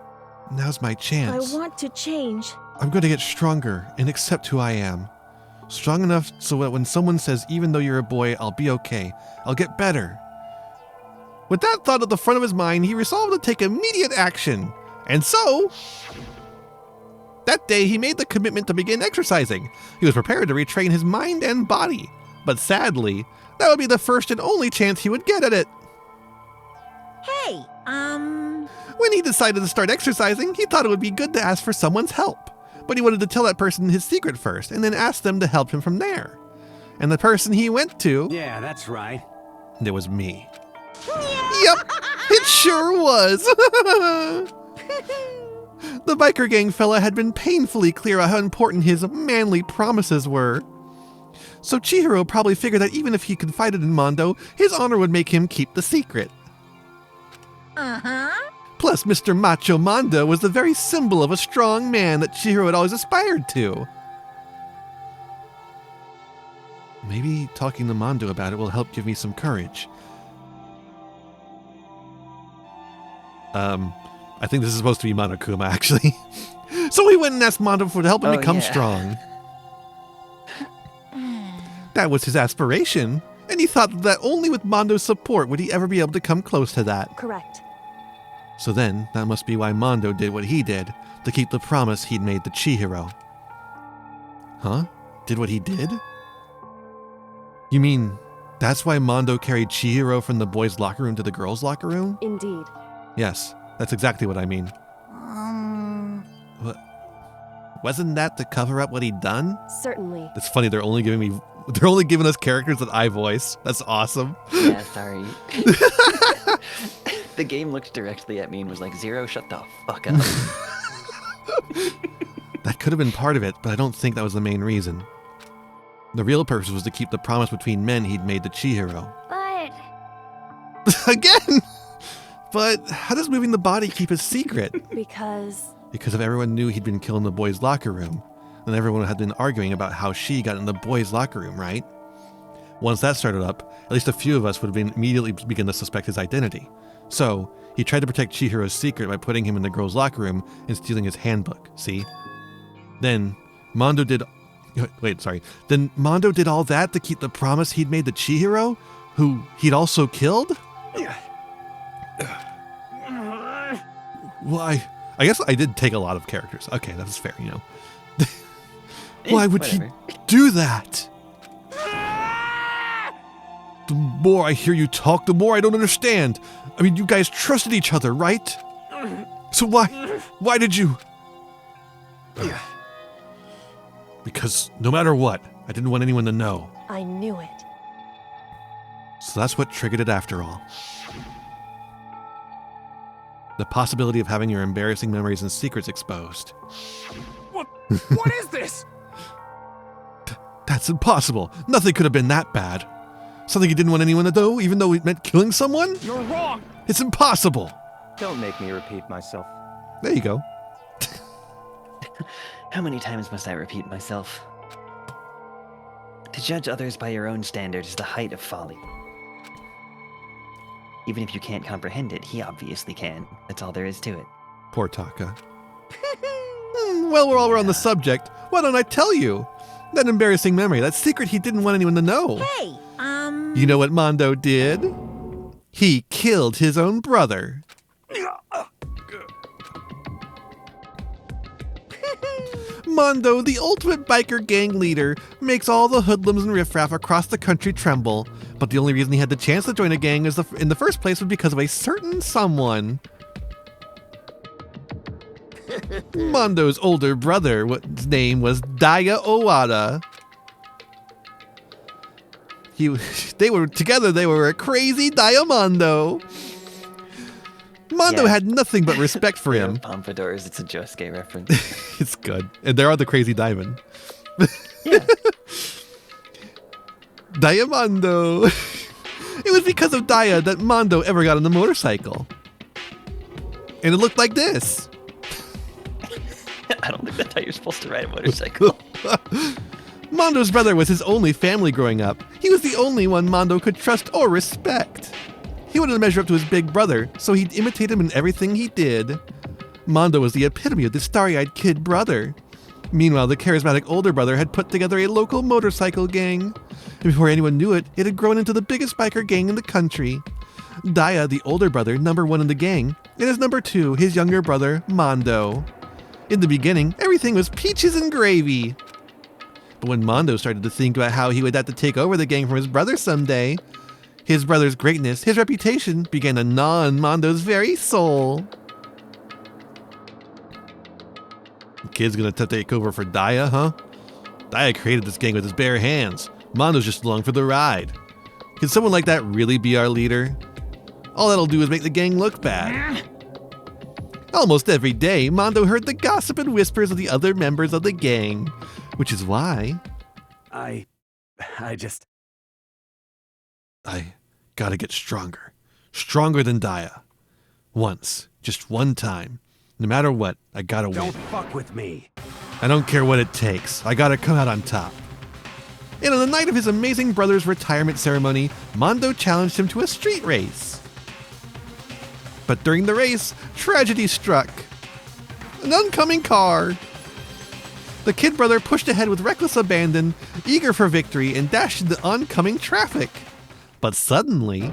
Now's my chance. I want to change. I'm going to get stronger and accept who I am. Strong enough so that when someone says, even though you're a boy, I'll be okay. I'll get better. With that thought at the front of his mind, he resolved to take immediate action. And so... that day, he made the commitment to begin exercising. He was prepared to retrain his mind and body. But sadly, that would be the first and only chance he would get at it. Hey, When he decided to start exercising, he thought it would be good to ask for someone's help. But he wanted to tell that person his secret first, and then ask them to help him from there. And the person he went to... Yeah, that's right. It was me. Yep, it sure was. The biker gang fella had been painfully clear on how important his manly promises were. So Chihiro probably figured that even if he confided in Mondo, his honor would make him keep the secret. Uh-huh. Plus, Mr. Macho Mondo was the very symbol of a strong man that Chihiro had always aspired to. Maybe talking to Mondo about it will help give me some courage. I think this is supposed to be Monokuma, actually. So he went and asked Mondo for help him become strong. That was his aspiration, and he thought that only with Mondo's support would he ever be able to come close to that. Correct. So then, that must be why Mondo did what he did, to keep the promise he'd made to Chihiro. Huh? Did what he did? You mean, that's why Mondo carried Chihiro from the boys' locker room to the girls' locker room? Indeed. Yes, that's exactly what I mean. What? Wasn't that to cover up what he'd done? Certainly. It's funny, they're only giving us characters that I voice. That's awesome. Yeah, sorry. The game looked directly at me and was like, Zero, shut the fuck up. That could have been part of it, but I don't think that was the main reason. The real purpose was to keep the promise between men he'd made to Chihiro. But... Again! But how does moving the body keep a secret? Because if everyone knew he'd been killed in the boys' locker room, then everyone had been arguing about how she got in the boys' locker room, right? Once that started up, at least a few of us would have immediately begin to suspect his identity. So, he tried to protect Chihiro's secret by putting him in the girls' locker room and stealing his handbook, see? Then, Mondo did all that to keep the promise he'd made to Chihiro, who he'd also killed? Well, I guess I did take a lot of characters. Okay, that's fair, you know. Why would he do that? The more I hear you talk, the more I don't understand. I mean, you guys trusted each other, right? So why did you? Because no matter what, I didn't want anyone to know. I knew it. So that's what triggered it after all. The possibility of having your embarrassing memories and secrets exposed. What is this? That's impossible. Nothing could have been that bad. Something you didn't want anyone to know, even though it meant killing someone? You're wrong. It's impossible. Don't make me repeat myself. There you go. How many times must I repeat myself? To judge others by your own standards is the height of folly. Even if you can't comprehend it, he obviously can. That's all there is to it. Poor Taka. Well, while we're on the subject, why don't I tell you? That embarrassing memory, that secret he didn't want anyone to know. Hey, You know what Mondo did? He killed his own brother. Mondo, the ultimate biker gang leader, makes all the hoodlums and riffraff across the country tremble. But the only reason he had the chance to join a gang in the first place was because of a certain someone. Mondo's older brother, his name was Daya Owada. They were a crazy Diamondo. Mondo had nothing but respect for him. Pompadours, it's a Josuke reference. It's good. And there are the crazy diamond. Yeah. Diamondo. It was because of Daya that Mondo ever got on the motorcycle. And it looked like this. I don't think that's how you're supposed to ride a motorcycle. Mondo's brother was his only family growing up. He was the only one Mondo could trust or respect. He wanted to measure up to his big brother, so he'd imitate him in everything he did. Mondo was the epitome of the starry-eyed kid brother. Meanwhile, the charismatic older brother had put together a local motorcycle gang. And before anyone knew it, it had grown into the biggest biker gang in the country. Daya, the older brother, number one in the gang, and as number two, his younger brother, Mondo. In the beginning, everything was peaches and gravy. But when Mondo started to think about how he would have to take over the gang from his brother someday, his brother's greatness, his reputation, began to gnaw on Mondo's very soul. The kid's gonna take over for Daya, huh? Daya created this gang with his bare hands. Mondo's just along for the ride. Can someone like that really be our leader? All that'll do is make the gang look bad. Almost every day, Mondo heard the gossip and whispers of the other members of the gang, which is why... I gotta get stronger. Stronger than Daya. Once. Just one time. No matter what, I gotta win. Don't fuck with me. I don't care what it takes. I gotta come out on top. And on the night of his amazing brother's retirement ceremony, Mondo challenged him to a street race. But during the race, tragedy struck. An oncoming car. The kid brother pushed ahead with reckless abandon, eager for victory, and dashed into oncoming traffic. But suddenly...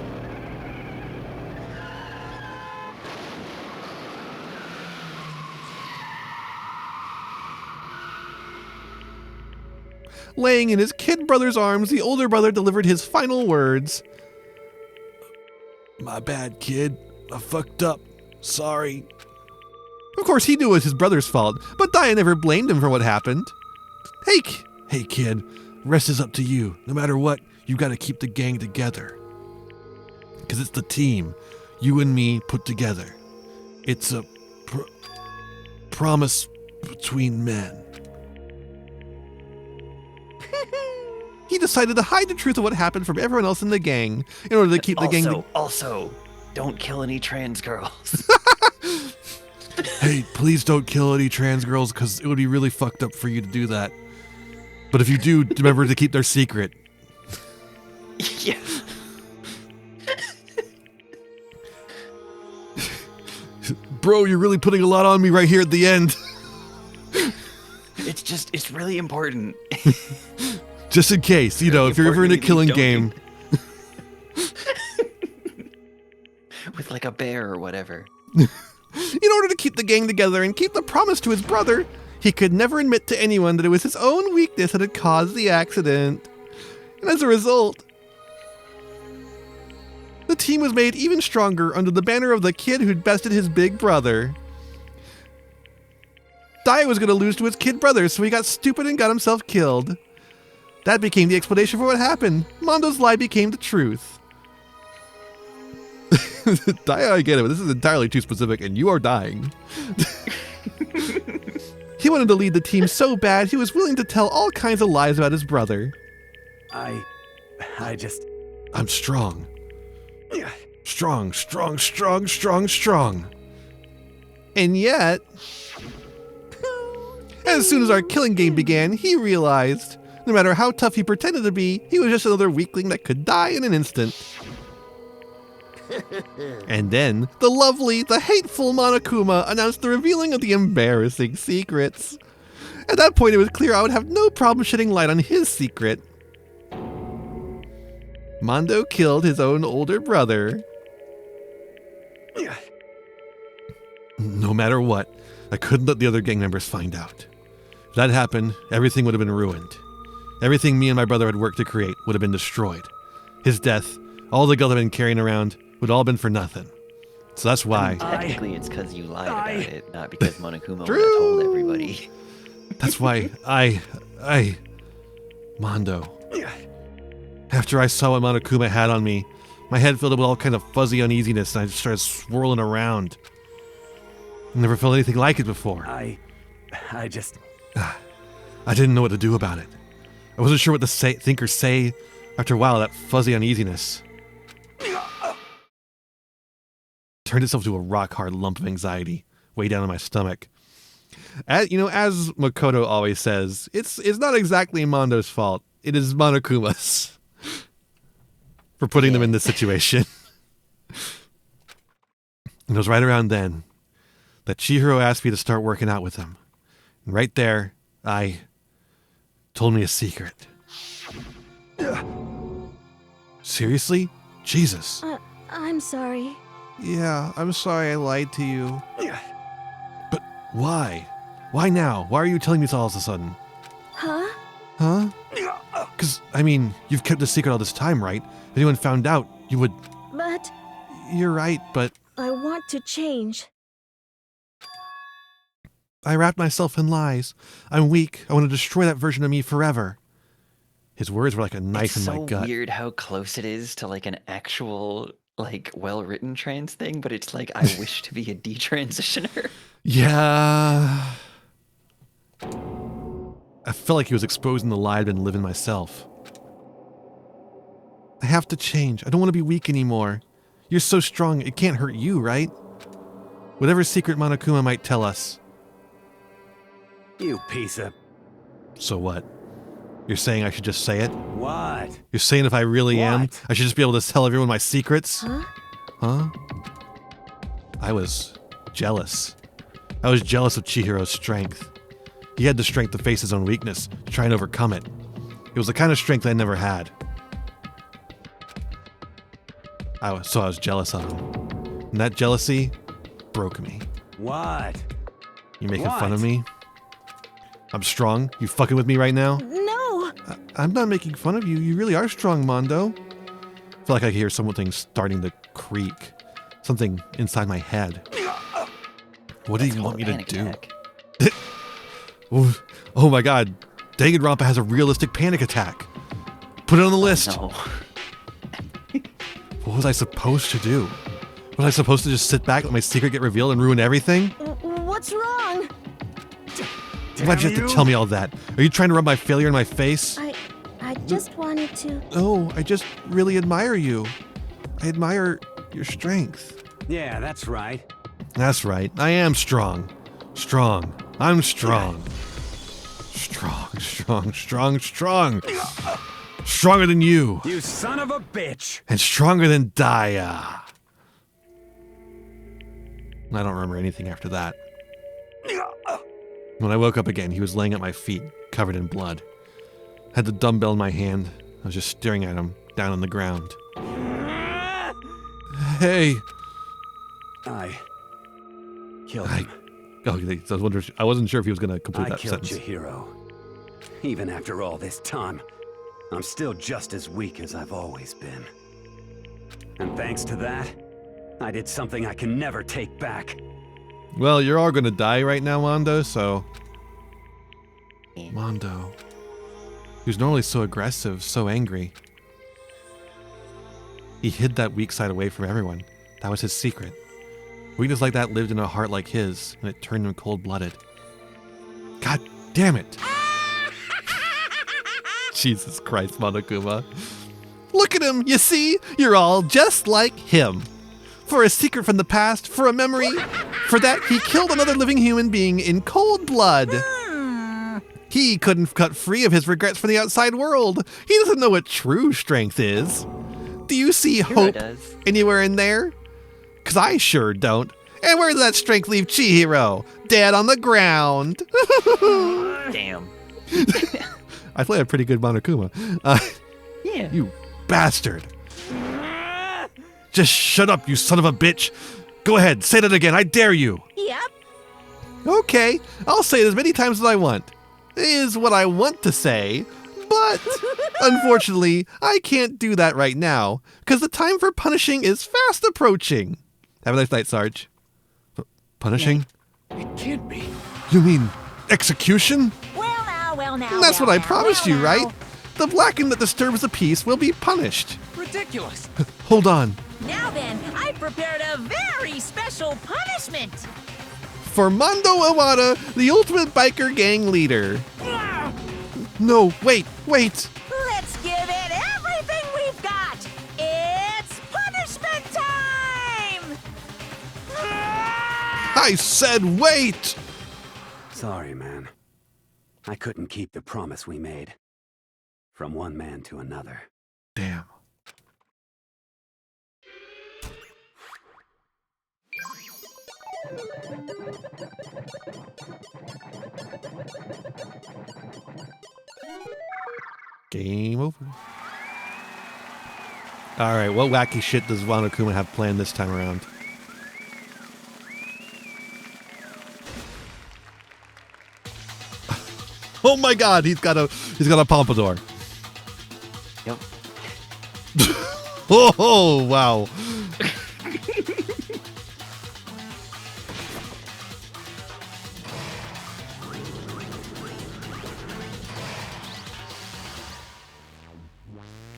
laying in his kid brother's arms, the older brother delivered his final words. My bad, kid. I fucked up. Sorry. Of course, he knew it was his brother's fault, but Daya never blamed him for what happened. Hey, kid. Rest is up to you. No matter what, you gotta keep the gang together. Because it's the team. You and me put together. It's a promise between men. He decided to hide the truth of what happened from everyone else in the gang in order to keep the gang... Also, don't kill any trans girls. Hey, please don't kill any trans girls because it would be really fucked up for you to do that. But if you do, remember to keep their secret. Yeah. Bro, you're really putting a lot on me right here at the end. It's really important. Just in case, if you're ever in a killing game. With like a bear or whatever. In order to keep the gang together and keep the promise to his brother, he could never admit to anyone that it was his own weakness that had caused the accident. And as a result, the team was made even stronger under the banner of the kid who'd bested his big brother. Daya was going to lose to his kid brother, so he got stupid and got himself killed. That became the explanation for what happened. Mondo's lie became the truth. Daya, I get it, but this is entirely too specific, and you are dying. He wanted to lead the team so bad, he was willing to tell all kinds of lies about his brother. I'm strong. Strong. And yet, as soon as our killing game began, he realized, no matter how tough he pretended to be, he was just another weakling that could die in an instant. And then, the hateful Monokuma announced the revealing of the embarrassing secrets. At that point, it was clear I would have no problem shedding light on his secret. Mondo killed his own older brother. No matter what, I couldn't let the other gang members find out. If that happened, everything would have been ruined. Everything me and my brother had worked to create would have been destroyed. His death, all the guilt I've been carrying around, would all have been for nothing. So that's why... I mean, technically, it's because you lied about it, not because Monokuma would have told everybody. That's why Mondo. After I saw what Monokuma had on me, my head filled up with all kind of fuzzy uneasiness, and I just started swirling around. I never felt anything like it before. I didn't know what to do about it. I wasn't sure what to think or say. After a while, that fuzzy uneasiness turned itself to a rock-hard lump of anxiety way down in my stomach. As Makoto always says, it's not exactly Mondo's fault. It is Monokuma's for putting them in this situation. And it was right around then that Chihiro asked me to start working out with him. And right there, told me a secret. Seriously? Jesus. I'm sorry. Yeah, I'm sorry I lied to you. But why? Why now? Why are you telling me this all of a sudden? Huh? Because, you've kept this secret all this time, right? If anyone found out, you would... But... You're right, but... I want to change. I wrapped myself in lies. I'm weak. I want to destroy that version of me forever. His words were like a knife in my gut. It's so weird how close it is to like an actual like well-written trans thing, but it's like I wish to be a detransitioner. Yeah. I felt like he was exposing the lie I'd been living myself. I have to change. I don't want to be weak anymore. You're so strong, it can't hurt you, right? Whatever secret Monokuma might tell us. You piece of... So what? You're saying I should just say it? What? You're saying if I really am, What? I should just be able to tell everyone my secrets? Huh? Huh? I was jealous. I was jealous of Chihiro's strength. He had the strength to face his own weakness, to try and overcome it. It was the kind of strength I never had. So I was jealous of him. And that jealousy broke me. What? You making fun of me? I'm strong? You fucking with me right now? No! I'm not making fun of you. You really are strong, Mondo. I feel like I hear something starting to creak. Something inside my head. What do you want me to do? Oh my god. Danganronpa has a realistic panic attack. Put it on the list. No. What was I supposed to do? Was I supposed to just sit back, let my secret get revealed, and ruin everything? What's wrong? Why'd you have to tell me all that? Are you trying to rub my failure in my face? I just wanted to... Oh, I just really admire you. I admire your strength. Yeah, that's right. That's right. I am strong. Strong. I'm strong. Strong. Stronger than you. You son of a bitch. And stronger than Daya. I don't remember anything after that. When I woke up again, he was laying at my feet, covered in blood. I had the dumbbell in my hand. I was just staring at him, down on the ground. Hey. I killed him. I wasn't sure if he was going to complete that killed sentence. Chihiro. Even after all this time, I'm still just as weak as I've always been. And thanks to that, I did something I can never take back. Well, you're all going to die right now, Mondo, so... Mondo. He was normally so aggressive, so angry. He hid that weak side away from everyone. That was his secret. Weakness like that lived in a heart like his, and it turned him cold-blooded. God damn it! Jesus Christ, Monokuma. Look at him, you see? You're all just like him. For a secret from the past, for a memory, for that he killed another living human being in cold blood. He couldn't cut free of his regrets from the outside world. He doesn't know what true strength is. Do you see hope anywhere in there? 'Cause I sure don't. And where did that strength leave Chihiro? Dead on the ground. Damn. I play a pretty good Monokuma. Yeah. You bastard. Just shut up, you son of a bitch. Go ahead, say that again. I dare you. Yep. Okay, I'll say it as many times as I want. Is what I want to say, but unfortunately, I can't do that right now, because the time for punishing is fast approaching. Have a nice night, Sarge. Punishing? It can't be. You mean execution? Well now. That's what I promised you, right? The blackened that disturbs the peace will be punished. Ridiculous. Hold on. Now then, I prepared a very special punishment. For Mondo Iwata, the ultimate biker gang leader. No, wait. Let's give it everything we've got. It's punishment time! I said wait! Sorry, man. I couldn't keep the promise we made. From one man to another. Damn. Game over. Alright, what wacky shit does Monokuma have planned this time around? Oh my god, he's got a pompadour. Yep. Oh, wow.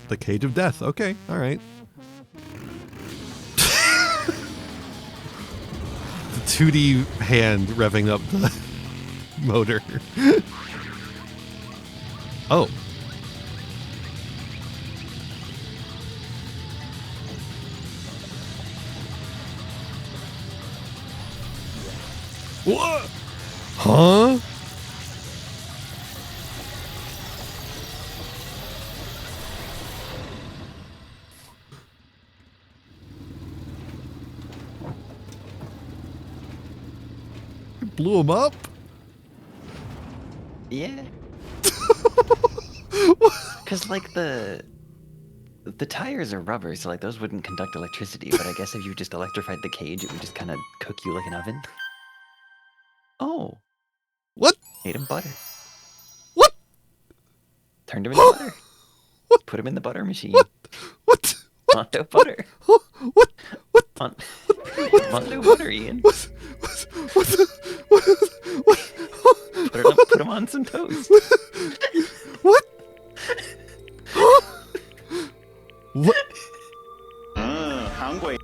The Cage of Death. Okay, all right. The 2D hand revving up the motor. Oh. What? Huh? Blew him up? Yeah. Because like the tires are rubber, so like those wouldn't conduct electricity. But I guess if you just electrified the cage, it would just kind of cook you like an oven. Oh. What? Made him butter. What? Turned him into butter. What? Put him in the butter machine. What? Mondo butter. What? Mondo butter, Ian. Put him on some toast. What? What? Hungry.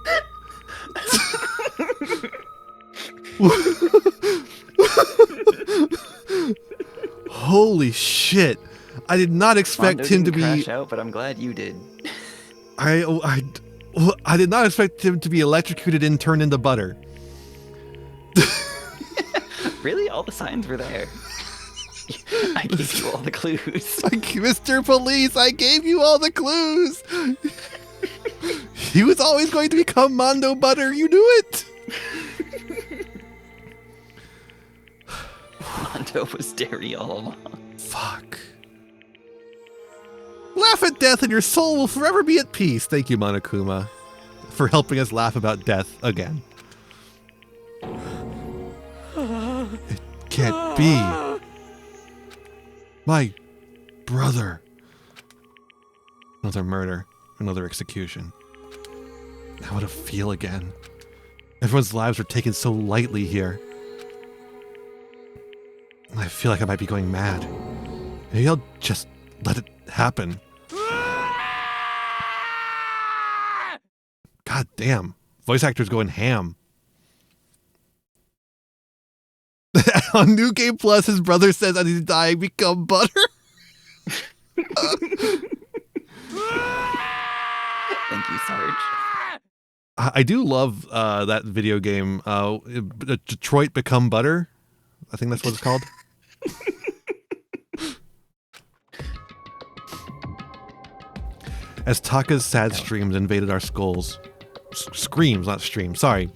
Holy shit! I did not expect Mondo him to didn't be. crash out, but I'm glad you did. I did not expect him to be electrocuted and turned into butter. Really? All the signs were there. I gave you all the clues. Mr. Police, I gave you all the clues. He was always going to become Mondo Butter. You knew it. Mondo was dairy all along. Fuck. Laugh at death and your soul will forever be at peace. Thank you, Monokuma, for helping us laugh about death again. It can't be. My brother. Another murder. Another execution. How would it feel again? Everyone's lives are taken so lightly here. I feel like I might be going mad. Maybe I'll just let it happen. God damn. Voice actors going ham. On New Game Plus, his brother says I need to die and become butter. Thank you, Sarge. I do love that video game, Detroit Become Butter. I think that's what it's called. As Taka's sad streams invaded our skulls. Screams, not streams. Sorry.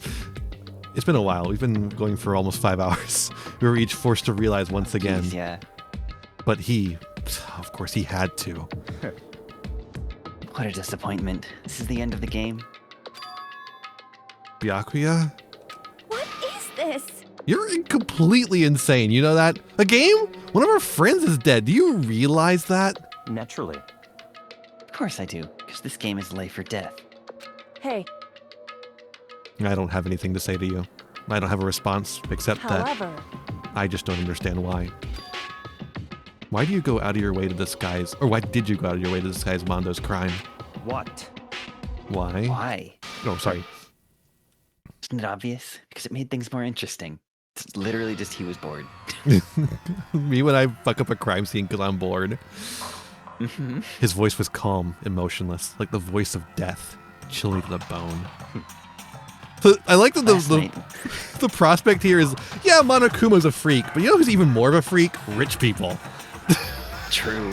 It's been a while. We've been going for almost 5 hours. We were each forced to realize once again. Jeez, yeah. But he, of course, he had to. What a disappointment. This is the end of the game. Byakuya? What is this? You're completely insane. You know that? A game? One of our friends is dead. Do you realize that? Naturally. Of course I do, because this game is life or death. Hey. I don't have anything to say to you. I don't have a response, except However, that I just don't understand why. Why do you go out of your way to disguise, or why did you go out of your way to disguise Mondo's crime? What? Why? Why? Oh, sorry. Isn't it obvious? Because it made things more interesting. It's literally just he was bored. Me when I fuck up a crime scene because I'm bored. Mm-hmm. His voice was calm, emotionless, like the voice of death, chilly to the bone. So I like that the prospect here is, yeah, Monokuma's a freak, but you know who's even more of a freak? Rich people. True.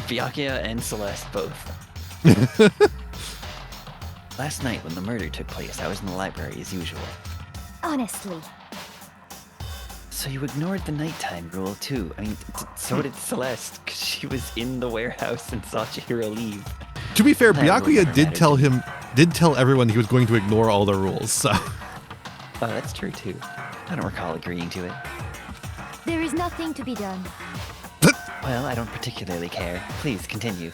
Byakuya and Celeste both. Last night when the murder took place, I was in the library as usual. Honestly. So you ignored the nighttime rule too. I mean, so did Celeste, because she was in the warehouse and saw Chihiro leave. To be fair, That really Byakuya never did tell everyone he was going to ignore all the rules, so. Oh, that's true too. I don't recall agreeing to it. There is nothing to be done. Well, I don't particularly care. Please, continue.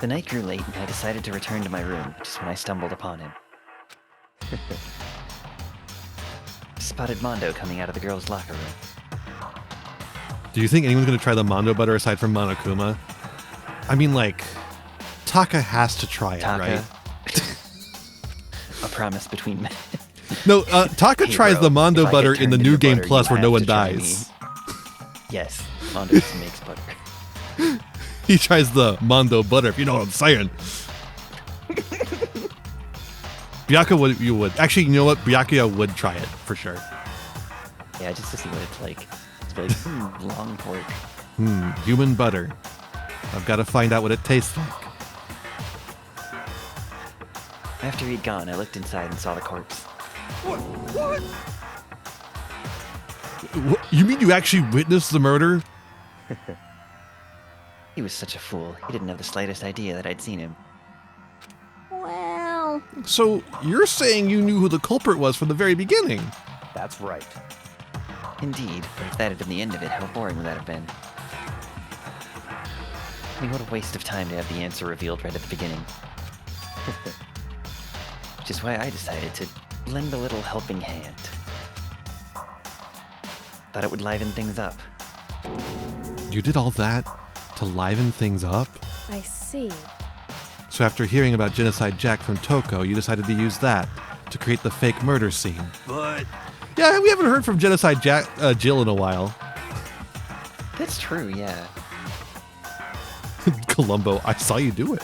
The night grew late and I decided to return to my room, just when I stumbled upon him. Spotted Mondo coming out of the girls' locker room. Do you think anyone's going to try the Mondo butter aside from Monokuma? I mean, like, Taka has to try it, right? A promise between men. No, Taka tries the Mondo butter in the New Game butter, Plus you where no have one to try dies. Yes, Mondo makes butter. He tries the Mondo butter, if you know what I'm saying. Byakuya would. Actually, you know what? Byakuya would try it, for sure. Yeah, just to see what it's like. It's like, long pork. Human butter. I've got to find out what it tastes like. After he'd gone, I looked inside and saw the corpse. What? You mean you actually witnessed the murder? He was such a fool. He didn't have the slightest idea that I'd seen him. Well... So, you're saying you knew who the culprit was from the very beginning? That's right. Indeed, but if that had been the end of it, how boring would that have been? I mean, what a waste of time to have the answer revealed right at the beginning. Which is why I decided to lend a little helping hand. Thought it would liven things up. You did all that to liven things up? I see. So after hearing about Genocide Jack from Toko, you decided to use that to create the fake murder scene. But... Yeah, we haven't heard from Genocide Jack, Jill in a while. That's true, yeah. Columbo, I saw you do it.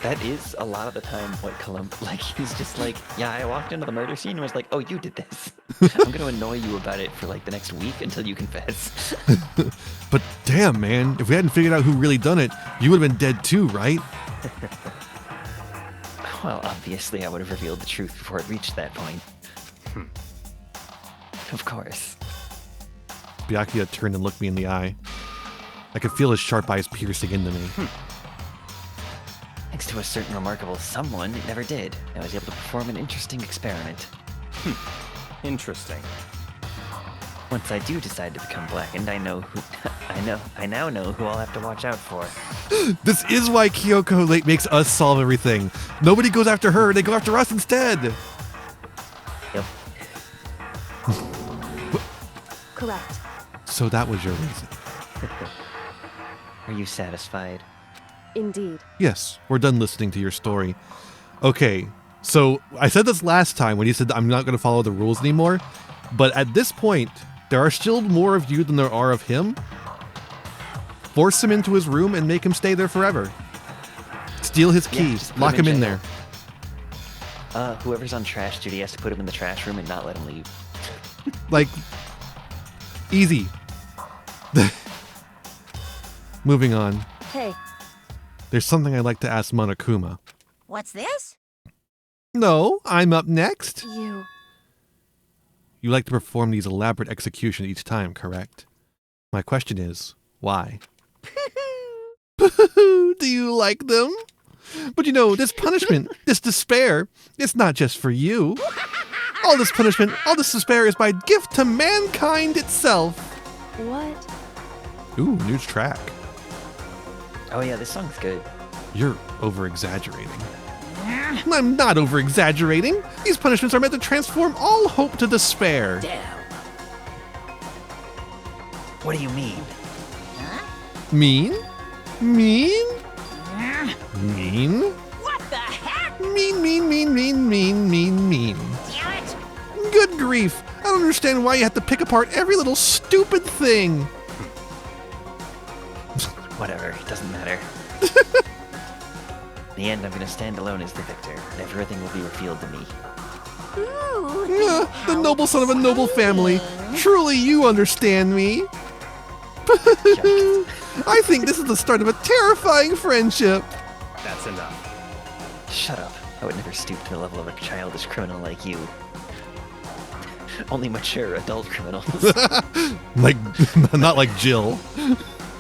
That is a lot of the time what Columbo, like, he's just like, yeah, I walked into the murder scene and was like, oh, you did this. I'm gonna annoy you about it for like the next week until you confess. But damn, man, if we hadn't figured out who really done it, you would have been dead too, right? Well, obviously I would have revealed the truth before it reached that point. Of course. Byakuya turned and looked me in the eye. I could feel his sharp eyes piercing into me. Thanks to a certain remarkable someone, it never did. I was able to perform an interesting experiment. Interesting. Once I do decide to become blackened, I now know who I'll have to watch out for. This is why Kyoko makes us solve everything. Nobody goes after her, they go after us instead. Yep. Correct. So that was your reason. Are you satisfied? Indeed. Yes, we're done listening to your story. Okay, so I said this last time when you said I'm not going to follow the rules anymore, but at this point, there are still more of you than there are of him. Force him into his room and make him stay there forever. Steal his key, lock him in there. Whoever's on trash duty has to put him in the trash room and not let him leave. Like, easy. Moving on. Hey. There's something I'd like to ask Monokuma. What's this? No, I'm up next. You like to perform these elaborate executions each time, correct? My question is, why? Do you like them? But you know, this punishment, this despair, it's not just for you. All this punishment, all this despair is my gift to mankind itself. What? Ooh, new track. Oh yeah, this song's good. You're over-exaggerating. I'm not over-exaggerating. These punishments are meant to transform all hope to despair. Damn. What do you mean? Mean? Mean? Mean? What the heck? Mean. Damn it! Good grief. I don't understand why you have to pick apart every little stupid thing. Whatever, it doesn't matter. In the end, I'm gonna stand alone as the victor, and everything will be revealed to me. Ooh, the noble son of a noble family. Truly, you understand me. I think this is the start of a terrifying friendship. That's enough. Shut up. I would never stoop to the level of a childish criminal like you. Only mature adult criminals. Like, not like Jill.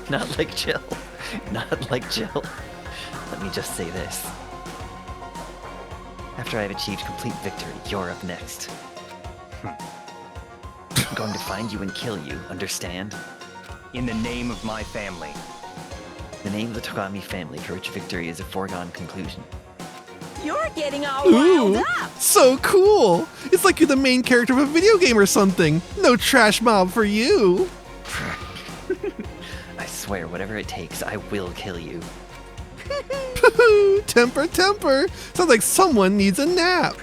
Not like Jill. Not like Jill. Let me just say this. After I've achieved complete victory, you're up next. I'm going to find you and kill you, understand? In the name of my family. The name of the Togami family, for which victory is a foregone conclusion. You're getting all riled up! So cool! It's like you're the main character of a video game or something. No trash mob for you. swear, whatever it takes, I will kill you. Temper, temper. Sounds like someone needs a nap.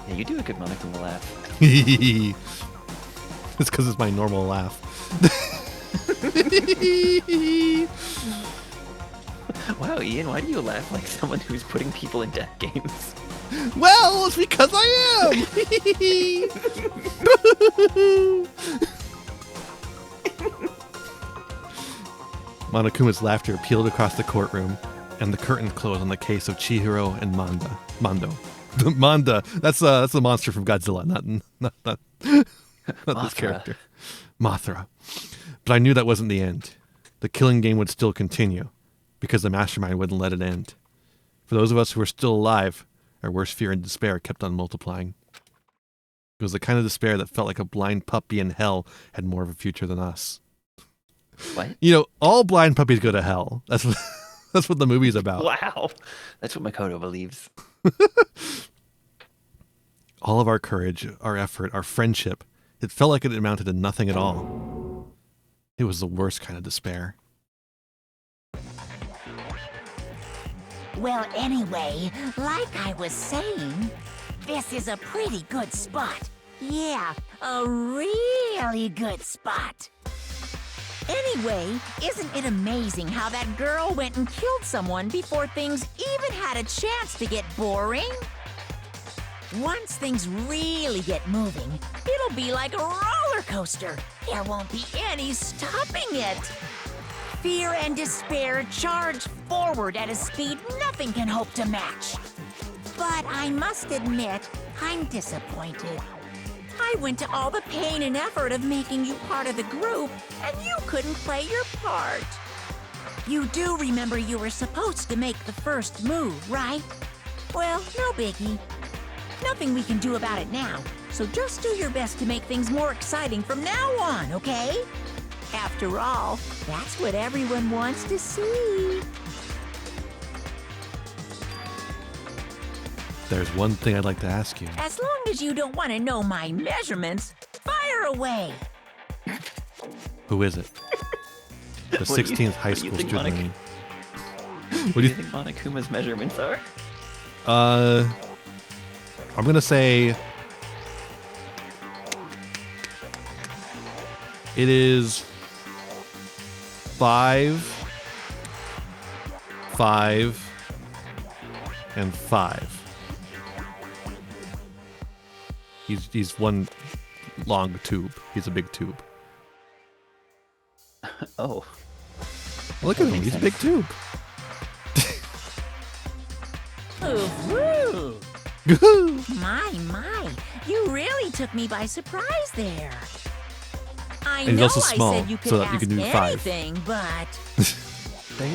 Yeah, you do a good Monokuma laugh. It's because it's my normal laugh. Wow, Ian, why do you laugh like someone who's putting people in death games? Well, it's because I am. Monokuma's laughter peeled across the courtroom, and the curtain closed on the case of Chihiro and Mondo. Manda. That's the monster from Godzilla, not this character. Mothra. But I knew that wasn't the end. The killing game would still continue, because the mastermind wouldn't let it end. For those of us who were still alive, our worst fear and despair kept on multiplying. It was the kind of despair that felt like a blind puppy in hell had more of a future than us. What? You know, all blind puppies go to hell. That's what the movie's about. Wow. That's what Makoto believes. All of our courage, our effort, our friendship, it felt like it amounted to nothing at all. It was the worst kind of despair. Well, anyway, like I was saying, this is a pretty good spot. Yeah, a really good spot. Anyway, isn't it amazing how that girl went and killed someone before things even had a chance to get boring? Once things really get moving, it'll be like a roller coaster. There won't be any stopping it. Fear and despair charge forward at a speed nothing can hope to match. But I must admit, I'm disappointed. I went to all the pain and effort of making you part of the group, and you couldn't play your part. You do remember you were supposed to make the first move, right? Well, no biggie. Nothing we can do about it now, so just do your best to make things more exciting from now on, okay? After all, that's what everyone wants to see. There's one thing I'd like to ask you. As long as you don't want to know my measurements, fire away. Who is it? The 16th high school student. What do you think Monokuma's measurements are? I'm gonna say it is 5, 5, and 5. He's one long tube. He's a big tube. Oh. Look at him. He's a big tube. Ooh, my, you really took me by surprise there. I And he's know also small, I said you could so that you ask can do 5. anything, but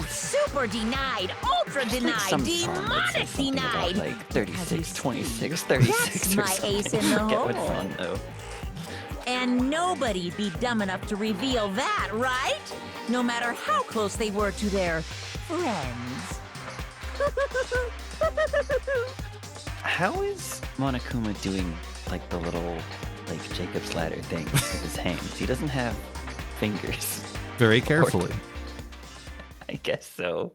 super denied, ultra denied, demonic denied. Like 36, 26, 36 That's or my something. ace in the I forget what's hole. on though. And nobody'd be dumb enough to reveal that, right? No matter how close they were to their friends. How is Monokuma doing like the little like Jacob's ladder thing with his hands? He doesn't have fingers. Very carefully. I guess so.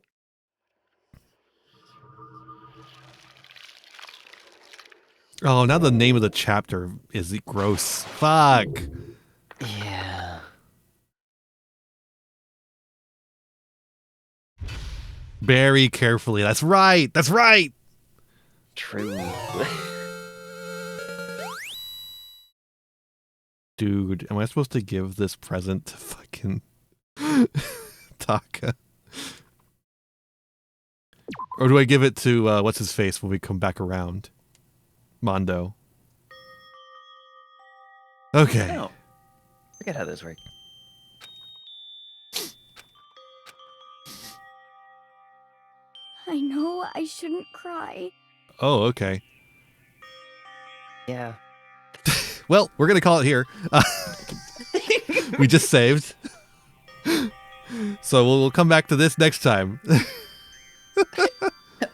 Oh, now the name of the chapter is gross. Fuck. Yeah. Very carefully. That's right. That's right. True. Dude, am I supposed to give this present to fucking Taka? Or do I give it to, what's his face when we come back around? Mondo. Okay. No. Forget how those work. I know I shouldn't cry. Oh, okay. Yeah. Well, we're going to call it here. We just saved. So we'll come back to this next time.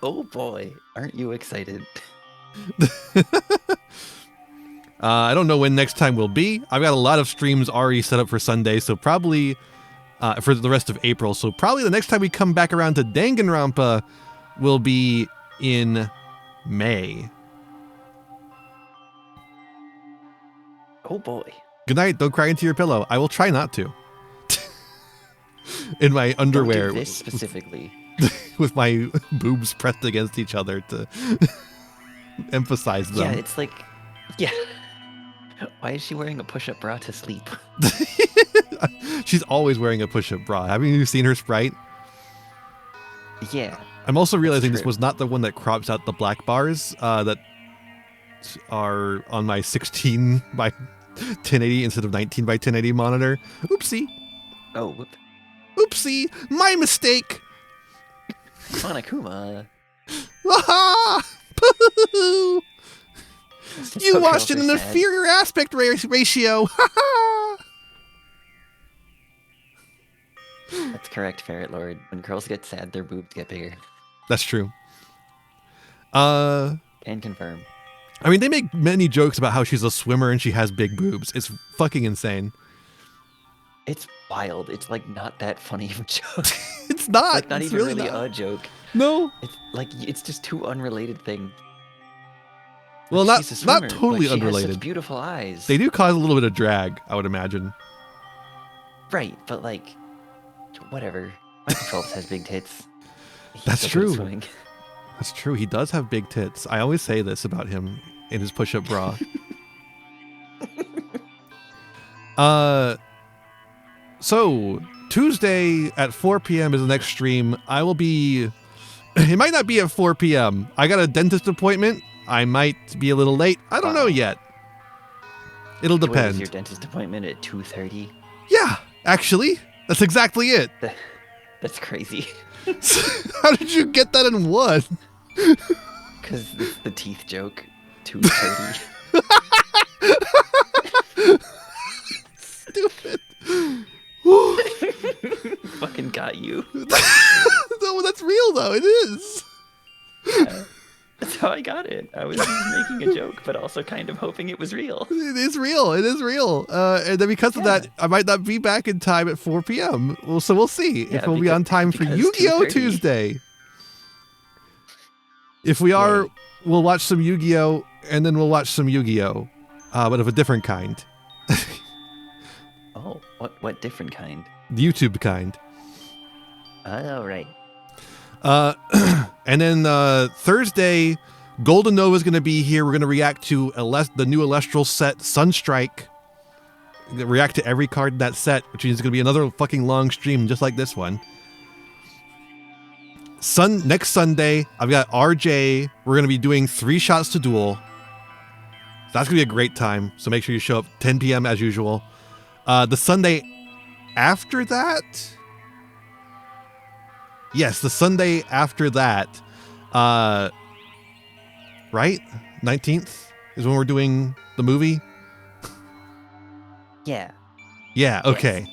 Oh boy, aren't you excited? I don't know when next time will be. I've got a lot of streams already set up for Sunday, so probably for the rest of April. So probably the next time we come back around to Danganronpa will be in May. Oh boy. Good night. Don't cry into your pillow. I will try not to. In my underwear. Don't do this specifically. With my boobs pressed against each other to emphasize them. Yeah, it's like, yeah. Why is she wearing a push-up bra to sleep? She's always wearing a push-up bra. Haven't you seen her Sprite? Yeah. I'm also realizing this was not the one that crops out the black bars that are on my 16 by 1080 instead of 19 by 1080 monitor. Oopsie. Oh, whoop. Oopsie. My mistake. Monokuma. You watched an inferior aspect ratio. That's correct, Ferret Lord. When girls get sad, their boobs get bigger. That's true. Can confirm. I mean, they make many jokes about how she's a swimmer and she has big boobs. It's fucking insane. It's wild. It's like not that funny of a joke. It's not. Like not it's even really a joke. No. It's like it's just two unrelated things. Well, Like, she's a not swimmer, totally but she unrelated. Has such beautiful eyes. They do cause a little bit of drag, I would imagine. Right, but like, whatever. Michael Phelps has big tits. He's That's so good at true. swimming. That's true. He does have big tits. I always say this about him in his push-up bra. So Tuesday at 4 p.m. is the next stream. I will be. It might not be at 4 p.m. I got a dentist appointment. I might be a little late. I don't know yet. It'll Wait, depend. is your dentist appointment at 2:30? Yeah, actually, that's exactly it. That's crazy. How did you get that in one? Because it's the teeth joke. 2:30. Stupid. Fucking got you. No, that's real though. It is. Yeah, that's how I got it. I was making a joke, but also kind of hoping it was real. It is real. It is real. And then because of that, I might not be back in time at 4 p.m. Well, so we'll see if we'll be on time for Yu-Gi-Oh! 2:30. Tuesday. If we are, we'll watch some Yu-Gi-Oh! And then we'll watch some Yu-Gi-Oh! But of a different kind. Oh, what different kind? The YouTube kind. Oh, right. And then Thursday, Golden Nova is going to be here. We're going to react to the new Elestral set, Sunstrike. React to every card in that set, which means it's going to be another fucking long stream just like this one. Next Sunday, I've got RJ. We're going to be doing 3 shots to duel. So that's going to be a great time. So make sure you show up 10 p.m. as usual. The Sunday after that... Yes, the Sunday after that, right? 19th is when we're doing the movie? Yeah. Yeah, okay.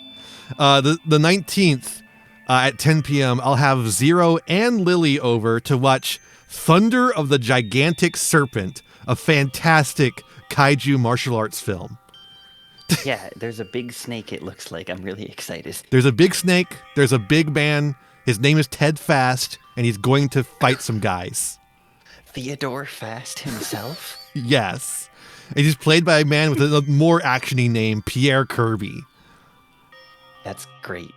The 19th at 10 p.m., I'll have Zero and Lily over to watch Thunder of the Gigantic Serpent, a fantastic kaiju martial arts film. Yeah, there's a big snake, it looks like. I'm really excited. There's a big snake, there's a big man. His name is Ted Fast, and he's going to fight some guys. Theodore Fast himself? Yes. And he's played by a man with a more actiony name, Pierre Kirby. That's great.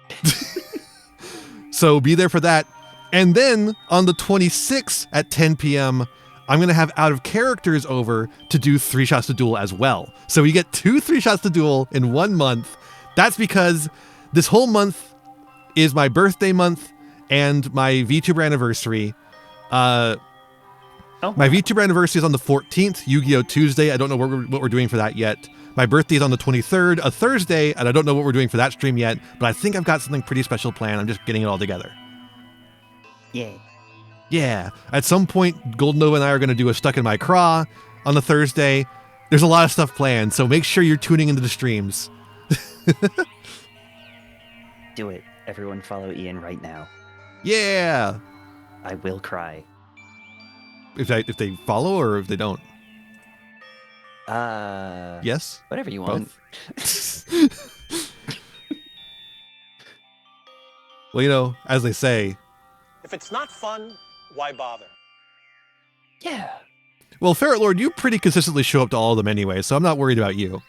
So be there for that. And then on the 26th at 10 p.m., I'm going to have Out of Characters over to do 3 shots to duel as well. So we get 2 3 shots to duel in 1 month. That's because this whole month is my birthday month and my VTuber anniversary. My VTuber anniversary is on the 14th, Yu-Gi-Oh! Tuesday. I don't know what we're doing for that yet. My birthday is on the 23rd, a Thursday, and I don't know what we're doing for that stream yet, but I think I've got something pretty special planned. I'm just getting it all together. Yeah. Yeah. At some point, Golden Nova and I are going to do a Stuck in My Craw on the Thursday. There's a lot of stuff planned, so make sure you're tuning into the streams. Do it. Everyone follow Ian right now. Yeah. I will cry. if they follow or if they don't. Yes. Whatever you want. Well, you know, as they say. If it's not fun, why bother? Yeah. Well, Ferret Lord, you pretty consistently show up to all of them anyway, so I'm not worried about you.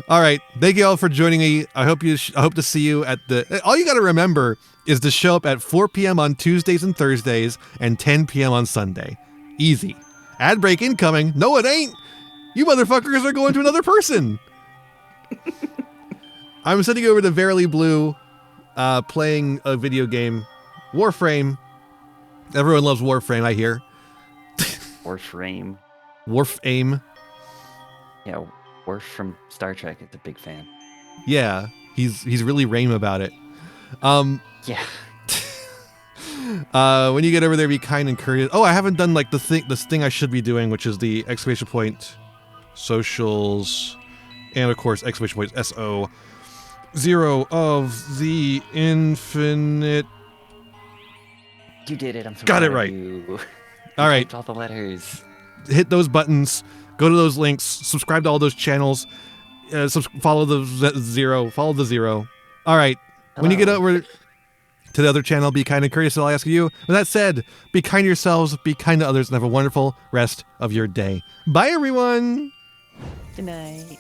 All right, thank you all for joining me. I hope to see you at the. All you got to remember is to show up at 4 p.m. on Tuesdays and Thursdays and 10 p.m. on Sunday. Easy. Ad break incoming. No, it ain't. You motherfuckers are going to another person. I'm sending over to Verily Blue, playing a video game, Warframe. Everyone loves Warframe, I hear. Warframe. Warframe. Yeah, Worf from Star Trek is a big fan. Yeah, he's really rame about it. Yeah. When you get over there, be kind and courteous. Oh, I haven't done like this thing I should be doing, which is the exclamation point socials, and of course exclamation point SO 0 of the infinite. You did it. I'm so got it proud of right. you. All right. Typed all the letters. Hit those buttons. Go to those links. Subscribe to all those channels. Follow the zero. Follow the zero. All right. When you get over to the other channel, be kind and courteous. I'll ask you. With that said, be kind to yourselves, be kind to others, and have a wonderful rest of your day. Bye, everyone. Good night.